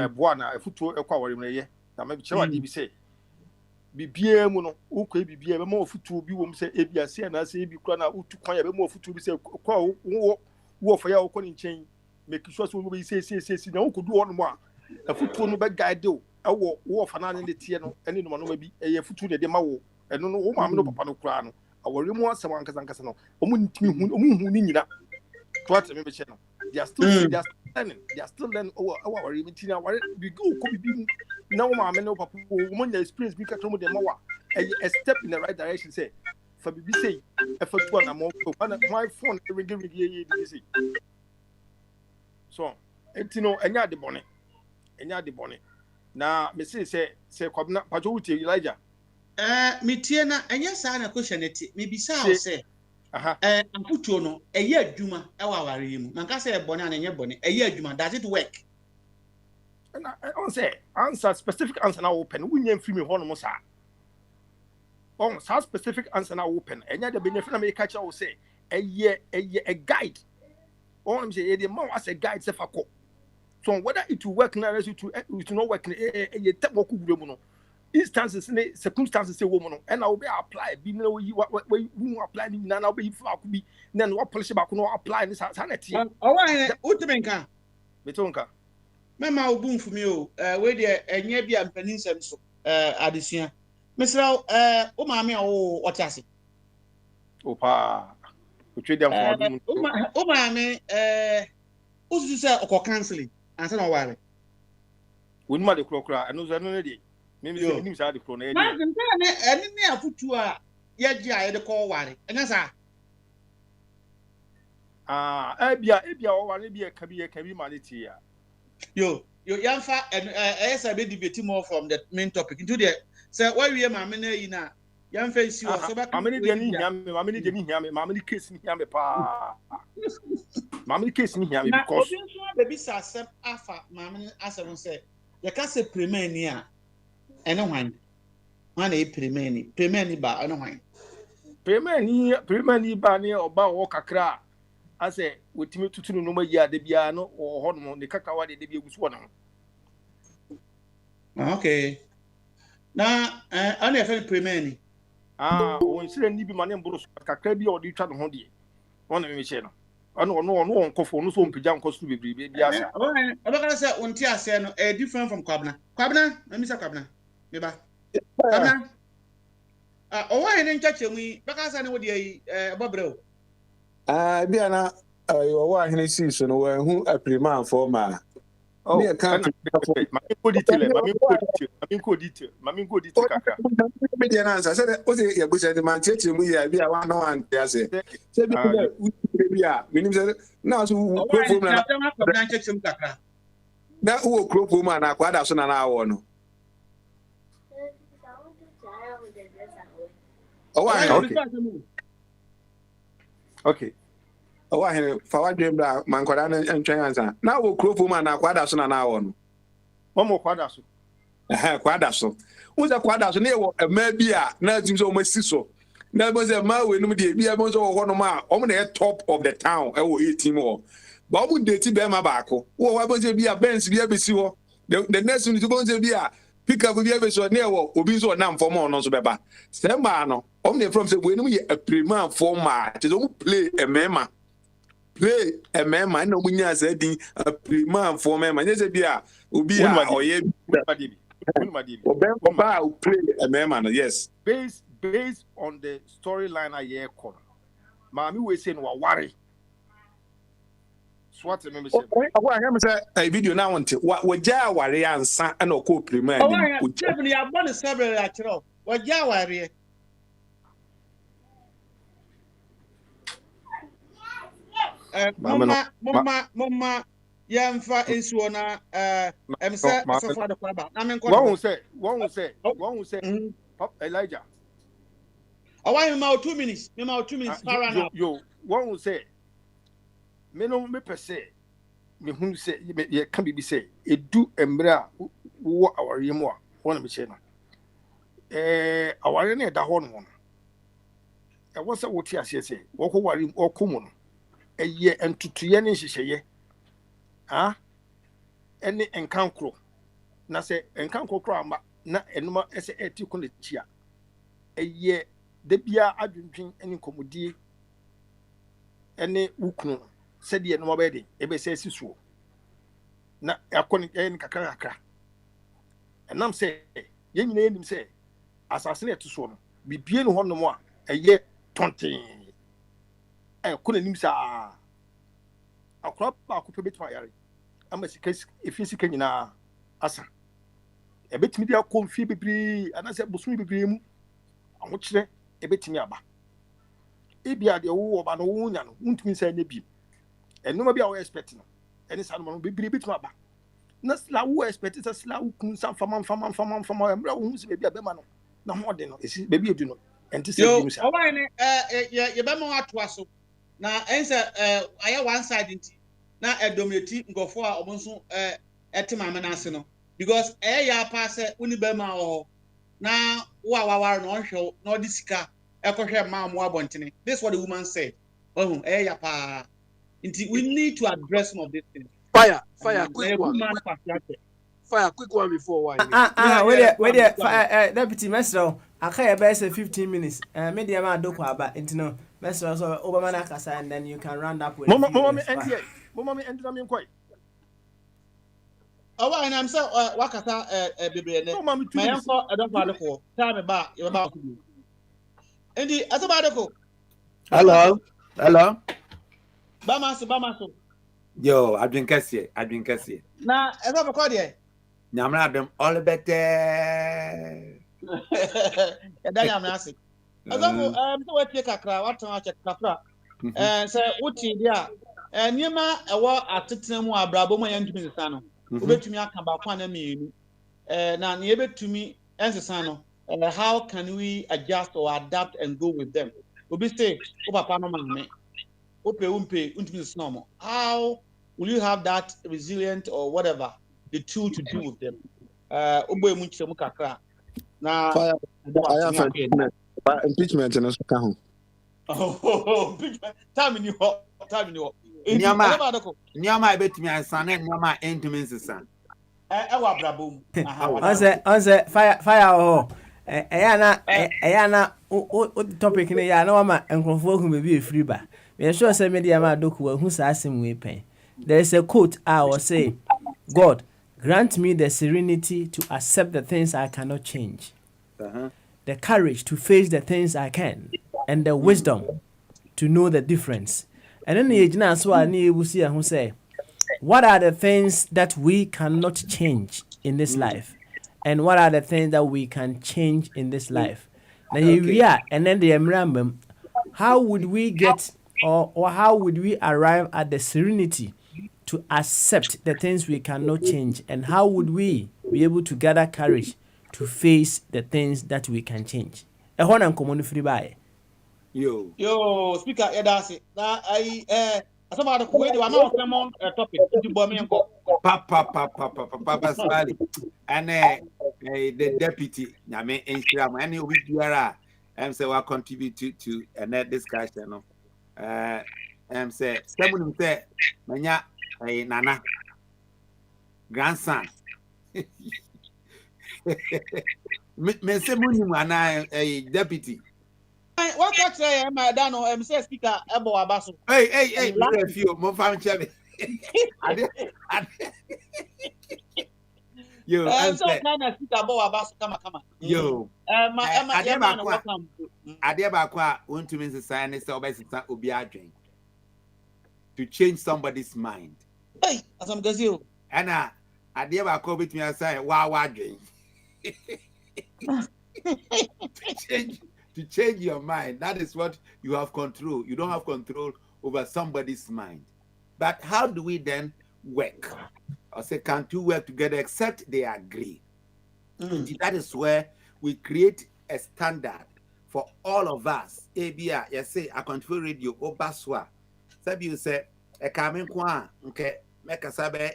boa na afutuo ekwa warim na ye na me che wade bi say bibia mu no ukwa bibia be ma ofutuo bi wo mu say ebia say na say bi kura na utu kwan ya be ma ofutuo bi say kwa wo fa ya wo koni nchen make sure so wo be say na wo kodu ono mo a afutuo no be guide o awo wo fa na ne tie no ene no ma bi eye futu de ma wo eno no wo ma me no papa no kura no awore mu asem ankasa no omu ntimi hu ni nyina to at me be che no they are still learning awore mi tina awore bi go ko bi na wo ma me no papa wo mo nya experience bi ka to mo de ma wa a step in the right direction say for bi say e fa tu na mo ko na my phone ring ye say so etino enya de bone na me say kwabna pajo wuti Elijah me tie na enye sa na question eti me bisa o say amputuo no eye adwuma e wa ware yi mu manka say bone na enye bone eye adwuma does it work na on say answer specific answer na open wunya mfiri me ho no mo sa on sa specific answer na open enye de benefit na me ka cha o say eye a guide on me say e dey ma as a guide say fako. So whether it will work now, it will not work. You take what could be instances, circumstances, say woman, and I will be apply. Be no you apply. Now I'll be could be. Then what policy back no apply this sanity. Oh, Utimenka, Betonka. Mama will boom for me. Where there and ye be a peninsula. Addition, Mr. Oh, mammy, oh, what has it? Opa, we trade them for. Oh, mammy, who's to say or canceling? Answer no worry. We ma de krokra anu za no ne de. Me nim sa de kro na ye. Ma dem na eni ne afutu a ye gi a ye de ko ware. Enya sa. Ebia o ware bia ka bi ma ne ti ya. Yo yamfa say be debate more from the main topic into the say why we ma me na yi na yamfa si o so ba ma me ne de ni hia me ma me case ni hia me pa. Mammy case me here because baby sasem afa mammy asem say you can say premier ene hwan e premier ba ene hwan premier ni ba ne oba wo kakra ase wetimi tutunu no mayi ade bia no wo ho no ne kakawa de bia gusu wona okay na ana e fe premier ni won sire ni bi mane mboro kakra bi odi twa no ho de wona me che no no nkofo no so mpija nkoso bebrebe bia sa abaka say unti ase no different from kwabna na mi say kwabna me ba kwabna owa hene nchache mu baka say ne wo de yi bobreo bia na owa hene si so no wa hu aprima for ma me kan mami ko detail kaka me dia na answer say o say ya go say man cheche mu ya bia wa no an dia say say bia minim say na so crop na cheche mu kaka na wo crop ma na kwada so na awo no okay owa here fa wa dwem da man kwada na ntwen ansa na wo crop ma na kwada so na awo no mo kwada so kwada so uza kwada so na e wo ma bia na tim so ma si so na bo say ma we no de bia bo so wo no ma o mo na top of the town e wo 18 mo ba o mo de ti be ma ba ko wo wa bo say bia Benz bia be si wo The next one is going to be a pick up with you so near what will be so numb for more no so beba. Semano, only from say when we a prima format, don't play a mema. Play a mema, I know when you said a prima for mema. Yes, be a ubi or ye play a mema, yes. Based on the storyline I hear, Mami we saying wa worry. Swat remember say. I am say a video now until what ja worry and san and ko prima. Oh, I have one several actual. What ja worry. Mama, Yamfa is one. I'm saying, one will say, Elijah. I want him 2 minutes. Me 2 minutes. Yo, one will say, me no me per se. Me who say, ye can be say, it do embra what our yemo. One of me say, our any da horn one. I was a what you say, walk over him or common. A year and to yen she say, ah, any encounter. Na say encounter cramba, na enuma as a etiquette chia. A year. De bia adwuntwen ene komodie ene wukunu sede ye no mabede ebe se sisuo na akoni en kakra akra enam se ye nyina yenim se asase na etuso no bibie no hono mo a eye tonten kono nim sa akra ba ko pebetwa yare ama sikas efisika nyina asa ebetimi dia konfie bibiri anase bosumi bibiri mu ahokyere ebetimi aba ebia de wo oba no wo nya no untumi say na bi enoma bia wo expect no eni sa no bibiri betimi aba na sla wo expect say sla wo kun san fama emra wo hu se bia be ma no na ho de no esi bia edu no enti se bi mu sa owa ne ye be mo atoa so na ense aye one side nti na dominate ngofo a obonso etima me na ase no because ya pa se uni be ma ho na wa no hwe no di sika ekohwe ma mo abontene. This is what the woman said. Oh ya pa nti we need to address some of these things. Fire quick one before why wait deputy master akaya be say 15 minutes media ma doko aba nti no master so obama na kasa and then you can round up with mama me end na me nkoi awa na am say wakasa bebre ne my uncle I don't want to tell me ba you ba ndi asaba doko hello ba maso yo adwin kase na ebe ko de nyamra dem all better ya da nyamra ase azamu so we take akra watan a check kakra say uti dia niema ewo atetena mu abrabo mo yantumi sesa no obetumi aka ba kwa na mienu na ne ebetumi ensesa no how can we adjust or adapt and go with them obi say o papa no mame umpe untumi sesa no how will you have that resilient or whatever the tool to deal with them obo mu nkyeremu kakra na impeachment no so ka ho impeachment time ni ho Nyama ebetumi ansa na nyama entumi nsesa ewa brabom onse fire ho eya na o topic ni ya na wama enkrofo hu be free ba me sure say media ma doku hu sa asem we pen. There is a quote I will say, God, grant me the serenity to accept the things I cannot change, the courage to face the things I can, and the wisdom to know the difference. And then the say, what are the things that we cannot change in this life? And what are the things that we can change in this life? Now, and then the remember, how would we get or how would we arrive at the serenity to accept the things we cannot change? And how would we be able to gather courage to face the things that we can change? Yo, speaker, that's it. About the way I'm not on topic. Papa Smiley. And the deputy, Nyame Instagram, any of you say will contribute to a discussion. Say someone say, Manya, Nana, grandson, Me say money man a deputy. What catch say my dano say speaker ebo abaso. Hey, if you mo fam chebe. Yo, so na speaker ebo abaso kama. Yo. Ade ba kwa want to mean society say obesita obi adwen. To change somebody's mind. Hey, as I'm gazing you. Anna, ade ba kwa bit me say wa adwen. To change your mind. That is what you have control. You don't have control over somebody's mind. But how do we then work? I say, can two work together except they agree? That is where we create a standard for all of us. ABA, you say, I control radio, Obaswa. Sabi you say, a coming kwa, okay, make a sabe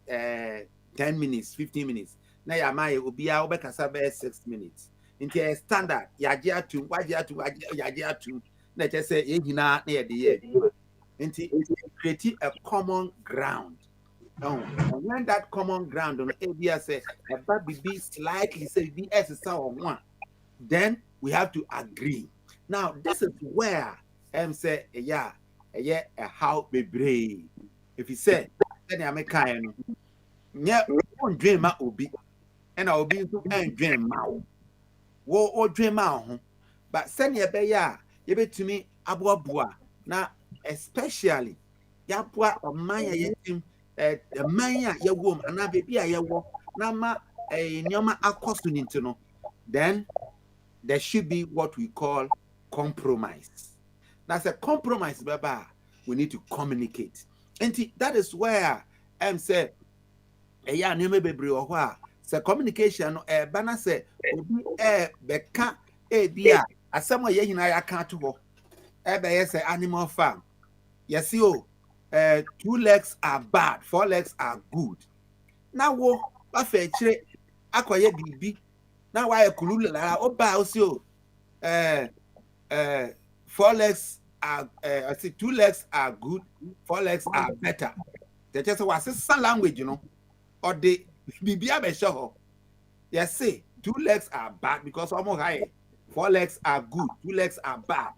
a 10 minutes, 15 minutes. Na ya mai ubia obeka sabe 6 minutes. Into a standard, yajia to na just say yina na ye into create a common ground. Now, and when that common ground on ABS say a be slightly say BS is one, then we have to agree. Now, this is where say a how be brave. If you say, then I make kind one dream obi. And I'll be to dream now. Wo dream out, but send your beya, you bet to me abua now, especially yapua or maya yetim, the maya ya womb, and I baby a yawo, nama a nyama accostumed into no. Then there should be what we call compromise. That's a compromise, baba. We need to communicate, and that is where say. Eya ni me bebre wo ho a se communication no bana se obi beka bia asem ye hina ya ka to ho be yes animal farm yes o 2 legs are bad, 4 legs are good. Now wo ba fa kire akoye bibi na wa ekulu la o ba o si o 4 legs are I say 2 legs are good, 4 legs are better. They just was some language, you know. Or the Bibia be show. Yes, say 2 legs are bad because almost high. 4 legs are good, 2 legs are bad.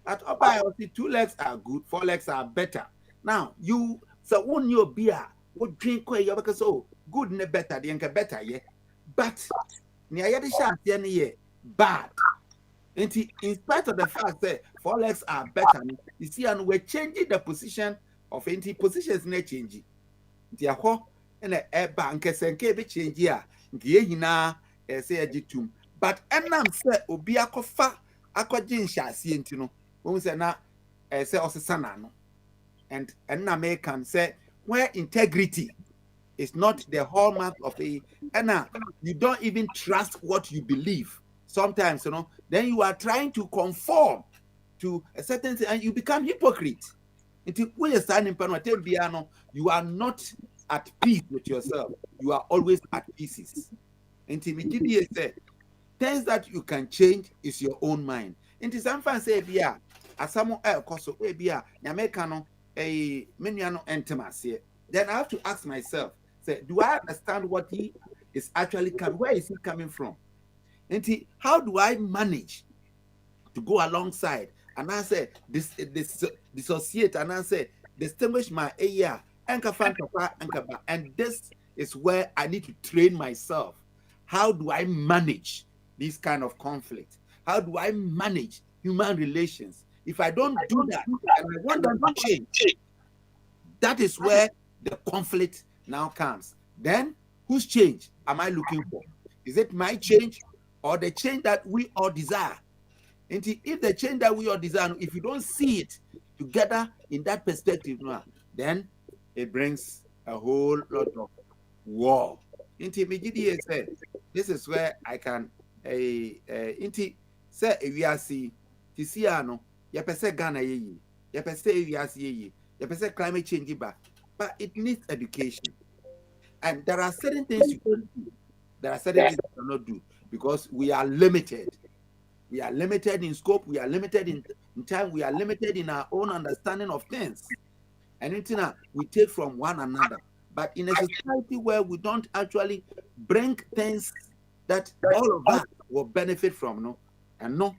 At Oba, 2 legs are good, 4 legs are better. Now you so when your beer, what drink you because so good and better, the better, yeah. But near the shot yeah, bad. And in spite of the fact that 4 legs are better, you see, and we're changing the position of any positions not changing. Therefore, and a bank senke be change here. Hina say agitum. But enam say obi akofa akogye nhyase ntino. Wo say na say osesana no. And enam can say where integrity is not the hallmark of a you don't even trust what you believe. Sometimes, you know, then you are trying to conform to a certain thing and you become hypocrite. Until when you're standing in you are not at peace with yourself. You are always at pieces. Until we say things that you can change is your own mind. Until some fans say, "Bia, as someone else also, bia, nyamekano a menuano intimacy." Then I have to ask myself, say, do I understand what he is actually coming? Where is he coming from? Until how do I manage to go alongside? And I say, dissociate, and I say, distinguish my area. And this is where I need to train myself. How do I manage this kind of conflict? How do I manage human relations? If I don't do that, and I want them to change, that is where the conflict now comes. Then, whose change am I looking for? Is it my change or the change that we all desire? And if the change that we all desire, if you don't see it together in that perspective, then it brings a whole lot of war. Inti Megidi said, this is where I can inti say we are see Tisiano, Yapese Ghana ye, Yapese we are see Yapese climate change but it needs education. And there are certain things you can do. There are certain things you cannot do because we are limited. We are limited in scope, we are limited in time, we are limited in our own understanding of things. And we take from one another. But in a society where we don't actually bring things that all of us will benefit from, no, and no,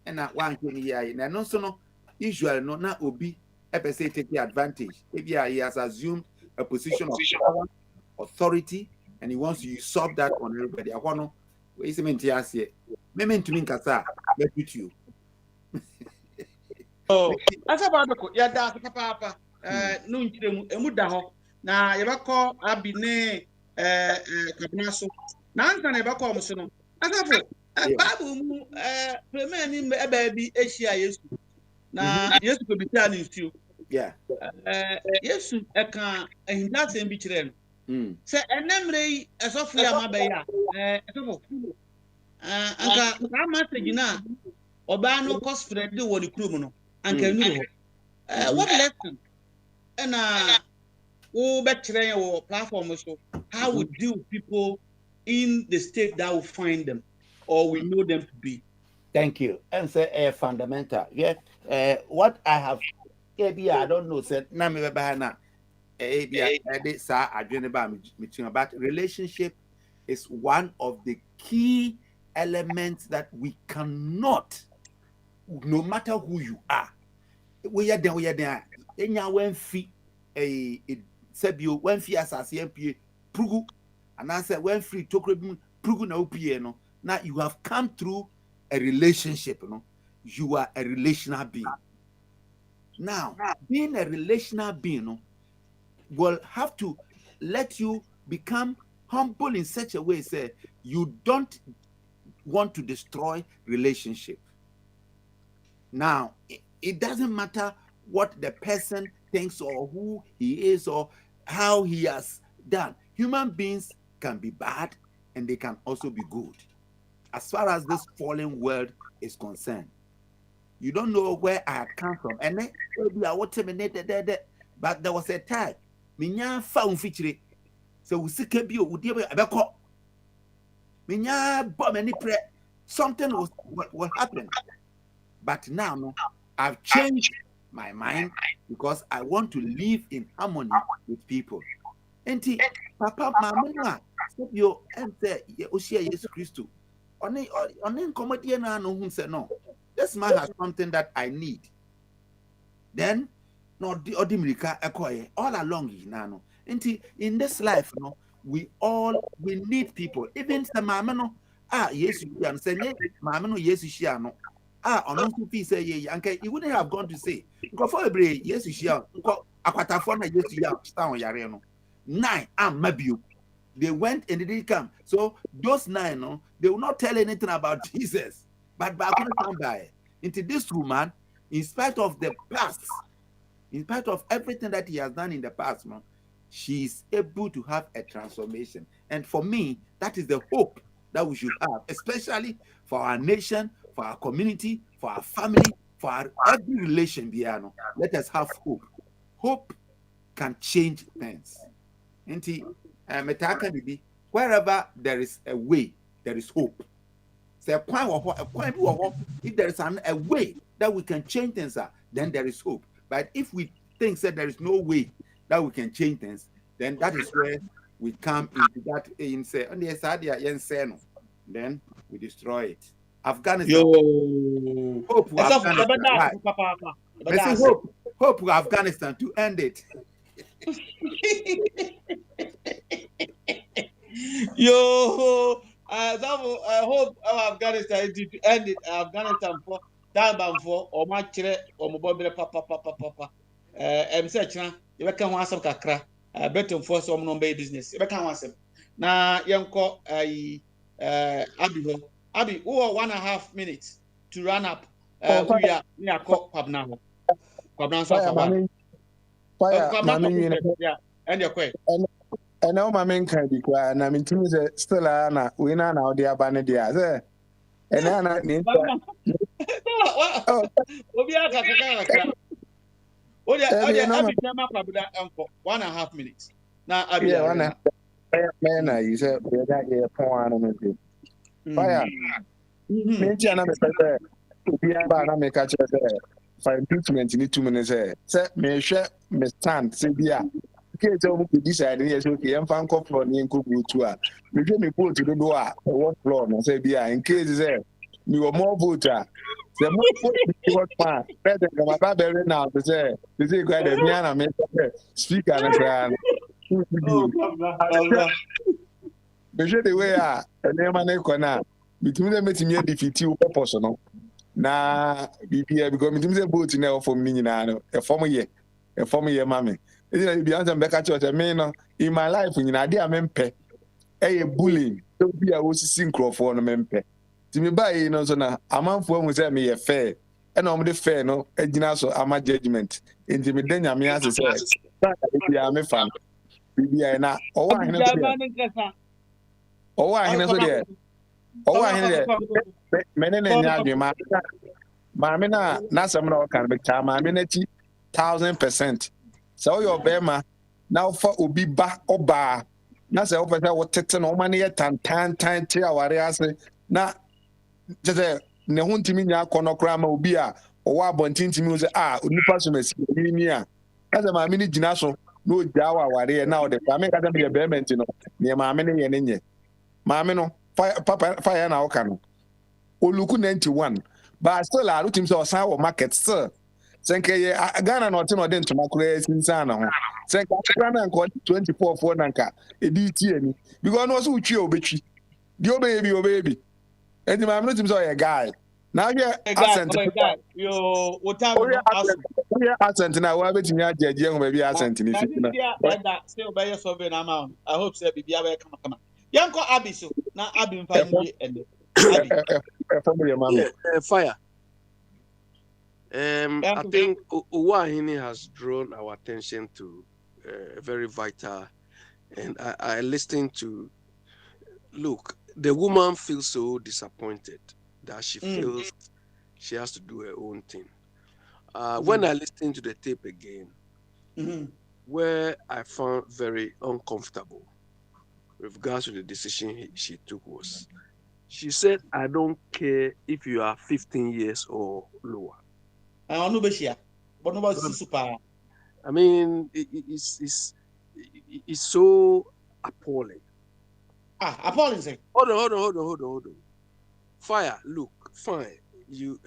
and that one can hear, and also no, usually no, not obi, ever say take the advantage. Maybe he has assumed a position of power, authority, and he wants to usurp that on everybody. I want to, what is the main here? Me to me kasa, let you. Oh, that's about the yeah, that's papa. No, emu da ho na yebakọ abine kabinaso na nka na yebakọ ọmụsụ no asafo bible mu premier ni ebe bi ehia Yesu na Yesu ko bitia ni nsuo yeah Yesu eka ehinda sem bi kire no se enemre yi esofo ya mabeya esofo anka na message na oba no ko spread de woni krom no anka nu ho what lesson and platform so how we deal with people in the state that will find them or we know them to be. Thank you. And say fundamental. Yeah. What I have maybe I don't know said na me bahana but relationship is one of the key elements that we cannot, no matter who you are. We are there. Enya when fi sebio when fi asase empie prugu and I said when free tokrebi prugu na opie no now you have come through a relationship, no, you are a relational being. Now being a relational being, no, will have to let you become humble in such a way say you don't want to destroy relationship. Now it doesn't matter what the person thinks or who he is or how he has done. Human beings can be bad and they can also be good. As far as this fallen world is concerned, you don't know where I come from. And then maybe I was terminated, but there was a time. Minya found feature. So we see Kebio, we deal with Abeko. Minya bomb any prayer. Something will happen. But now, no, I've changed my mind because I want to live in harmony with people. And Papa, Mama, you enter Jesus Christ. Only comedian who said no. This man has something that I need. Then, no, the Odimrika acquire all along. Nano. In this life, no, we need people. Even the Mamano, yes, you can say, Mamano, yes, you no. On to fee say, yeah, you wouldn't have gone to say, go for a break, yes, you shall. Aquatafona, yes, you are, Stan Yareno. 9, maybe they went and they didn't come. So those 9, no, they will not tell anything about Jesus. But I couldn't come by into this woman, in spite of the past, in spite of everything that he has done in the past, man, she is able to have a transformation. And for me, that is the hope that we should have, especially for our nation, for our community, for our family, for our every relation. Biano, let us have hope. Hope can change things. Wherever there is a way, there is hope. So if there is a way that we can change things, then there is hope. But if we think that there is no way that we can change things, then that is where we come into that in say on the side then we destroy it. Afghanistan. Hope for Afghanistan to end it. I hope Afghanistan to end it. Afghanistan for down for or my chile or mobile papa. Search now. You can want some kakra. Better for some no business. You can want some. Now, young call Abi, who are 1.5 minutes to run up. We are called Pabna. Yeah, and your question. And now my main kind of and I'm into still Anna, we know now the Abanadia. And Anna need 1.5 minutes. Now, Abi, man, you said, we're that here for fire. Make a for impeachment in 2 minutes. Set me share, me stand, Sibia. case of decide yes okay I'm fan floor ni nko go to a me dwe me vote do do a what floor no say bia in case say me more voter the more what man president my baba now to say go there me and me speaker na kra meje the way a enema na ikona bitimi dem metimi defeat you purpose no na bibia because metimi say vote na for me nyina no e form ye mame e bi answer mbeka church me no in my life nyina dey amempe e bullying so bia wo sisi nkrofo no mempe timi bai no so na amanfo ahu say me ye fair e na omde fair no agina so ama judgment enti me danya me ase say bia me fan bibia na owo ahene so there owo ahene there mene na nya adwe ma me na sam na okan be ta ma me na ti 1000%. So your bema now for obi ba oba na say opesa wo tete no ma na ye tan ti aware ase na je ne ho ntimi nya akọ kra ma obi a owa abontintimi wo say onipa so mesi ni a na say ma me ni gina so no ja wa aware na o de fa me ka dem ye bema nti no ne ma me ne ye ne nye ma me no fire na oka no oluku 91 but still a rutim so san wo market still senke ye Ghana no te no de ntoma kura sinsa na ho senke akra na nko 24 for nanka edi ti ani because no so utwi obetwi di obebi enti ma no tim so ye guy na ye accent yo whatever accent na wa betimi ajeje ho ba bi accent ni fit na that say obey survey na amount I hope say bibia be kama yanko abi so na abi mfa ni ende fire. I think Uwahini has drawn our attention to very vital, and I listened to. Look, the woman feels so disappointed that she feels she has to do her own thing. When I listened to the tape again, where I found very uncomfortable with regards to the decision she took was, she said, "I don't care if you are 15 years or lower." I mean, it's so appalling. Appalling, sir. Hold on. Fire, look, fine.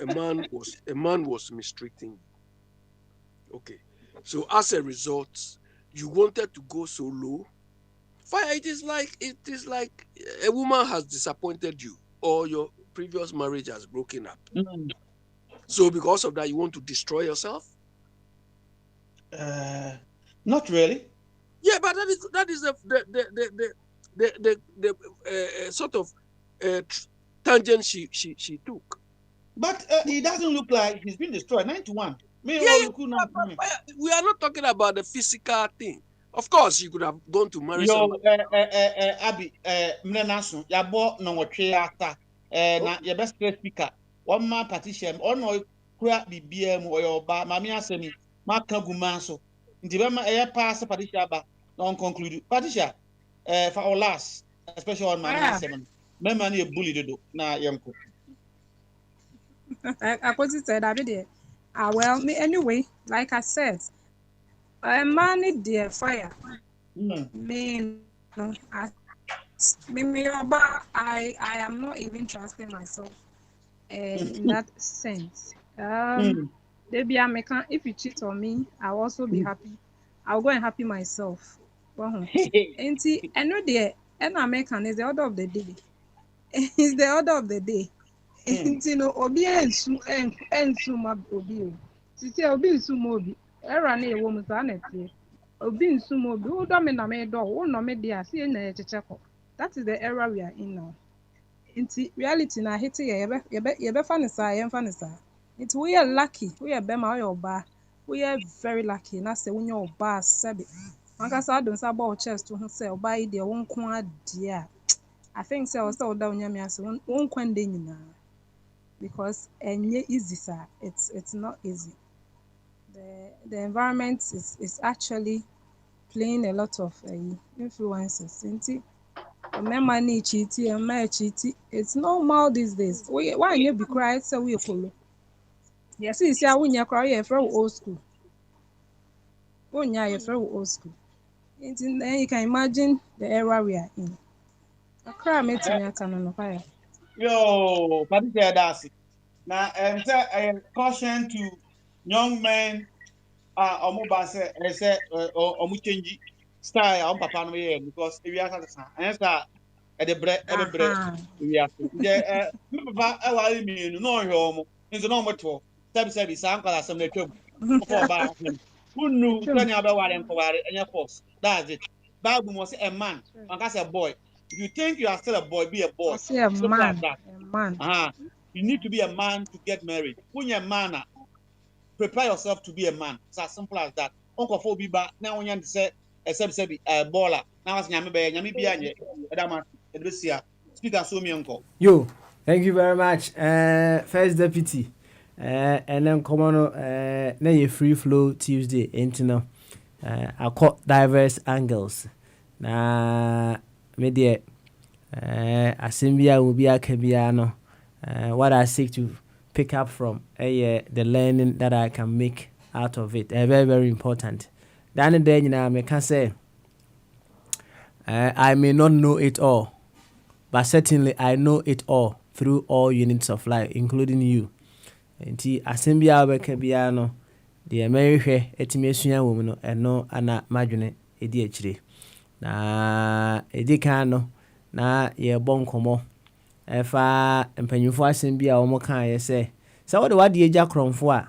A man was mistreating you. Okay. So as a result, you wanted to go so low. Fire, it is like a woman has disappointed you or your previous marriage has broken up. So because of that, you want to destroy yourself? Not really. Yeah, but that is the sort of tangent she took. But it doesn't look like he's been destroyed. 91. We are not talking about the physical thing. Of course, you could have gone to marry someone. Abi, mnenaso, yabo no wotwe ata. Na your best speaker. One man partition or no kura BBM or your ba mami asemi maka gumanso nti be ma pass partition ba non conclude partition for our last especially on mami asemi me man e bully dodo na yemko I said I did well me anyway like I said man need the fire me no I am not even trusting myself in that sense. Maybe if you cheat on me, I'll also be happy. I'll go and happy myself. And I know the American is the order of the day. It's the order of the day. You know, obi ensu obi. Titi obi ensu mobi. Era na ewo mu sa na tie. Obi ensu mobi. Who do me na me do? Who no me dia? See na checheko. That is the era we are in now. Into reality na hit yebe fanisa yem fanisa. It's we are lucky. We are bema or ba. We are very lucky. Na say when your ba sabi. Mankasa don't say about chest to say buy the won kwa dia. I think say also down nyame ase won kwande nyina. Because enye easy sir. It's not easy. The environment is actually playing a lot of influences. It's normal these days. Why you be quiet so we follow? Yes, you see, when you cry, you're from old school. When you're from old school. Then you can imagine the era we are in. Accra metimi aka no no fire. Yo, Patricia Dasi. Now, caution to young men. Omo ba say omo change style on papa no here because if you ask us and say e de bre we ask the me papa e wa mi no no hwe omo nso no mo to sabi san kwala asem na twam for ba unu kwanya be ware nkware enya force that's it Bible must say a man and as a boy if you think you are still a boy be a boy say a man you need to be a man to get married when you're a man prepare yourself to be a man. It's as simple as that. Uncle for be back now when you say a baller. Now as Yami Bay, Yami Bianye, Adama, speaker so me uncle. Yo, thank you very much. First deputy. And then come on na free flow Tuesday into I caught diverse angles. Na media Asimbia will be a Kabiano. What I seek to pick up from the learning that I can make out of it. Very, very important. Then you know, I can say I may not know it all, but certainly I know it all through all units of life, including you. And Asimbia Bekabiano, the American Etimesian woman, and no Anna Majune, Ediachri. Na Edicano, na ye bon como. Efa mpanyufo asem bia wo kan ye se wo de wade agya kronfo a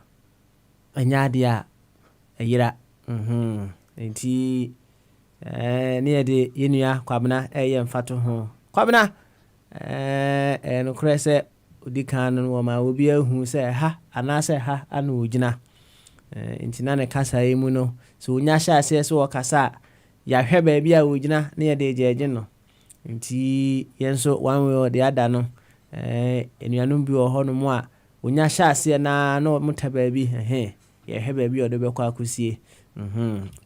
anya de a ayira enti ne ye de yenua kwabena eye mfato ho kwabena no kure se odi kan no ma obi ahu se ha ana se ha ana ogina enti na ne kasa yi mu no so onya sha se so wo kasa ya hwe ba bia ogina ne ye de ejeje no nti yenso one way or the other no enuanum bi ho no mo a onya sha ase na no mutaba bi ye he ba bi o de be kwa akusie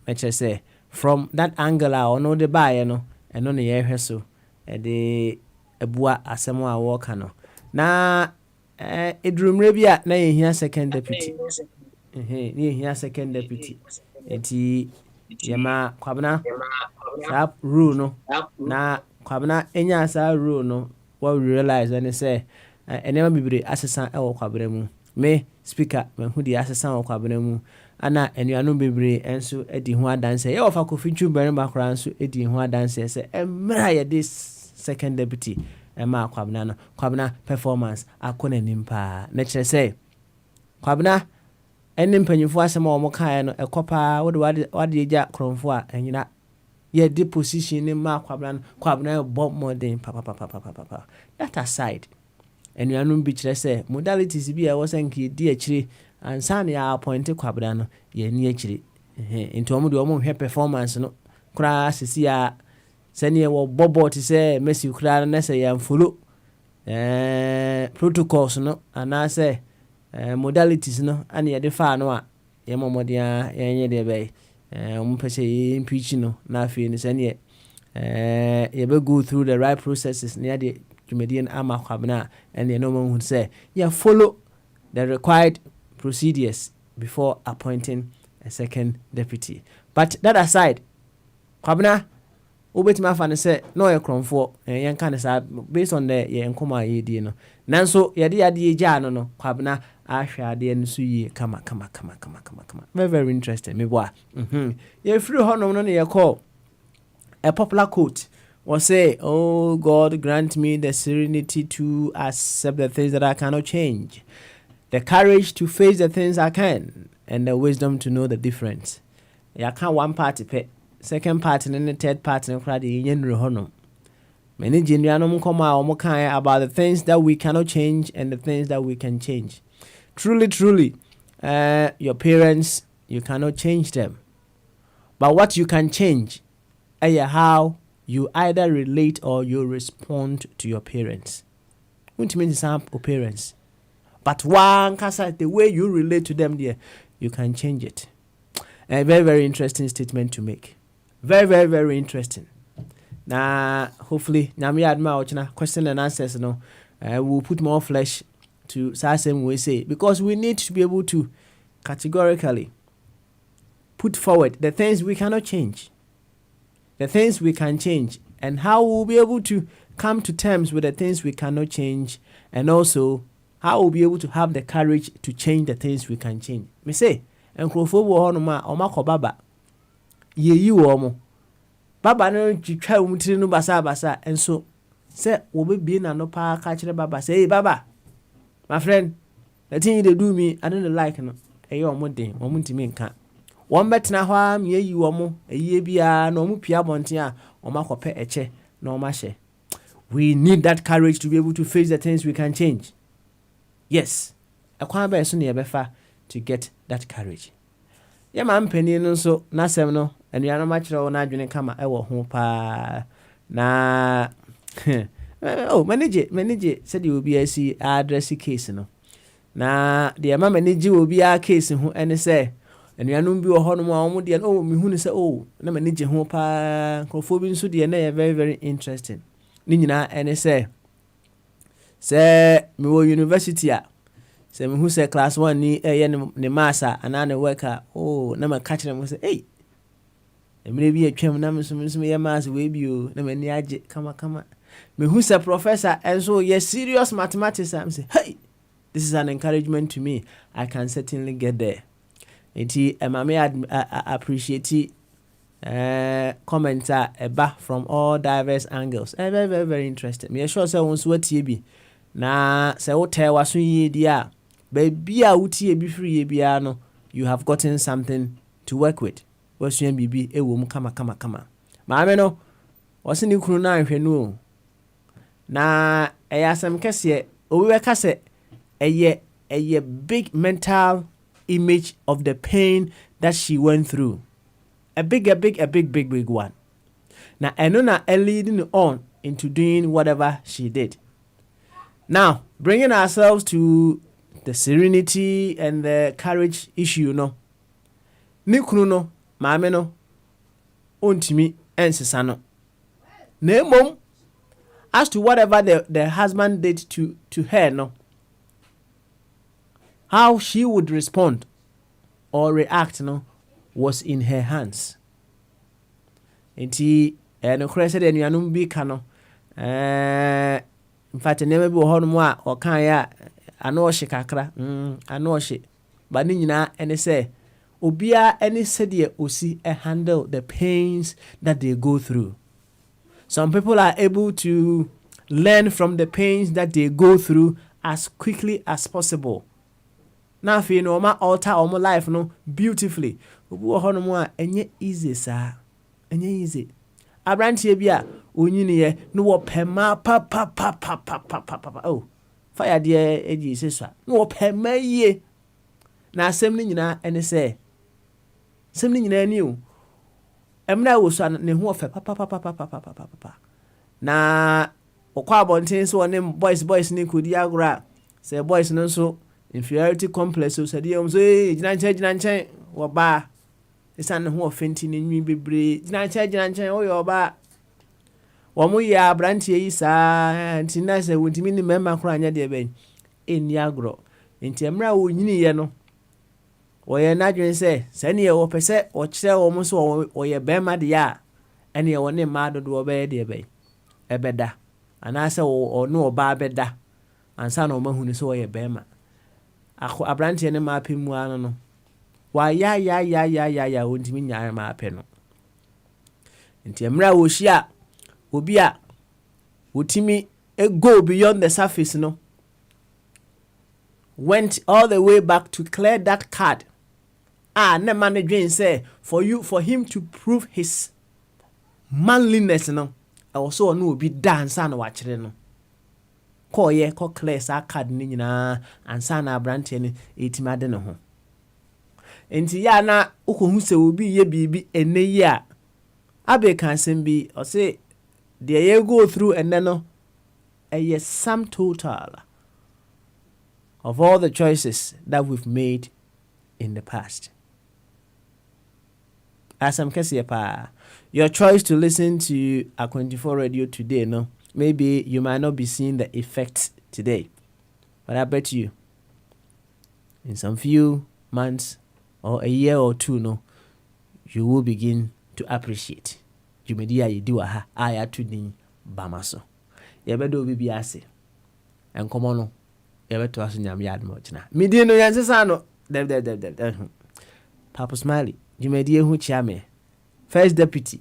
meche say from that angle a ono de bae no eno ne ye hwe so de ebua asemo a wo ka no na edrumre bi a na ye hia second deputy ye hia second deputy enti yema kwabena sharp rule no na kwabena enya asa rule no what we realize and say enema bibire asesa e wo kwabena mu me speaker me hu di asesa wo kwabena mu ana enuanu bibire enso edi ho adanse ye ofa kofinchu bere makra enso edi ho adanse se emra ye this second deputy ema kwabena no kwabena performance akona nimpa na kire say kwabena enim panyufo asema wo kan no ekopa wode agya kronfo a enyina ye the position in ma kwabena bomb modern papa that aside and you anum bi kire say modalities bi a wosanki di akire ansan ya appoint kwabena no ye ni akire into omo de omo hwe performance no kura sisi a sene wo bobo ti say Messi kura na say ya follow protocols no ana say modalities no ani ye de fa no a ye momodia ye de be pese impeach no na afi ni sene ye be go through the right processes near the comedian ama kwabena and you know who say yeah follow the required procedures before appointing a second deputy. But that aside, kwabena obetima fa ne say no ye kronfo yen kan say based on the ye nkoma ye die no nanso ye de ade gya no kwabena ahwe ade nso yi kama very very interesting me boa ye free hono no ye call a popular quote was say, oh God, grant me the serenity to accept the things that I cannot change, the courage to face the things I can, and the wisdom to know the difference. Ya can't one party pay second party and the third party and cry the union rehono. Many genuine come out about the things that we cannot change and the things that we can change. Truly, your parents, you cannot change them. But what you can change is how you either relate or you respond to your parents. What mean is some parents. But one case the way you relate to them there, you can change it. A very, very interesting statement to make. Very, very, very interesting. Now, hopefully, Nami Adma question and answers, we'll put more flesh to same we say, because we need to be able to categorically put forward the things we cannot change the things we can change, and how we'll be able to come to terms with the things we cannot change, and also how we'll be able to have the courage to change the things we can change. Me say, nkrofo wo ho no ma o makọ baba yeyi wo mo baba no twitwa wo mtiri no basa enso say wo be bi na no pa ka kire baba say, hey baba, my friend, the thing you do me I don't like no e yo mo den wo ntimi nka wo betena ho am yeyi wo mo eyi bia na wo pia bonten a o makọpe eche na o mahye. We need that courage to be able to face the things we can change. Yes, akwan ba so na yebefa to get that courage. Ya ma mpani no so na sem no anuano ma kire wo na adwene kama e wo ho pa na oh manage said you will be a address case no na the ma manage will be a case ho ene say anuano bi wo ho no ma wo de no me hu ni say oh na manage ho pa krofo bi nso de na very very interesting ni nyina ene say me wo university a se me hu se class 1 ni ne masa ana ne worker oh na ma catch them say hey emre bi atwam na me so ye masa we bi o na mani age kama me hu se professor and so yes serious mathematics am say hey this is an encouragement to me. I can certainly get there. Enti emame appreciate comments eba from all diverse angles. Very very very interesting. Me sure say won so watie bi na say wo tell waso yi dia baby a wutie bi free ye bia no you have gotten something to work with. Waso bibi ewo mu kama maame no wose ni kunu na ahwe no na eyasem kese owe ka se eye big mental image of the pain that she went through. A big one. Now, Enona leading on into doing whatever she did. Now, bringing ourselves to the serenity and the courage issue, no. Nikunu no, maame no, ontimi ensesa no. Nemom, as to whatever the husband did to her, no. How she would respond or react, no, was in her hands. Enti no krese de nuanum bi ka no in fact never be ho no mu a o kan ya ano o kakra ano o ba ni nyina ene se obia ene se de osi handle the pains that they go through. Some people are able to learn from the pains that they go through as quickly as possible. Na fi no ma alter our life no beautifully. Obu ho no mu a enye easy sa. Enye easy. Abrantie bia onyini ye no wo pema pa oh. Fire de eji seswa. No wo pema ye. Na asem ni nyina ene se. Asem ni nyina ani o. Emna wo so ne ho ofe pa. Na okwa abonten so ne boys ni kodi agora. Say boys no so inferiority complex so said yom so gina nchen wo ba isan ho ofenti ne nwi bebre gina nchen wo yo ba wo mu ya branch yi sa ntina se wontimi ni memma kro anya de ben eni agro enti emra wo nyini ye no wo ye na dwen se sane ye wo pese wo kire wo mu so wo ye bema de ya ene ye wo ne ma dodo wo be de ben ebeda ana se wo no oba beda ansa na wo mahunu so wo ye bema ako abrantie ne ma pemu ano no wa ya wontimi nyaa ma apɛ no nti emra wo hia obi a wotimi go beyond the surface no went all the way back to clear that card na man dwen say for him to prove his manliness no also no obi dance na wa kire no ko clear sa card ni nyina ansa na abrante ni etima de ne ho enti ya na ukohu se obi ye bibi ene yi a abe kan sem bi o say they go through and then a sum total of all the choices that we've made in the past. As I'm your choice to listen to A24 Radio today, no, maybe you might not be seeing the effects today, but I bet you in some few months or a year or two, no, you will begin to appreciate. dwumadi a yɛdi wɔ ha a yɛato din bama so yɛbɛda obi bi ase nkɔmmɔ no yɛbɛtoa so nyame yɛ adom ɔkyena medin no yɛnsesa no dɛb Papa Smiley dwumadi ho kyia me first deputy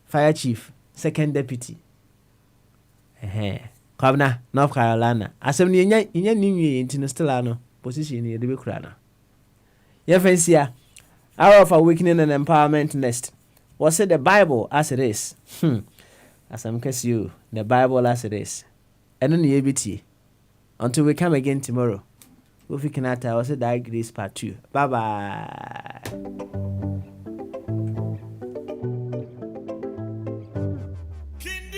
fire chief second deputy Kwabena North Carolina asɛm no yɛnya ne nwie nti no still ano position no yɛde bɛkura no yɛfɛnsia hour of awakening and empowerment next was it the Bible as it is asɛm kɛse the Bible as it is ɛno ne yɛbɛtie until we come again tomorrow. Kofi Kinata was it that grace part 2. Bye bye.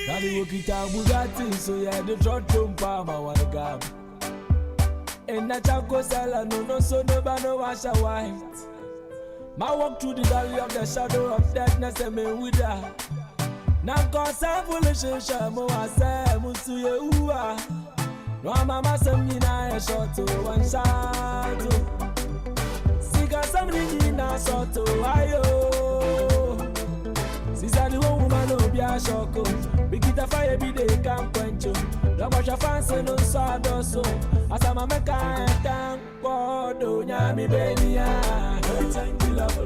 Daddy Wokita Bugatti, so yeah, the trot my one gab. And that Chaco Sala, no, so no washa white. My walk through the valley of the shadow of darkness, and me with her. Now, cause I'm foolish, Shamo, say, Musuya, no, mama, some in a short to one shot. Sika, somebody in a short to Ayo. Sister, the woman will be a shock. We get a fire every day, can't quench you. Don't wash your fancy, no sawdust. As I'm a mecha, thank God, don't yammy baby. Thank you, love.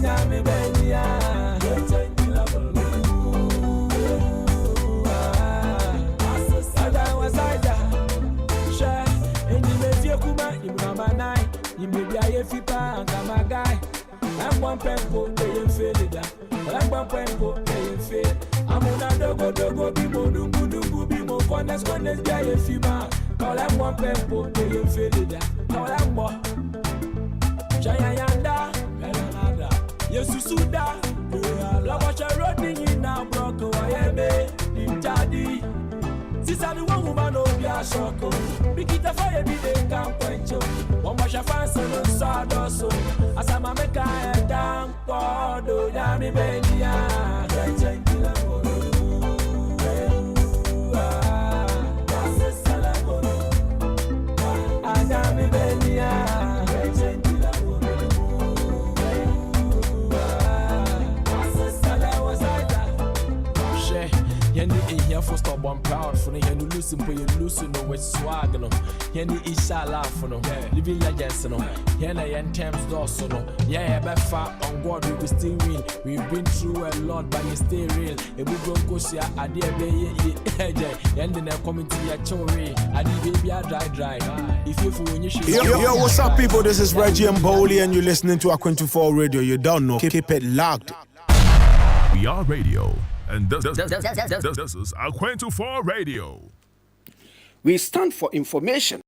Yammy baby. You may be a fipa and I'm a guy. I'm one pempo, they ain't faded. I'm one pempo, they ain't faded. I'm on a dogo, be more, be more, corners, be a fiba. Call I'm one pempo, they ain't faded. Call I'm one. Chayanda, Belanada, Yesusuda, Lavacha Rodney in now, Broco, I am a daddy. Sister, the one woman of your shock. Big it a fire, be they can't quench you. One wash a fancy, no sawdust. As I'm a mecha and down, God, do yammy baby. For stop one proud for the hand losing for you losing no with swag no Yenny isha laugh for no living legends no Yenna and Thames Dawson no yeah befa on God we will still win we've been through a lot but you stay real a big go see a dear baby and then coming to your chori I baby I dry if you when you should yo what's up people, this is Reggie and Bowley and you're listening to Aqua24 Radio. You don't know, keep it locked. We are radio. And this is Aqua24 Radio. We stand for information,